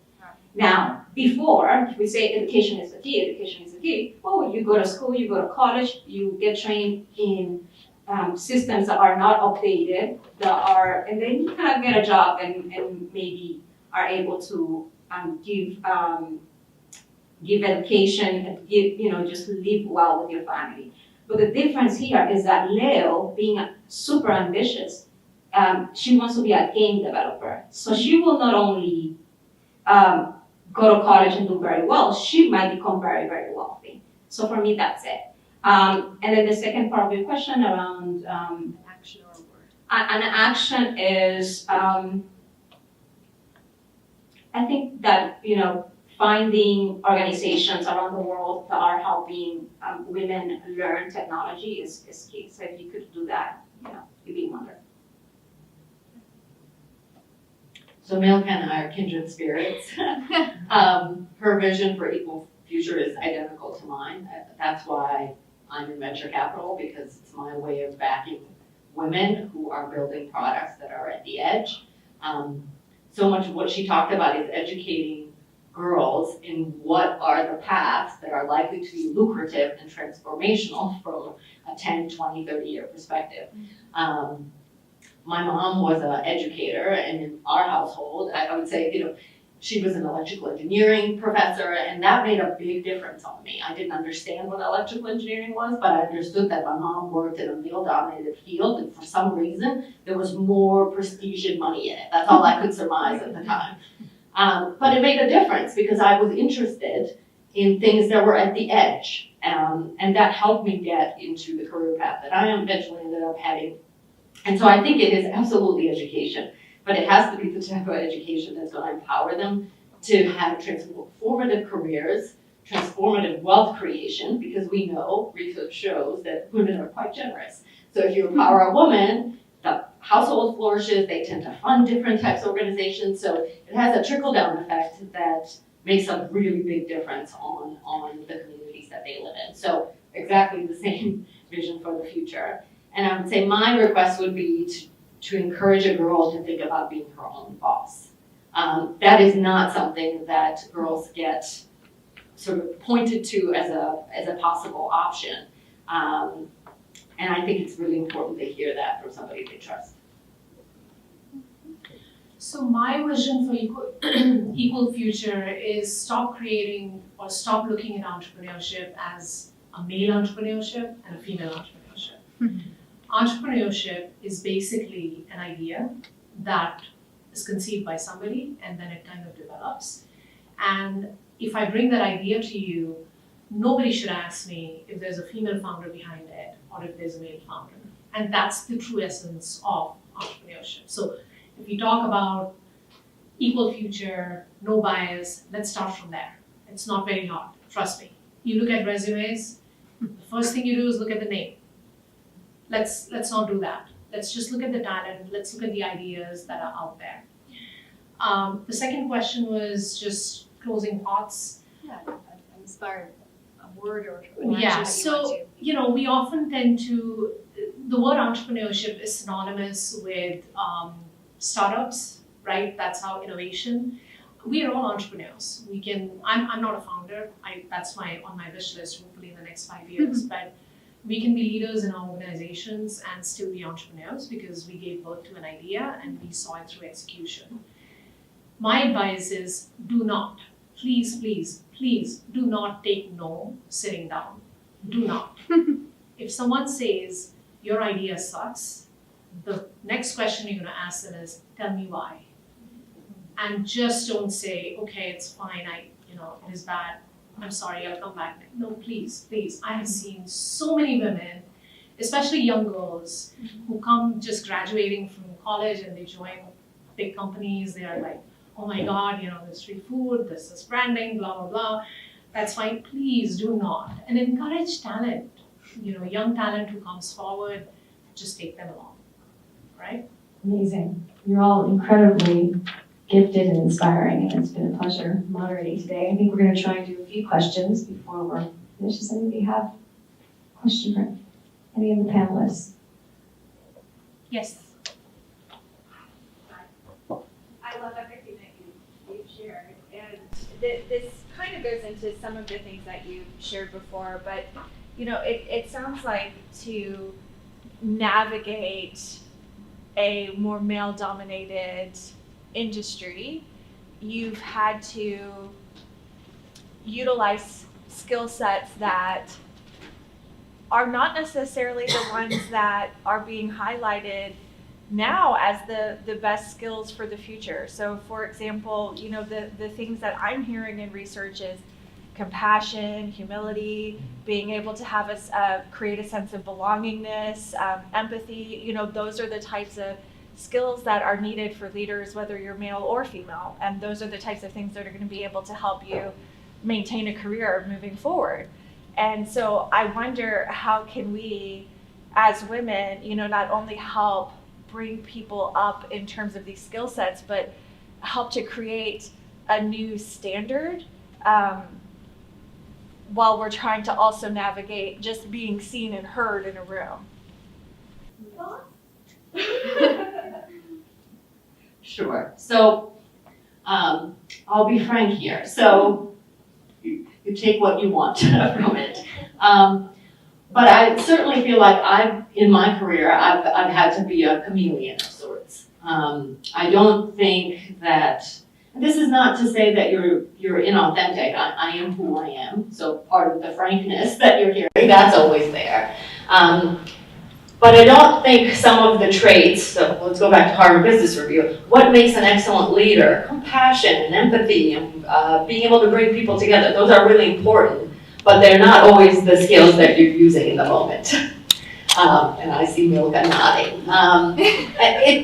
Now, before we say education is the key, well, you go to school, you go to college, you get trained in systems that are not updated, and then you kind of get a job and maybe are able to give education and just live well with your family. But the difference here is that Leo, being super ambitious, she wants to be a game developer. So she will not only go to college and do very well, she might become very, very wealthy. So for me, that's it. And then the second part of your question around Action or a word? an action is, I think that, finding organizations around the world that are helping women learn technology is key. So if you could do that, you'd be wonderful. So Milka and I are kindred spirits. Her vision for equal future is identical to mine. That's why I'm in venture capital, because it's my way of backing women who are building products that are at the edge. So much of what she talked about is educating girls in what are the paths that are likely to be lucrative and transformational from a 10, 20, 30-year perspective. My mom was an educator, and in our household, I would say, she was an electrical engineering professor, and that made a big difference on me. I didn't understand what electrical engineering was, but I understood that my mom worked in a male-dominated field, and for some reason, there was more prestige and money in it. That's all I could surmise at the time. But it made a difference because I was interested in things that were at the edge, and that helped me get into the career path that I eventually ended up heading. And so I think it is absolutely education, but it has to be the type of education that's going to empower them to have transformative careers, transformative wealth creation, because we know, research shows that women are quite generous. So if you empower a woman, the household flourishes, they tend to fund different types of organizations, so it has a trickle-down effect that makes a really big difference on the communities that they live in. So exactly the same vision for the future. And I would say my request would be to encourage a girl to think about being her own boss. That is not something that girls get sort of pointed to as a possible option. And I think it's really important to hear that from somebody they trust. So my vision for equal future is stop creating or stop looking at entrepreneurship as a male entrepreneurship and a female entrepreneurship. Entrepreneurship is basically an idea that is conceived by somebody and then it kind of develops. And if I bring that idea to you, nobody should ask me if there's a female founder behind it or if there's a male founder. And that's the true essence of entrepreneurship. So if we talk about equal future, no bias, let's start from there. It's not very hard, trust me. You look at resumes, the first thing you do is look at the name. Let's not do that. Let's just look at the talent, let's look at the ideas that are out there. The second question was just closing thoughts. Yeah, inspired a word or an action Yeah, that you want so, to. you know, we often tend to, the word entrepreneurship is synonymous with startups, right? That's how innovation. We are all entrepreneurs. I'm not a founder. That's on my wish list, hopefully in the next 5 years. But we can be leaders in our organizations and still be entrepreneurs because we gave birth to an idea and we saw it through execution. My advice is do not, please, please, please do not take no sitting down. Do not. If someone says your idea sucks, the next question you're going to ask them is, tell me why. And just don't say, okay, it's fine, it is bad, I'm sorry, I'll come back. No, please, please. I have seen so many women, especially young girls, who come just graduating from college and they join big companies. They are like, oh my God, there's free food, this is branding, blah, blah, blah. That's fine. Please do not. And encourage talent, young talent who comes forward, just take them along, right? Amazing. You're all incredibly gifted and inspiring, and it's been a pleasure moderating today. I think we're going to try and do a few questions before we're finished. Does anybody have a question for any of the panelists? Yes. I love everything that you've shared, and this kind of goes into some of the things that you shared before, but it sounds like to navigate a more male-dominated industry, you've had to utilize skill sets that are not necessarily the ones that are being highlighted now as the best skills for the future. So for example, the things that I'm hearing in research is compassion, humility, being able to have create a sense of belongingness, empathy. Those are the types of skills that are needed for leaders, whether you're male or female. And those are the types of things that are going to be able to help you maintain a career moving forward. And so I wonder, how can we, as women, not only help bring people up in terms of these skill sets, but help to create a new standard while we're trying to also navigate just being seen and heard in a room. Sure. So I'll be frank here. So you take what you want from it. But I certainly feel like in my career, I've had to be a chameleon of sorts. I don't think that, this is not to say that you're inauthentic. I am who I am. So part of the frankness that you're hearing, that's always there. But I don't think some of the traits, so let's go back to Harvard Business Review, what makes an excellent leader? Compassion and empathy and being able to bring people together. Those are really important, but they're not always the skills that you're using in the moment. And I see Milka nodding.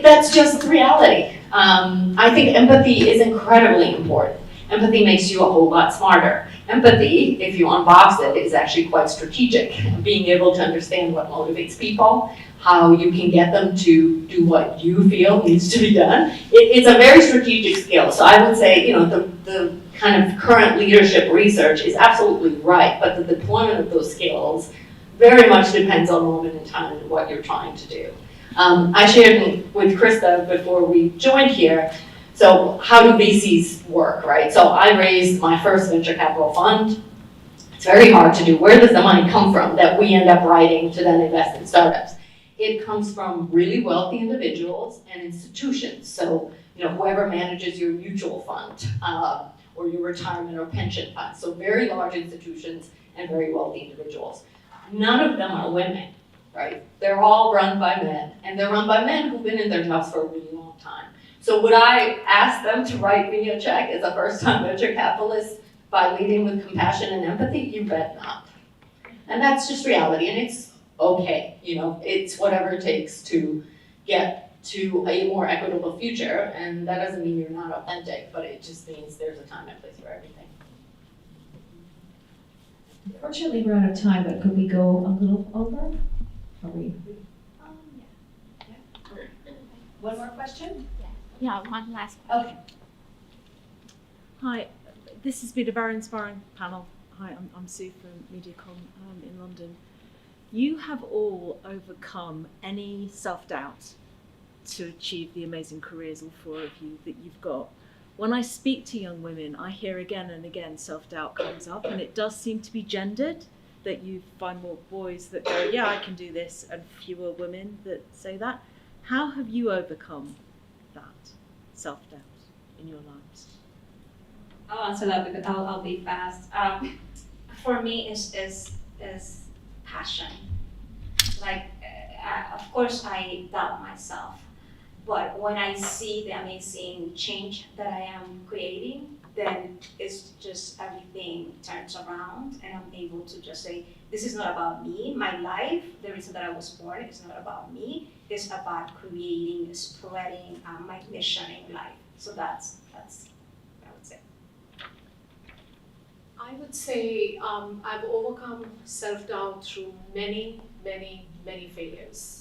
That's just reality. I think empathy is incredibly important. Empathy makes you a whole lot smarter. Empathy, if you unbox it, is actually quite strategic. Being able to understand what motivates people, how you can get them to do what you feel needs to be done. It's a very strategic skill. So I would say, the kind of current leadership research is absolutely right, but the deployment of those skills very much depends on moment in time and what you're trying to do. I shared with Krista before we joined here, so how do VCs work, right? So I raised my first venture capital fund. It's very hard to do. Where does the money come from that we end up writing to then invest in startups? It comes from really wealthy individuals and institutions. So, whoever manages your mutual fund or your retirement or pension fund. So very large institutions and very wealthy individuals. None of them are women, right? They're all run by men, and they're run by men who've been in their jobs for a really long time. So would I ask them to write me a check as a first-time venture capitalist by leading with compassion and empathy? You bet not. And that's just reality, and it's okay. It's whatever it takes to get to a more equitable future, and that doesn't mean you're not authentic, but it just means there's a time and place for everything. Unfortunately, we're out of time, but could we go a little over? Are we? One more question? Yeah, one last question. Okay. Hi, this has been a very inspiring panel. Hi, I'm Sue from MediaCom in London. You have all overcome any self-doubt to achieve the amazing careers, all four of you, that you've got. When I speak to young women, I hear again and again self-doubt comes up, and it does seem to be gendered, that you find more boys that go, yeah, I can do this, and fewer women that say that. How have you overcome that self-doubt in your lives? I'll answer that because I'll be fast. For me, is passion. Like, of course, I doubt myself, but when I see the amazing change that I am creating, then it's just everything turns around, and I'm able to just say, this is not about me, my life, the reason that I was born is not about me, it's about creating, spreading my mission in life. So that's what I would say. I would say I've overcome self-doubt through many failures.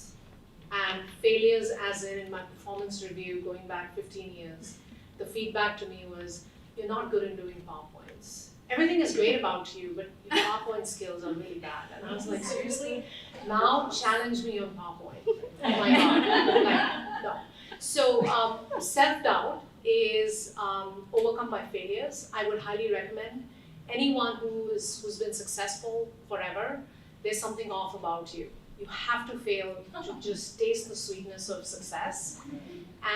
And failures as in my performance review going back 15 years, the feedback to me was, you're not good in doing PowerPoints. Everything is great about you, but your PowerPoint skills are really bad. And I was like, seriously? Now challenge me on PowerPoint. Oh my God. Like, no. So self-doubt is overcome by failures. I would highly recommend anyone who's been successful forever, there's something off about you. You have to fail to just taste the sweetness of success.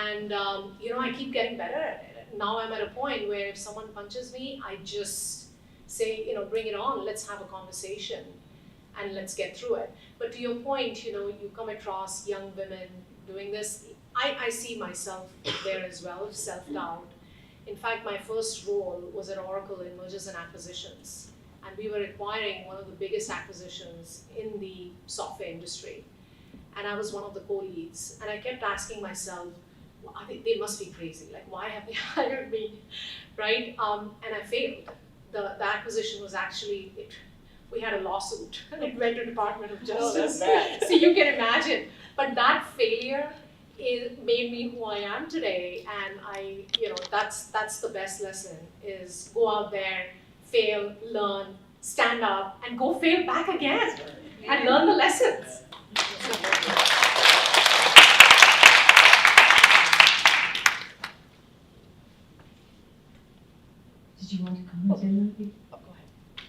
And I keep getting better at it. Now I'm at a point where if someone punches me, I just say, bring it on, let's have a conversation and let's get through it. But to your point, you come across young women doing this. I see myself there as well, self-doubt. In fact, my first role was at Oracle in mergers and acquisitions. And we were acquiring one of the biggest acquisitions in the software industry. And I was one of the co-leads. And I kept asking myself, well, they must be crazy. Like, why have they hired me, right? And I failed. The acquisition was actually, we had a lawsuit. It went to Department of Justice. So you can imagine. But that failure made me who I am today. And that's the best lesson, is go out there, fail, learn, stand up, and go fail back again and learn the lessons. Did you want to comment on that? Go ahead.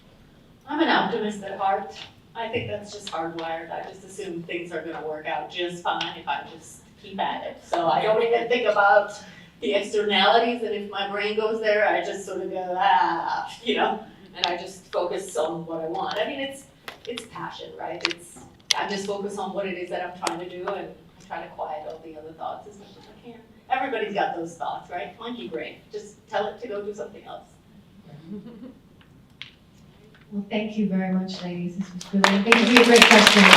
I'm an optimist at heart. I think that's just hardwired. I just assume things are going to work out just fine if I just keep at it. So I don't even think about the externalities, and if my brain goes there, I just sort of go, and I just focus on what I want. I mean, it's passion, right? I just focus on what it is that I'm trying to do, and I try to quiet all the other thoughts as much as I can. Everybody's got those thoughts, right? Monkey brain. Just tell it to go do something else. Well, thank you very much, ladies. This was brilliant. Thank you for your great questions.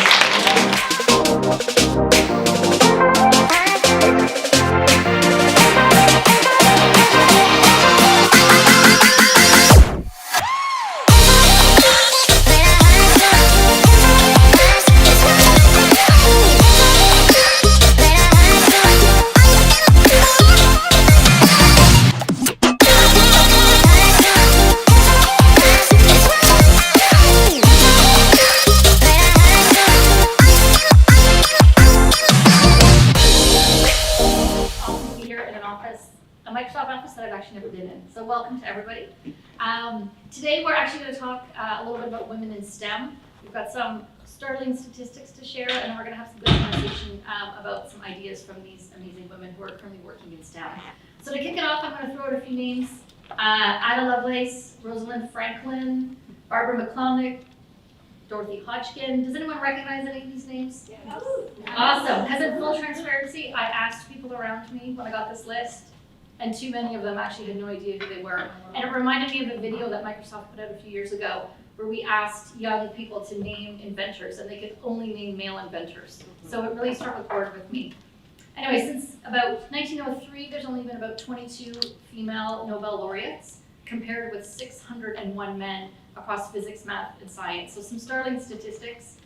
So welcome to everybody. Today we're actually going to talk a little bit about women in STEM. We've got some startling statistics to share, and then we're going to have some good conversation about some ideas from these amazing women who are currently working in STEM. So to kick it off, I'm going to throw out a few names. Ada Lovelace, Rosalind Franklin, Barbara McClelnick, Dorothy Hodgkin. Does anyone recognize any of these names? Yes. Awesome. Because in full transparency, I asked people around me when I got this list, and too many of them actually had no idea who they were. And it reminded me of a video that Microsoft put out a few years ago where we asked young people to name inventors, and they could only name male inventors. So it really struck a chord with me. Anyway, since about 1903, there's only been about 22 female Nobel laureates. compared with 601 men across physics, math, and science. So some startling statistics.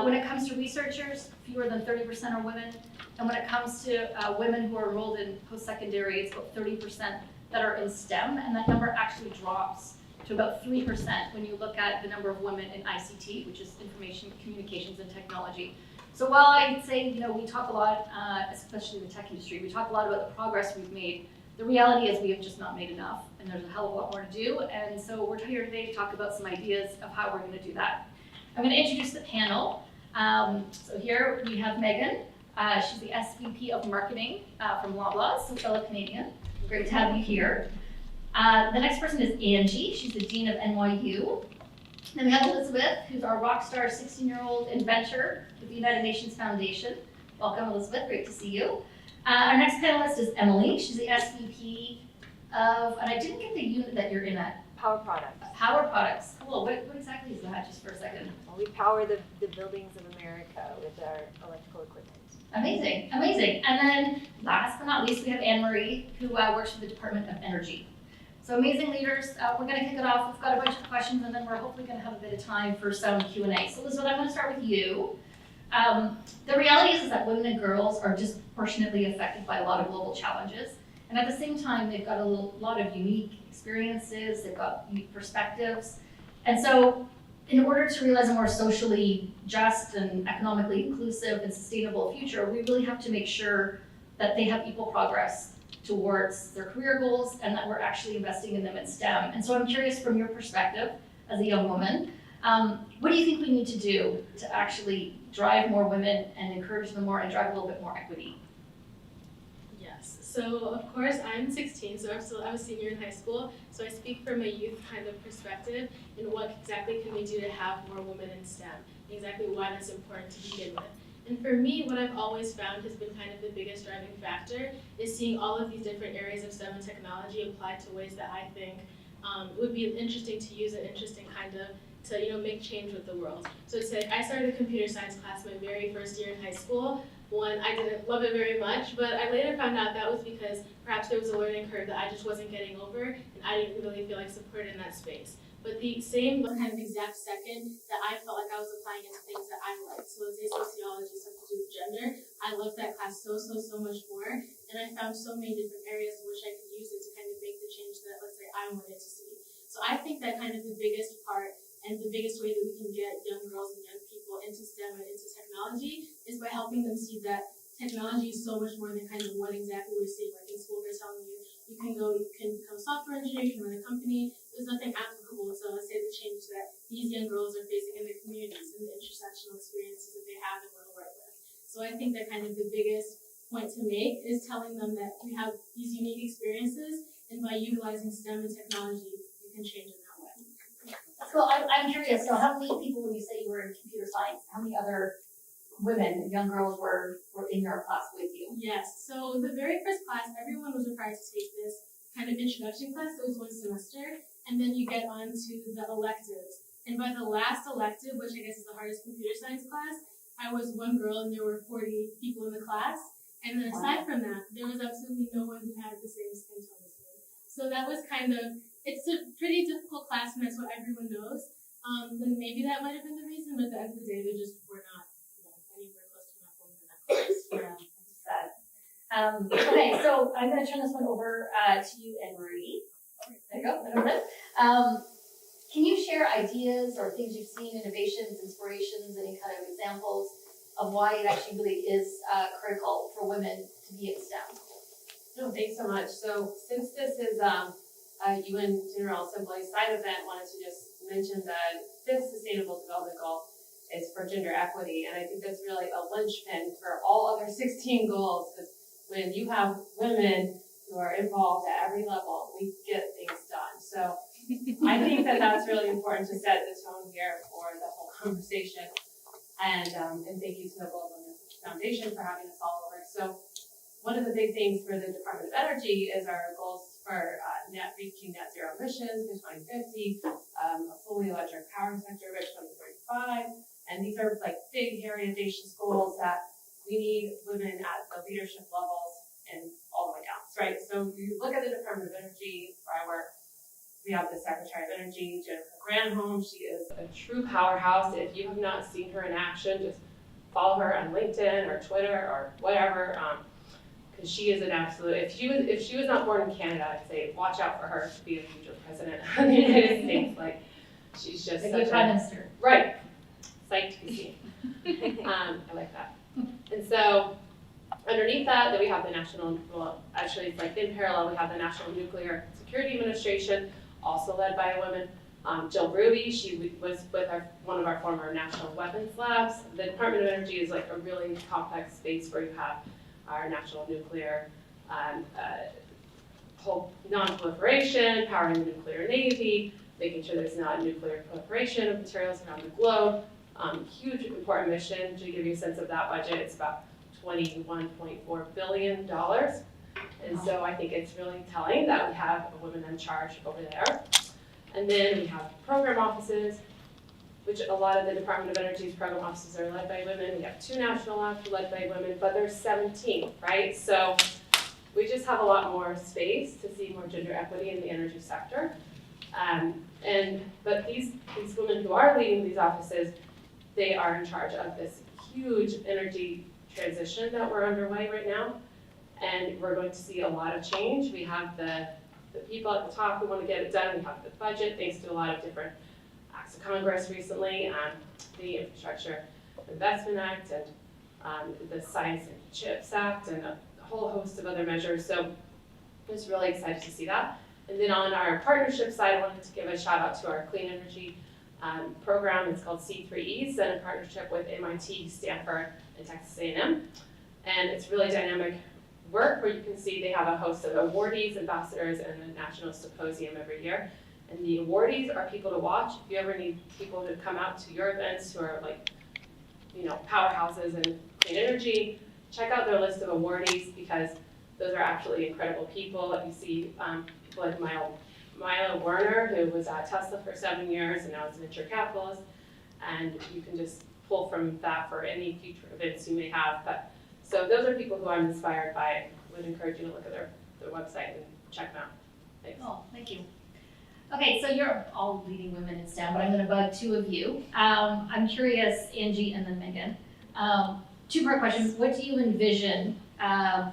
When it comes to researchers, fewer than 30% are women. And when it comes to women who are enrolled in post-secondary, it's about 30% that are in STEM, and that number actually drops to about 3% when you look at the number of women in ICT, which is information, communications, and technology. So while I'd say, we talk a lot, especially the tech industry, we talk a lot about the progress we've made, the reality is we have just not made enough, and there's a hell of a lot more to do, and so we're here today to talk about some ideas of how we're gonna do that. I'm gonna introduce the panel. So here we have Megan. She's the SVP of Marketing from Loblaws, so fellow Canadian. Great to have you here. The next person is Angie. She's the Dean of NYU. Then we have Elizabeth, who's our rock star 16-year-old inventor with the United Nations Foundation. Welcome, Elizabeth. Great to see you. Our next panelist is Emily. She's the SVP of, and I didn't get the unit that you're in at. Power products. Power products. Cool. What exactly is that, just for a second? Well, we power the buildings of America with our electrical equipment. Amazing, amazing. And then last but not least, we have Anne-Marie, who works for the Department of Energy. So amazing leaders. We're going to kick it off. We've got a bunch of questions, and then we're hopefully going to have a bit of time for some Q&A. So Elizabeth, I'm going to start with you. The reality is that women and girls are disproportionately affected by a lot of global challenges. And at the same time, they've got a lot of unique experiences, they've got unique perspectives. And so in order to realize a more socially just and economically inclusive and sustainable future, we really have to make sure that they have equal progress towards their career goals and that we're actually investing in them in STEM. And so I'm curious from your perspective as a young woman, what do you think we need to do to actually drive more women and encourage them more and drive a little bit more equity? Yes, so of course I'm 16, so I'm a senior in high school, so I speak from a youth kind of perspective and what exactly can we do to have more women in STEM, and exactly why that's important to begin with. And for me, what I've always found has been kind of the biggest driving factor is seeing all of these different areas of STEM and technology applied to ways that I think would be interesting to use and interesting kind of to make change with the world. So I started a computer science class my very first year in high school. One, I didn't love it very much, but I later found out that was because perhaps there was a learning curve that I just wasn't getting over, and I didn't really feel like supported in that space. But the same kind of exact second that I felt like I was applying it to things that I liked, so let's say sociology, something to do with gender, I loved that class so much more, and I found so many different areas in which I could use it to kind of make the change that, let's say, I wanted to see. So I think that kind of the biggest part and the biggest way that we can get young girls and young people into STEM and into technology is by helping them see that technology is so much more than kind of what exactly we're seeing. Like in school, they're telling you, you can become a software engineer, you can run a company. There's nothing applicable to, let's say, the change that these young girls are facing in their communities and the intersectional experiences that they have and want to work with. So I think that kind of the biggest point to make is telling them that we have these unique experiences, and by utilizing STEM and technology, you can change in that way. So I'm curious, so how many people, when you say you were in computer science, how many other women, young girls were in your class with you? Yes, so the very first class, everyone was required to take this kind of introduction class. It was one semester, and then you get on to the electives. And by the last elective, which I guess is the hardest computer science class, I was one girl and there were 40 people in the class. And then aside from that, there was absolutely no one who had the same skin tone as me. So that was kind of, it's a pretty difficult class, and that's what everyone knows. Then maybe that might have been the reason, but at the end of the day, there just were not anywhere close to enough women in that class. Yeah, that's sad. Okay, so I'm going to turn this one over to you, Anne-Marie. There you go, Elizabeth. Can you share ideas or things you've seen, innovations, inspirations, any kind of examples of why it actually really is critical for women to be in STEM? No, thanks so much. So since this is a UN General Assembly side event, wanted to just mention that fifth Sustainable Development Goal is for gender equity, and I think that's really a linchpin for all other 16 goals, because when you have women who are involved at every level, we get things done. So I think that that's really important to set the tone here for the whole conversation. And thank you to the Global Women's Foundation for having us all over. So one of the big things for the Department of Energy is our goals for reaching net zero emissions by 2050, a fully electric power sector by 2035. And these are like big, hairy, audacious goals that we need women at the leadership levels and all the way down, right? So you look at the Department of Energy, where I work, We have the Secretary of Energy, Jennifer Granholm. She is a true powerhouse. If you have not seen her in action, just follow her on LinkedIn or Twitter or whatever, because she is an absolute. If she was not born in Canada, I'd say watch out for her to be a future president of the United States. Like, she's just Like such a prime minister. Right. Psyched to be seen. I like that. And so underneath that we have the national. Well, actually, it's like in parallel, we have the National Nuclear Security Administration, also led by a woman. Jill Ruby, she was with one of our former national weapons labs. The Department of Energy is like a really complex space where you have our national nuclear whole non-proliferation, powering the nuclear navy, making sure there's not nuclear proliferation of materials around the globe. Huge important mission. To give you a sense of that budget, it's about $21.4 billion. And so I think it's really telling that we have a woman in charge over there. And then we have program offices, which a lot of the Department of Energy's program offices are led by women. We have 2 national labs led by women, but there's 17, right? So we just have a lot more space to see more gender equity in the energy sector. But these women who are leading these offices, they are in charge of this huge energy transition that we're underway right now. And we're going to see a lot of change. We have the people at the top who want to get it done. We have the budget, thanks to a lot of different acts of Congress recently, the Infrastructure Investment Act, and the Science and Chips Act, and a whole host of other measures. So I'm just really excited to see that. And then on our partnership side, I wanted to give a shout out to our clean energy program. It's called C3Es, done in partnership with MIT, Stanford, and Texas A&M. And it's really dynamic work where you can see they have a host of awardees, ambassadors, and a national symposium every year. And the awardees are people to watch. If you ever need people to come out to your events who are like, powerhouses in clean energy, check out their list of awardees, because those are absolutely incredible people. You see people like Milo Werner, who was at Tesla for 7 years and now is a venture capitalist. And you can just pull from that for any future events you may have. But so those are people who I'm inspired by. I would encourage you to look at their website and check them out. Thanks. Oh, thank you. Okay, so you're all leading women in STEM, but I'm going to bug 2 of you. I'm curious, Angie and then Megan. 2-part question. What do you envision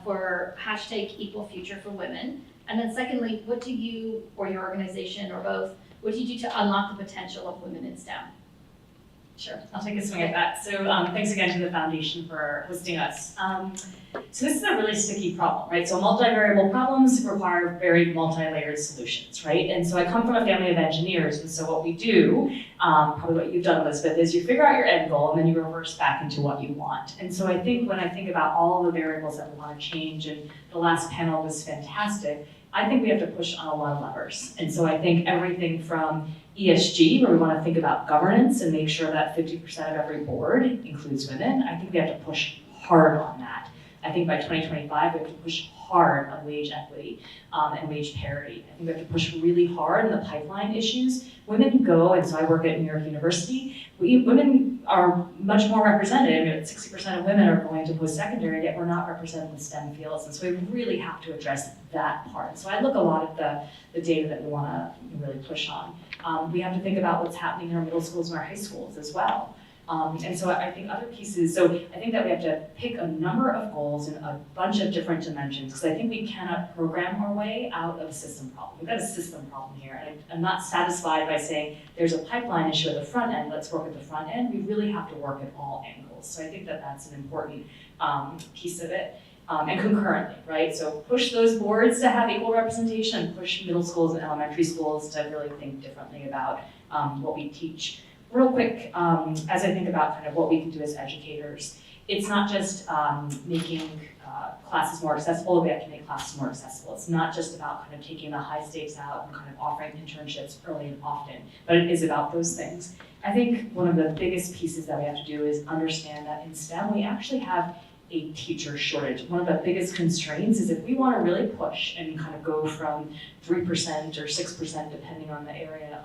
for #EqualFuture for women? And then secondly, what do you, or your organization, or both, what do you do to unlock the potential of women in STEM? Sure, I'll take a swing at that. So thanks again to the foundation for hosting us. So this is a really sticky problem, right? So multivariable problems require very multi-layered solutions, right? And so I come from a family of engineers, and so what we do, probably what you've done, Elizabeth, is you figure out your end goal and then you reverse back into what you want. And so I think when I think about all the variables that we want to change, and the last panel was fantastic, I think we have to push on a lot of levers. And so I think everything from ESG, where we want to think about governance and make sure that 50% of every board includes women, I think we have to push hard on that. I think by 2025, we have to push hard on wage equity and wage parity. I think we have to push really hard on the pipeline issues. Women go, and so I work at New York University, women are much more represented. 60% of women are going to post-secondary, yet we're not represented in STEM fields. And so we really have to address that part. So I look a lot at the data that we want to really push on. We have to think about what's happening in our middle schools and our high schools as well. And so I think other pieces, so I think that we have to pick a number of goals in a bunch of different dimensions, because I think we cannot program our way out of a system problem. We've got a system problem here, and I'm not satisfied by saying there's a pipeline issue at the front end, let's work at the front end. We really have to work at all angles. So I think that that's an important piece of it. And concurrently, right? So push those boards to have equal representation, push middle schools and elementary schools to really think differently about what we teach. Real quick, as I think about kind of what we can do as educators, it's not just making classes more accessible, we have to make classes more accessible. It's not just about kind of taking the high stakes out and kind of offering internships early and often, but it is about those things. I think one of the biggest pieces that we have to do is understand that in STEM, we actually have a teacher shortage. One of the biggest constraints is if we want to really push and kind of go from 3% or 6%, depending on the area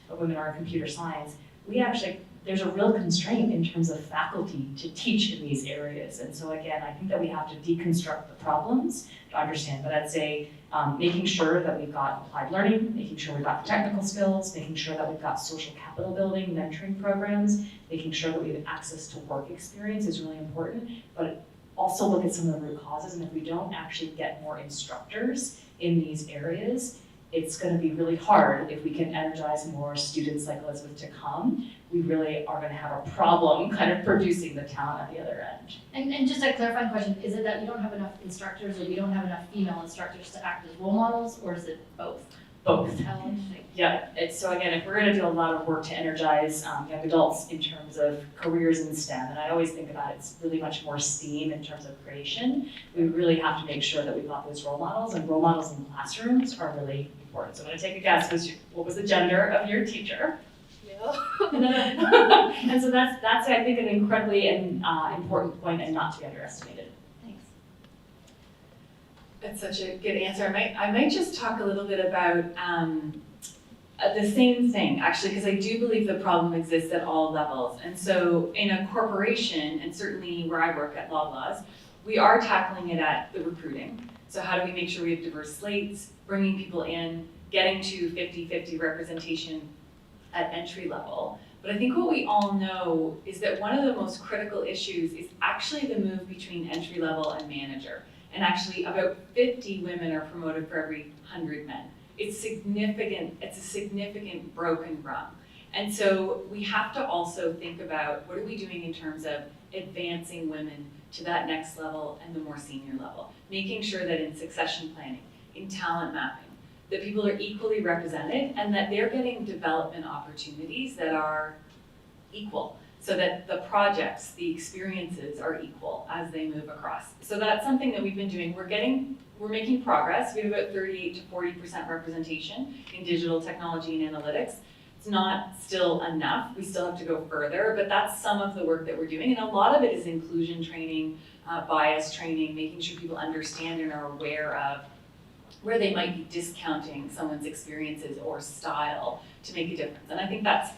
of women are in computer science, we actually there's a real constraint in terms of faculty to teach in these areas. And so again, I think that we have to deconstruct the problems to understand, but I'd say making sure that we've got applied learning, making sure we've got the technical skills, making sure that we've got social capital building, mentoring programs, making sure that we have access to work experience is really important, but also look at some of the root causes. And if we don't actually get more instructors in these areas, it's going to be really hard if we can energize more students like Elizabeth to come. We really are going to have a problem kind of producing the talent at the other end. And just a clarifying question, is it that we don't have enough instructors or we don't have enough female instructors to act as role models, or is it both? Both. Oh, interesting. Yeah, so again, if we're going to do a lot of work to energize young adults in terms of careers in STEM, and I always think about it's really much more STEAM in terms of creation, we really have to make sure that we've got those role models, and role models in classrooms are really important. So I'm going to take a guess, what was the gender of your teacher? And so that's I think an incredibly important point and not to be underestimated. Thanks. That's such a good answer. I might just talk a little bit about the same thing, actually, because I do believe the problem exists at all levels. And so in a corporation, and certainly where I work at Loblaws, we are tackling it at the recruiting. So how do we make sure we have diverse slates, bringing people in, getting to 50-50 representation at entry level. But I think what we all know is that one of the most critical issues is actually the move between entry level and manager. And actually about 50 women are promoted for every 100 men. It's significant, it's a significant broken rung. And so we have to also think about what are we doing in terms of advancing women to that next level and the more senior level. Making sure that in succession planning, in talent mapping, that people are equally represented and that they're getting development opportunities that are equal, so that the projects, the experiences are equal as they move across. So that's something that we've been doing. We're making progress. We have about 38 to 40% representation in digital technology and analytics. It's not still enough. We still have to go further, but that's some of the work that we're doing. And a lot of it is inclusion training, bias training, making sure people understand and are aware of where they might be discounting someone's experiences or style to make a difference. And I think that's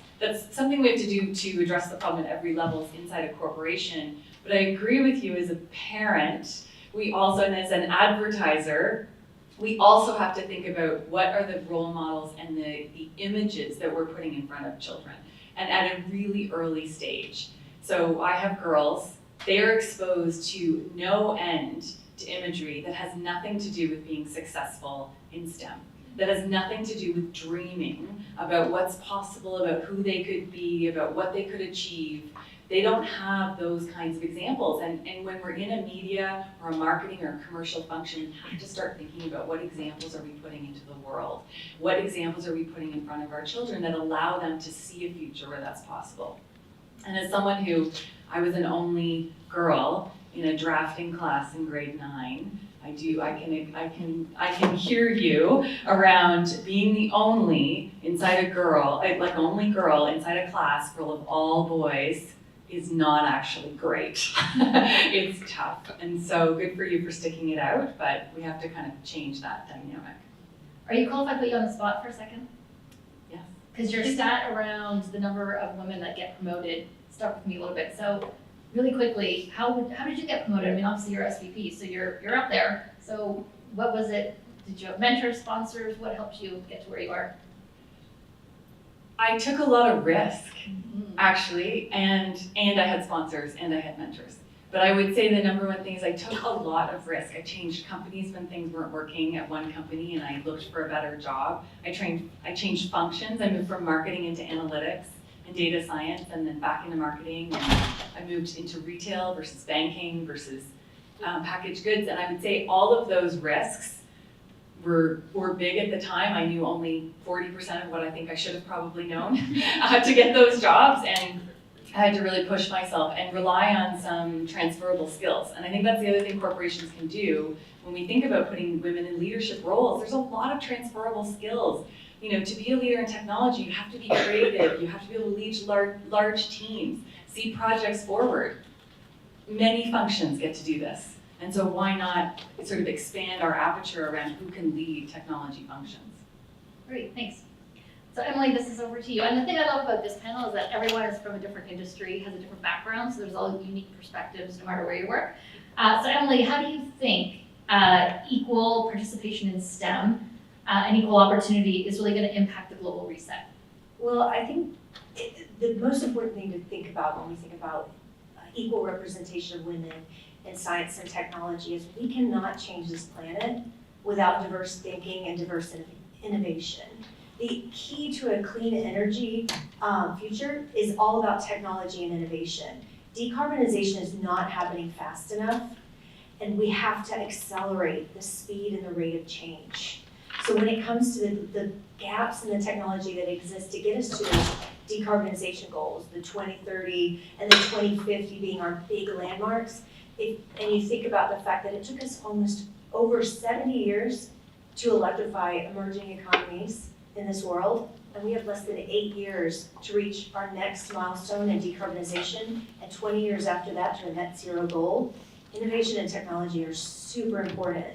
something we have to do to address the problem at every level inside a corporation. But I agree with you as a parent, we also, and as an advertiser, we also have to think about what are the role models and the images that we're putting in front of children, and at a really early stage. So I have girls, they're exposed to no end to imagery that has nothing to do with being successful in STEM, that has nothing to do with dreaming about what's possible, about who they could be, about what they could achieve. They don't have those kinds of examples. And when we're in a media or a marketing or a commercial function, we have to start thinking about what examples are we putting into the world? What examples are we putting in front of our children that allow them to see a future where that's possible? And as someone who, I was an only girl in a drafting class in grade 9, I can hear you around being the only inside a girl, like only girl inside a class full of all boys is not actually great. It's tough. And so good for you for sticking it out, but we have to kind of change that dynamic. Are you cool if I put you on the spot for a second? Yeah. Because your stat around the number of women that get promoted stuck with me a little bit. So really quickly, how did you get promoted? I mean, obviously you're SVP, so you're up there. So what was it? Did you have mentors, sponsors? What helped you get to where you are? I took a lot of risk, actually, and I had sponsors and I had mentors. But I would say the number one thing is I took a lot of risk. I changed companies when things weren't working at one company and I looked for a better job. I changed functions. I moved from marketing into analytics and data science and then back into marketing. And I moved into retail versus banking versus packaged goods. And I would say all of those risks were big at the time. I knew only 40% of what I think I should have probably known to get those jobs, and I had to really push myself and rely on some transferable skills. And I think that's the other thing corporations can do when we think about putting women in leadership roles. There's a lot of transferable skills. You know, to be a leader in technology, you have to be creative. You have to be able to lead large teams, see projects forward. Many functions get to do this. And so why not sort of expand our aperture around who can lead technology functions? Great, thanks. So Emily, this is over to you. And the thing I love about this panel is that everyone is from a different industry, has a different background, so there's all unique perspectives no matter where you work. So Emily, how do you think equal participation in STEM and equal opportunity is really going to impact the global reset? Well, I think the most important thing to think about when we think about equal representation of women in science and technology is we cannot change this planet without diverse thinking and diverse innovation. The key to a clean energy future is all about technology and innovation. Decarbonization is not happening fast enough, and we have to accelerate the speed and the rate of change. So when it comes to the gaps in the technology that exist to get us to those decarbonization goals, the 2030 and the 2050 being our big landmarks, and you think about the fact that it took us almost over 70 years to electrify emerging economies in this world, and we have less than 8 years to reach our next milestone in decarbonization, and 20 years after that to a net zero goal. Innovation and technology are super important.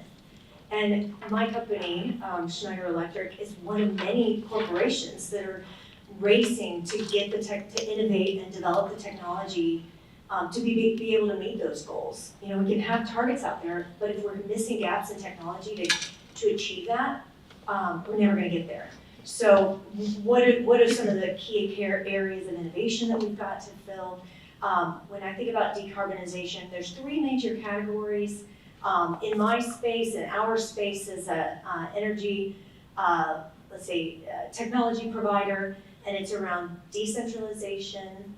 And my company, Schneider Electric, is one of many corporations that are racing to get to innovate and develop the technology to be able to meet those goals. You know, we can have targets out there, but if we're missing gaps in technology to achieve that, we're never going to get there. So what are some of the key areas of innovation that we've got to fill? When I think about decarbonization, there's 3 major categories. In my space, in our space as an energy, technology provider, and it's around decentralization,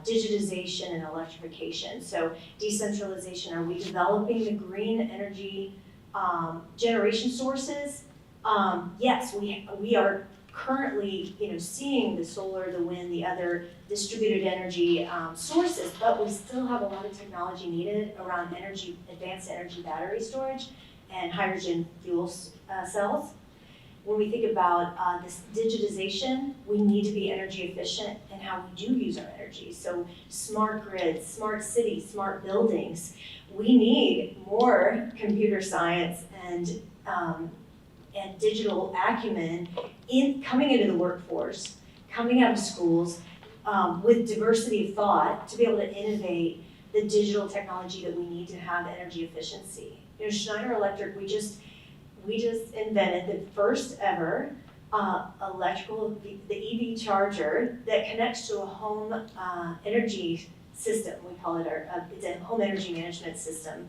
digitization, and electrification. So decentralization, are we developing the green energy generation sources? Yes, we are currently, seeing the solar, the wind, the other distributed energy sources, but we still have a lot of technology needed around advanced energy battery storage and hydrogen fuel cells. When we think about this digitization, we need to be energy efficient in how we do use our energy. So smart grids, smart cities, smart buildings. We need more computer science and digital acumen coming into the workforce, coming out of schools, with diversity of thought to be able to innovate the digital technology that we need to have energy efficiency. Schneider Electric, we just invented the first ever the EV charger that connects to a home energy system. We call it it's a home energy management system.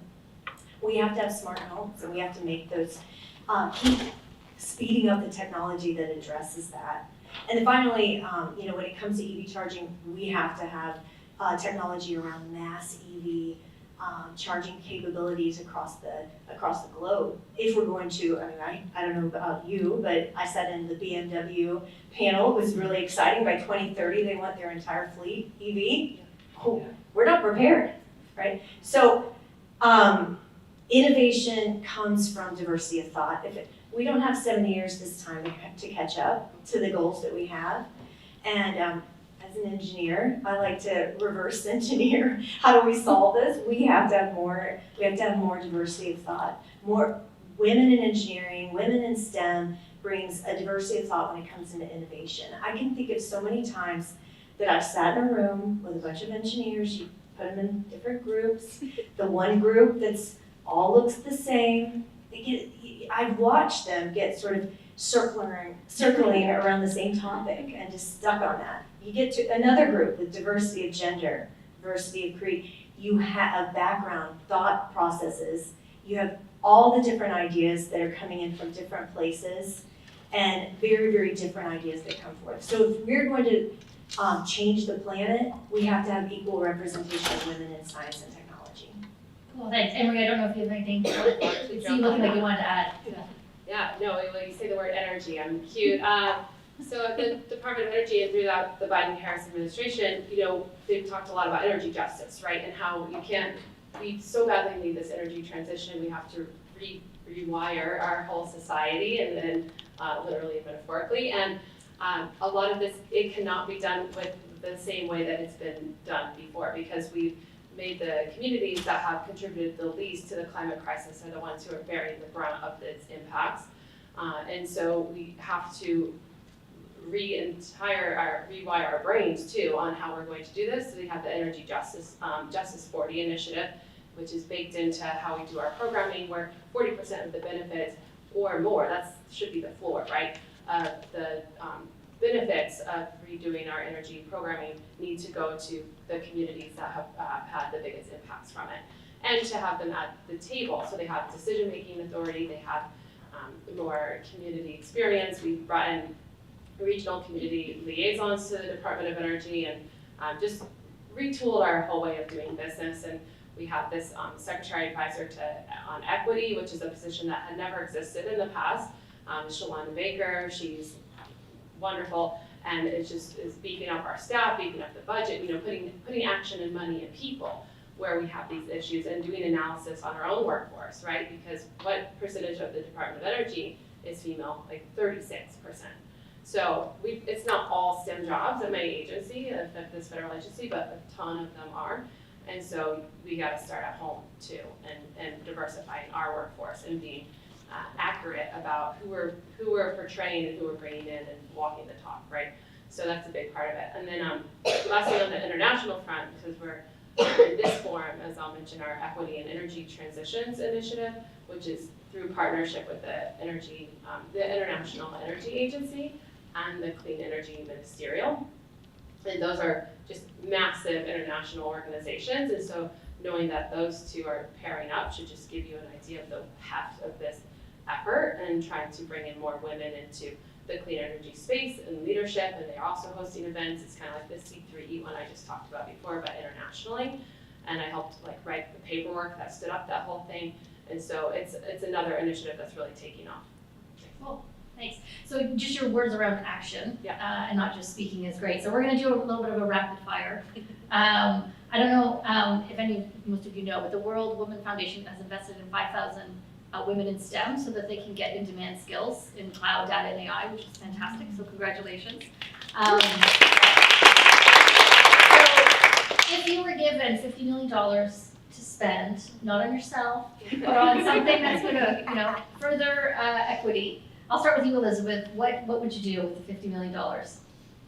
We have to have smart homes, and we have to make those, keep speeding up the technology that addresses that. And then finally, when it comes to EV charging, we have to have technology around mass EV charging capabilities across the globe. If we're going to, I don't know about you, but I sat in the BMW panel. It was really exciting. By 2030, they want their entire fleet EV. Oh, we're not prepared, right? So innovation comes from diversity of thought. We don't have 70 years this time to catch up to the goals that we have. And as an engineer, I like to reverse engineer. How do we solve this? We have to have more diversity of thought. More women in engineering, women in STEM brings a diversity of thought when it comes into innovation. I can think of so many times that I've sat in a room with a bunch of engineers, you put them in different groups. The one group that's all looks the same, I've watched them get sort of circling around the same topic and just stuck on that. You get to another group with diversity of gender, diversity of creed. You have background, thought processes. You have all the different ideas that are coming in from different places and very, very different ideas that come forth. So if we're going to change the planet, we have to have equal representation of women in science and technology. Cool, thanks. Emery, I don't know if you have anything it's you looking like you wanted to add. Yeah, no, when you say the word energy, I'm cute. So at the Department of Energy and throughout the Biden-Harris administration, they've talked a lot about energy justice, right? And how we so badly need this energy transition. We have to rewire our whole society, and then literally and metaphorically. And a lot of this, it cannot be done with the same way that it's been done before, because we've made the communities that have contributed the least to the climate crisis are the ones who are bearing the brunt of its impacts. And so we have to rewire our brains too on how we're going to do this. So we have the Energy Justice 40 initiative, which is baked into how we do our programming, where 40% of the benefits or more, that should be the floor, right? The benefits of redoing our energy programming need to go to the communities that have had the biggest impacts from it, and to have them at the table. So they have decision-making authority, they have more community experience. We've brought in regional community liaisons to the Department of Energy, and just retooled our whole way of doing business. And we have this Secretary Advisor on Equity, which is a position that had never existed in the past. Shalana Baker, she's wonderful, and it just is beefing up our staff, beefing up the budget, putting action and money in people where we have these issues, and doing analysis on our own workforce, right? Because what percentage of the Department of Energy is female? Like 36%. So it's not all STEM jobs at my agency, at this federal agency, but a ton of them are. And so we got to start at home too, and diversifying our workforce and being accurate about who we're portraying and who we're bringing in and walking the talk, right? So that's a big part of it. And then lastly, on the international front, because we're in this forum, as I'll mention, our Equity and Energy Transitions Initiative, which is through partnership with the International Energy Agency and the Clean Energy Ministerial. And those are just massive international organizations. And so knowing that those two are pairing up should just give you an idea of the heft of this effort, and trying to bring in more women into the clean energy space and leadership. And they're also hosting events. It's kind of like the C3E one I just talked about before, but internationally. And I helped write the paperwork that stood up that whole thing. And so it's another initiative that's really taking off. Cool, thanks. So just your words around action, yeah. And not just speaking is great. So we're gonna do a little bit of a rapid fire. I don't know if most of you know, but the World Women Foundation has invested in 5,000 women in STEM so that they can get in-demand skills in cloud, data, and AI, which is fantastic, so congratulations. So if you were given $50 million to spend, not on yourself, but on something that's gonna, further equity. I'll start with you, Elizabeth. What would you do with the $50 million?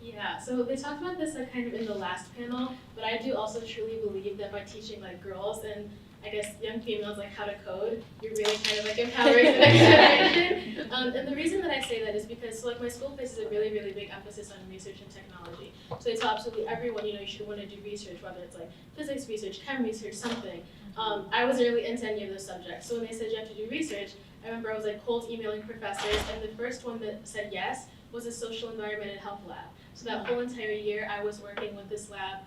Yeah, so they talked about this kind of in the last panel, but I do also truly believe that by teaching girls and I guess young females how to code, you're really kind of empowering the next generation. And the reason that I say that is because my school places a really, really big emphasis on research and technology. So they tell absolutely everyone, you should want to do research, whether it's physics research, chem research, something. I wasn't really into any of those subjects. So when they said you have to do research, I remember I was cold emailing professors, and the first one that said yes was a social environment and health lab. So that whole entire year I was working with this lab.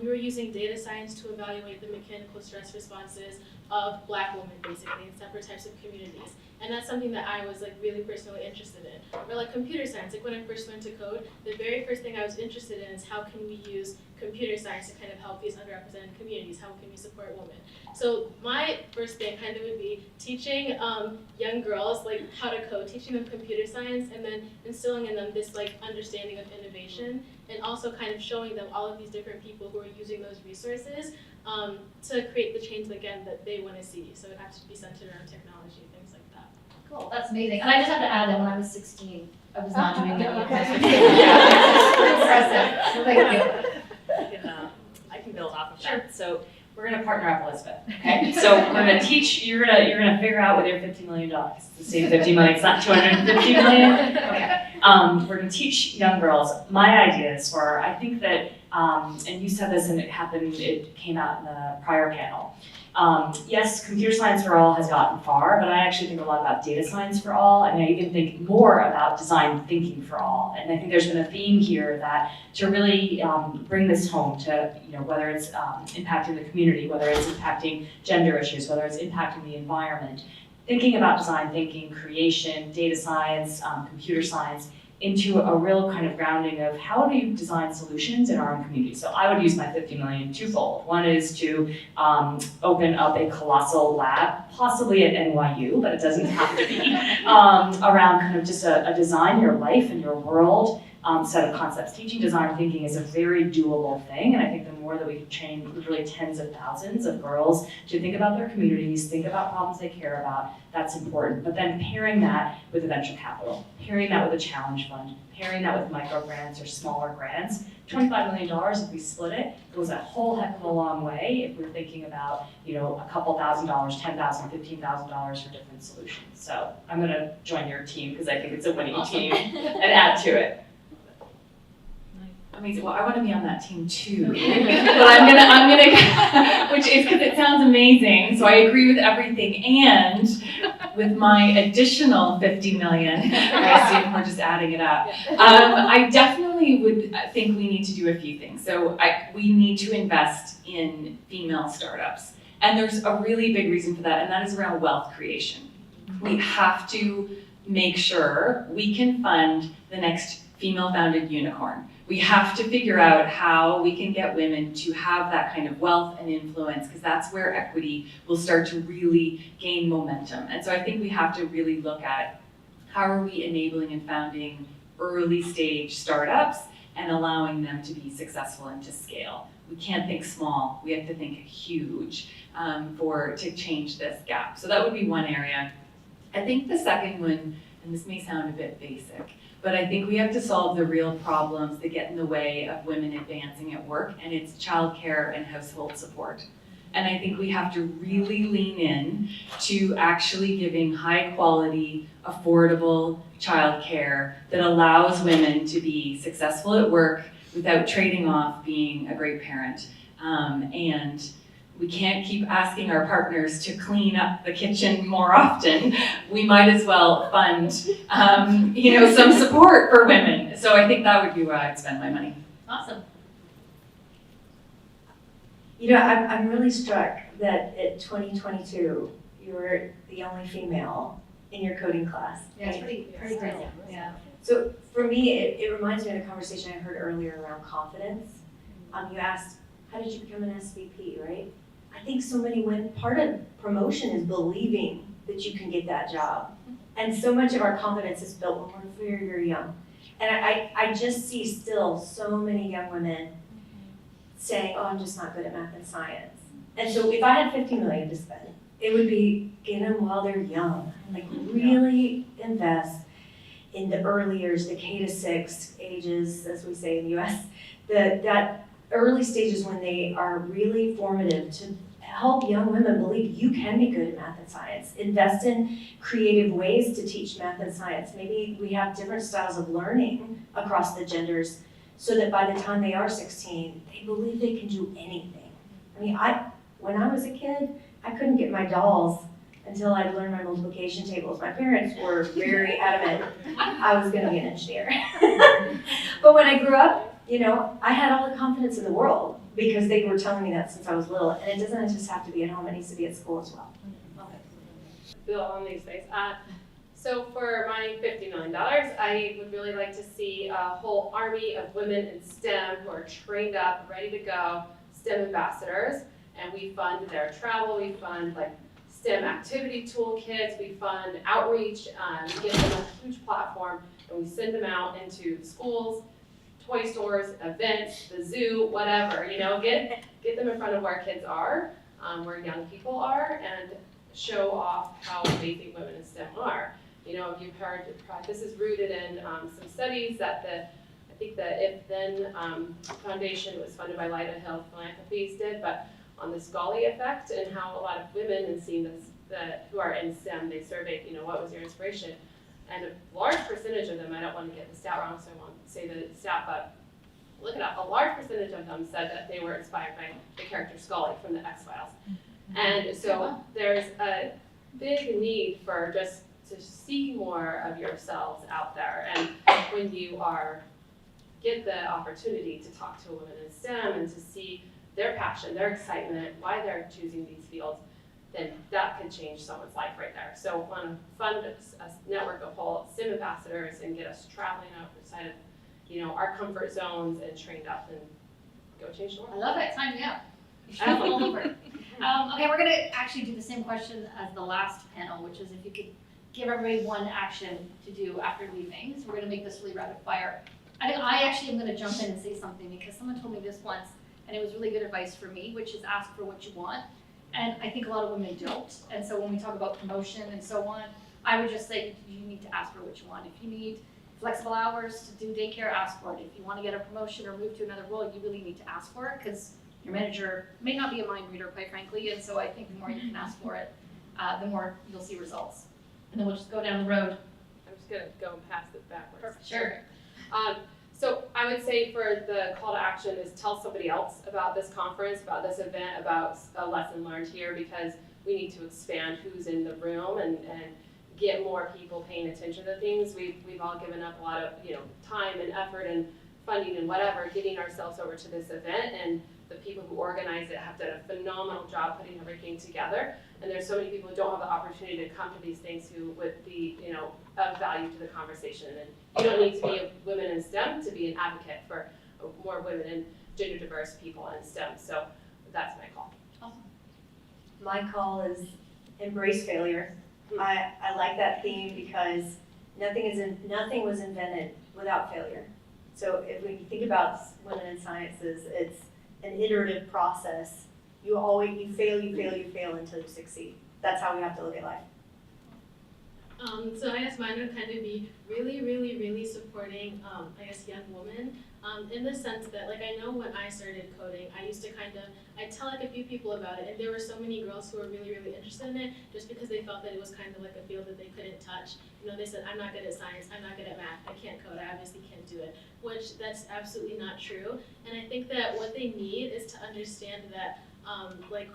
We were using data science to evaluate the mechanical stress responses of Black women, basically, in separate types of communities. And that's something that I was really personally interested in. Or computer science, when I first learned to code, the very first thing I was interested in is how can we use computer science to kind of help these underrepresented communities? How can we support women? So my first thing kind of would be teaching young girls how to code, teaching them computer science, and then instilling in them this understanding of innovation, and also kind of showing them all of these different people who are using those resources to create the change again that they want to see. So it has to be centered around technology and things like that. Cool, that's amazing. And I just have to add that when I was 16, I was not doing it. Impressive. So thank you. I can build off of that. So we're going to partner up, Elizabeth. Okay. So we're going to teach. You're going to figure out with your $50 million. It's the same $50 million. It's not $250 million. Okay. We're going to teach young girls. My ideas for, I think that, and you said this, and it came out in the prior panel. Yes, computer science for all has gotten far, but I actually think a lot about data science for all, and I even think more about design thinking for all. And I think there's been a theme here that to really bring this home to, whether it's impacting the community, whether it's impacting gender issues, whether it's impacting the environment, thinking about design thinking, creation, data science, computer science, into a real kind of grounding of how do you design solutions in our own community. So I would use my $50 million twofold. One is to open up a colossal lab, possibly at NYU, but it doesn't have to be, around kind of just a design your life and your world set of concepts. Teaching design thinking is a very doable thing, and I think the more that we can train literally tens of thousands of girls to think about their communities, think about problems they care about, that's important. But then pairing that with a venture capital, pairing that with a challenge fund, pairing that with micro grants or smaller grants, $25 million, if we split it, goes a whole heck of a long way if we're thinking about, you know, a couple $1,000, $10,000, $15,000 for different solutions. So I'm gonna join your team because I think it's a winning team and add to it. Amazing. Well, I want to be on that team too. But I'm gonna, which is because it sounds amazing. So I agree with everything, and with my additional 50 million, I see if we're just adding it up. I definitely would think we need to do a few things. So we need to invest in female startups, and there's a really big reason for that, and that is around wealth creation. We have to make sure we can fund the next female-founded unicorn. We have to figure out how we can get women to have that kind of wealth and influence, because that's where equity will start to really gain momentum. And so I think we have to really look at how are we enabling and founding early stage startups and allowing them to be successful and to scale. We can't think small, we have to think huge to change this gap. So that would be one area. I think the second one, and this may sound a bit basic, but I think we have to solve the real problems that get in the way of women advancing at work, and it's childcare and household support. And I think we have to really lean in to actually giving high quality, affordable childcare that allows women to be successful at work without trading off being a great parent. And we can't keep asking our partners to clean up the kitchen more often. We might as well fund, some support for women. So I think that would be where I'd spend my money. Awesome. You know, I'm really struck that at 2022, you were the only female in your coding class. Yeah, it's pretty crazy. Yeah. So for me, it reminds me of the conversation I heard earlier around confidence. You asked, how did you become an SVP, right? I think so many women, part of promotion is believing that you can get that job. And so much of our confidence is built when we're very, very young. And I just see still so many young women saying, oh, I'm just not good at math and science. And so if I had 50 million to spend, it would be get them while they're young. Like really invest in the early years, the K to 6 ages, as we say in the US, that early stages when they are really formative to help young women believe you can be good at math and science. Invest in creative ways to teach math and science. Maybe we have different styles of learning across the genders so that by the time they are 16, they believe they can do anything. I mean, when I was a kid, I couldn't get my dolls until I'd learned my multiplication tables. My parents were very adamant I was gonna be an engineer. But when I grew up, I had all the confidence in the world because they were telling me that since I was little. And it doesn't just have to be at home, it needs to be at school as well. Build on these things. So for my $50 million, I would really like to see a whole army of women in STEM who are trained up, ready to go, STEM ambassadors. And we fund their travel, we fund STEM activity toolkits, we fund outreach, we give them a huge platform, and we send them out into schools, toy stores, events, the zoo, whatever, get them in front of where kids are, where young people are, and show off how amazing women in STEM are. If you've heard, this is rooted in some studies that I think the If Then Foundation was funded by Lyda Hill Philanthropies did, but on the Scully effect and how a lot of women and seeing this, who are in STEM, they surveyed, what was your inspiration? And a large percentage of them, I don't want to get the stat wrong, so I won't say the stat, but look it up. A large percentage of them said that they were inspired by the character Scully from the X-Files. And so there's a big need for just to see more of yourselves out there. And when you get the opportunity to talk to a woman in STEM and to see their passion, their excitement, why they're choosing these fields, then that could change someone's life right there. So I want to fund a network of whole STEM ambassadors and get us traveling outside of, our comfort zones and trained up and go change the world. I love it. Sign me up. I'm all over it. Okay, we're going to actually do the same question as the last panel, which is if you could give everybody one action to do after leaving. So we're going to make this really rapid fire. I actually am gonna jump in and say something because someone told me this once, and it was really good advice for me, which is ask for what you want. And I think a lot of women don't. And so when we talk about promotion and so on, I would just say you need to ask for what you want. If you need flexible hours to do daycare, ask for it. If you want to get a promotion or move to another role, you really need to ask for it because your manager may not be a mind reader, quite frankly. And so I think the more you can ask for it, the more you'll see results. And then we'll just go down the road. I'm just gonna go and pass it backwards. Perfect. Sure. So I would say for the call to action is tell somebody else about this conference, about this event, about a lesson learned here, because we need to expand who's in the room and get more people paying attention to things. We've all given up a lot of time and effort and funding and whatever, getting ourselves over to this event, and the people who organize it have done a phenomenal job putting everything together. And there's so many people who don't have the opportunity to come to these things who would be, of value to the conversation. And you don't need to be a women in STEM to be an advocate for more women and gender diverse people in STEM. So that's my call. Awesome. My call is embrace failure. I like that theme because nothing was invented without failure. So if we think about women in sciences, it's an iterative process. You fail until you succeed. That's how we have to look at life. So I guess mine would kind of be really supporting, young women, in the sense that, I know when I started coding, I used to I'd tell a few people about it, and there were so many girls who were really interested in it, just because they felt that it was kind of like a field that they couldn't touch. They said, I'm not good at science, I'm not good at math, I can't code, I obviously can't do it, which that's absolutely not true. And I think that what they need is to understand that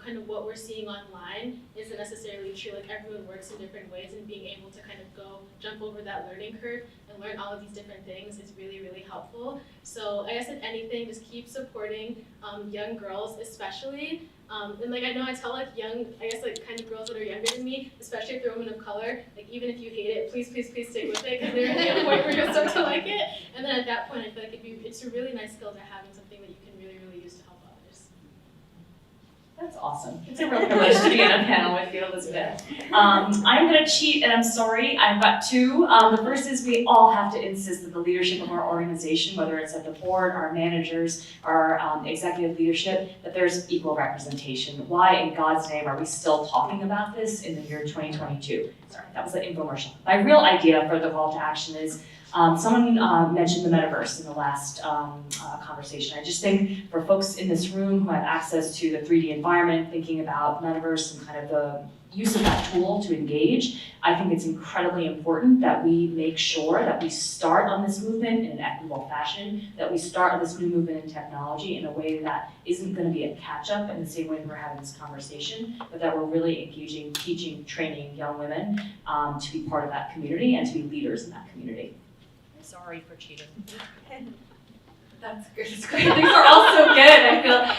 kind of what we're seeing online isn't necessarily true. Everyone works in different ways, and being able to kind of jump over that learning curve and learn all of these different things is really helpful. So I guess if anything, just keep supporting young girls, especially. And I know I tell young, kind of girls that are younger than me, especially if they're women of color, even if you hate it, please stick with it, because there'll be a point where you'll start to like it. And then at that point, I feel like it's a really nice skill to have and something that you can really use to help others. That's awesome. It's a real privilege to be on a panel with you, Elizabeth. I'm going to cheat, and I'm sorry. I've got two. The first is we all have to insist that the leadership of our organization, whether it's at the board, our managers, our executive leadership, that there's equal representation. Why in God's name are we still talking about this in the year 2022? Sorry, that was the infomercial. My real idea for the call to action is someone mentioned the metaverse in the last conversation. I just think for folks in this room who have access to the 3D environment, thinking about metaverse and kind of the use of that tool to engage, I think it's incredibly important that we make sure that we start on this movement in an equitable fashion, that we start on this new movement in technology in a way that isn't going to be a catch-up in the same way that we're having this conversation, but that we're really engaging, teaching, training young women to be part of that community and to be leaders in that community. Sorry for cheating. That's good. It's great. These are all so good. I feel.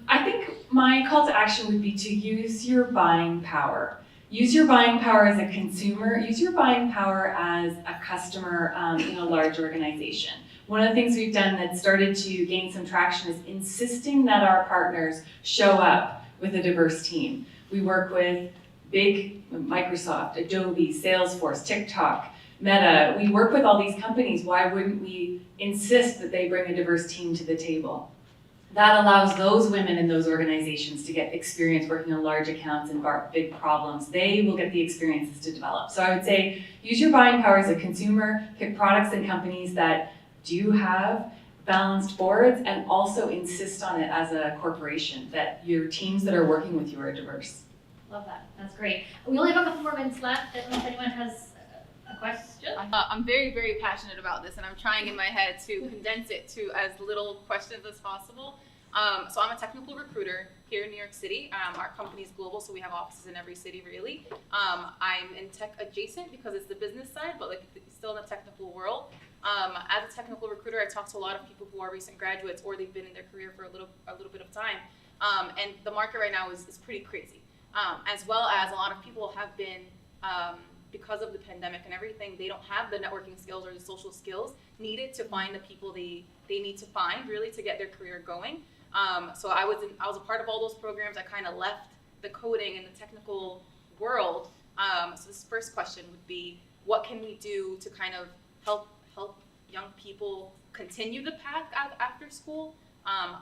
I think my call to action would be to use your buying power. Use your buying power as a consumer. Use your buying power as a customer in a large organization. One of the things we've done that started to gain some traction is insisting that our partners show up with a diverse team. We work with big Microsoft, Adobe, Salesforce, TikTok, Meta. We work with all these companies. Why wouldn't we insist that they bring a diverse team to the table? That allows those women in those organizations to get experience working on large accounts and big problems. They will get the experiences to develop. So I would say use your buying power as a consumer, pick products and companies that do have balanced boards, and also insist on it as a corporation, that your teams that are working with you are diverse. Love that. That's great. We only have a couple more minutes left. I don't know if anyone has a question? I'm very passionate about this, and I'm trying in my head to condense it to as little questions as possible. So I'm a technical recruiter here in New York City. Our company's global, so we have offices in every city, really. I'm in tech adjacent because it's the business side, but still in the technical world. As a technical recruiter, I talk to a lot of people who are recent graduates or they've been in their career for a little bit of time. And the market right now is pretty crazy. As well as a lot of people have been, because of the pandemic and everything, they don't have the networking skills or the social skills needed to find the people they need to find, really, to get their career going. So I was a part of all those programs. I kind of left the coding and the technical world. So this first question would be, what can we do to kind of help young people continue the path after school?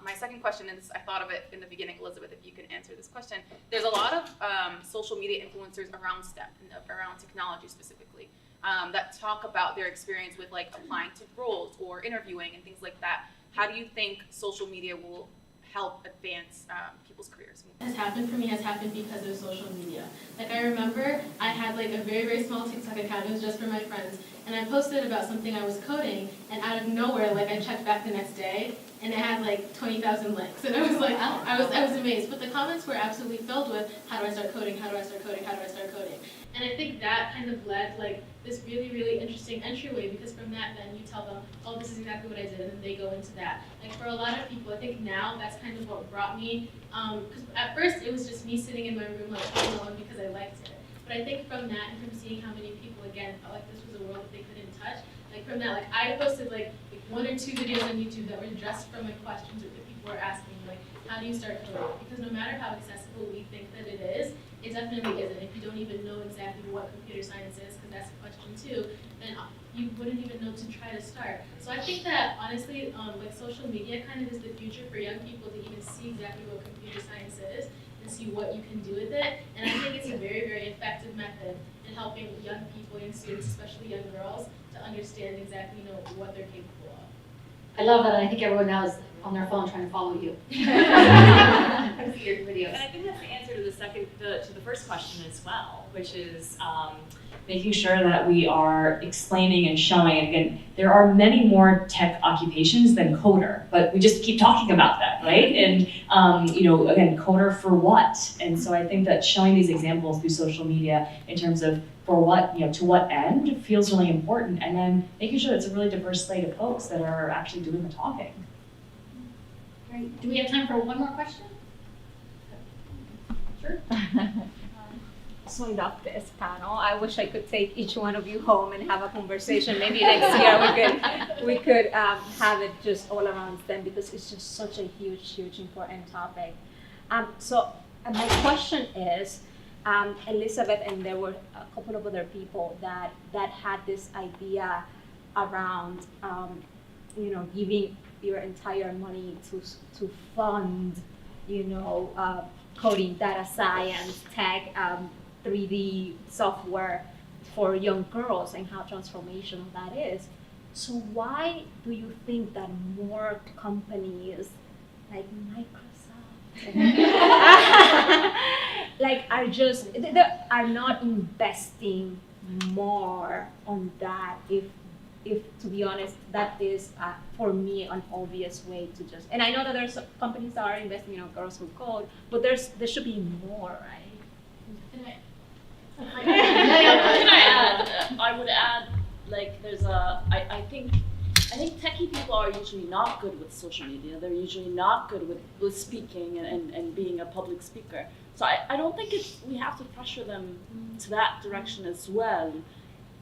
My second question, and this, I thought of it in the beginning, Elizabeth, if you can answer this question. There's a lot of social media influencers around STEM, around technology specifically, that talk about their experience with like applying to roles or interviewing and things like that. How do you think social media will help advance people's careers? Has happened for me has happened because of social media. Like I remember I had like a very, very small TikTok account, it was just for my friends, and I posted about something I was coding, and out of nowhere, like I checked back the next day, and it had like 20,000 likes, and I was like, I was amazed. But the comments were absolutely filled with, how do I start coding, how do I start coding, how do I start coding? And I think that kind of led like this really, really interesting entryway, because from that then you tell them, oh, this is exactly what I did, and then they go into that. Like for a lot of people, I think now that's kind of what brought me, because at first it was just me sitting in my room like playing along because I liked it. But I think from that and from seeing how many people again felt like this was a world that they couldn't touch, like from that, like I posted like 1 or 2 videos on YouTube that were just from like questions that people were asking, like how do you start coding? Because no matter how accessible we think that it is, it definitely isn't. If you don't even know exactly what computer science is, because that's a question too, then you wouldn't even know to try to start. So I think that honestly, like social media kind of is the future for young people to even see exactly what computer science is and see what you can do with it. And I think it's a very, very effective method in helping young people, young students, especially young girls, to understand exactly what they're capable of. I love that. I think everyone now is on their phone trying to follow you. I see your videos. And I think that's the answer to the first question as well, which is making sure that we are explaining and showing. And again, there are many more tech occupations than coder, but we just keep talking about that, right? And again, coder for what? And so I think that showing these examples through social media in terms of for what, to what end feels really important, and then making sure it's a really diverse slate of folks that are actually doing the talking. Great. Do we have time for one more question? Sure. So I love this panel. I wish I could take each one of you home and have a conversation. Maybe next year we could have it just all around STEM, because it's just such a huge important topic. So my question is, Elizabeth, and there were a couple of other people that had this idea around giving your entire money to fund coding, data science, tech, 3D software for young girls, and how transformational that is. So why do you think that more companies like Microsoft are not investing more on that? If to be honest, that is for me an obvious way to just. And I know that there's companies that are investing in girls who code, but there should be more, right? I would add, like, I think techie people are usually not good with social media. They're usually not good with speaking and being a public speaker. So I don't think we have to pressure them to that direction as well.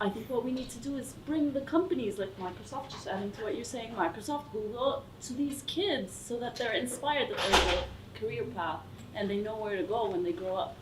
I think what we need to do is bring the companies like Microsoft, just adding to what you're saying, Microsoft, Google, to these kids so that they're inspired that there's a career path and they know where to go when they grow up.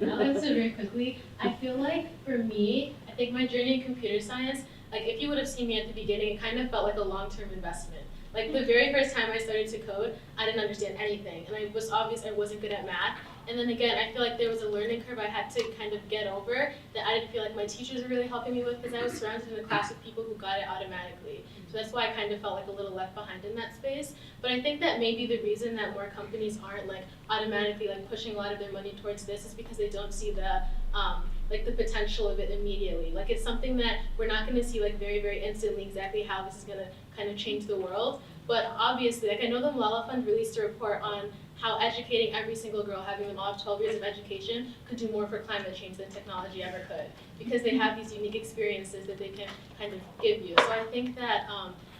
I'll answer very quickly. I feel like for me, I think my journey in computer science, like if you would have seen me at the beginning, it kind of felt like a long-term investment. Like the very first time I started to code, I didn't understand anything, and it was obvious I wasn't good at math. And then again, I feel like there was a learning curve I had to kind of get over that I didn't feel like my teachers were really helping me with, because I was surrounded in a class of people who got it automatically. So that's why I kind of felt like a little left behind in that space. But I think that maybe the reason that more companies aren't like automatically like pushing a lot of their money towards this is because they don't see the the potential of it immediately. Like it's something that we're not going to see like very, very instantly exactly how this is going to kind of change the world. But obviously, like I know the Malala Fund released a report on how educating every single girl, having them all have 12 years of education, could do more for climate change than technology ever could, because they have these unique experiences that they can kind of give you. So I think that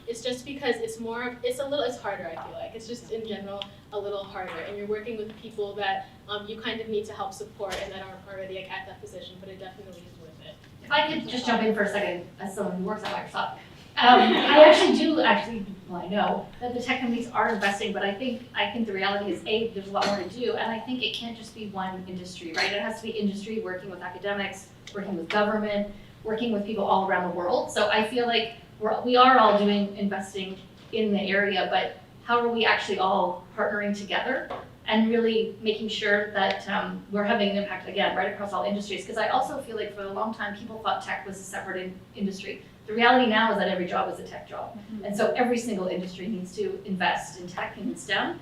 it's just because it's harder, I feel like. It's just in general a little harder, and you're working with people that you kind of need to help support and that aren't already like at that position, but it definitely is worth it. If I could just jump in for a second, as someone who works at Microsoft. I know that the tech companies are investing, but I think the reality is, there's a lot more to do, and I think it can't just be one industry, right? It has to be industry working with academics, working with government, working with people all around the world. So I feel like we are all investing in the area, but how are we actually all partnering together and really making sure that we're having an impact, again, right across all industries? Because I also feel like for a long time, people thought tech was a separate industry. The reality now is that every job is a tech job. And so every single industry needs to invest in tech and in STEM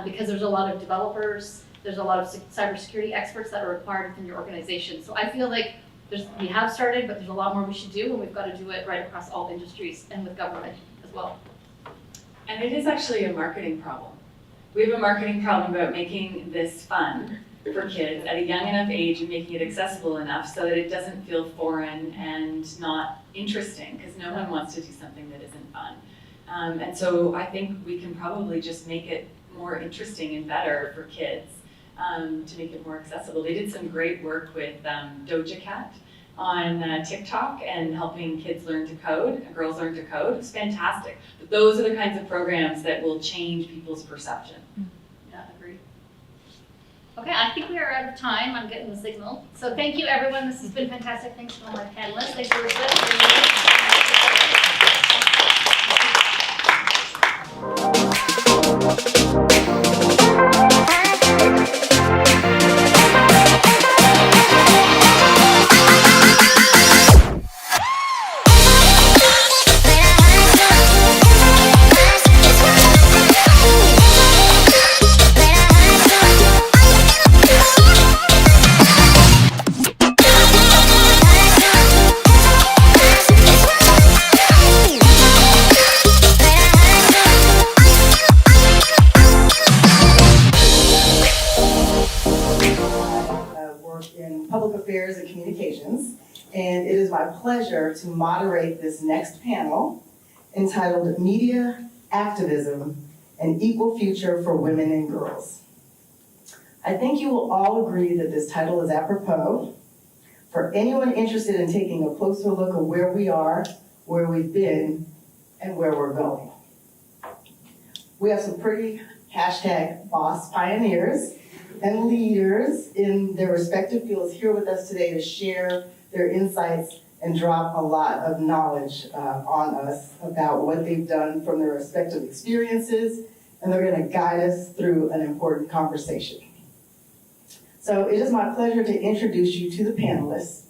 because there's a lot of developers, there's a lot of cybersecurity experts that are required within your organization. So I feel like we have started, but there's a lot more we should do, and we've got to do it right across all industries and with government as well. And it is actually a marketing problem. We have a marketing problem about making this fun for kids at a young enough age and making it accessible enough so that it doesn't feel foreign and not interesting, because no one wants to do something that isn't fun. And so I think we can probably just make it more interesting and better for kids to make it more accessible. They did some great work with Doja Cat on TikTok and helping kids learn to code, girls learn to code. It's fantastic. But those are the kinds of programs that will change people's perception. Yeah, agreed. Okay, I think we are out of time. I'm getting the signal. So thank you, everyone. This has been fantastic. Thanks to all my panelists. Thanks, Public Affairs and Communications, and it is my pleasure to moderate this next panel entitled Media, Activism, and Equal Future for Women and Girls. I think you will all agree that this title is apropos for anyone interested in taking a closer look at where we are, where we've been, and where we're going. We have some pretty #boss pioneers and leaders in their respective fields here with us today to share their insights and drop a lot of knowledge on us about what they've done from their respective experiences, and they're going to guide us through an important conversation. So it is my pleasure to introduce you to the panelists.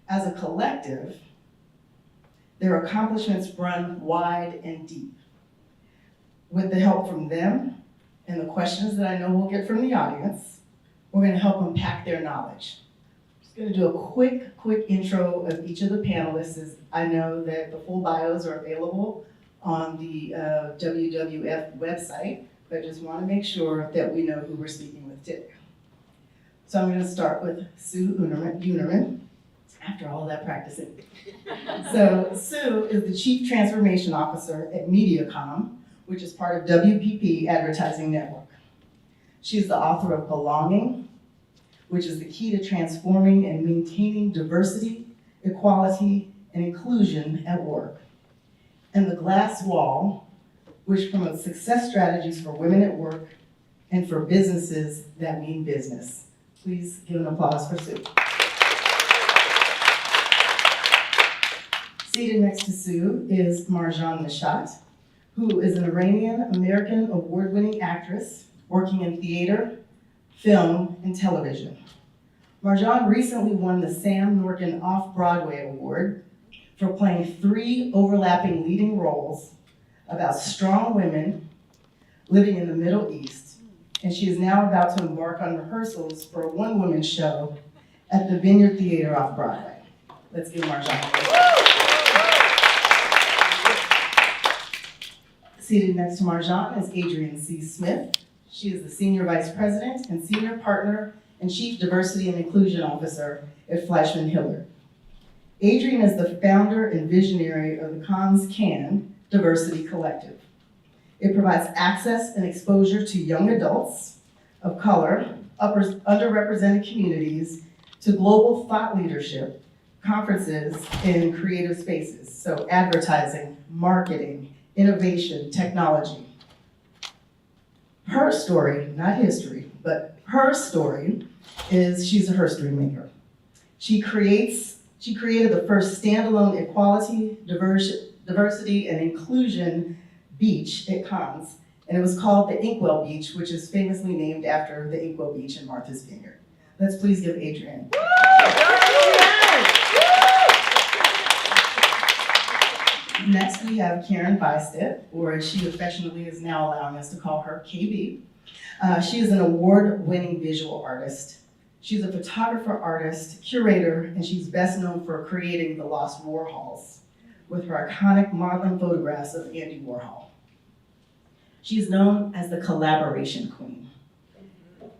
As a collective, their accomplishments run wide and deep. With the help from them, and the questions that I know we'll get from the audience, we're going to help unpack their knowledge. I'm just going to do a quick intro of each of the panelists, as I know that the full bios are available on the WWF website, but I just want to make sure that we know who we're speaking with today. So I'm going to start with Sue Unerman, after all that practicing. So Sue is the Chief Transformation Officer at MediaCom, which is part of WPP Advertising Network. She's the author of Belonging, which is the key to transforming and maintaining diversity, equality, and inclusion at work, and The Glass Wall, which promotes success strategies for women at work and for businesses that mean business. Please give an applause for Sue. Seated next to Sue is Marjan Nishat, who is an Iranian-American award-winning actress working in theater, film, and television. Marjan recently won the Sam Norkin Off-Broadway Award for playing 3 overlapping leading roles about strong women living in the Middle East, and she is now about to embark on rehearsals for a one-woman show at the Vineyard Theater off-Broadway. Let's give Marjan. Seated next to Marjan is Adrienne C. Smith. She is the Senior Vice President and Senior Partner and Chief Diversity and Inclusion Officer at Fleischman Hillard. Adrienne is the founder and visionary of the Cons Can Diversity Collective. It provides access and exposure to young adults of color, underrepresented communities, to global thought leadership, conferences, and creative spaces. So advertising, marketing, innovation, technology. Her story, not history, but her story is she's a herstory maker. She creates She created the first standalone equality, diversity, and inclusion beach at Cannes, and it was called the Inkwell Beach, which is famously named after the Inkwell Beach in Martha's Vineyard. Let's please give Adrienne. Next, we have Karen Bystedt, or as she affectionately is now allowing us to call her, KB. She is an award-winning visual artist. She's a photographer, artist, curator, and she's best known for creating the Lost Warhols with her iconic modeling photographs of Andy Warhol. She's known as the collaboration queen.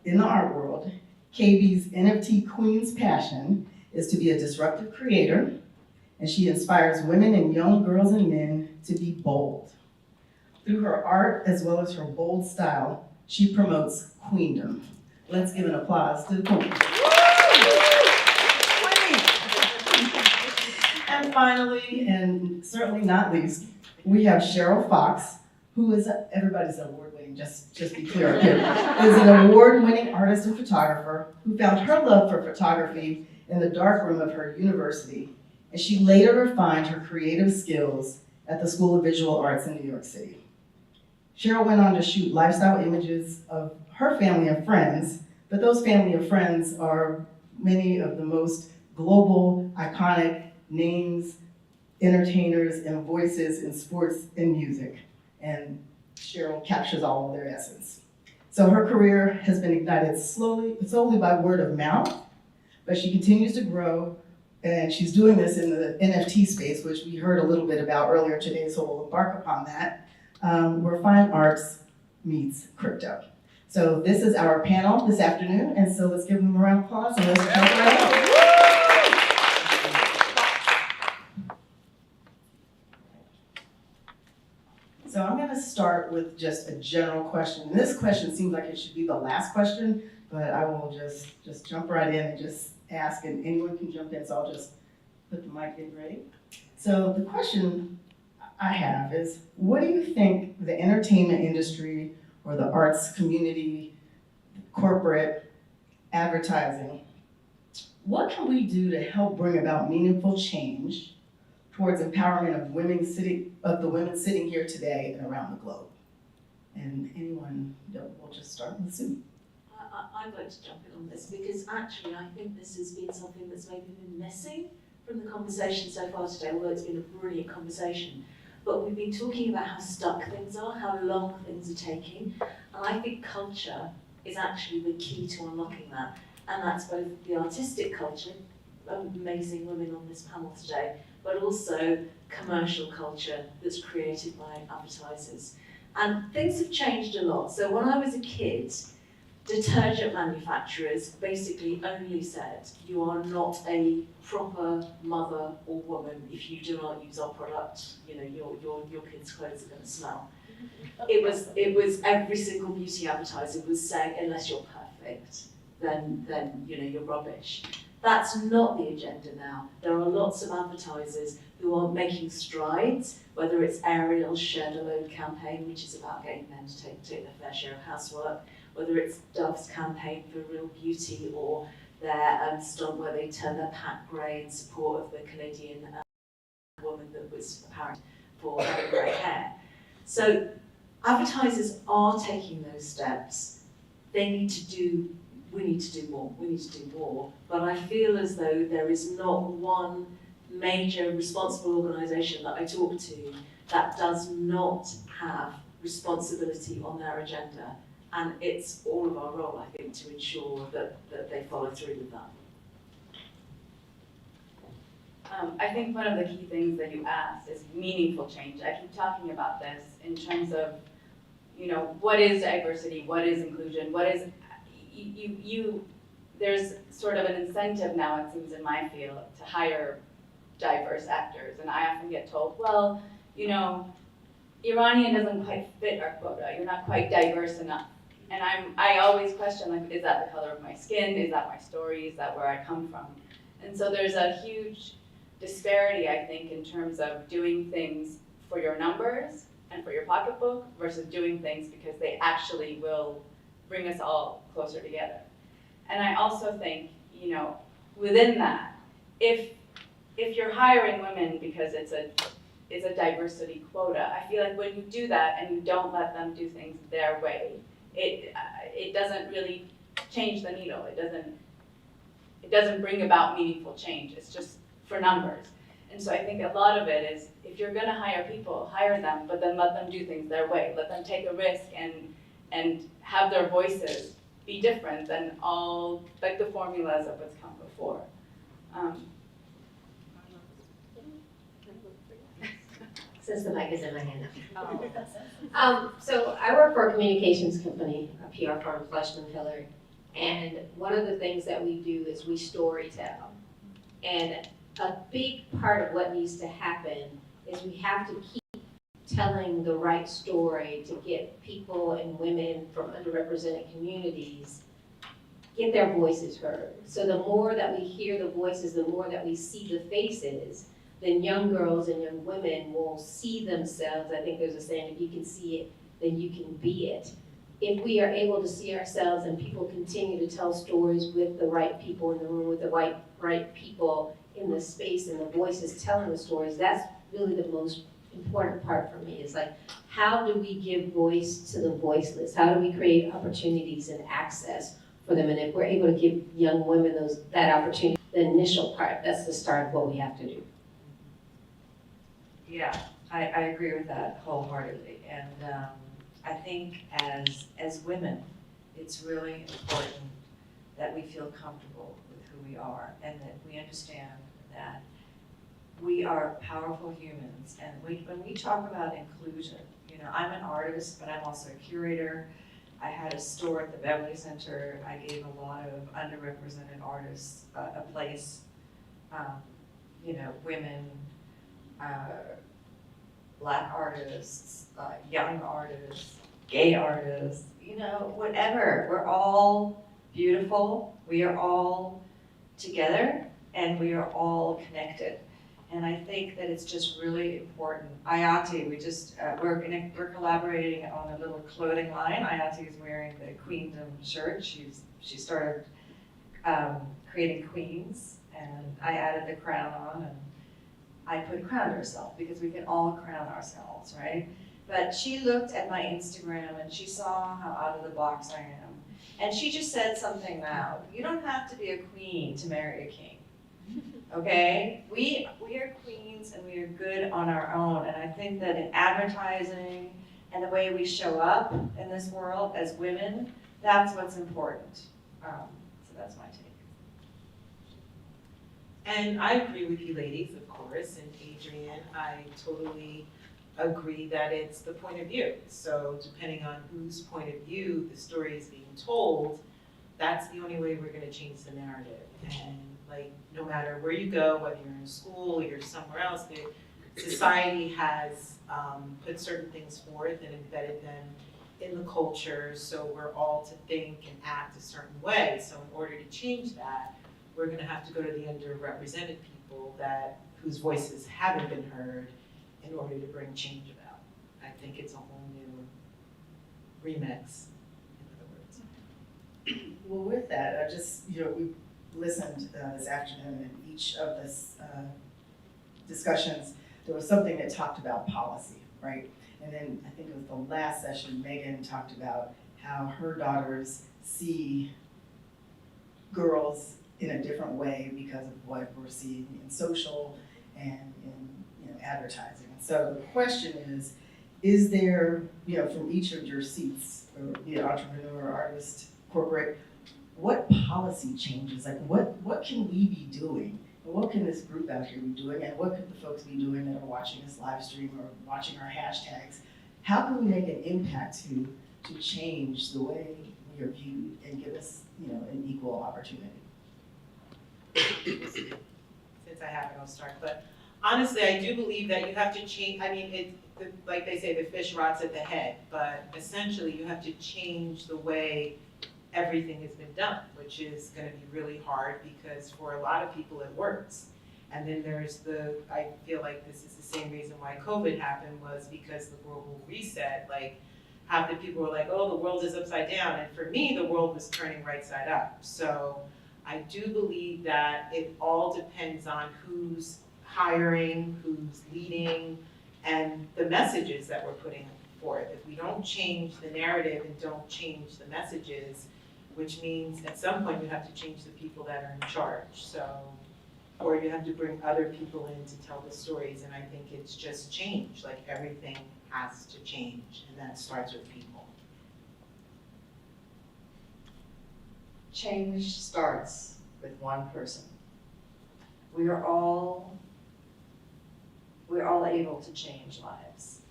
In the art world, KB's NFT queen's passion is to be a disruptive creator, and she inspires women and young girls and men to be bold. Through her art, as well as her bold style, she promotes queendom. Let's give an applause to the queen. And finally, and certainly not least, we have Cheryl Fox, who is everybody's award-winning, just be clear, is an award-winning artist and photographer who found her love for photography in the darkroom of her university, and she later refined her creative skills at the School of Visual Arts in New York City. Cheryl went on to shoot lifestyle images of her family and friends, but those family and friends are many of the most global, iconic names, entertainers, and voices in sports and music. And Cheryl captures all of their essence. So her career has been ignited solely by word of mouth, but she continues to grow, and she's doing this in the NFT space, which we heard a little bit about earlier today, so we'll embark upon that, where fine arts meets crypto. So this is our panel this afternoon, and so let's give them a round of applause and let's jump right in. So I'm gonna start with just a general question. And this question seems like it should be the last question, but I will just jump right in and just ask, and anyone can jump in, so I'll just put the mic in ready. So the question I have is, what do you think the entertainment industry or the arts community, corporate, advertising, what can we do to help bring about meaningful change towards empowerment of the women sitting here today and around the globe? And anyone, we'll just start with Sue. I'd like to jump in on this because actually I think this has been something that's maybe been missing from the conversation so far today, although it's been a brilliant conversation. But we've been talking about how stuck things are, how long things are taking, and I think culture is actually the key to unlocking that. And that's both the artistic culture, amazing women on this panel today, but also commercial culture that's created by advertisers. And things have changed a lot. So when I was a kid, detergent manufacturers basically only said, you are not a proper mother or woman if you do not use our product, you know, your kids' clothes are going to smell. It was every single beauty advertiser was saying, unless you're perfect, then you know, you're rubbish. That's not the agenda now. There are lots of advertisers who are making strides, whether it's Ariel's Share the Load campaign, which is about getting men to take their fair share of housework, whether it's Dove's campaign for real beauty, or their stunt where they turn their pack grey in support of the Canadian woman that was apparent for having grey hair. So advertisers are taking those steps. We need to do more, but I feel as though there is not one major responsible organisation that I talk to that does not have responsibility on their agenda, and it's all of our role, I think, to ensure that they follow through with that. I think one of the key things that you asked is meaningful change. I keep talking about this in terms of, you know, what is diversity, what is inclusion, what is, there's sort of an incentive now, it seems, in my field to hire diverse actors. And I often get told, well, you know, Iranian doesn't quite fit our quota, you're not quite diverse enough. And I always question, like, is that the color of my skin? Is that my story? Is that where I come from? And so there's a huge disparity, I think, in terms of doing things for your numbers and for your pocketbook versus doing things because they actually will bring us all closer together. And I also think, you know, within that, if if you're hiring women because it's a diversity quota, I feel like when you do that and you don't let them do things their way, it doesn't really change the needle. It doesn't bring about meaningful change. It's just for numbers. And so I think a lot of it is, if you're gonna hire people, hire them, but then let them do things their way. Let them take a risk and have their voices be different than all, like the formulas of what's come before. Since the mic is in my hand now. So I work for a communications company, a PR firm, Fleishman Hillard, and one of the things that we do is we story tell. And a big part of what needs to happen is we have to keep telling the right story to get people and women from underrepresented communities, get their voices heard. So the more that we hear the voices, the more that we see the faces, then young girls and young women will see themselves. I think there's a saying, if you can see it, then you can be it. If we are able to see ourselves and people continue to tell stories with the right people in the room, with the right people in the space and the voices telling the stories, that's really the most important part for me. Is like, how do we give voice to the voiceless? How do we create opportunities and access for them? And if we're able to give young women that opportunity, the initial part, that's the start of what we have to do. Yeah, I agree with that wholeheartedly. And I think as women, it's really important that we feel comfortable with who we are and that we understand that we are powerful humans. And when we talk about inclusion, you know, I'm an artist, but I'm also a curator. I had a store at the Beverly Center. I gave a lot of underrepresented artists a place, you know, women, Black artists, young artists, gay artists, you know, whatever. We're all beautiful. We are all together and we are all connected. And I think that it's just really important. Ayati, we're collaborating on a little clothing line. Ayati is wearing the Queendom shirt. She started creating queens, and I added the crown on, and I put crown herself because we can all crown ourselves, right? But she looked at my Instagram and she saw how out of the box I am. And she just said something loud. You don't have to be a queen to marry a king, okay? We are queens and we are good on our own. And I think that in advertising and the way we show up in this world as women, that's what's important. So that's my take. And I agree with you ladies, of course, and Adrienne, I totally agree that it's the point of view. So depending on whose point of view the story is being told, that's the only way we're gonna change the narrative. And like, no matter where you go, whether you're in school or you're somewhere else, society has put certain things forth and embedded them in the culture, so we're all to think and act a certain way. So in order to change that, we're gonna have to go to the underrepresented people whose voices haven't been heard in order to bring change about. I think it's a whole new remix, in other words. Well, with that, I just, you know, we listened this afternoon in each of this discussions, there was something that talked about policy, right? And then I think it was the last session, Megan talked about how her daughters see girls in a different way because of what we're seeing in social and in advertising. So the question is there, from each of your seats, be it entrepreneur, artist, corporate, what policy changes, like what can we be doing? And what can this group out here be doing? And what could the folks be doing that are watching this live stream or watching our hashtags? How can we make an impact to change the way we are viewed and give us, an equal opportunity? Since I have it, I'll start. But honestly, I do believe that you have to change. I mean, like they say, the fish rots at the head. But essentially, you have to change the way everything has been done, which is going to be really hard because for a lot of people it works. And then there's I feel like this is the same reason why COVID happened, was because the global reset, like half the people were like, oh, the world is upside down. And for me, the world was turning right side up. So I do believe that it all depends on who's hiring, who's leading, and the messages that we're putting forth. If we don't change the narrative and don't change the messages, which means at some point you have to change the people that are in charge. So, or you have to bring other people in to tell the stories, and I think it's just change. Like everything has to change, and that starts with people. Change starts with one person. We're all able to change lives.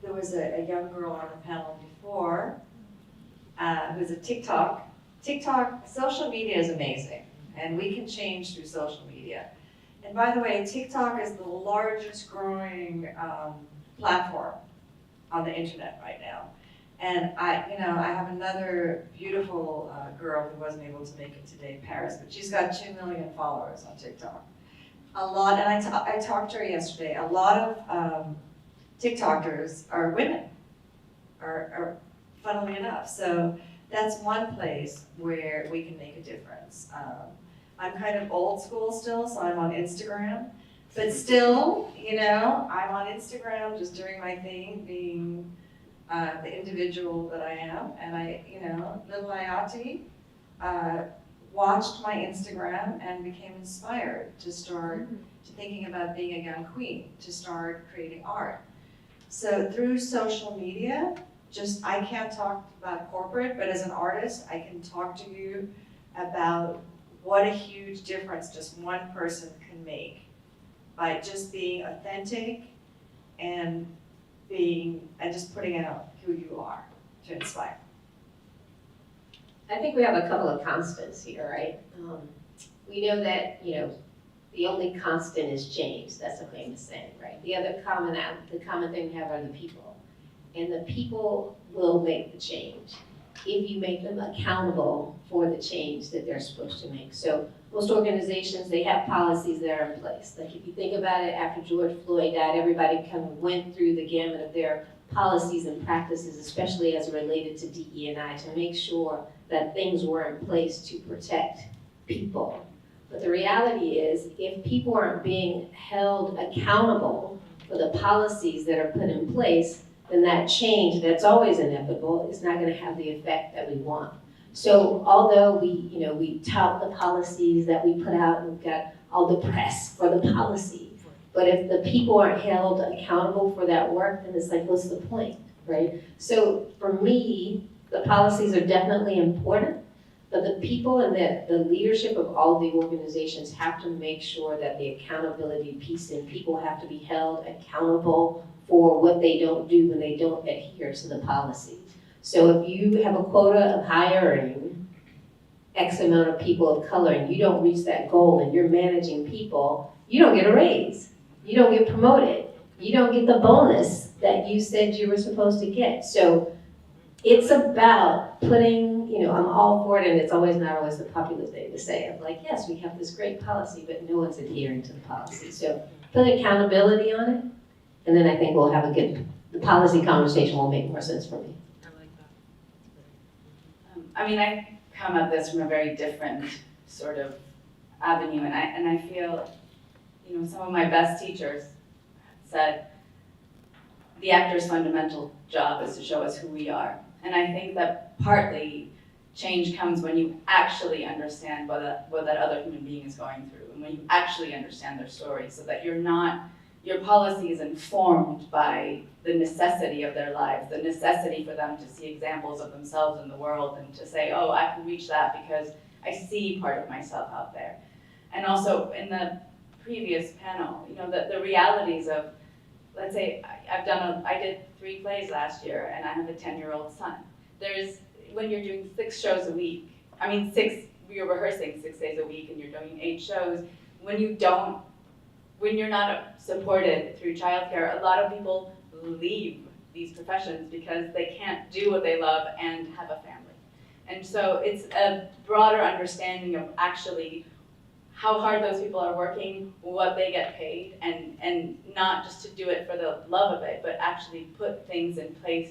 There was a young girl on the panel before who's a TikTok. Social media is amazing, and we can change through social media. And by the way, TikTok is the largest growing platform on the internet right now. And I have another beautiful girl who wasn't able to make it today, Paris, but she's got 2 million followers on TikTok. A lot, and I talked to her yesterday, a lot of TikTokers are women, are funnily enough. So that's one place where we can make a difference. I'm kind of old school still, so I'm on Instagram. But still, I'm on Instagram just doing my thing, being the individual that I am. And little Ayati watched my Instagram and became inspired to start thinking about being a young queen, to start creating art. So through social media, I can't talk about corporate, but as an artist, I can talk to you about what a huge difference just one person can make by just being authentic and just putting out who you are to inspire. I think we have a couple of constants here, right? We know that, the only constant is change. That's a famous saying, right? The other common thing we have are the people. And the people will make the change if you make them accountable for the change that they're supposed to make. So most organizations, they have policies that are in place. Like if you think about it, after George Floyd died, everybody kind of went through the gamut of their policies and practices, especially as related to DE&I, to make sure that things were in place to protect people. But the reality is, if people aren't being held accountable for the policies that are put in place, then that change that's always inevitable is not going to have the effect that we want. So although we tout the policies that we put out, and we've got all the press for the policy, but if the people aren't held accountable for that work, then it's like, what's the point, right? So for me, the policies are definitely important, but the people and the leadership of all the organizations have to make sure that the accountability piece and people have to be held accountable for what they don't do when they don't adhere to the policy. So if you have a quota of hiring X amount of people of color and you don't reach that goal and you're managing people, you don't get a raise. You don't get promoted. You don't get the bonus that you said you were supposed to get. So it's about putting, I'm all for it, and it's always not always the popular thing to say. I'm like, yes, we have this great policy, but no one's adhering to the policy. So put accountability on it, and then I think we'll have the policy conversation will make more sense for me. I come at this from a very different sort of avenue, and I feel, some of my best teachers said, the actor's fundamental job is to show us who we are. And I think that partly change comes when you actually understand what that other human being is going through, and when you actually understand their story, so that your policy is informed by the necessity of their lives, the necessity for them to see examples of themselves in the world and to say, oh, I can reach that because I see part of myself out there. And also in the previous panel, the realities of, let's say I did 3 plays last year and I have a 10-year-old son. When you're doing 6 shows a week, you're rehearsing 6 days a week and you're doing 8 shows, when you're not supported through childcare, a lot of people leave these professions because they can't do what they love and have a family. And so it's a broader understanding of actually how hard those people are working, what they get paid, and not just to do it for the love of it, but actually put things in place,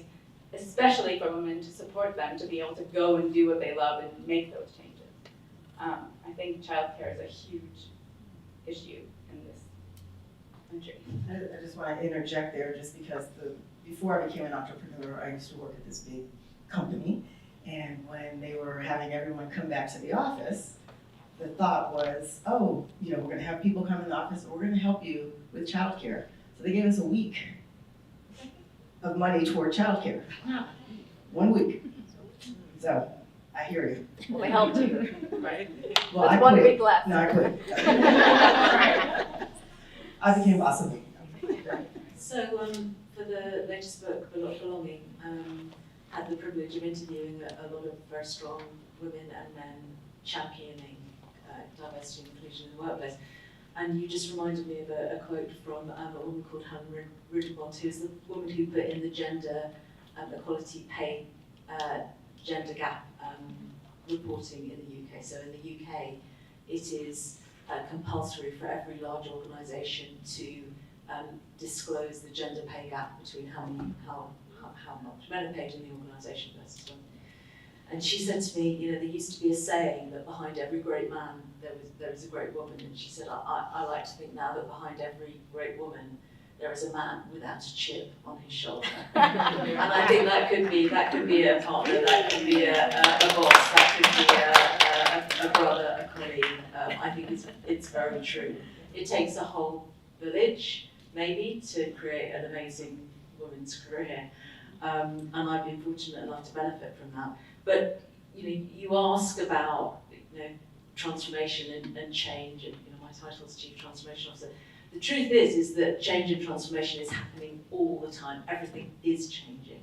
especially for women, to support them to be able to go and do what they love and make those changes. I think childcare is a huge issue in this country. I just want to interject there just because before I became an entrepreneur, I used to work at this big company. And when they were having everyone come back to the office, the thought was, oh, we're going to have people come in the office and we're going to help you with childcare. So they gave us a week of money toward childcare. 1 week. So I hear you. Well, they helped you. Right. Well, That's I 1 quit. week left. No, I quit. I became boss of me. So for the latest book, Belonging, had the privilege of interviewing a lot of very strong women and men championing diversity and inclusion in the workplace. And you just reminded me of a quote from a woman called Hannah Rudimont, who's the woman who put in the gender equality pay gender gap reporting in the UK. So in the UK, it is compulsory for every large organisation to disclose the gender pay gap between how much men are paid in the organisation versus women. And she said to me, there used to be a saying that behind every great man there is a great woman. And she said, I like to think now that behind every great woman there is a man without a chip on his shoulder. And I think that could be a partner, that could be a boss, that could be a brother, a colleague. I think it's very true. It takes a whole village, maybe, to create an amazing woman's career. And I've been fortunate enough to benefit from that. But you ask about transformation and change, and my title is Chief Transformation Officer. The truth is that change and transformation is happening all the time. Everything is changing.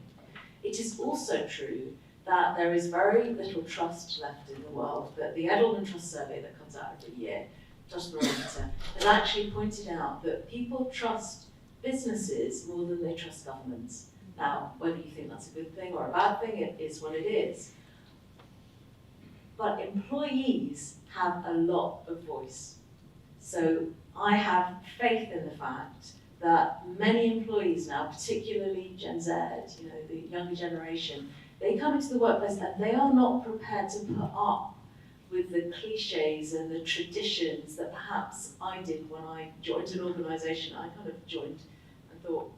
It is also true that there is very little trust left in the world. But the Edelman Trust Survey that comes out every year, Trust Barometer, has actually pointed out that people trust businesses more than they trust governments. Now, whether you think that's a good thing or a bad thing, it is what it is. But employees have a lot of voice. So I have faith in the fact that many employees now, particularly Gen Z, the younger generation, they come into the workplace and they are not prepared to put up with the cliches and the traditions that perhaps I did when I joined an organisation. I kind of joined and thought,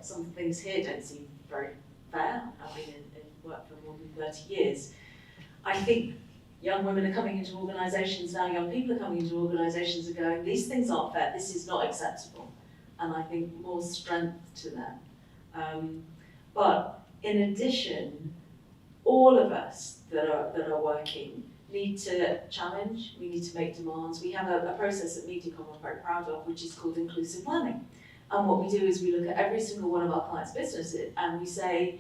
some things here don't seem very fair. I've been in work for more than 30 years. I think young women are coming into organisations now, young people are coming into organisations and going, these things aren't fair, this is not acceptable. And I think more strength to them. But in addition, all of us that are working need to challenge, we need to make demands. We have a process at MediaCom I'm very proud of, which is called inclusive planning. And what we do is we look at every single one of our clients' businesses and we say,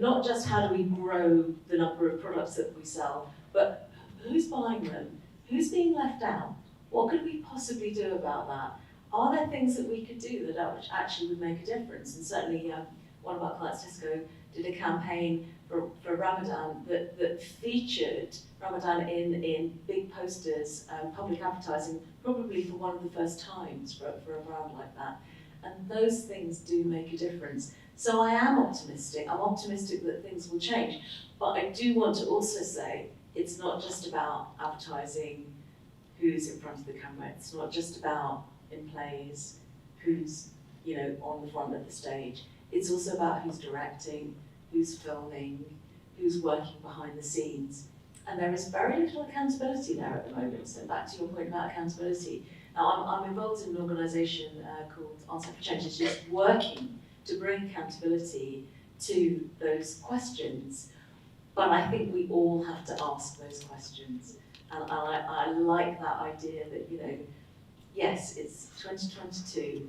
not just how do we grow the number of products that we sell, but who's buying them? Who's being left out? What could we possibly do about that? Are there things that we could do that actually would make a difference? And certainly one of our clients, Tesco, did a campaign for Ramadan that featured Ramadan in big posters, public advertising, probably for one of the first times for a brand like that. And those things do make a difference. So I am optimistic. I'm optimistic that things will change. But I do want to also say, it's not just about advertising who's in front of the camera. It's not just about in plays who's on the front of the stage. It's also about who's directing, who's filming, who's working behind the scenes. And there is very little accountability there at the moment. So back to your point about accountability. Now I'm involved in an organisation called Answer for Change, which is working to bring accountability to those questions. But I think we all have to ask those questions. And I like that idea that, yes, it's 2022.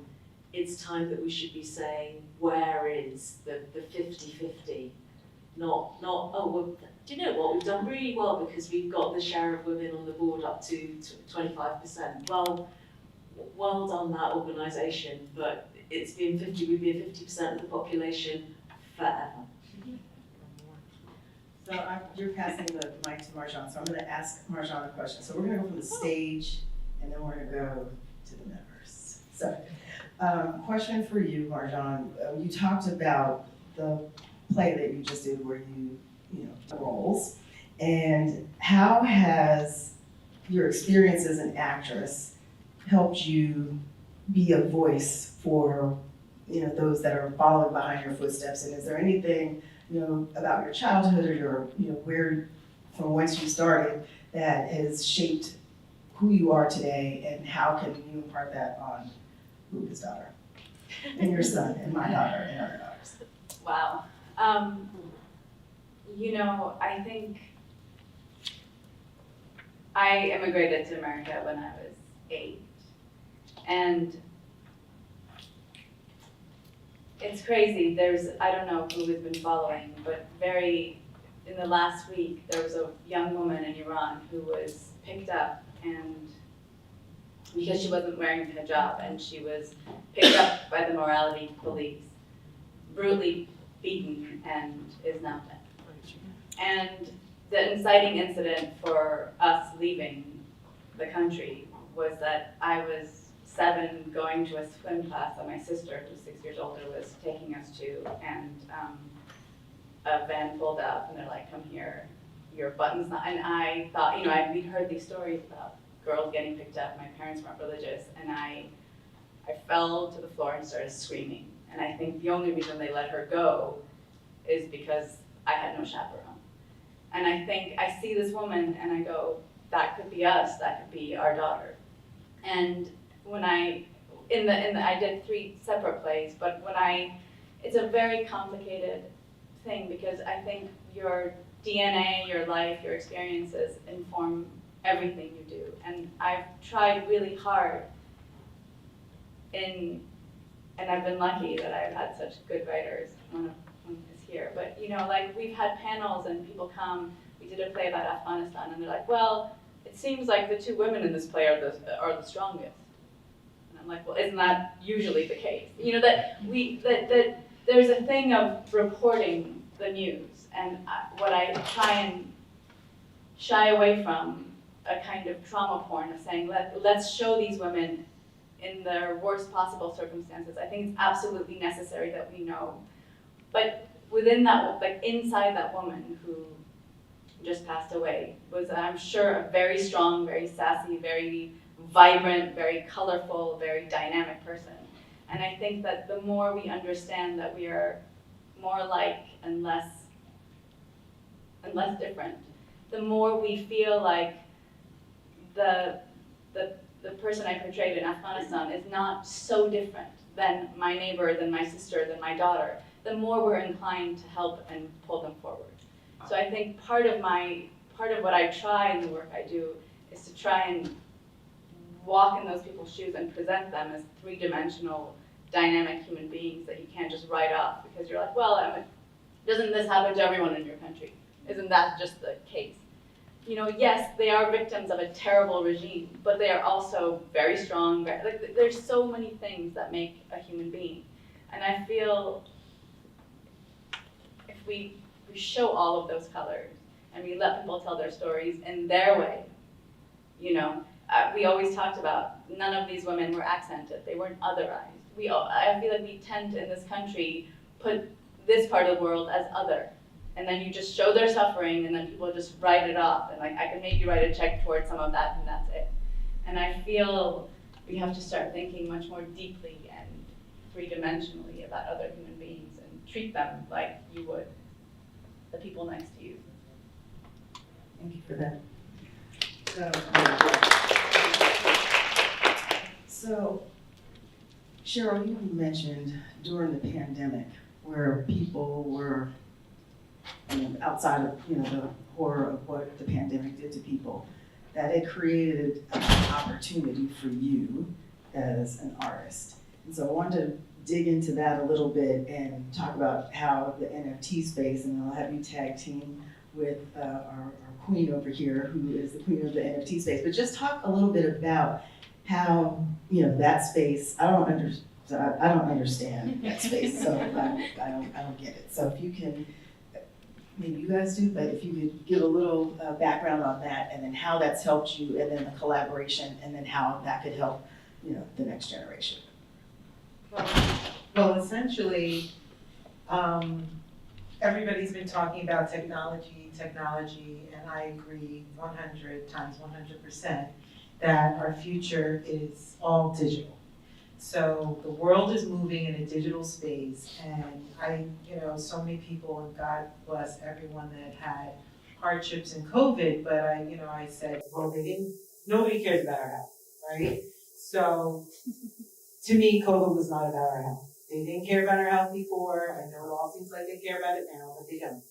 It's time that we should be saying, where is the 50-50? Not, oh, well, do you know what? We've done really well because we've got the share of women on the board up to 25%. Well done that organisation, but it's been 50, we've been 50% of the population forever. So you're passing the mic to Marjan, so I'm going to ask Marjan a question. So we're going to go from the stage, and then we're going to go to the metaverse. So, question for you, Marjan. You talked about the play that you just did, where you roles, and how has your experience as an actress helped you be a voice for, those that are following behind your footsteps? And is there anything, about your childhood or your, where, from whence you started, that has shaped who you are today, and how can you impart that on Luca's daughter, and your son, and my daughter, and other daughters? Wow. I think I immigrated to America when I was 8. And it's crazy. I don't know who has been following, but in the last week, there was a young woman in Iran who was picked up, and because she wasn't wearing a hijab, and she was picked up by the morality police, brutally beaten, and is now dead. And the inciting incident for us leaving the country was that I was 7 going to a swim class that my sister, who's 6 years older, was taking us to, and a van pulled up and they're like, come here, your button's not, and I thought, we'd heard these stories about girls getting picked up, my parents weren't religious, and I fell to the floor and started screaming. And I think the only reason they let her go is because I had no chaperone. And I think I see this woman and I go, that could be us, that could be our daughter. And when I did 3 separate plays, but it's a very complicated thing, because I think your DNA, your life, your experiences inform everything you do. And I've tried really hard and I've been lucky that I've had such good writers. One is here, but we've had panels and people come. We did a play about Afghanistan, and they're like, "Well, it seems like the 2 women in this play are the strongest." And I'm like, "Well, isn't that usually the case?" That there's a thing of reporting the news, and what I try and shy away from, a kind of trauma porn of saying, let's show these women in their worst possible circumstances. I think it's absolutely necessary that we know. But within that, inside that woman who just passed away was, I'm sure, a very strong, very sassy, very vibrant, very colorful, very dynamic person. And I think that the more we understand that we are more alike and less different, the more we feel like the person I portrayed in Afghanistan is not so different than my neighbor, than my sister, than my daughter, the more we're inclined to help and pull them forward. So I think part of what I try in the work I do is to try and walk in those people's shoes and present them as 3-dimensional, dynamic human beings that you can't just write off, because you're like, well, doesn't this happen to everyone in your country? Isn't that just the case? Yes, they are victims of a terrible regime, but they are also very strong. There's so many things that make a human being. And I feel if we show all of those colors and we let people tell their stories in their way, we always talked about none of these women were accented, they weren't otherized. I feel like we tend to, in this country, put this part of the world as other. And then you just show their suffering, and then people just write it off. And I can maybe write a check towards some of that, and that's it. And I feel we have to start thinking much more deeply and 3-dimensionally about other human beings and treat them like you would the people next to you. Thank you for that. So Cheryl, you mentioned during the pandemic where people were outside of the horror of what the pandemic did to people, that it created an opportunity for you as an artist. And so I wanted to dig into that a little bit and talk about how the NFT space, and I'll have you tag team with our queen over here, who is the queen of the NFT space, but just talk a little bit about how that space. I don't understand that space, so I don't get it. So if you can. Maybe you guys do, but if you could give a little background on that, and then how that's helped you, and then the collaboration, and then how that could help, the next generation. Well, essentially, everybody's been talking about technology, and I agree 100 times 100% that our future is all digital. So the world is moving in a digital space, and so many people, and God bless everyone that had hardships in COVID, but I said, well, nobody cares about our health, right? So to me, COVID was not about our health. They didn't care about our health before. I know it all seems like they care about it now, but they don't.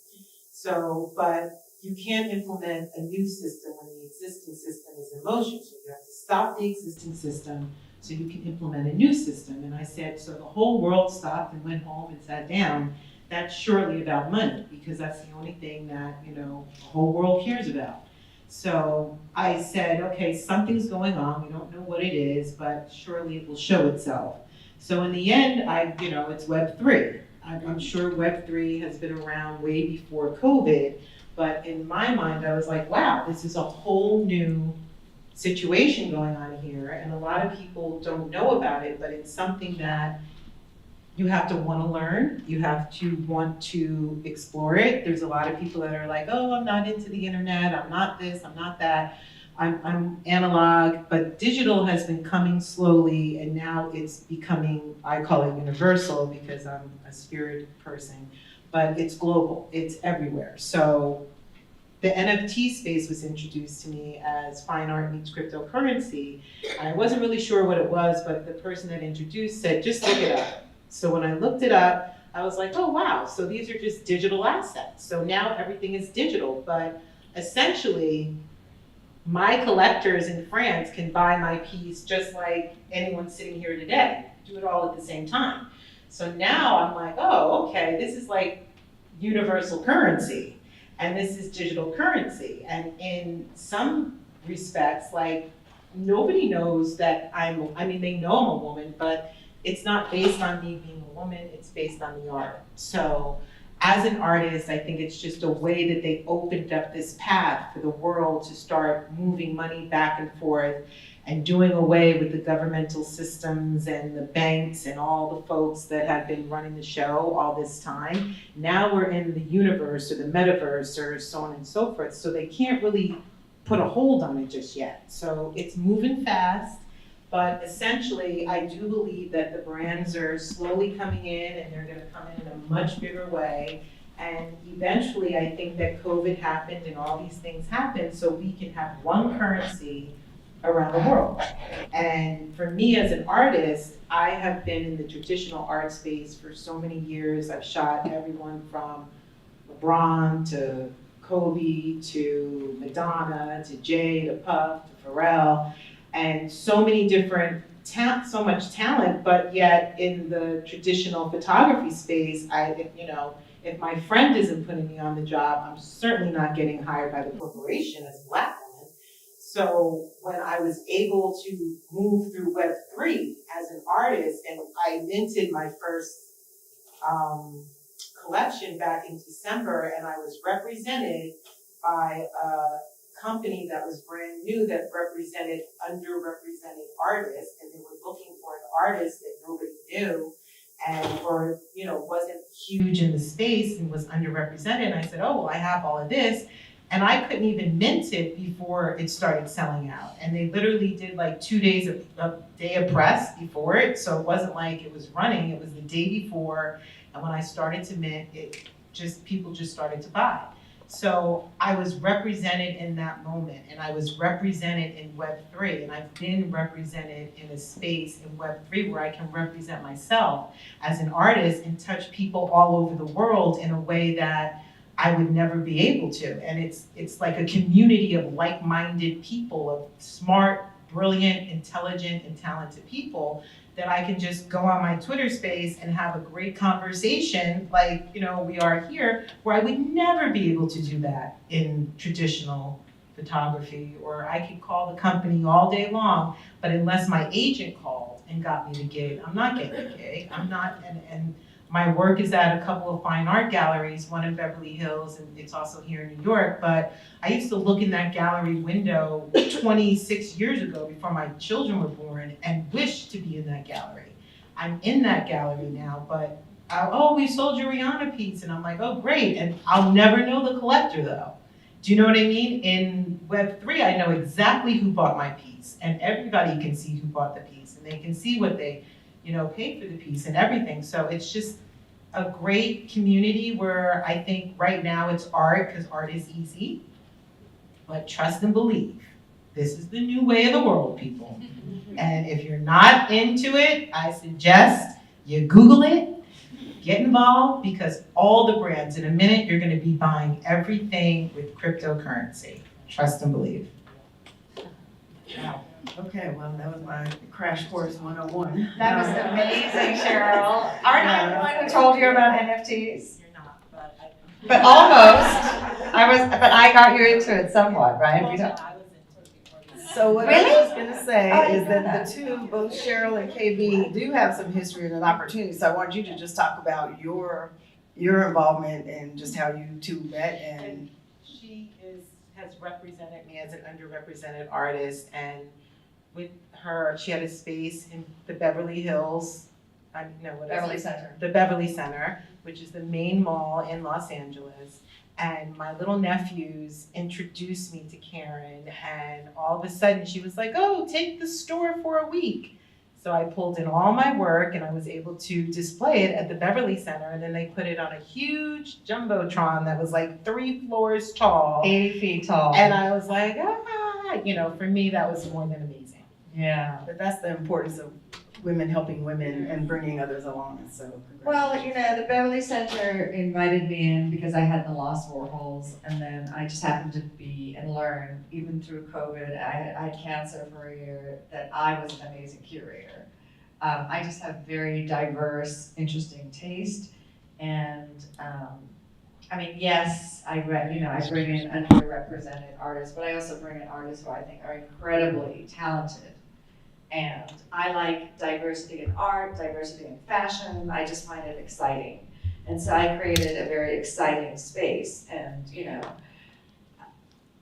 So, but you can't implement a new system when the existing system is in motion. So you have to stop the existing system so you can implement a new system. And I said, so the whole world stopped and went home and sat down. That's surely about money, because that's the only thing that, the whole world cares about. So I said, okay, something's going on. We don't know what it is, but surely it will show itself. So in the end, it's Web3. I'm sure Web3 has been around way before COVID, but in my mind, I was like, wow, this is a whole new situation going on here, and a lot of people don't know about it, but it's something that you have to want to learn, you have to want to explore it. There's a lot of people that are like, oh, I'm not into the internet, I'm not this, I'm not that. I'm analog, but digital has been coming slowly, and now it's becoming, I call it universal because I'm a spirit person, but it's global, it's everywhere. So the NFT space was introduced to me as fine art meets cryptocurrency. I wasn't really sure what it was, but the person that introduced said, just look it up. So when I looked it up, I was like, oh wow, so these are just digital assets. So now everything is digital, but essentially, my collectors in France can buy my piece just like anyone sitting here today, do it all at the same time. So now I'm like, oh, okay, this is like universal currency, and this is digital currency. And in some respects, like, nobody knows that they know I'm a woman, but it's not based on me being a woman, it's based on the art. So as an artist, I think it's just a way that they opened up this path for the world to start moving money back and forth and doing away with the governmental systems and the banks and all the folks that have been running the show all this time. Now we're in the universe or the metaverse or so on and so forth, so they can't really put a hold on it just yet. So it's moving fast. But essentially, I do believe that the brands are slowly coming in, and they're gonna come in a much bigger way. And eventually, I think that COVID happened and all these things happened so we can have one currency around the world. And for me as an artist, I have been in the traditional art space for so many years. I've shot everyone from LeBron to Kobe to Madonna to Jay to Puff to Pharrell. And so many different, so much talent, but yet in the traditional photography space, if my friend isn't putting me on the job, I'm certainly not getting hired by the corporation as a Black woman. So when I was able to move through Web3 as an artist, and I minted my first collection back in December, and I was represented by a company that was brand new that represented underrepresented artists, and they were looking for an artist that nobody knew wasn't huge in the space and was underrepresented. And I said, oh, well, I have all of this. And I couldn't even mint it before it started selling out. And they literally did like 2 days a day of press before it. So it wasn't like it was running, it was the day before. And when I started to mint, people just started to buy. So I was represented in that moment, and I was represented in Web3, and I've been represented in a space in Web3 where I can represent myself as an artist and touch people all over the world in a way that I would never be able to. And it's like a community of like-minded people, of smart, brilliant, intelligent, and talented people that I can just go on my Twitter space and have a great conversation like, we are here, where I would never be able to do that in traditional photography. Or I could call the company all day long, but unless my agent called and got me the gig, I'm not getting the gig. I'm not, and my work is at a couple of fine art galleries, one in Beverly Hills, and it's also here in New York. But I used to look in that gallery window 26 years ago before my children were born and wish to be in that gallery. I'm in that gallery now, but oh, we sold your Rihanna piece, and I'm like, oh, great, and I'll never know the collector though. Do you know what I mean? In Web3, I know exactly who bought my piece, and everybody can see who bought the piece, and they can see what they, paid for the piece and everything. So it's just a great community where I think right now it's art, because art is easy, but trust and believe. This is the new way of the world, people. And if you're not into it, I suggest you Google it, get involved, because all the brands, in a minute, you're gonna be buying everything with cryptocurrency. Trust and believe. Wow. Okay, well, that was my crash course 101. That was amazing, Cheryl. Aren't I the one who told you about NFTs? You're not, but But almost. But I got you into it somewhat, right? So what Really? I was gonna say Oh, is that the two, both Cheryl and KB, do have some history and an opportunity. So I want you to just talk about your involvement and just how you two met and. She has represented me as an underrepresented artist, and with her, she had a space in the Beverly Hills, Beverly Center. The Beverly Center, which is the main mall in Los Angeles. And my little nephews introduced me to Karen, and all of a sudden she was like, oh, take the store for a week. So I pulled in all my work and I was able to display it at the Beverly Center, and then they put it on a huge jumbotron that was like 3 floors tall. 80 feet tall. And I was like, for me that was more than amazing. Yeah. But that's the importance of women helping women and bringing others along, so. Well, the Beverly Center invited me in because I had the Lost Warhols, and then I just happened to be and learn, even through COVID, I had cancer for a year, that I was an amazing curator. I just have very diverse, interesting taste, and yes, I bring in underrepresented artists, but I also bring in artists who I think are incredibly talented. And I like diversity in art, diversity in fashion. I just find it exciting. And so I created a very exciting space. And,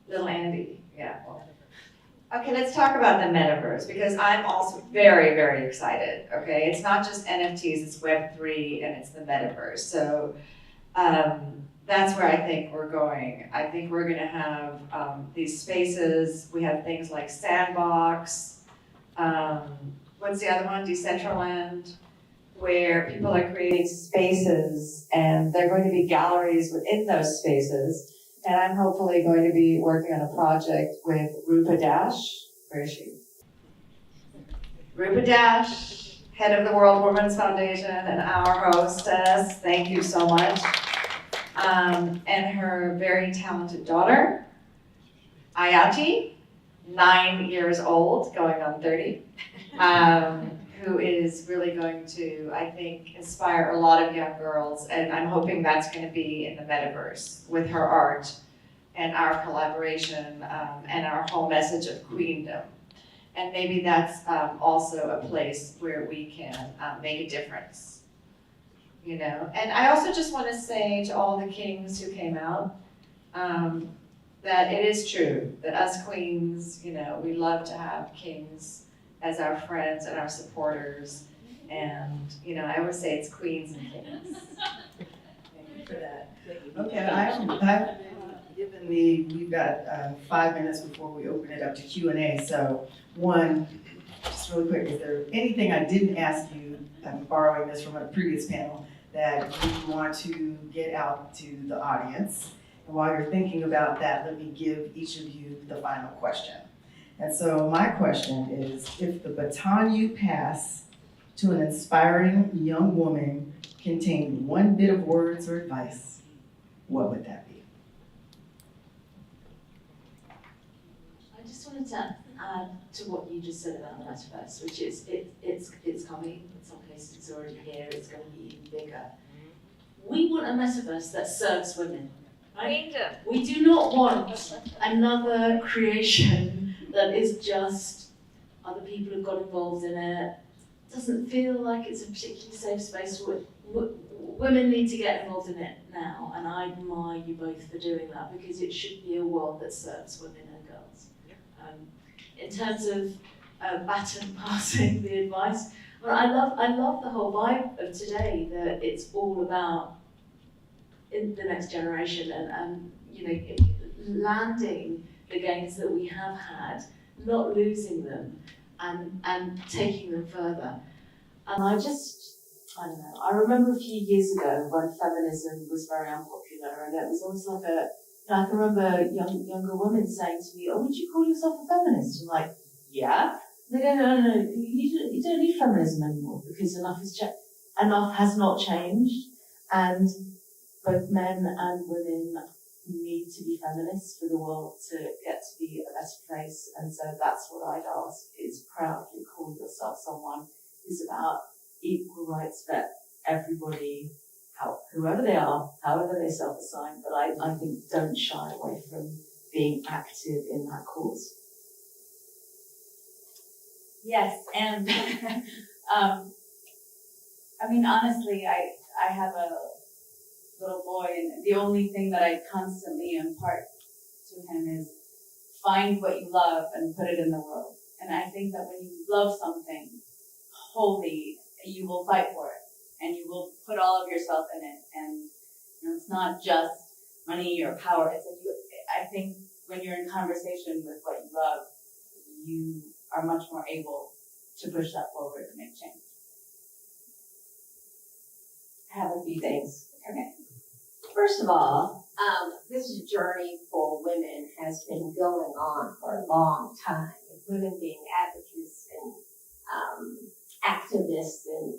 little Andy, yeah. Okay, let's talk about the metaverse, because I'm also very, very excited, okay? It's not just NFTs, it's Web3 and it's the metaverse. So that's where I think we're going. I think we're gonna have these spaces. We have things like Sandbox, what's the other one? Decentraland, where people are creating spaces, and they're going to be galleries within those spaces. And I'm hopefully going to be working on a project with Rupa Dash. Where is she? Rupa Dash, head of the World Women's Foundation and our hostess. Thank you so much. And her very talented daughter, Ayati, 9 years old, going on 30, who is really going to, I think, inspire a lot of young girls. And I'm hoping that's going to be in the metaverse with her art and our collaboration and our whole message of queendom. And maybe that's also a place where we can make a difference, And I also just want to say to all the kings who came out, that it is true that us queens, we love to have kings as our friends and our supporters. And, I always say it's queens and kings. Thank you for that. Okay, I've given we've got 5 minutes before we open it up to Q&A. So one, just really quick, is there anything I didn't ask you, I'm borrowing this from a previous panel, that you want to get out to the audience? And while you're thinking about that, let me give each of you the final question. And so my question is, if the baton you pass to an inspiring young woman contained one bit of words or advice, what would that be? I just wanted to add to what you just said about the metaverse, which is it's coming. In some cases, it's already here. It's going to be even bigger. We want a metaverse that serves women. Right? We do not want another creation that is just other people have got involved in it. Doesn't feel like it's a particularly safe space. Women need to get involved in it now, and I admire you both for doing that, because it should be a world that serves women and girls. In terms of baton passing the advice, Well, I love the whole vibe of today, that it's all about in the next generation and you know, landing the gains that we have had, not losing them, and taking them further. And I don't know, I remember a few years ago when feminism was very unpopular, and it was almost like I can remember younger women saying to me, "Oh, would you call yourself a feminist?" I'm like, "Yeah." They go, "No, you don't need feminism anymore because enough has not changed, and both men and women need to be feminists for the world to get to be a better place." And so that's what I'd ask, is proudly call yourself someone who's about equal rights for everybody, whoever they are, however they self-assign, but I think don't shy away from being active in that cause. Yes, and I mean, honestly, I have a little boy, and the only thing that I constantly impart to him is find what you love and put it in the world. And I think that when you love something wholly, you will fight for it, and you will put all of yourself in it. And you know, it's not just money or power. It's I think when you're in conversation with what you love, you are much more able to push that forward and make change. I have a few things. Okay. First of all, this journey for women has been going on for a long time. Women being advocates and activists and,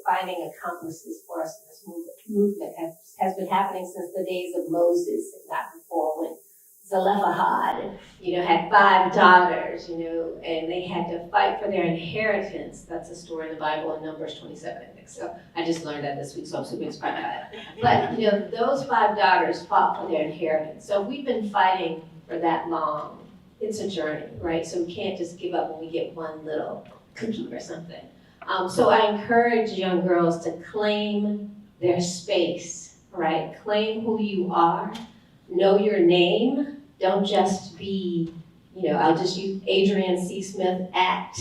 finding accomplices for us in this movement has been happening since the days of Moses, if not before, when Zelophehad, had 5 daughters, and they had to fight for their inheritance. That's a story in the Bible in Numbers 27, I think. So I just learned that this week, so I'm super inspired by it. But, those 5 daughters fought for their inheritance. So we've been fighting for that long. It's a journey, right? So we can't just give up when we get one little cookie or something. So I encourage young girls to claim their space, right? Claim who you are. Know your name. Don't just be, I'll just use Adrienne C. Smith at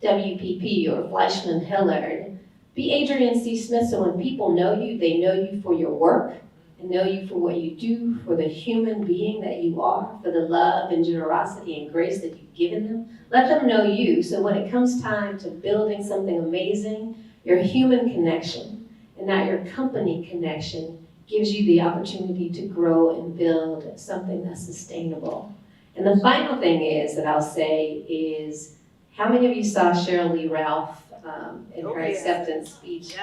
WPP or Fleischman Hillard. Be Adrienne C. Smith, so when people know you, they know you for your work and know you for what you do, for the human being that you are, for the love and generosity and grace that you've given them. Let them know you, so when it comes time to building something amazing, your human connection and not your company connection gives you the opportunity to grow and build something that's sustainable. And the final thing is that I'll say is, how many of you saw Cheryl Lee Ralph in her acceptance speech?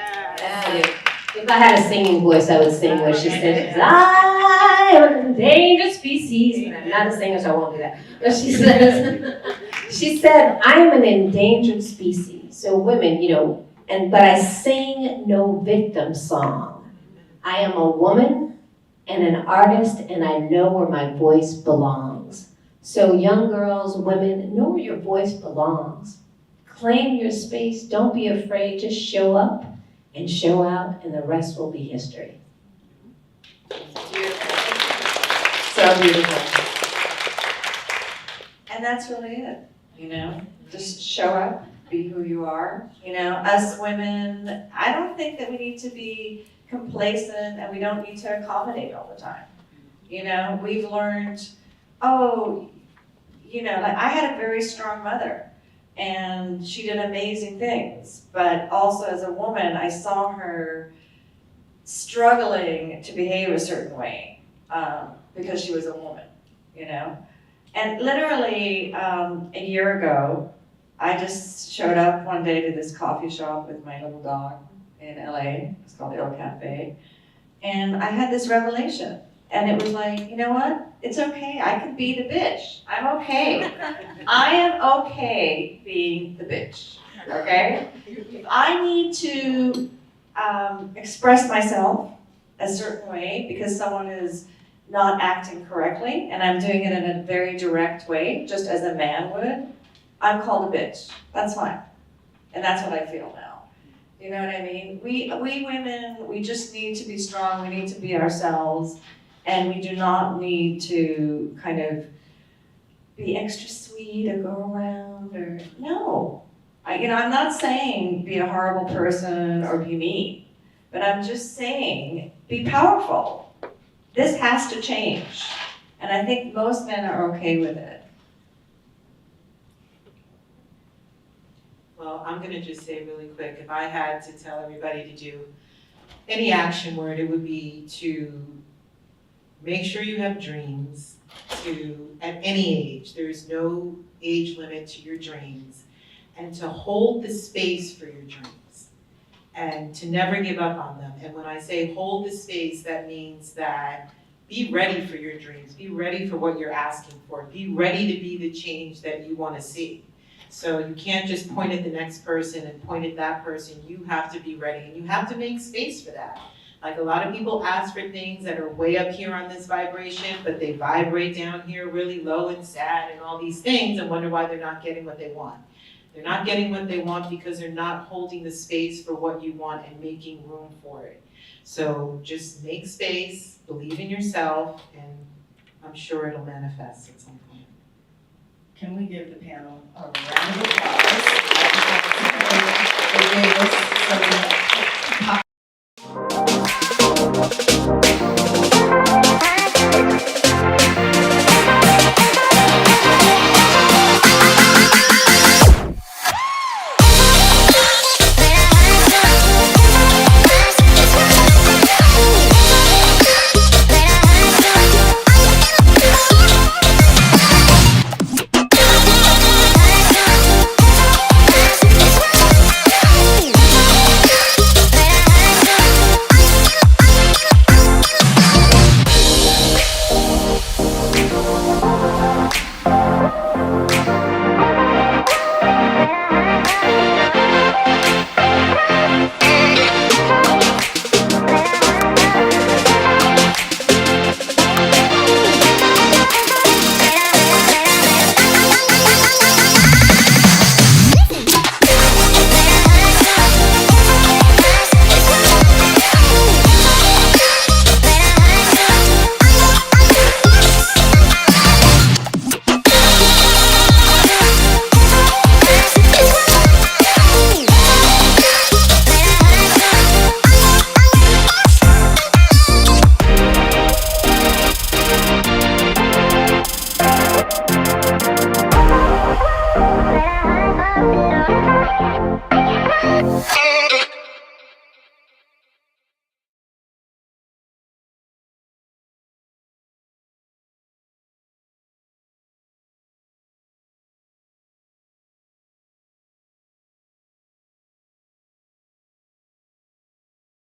If I had a singing voice, I would sing what she said. I am an endangered species. But I'm not a singer, so I won't do that. But she said, I am an endangered species. So women, but I sing no victim song. I am a woman and an artist, and I know where my voice belongs. So young girls, women, know where your voice belongs. Claim your space. Don't be afraid. Just show up and show out, and the rest will be history. Beautiful. So beautiful. And that's really it, Just show up, be who you are. Us women, I don't think that we need to be complacent, and we don't need to accommodate all the time. We've learned, I had a very strong mother, and she did amazing things, but also as a woman, I saw her struggling to behave a certain way because she was a woman, And literally a year ago, I just showed up one day to this coffee shop with my little dog in LA. It's called the El Cafe. And I had this revelation. And it was like, you know what? It's okay. I could be the bitch. I'm okay. I am okay being the bitch. Okay? If I need to express myself a certain way because someone is not acting correctly, and I'm doing it in a very direct way, just as a man would, I'm called a bitch. That's fine. And that's what I feel now. You know what I mean? We women, we just need to be strong. We need to be ourselves. And we do not need to kind of be extra sweet or go around or, no. I'm not saying be a horrible person or be mean, but I'm just saying be powerful. This has to change. And I think most men are okay with it. Well, I'm gonna just say really quick, if I had to tell everybody to do any action word, it would be to make sure you have dreams, to, at any age, there's no age limit to your dreams, and to hold the space for your dreams, and to never give up on them. And when I say hold the space, that means that be ready for your dreams, be ready for what you're asking for, be ready to be the change that you wanna see. So you can't just point at the next person and point at that person, you have to be ready, and you have to make space for that. Like, a lot of people ask for things that are way up here on this vibration, but they vibrate down here really low and sad and all these things, and wonder why they're not getting what they want. They're not getting what they want because they're not holding the space for what you want and making room for it. So just make space, believe in yourself, and I'm sure it'll manifest at some point. Can we give the panel a round of applause? They gave us some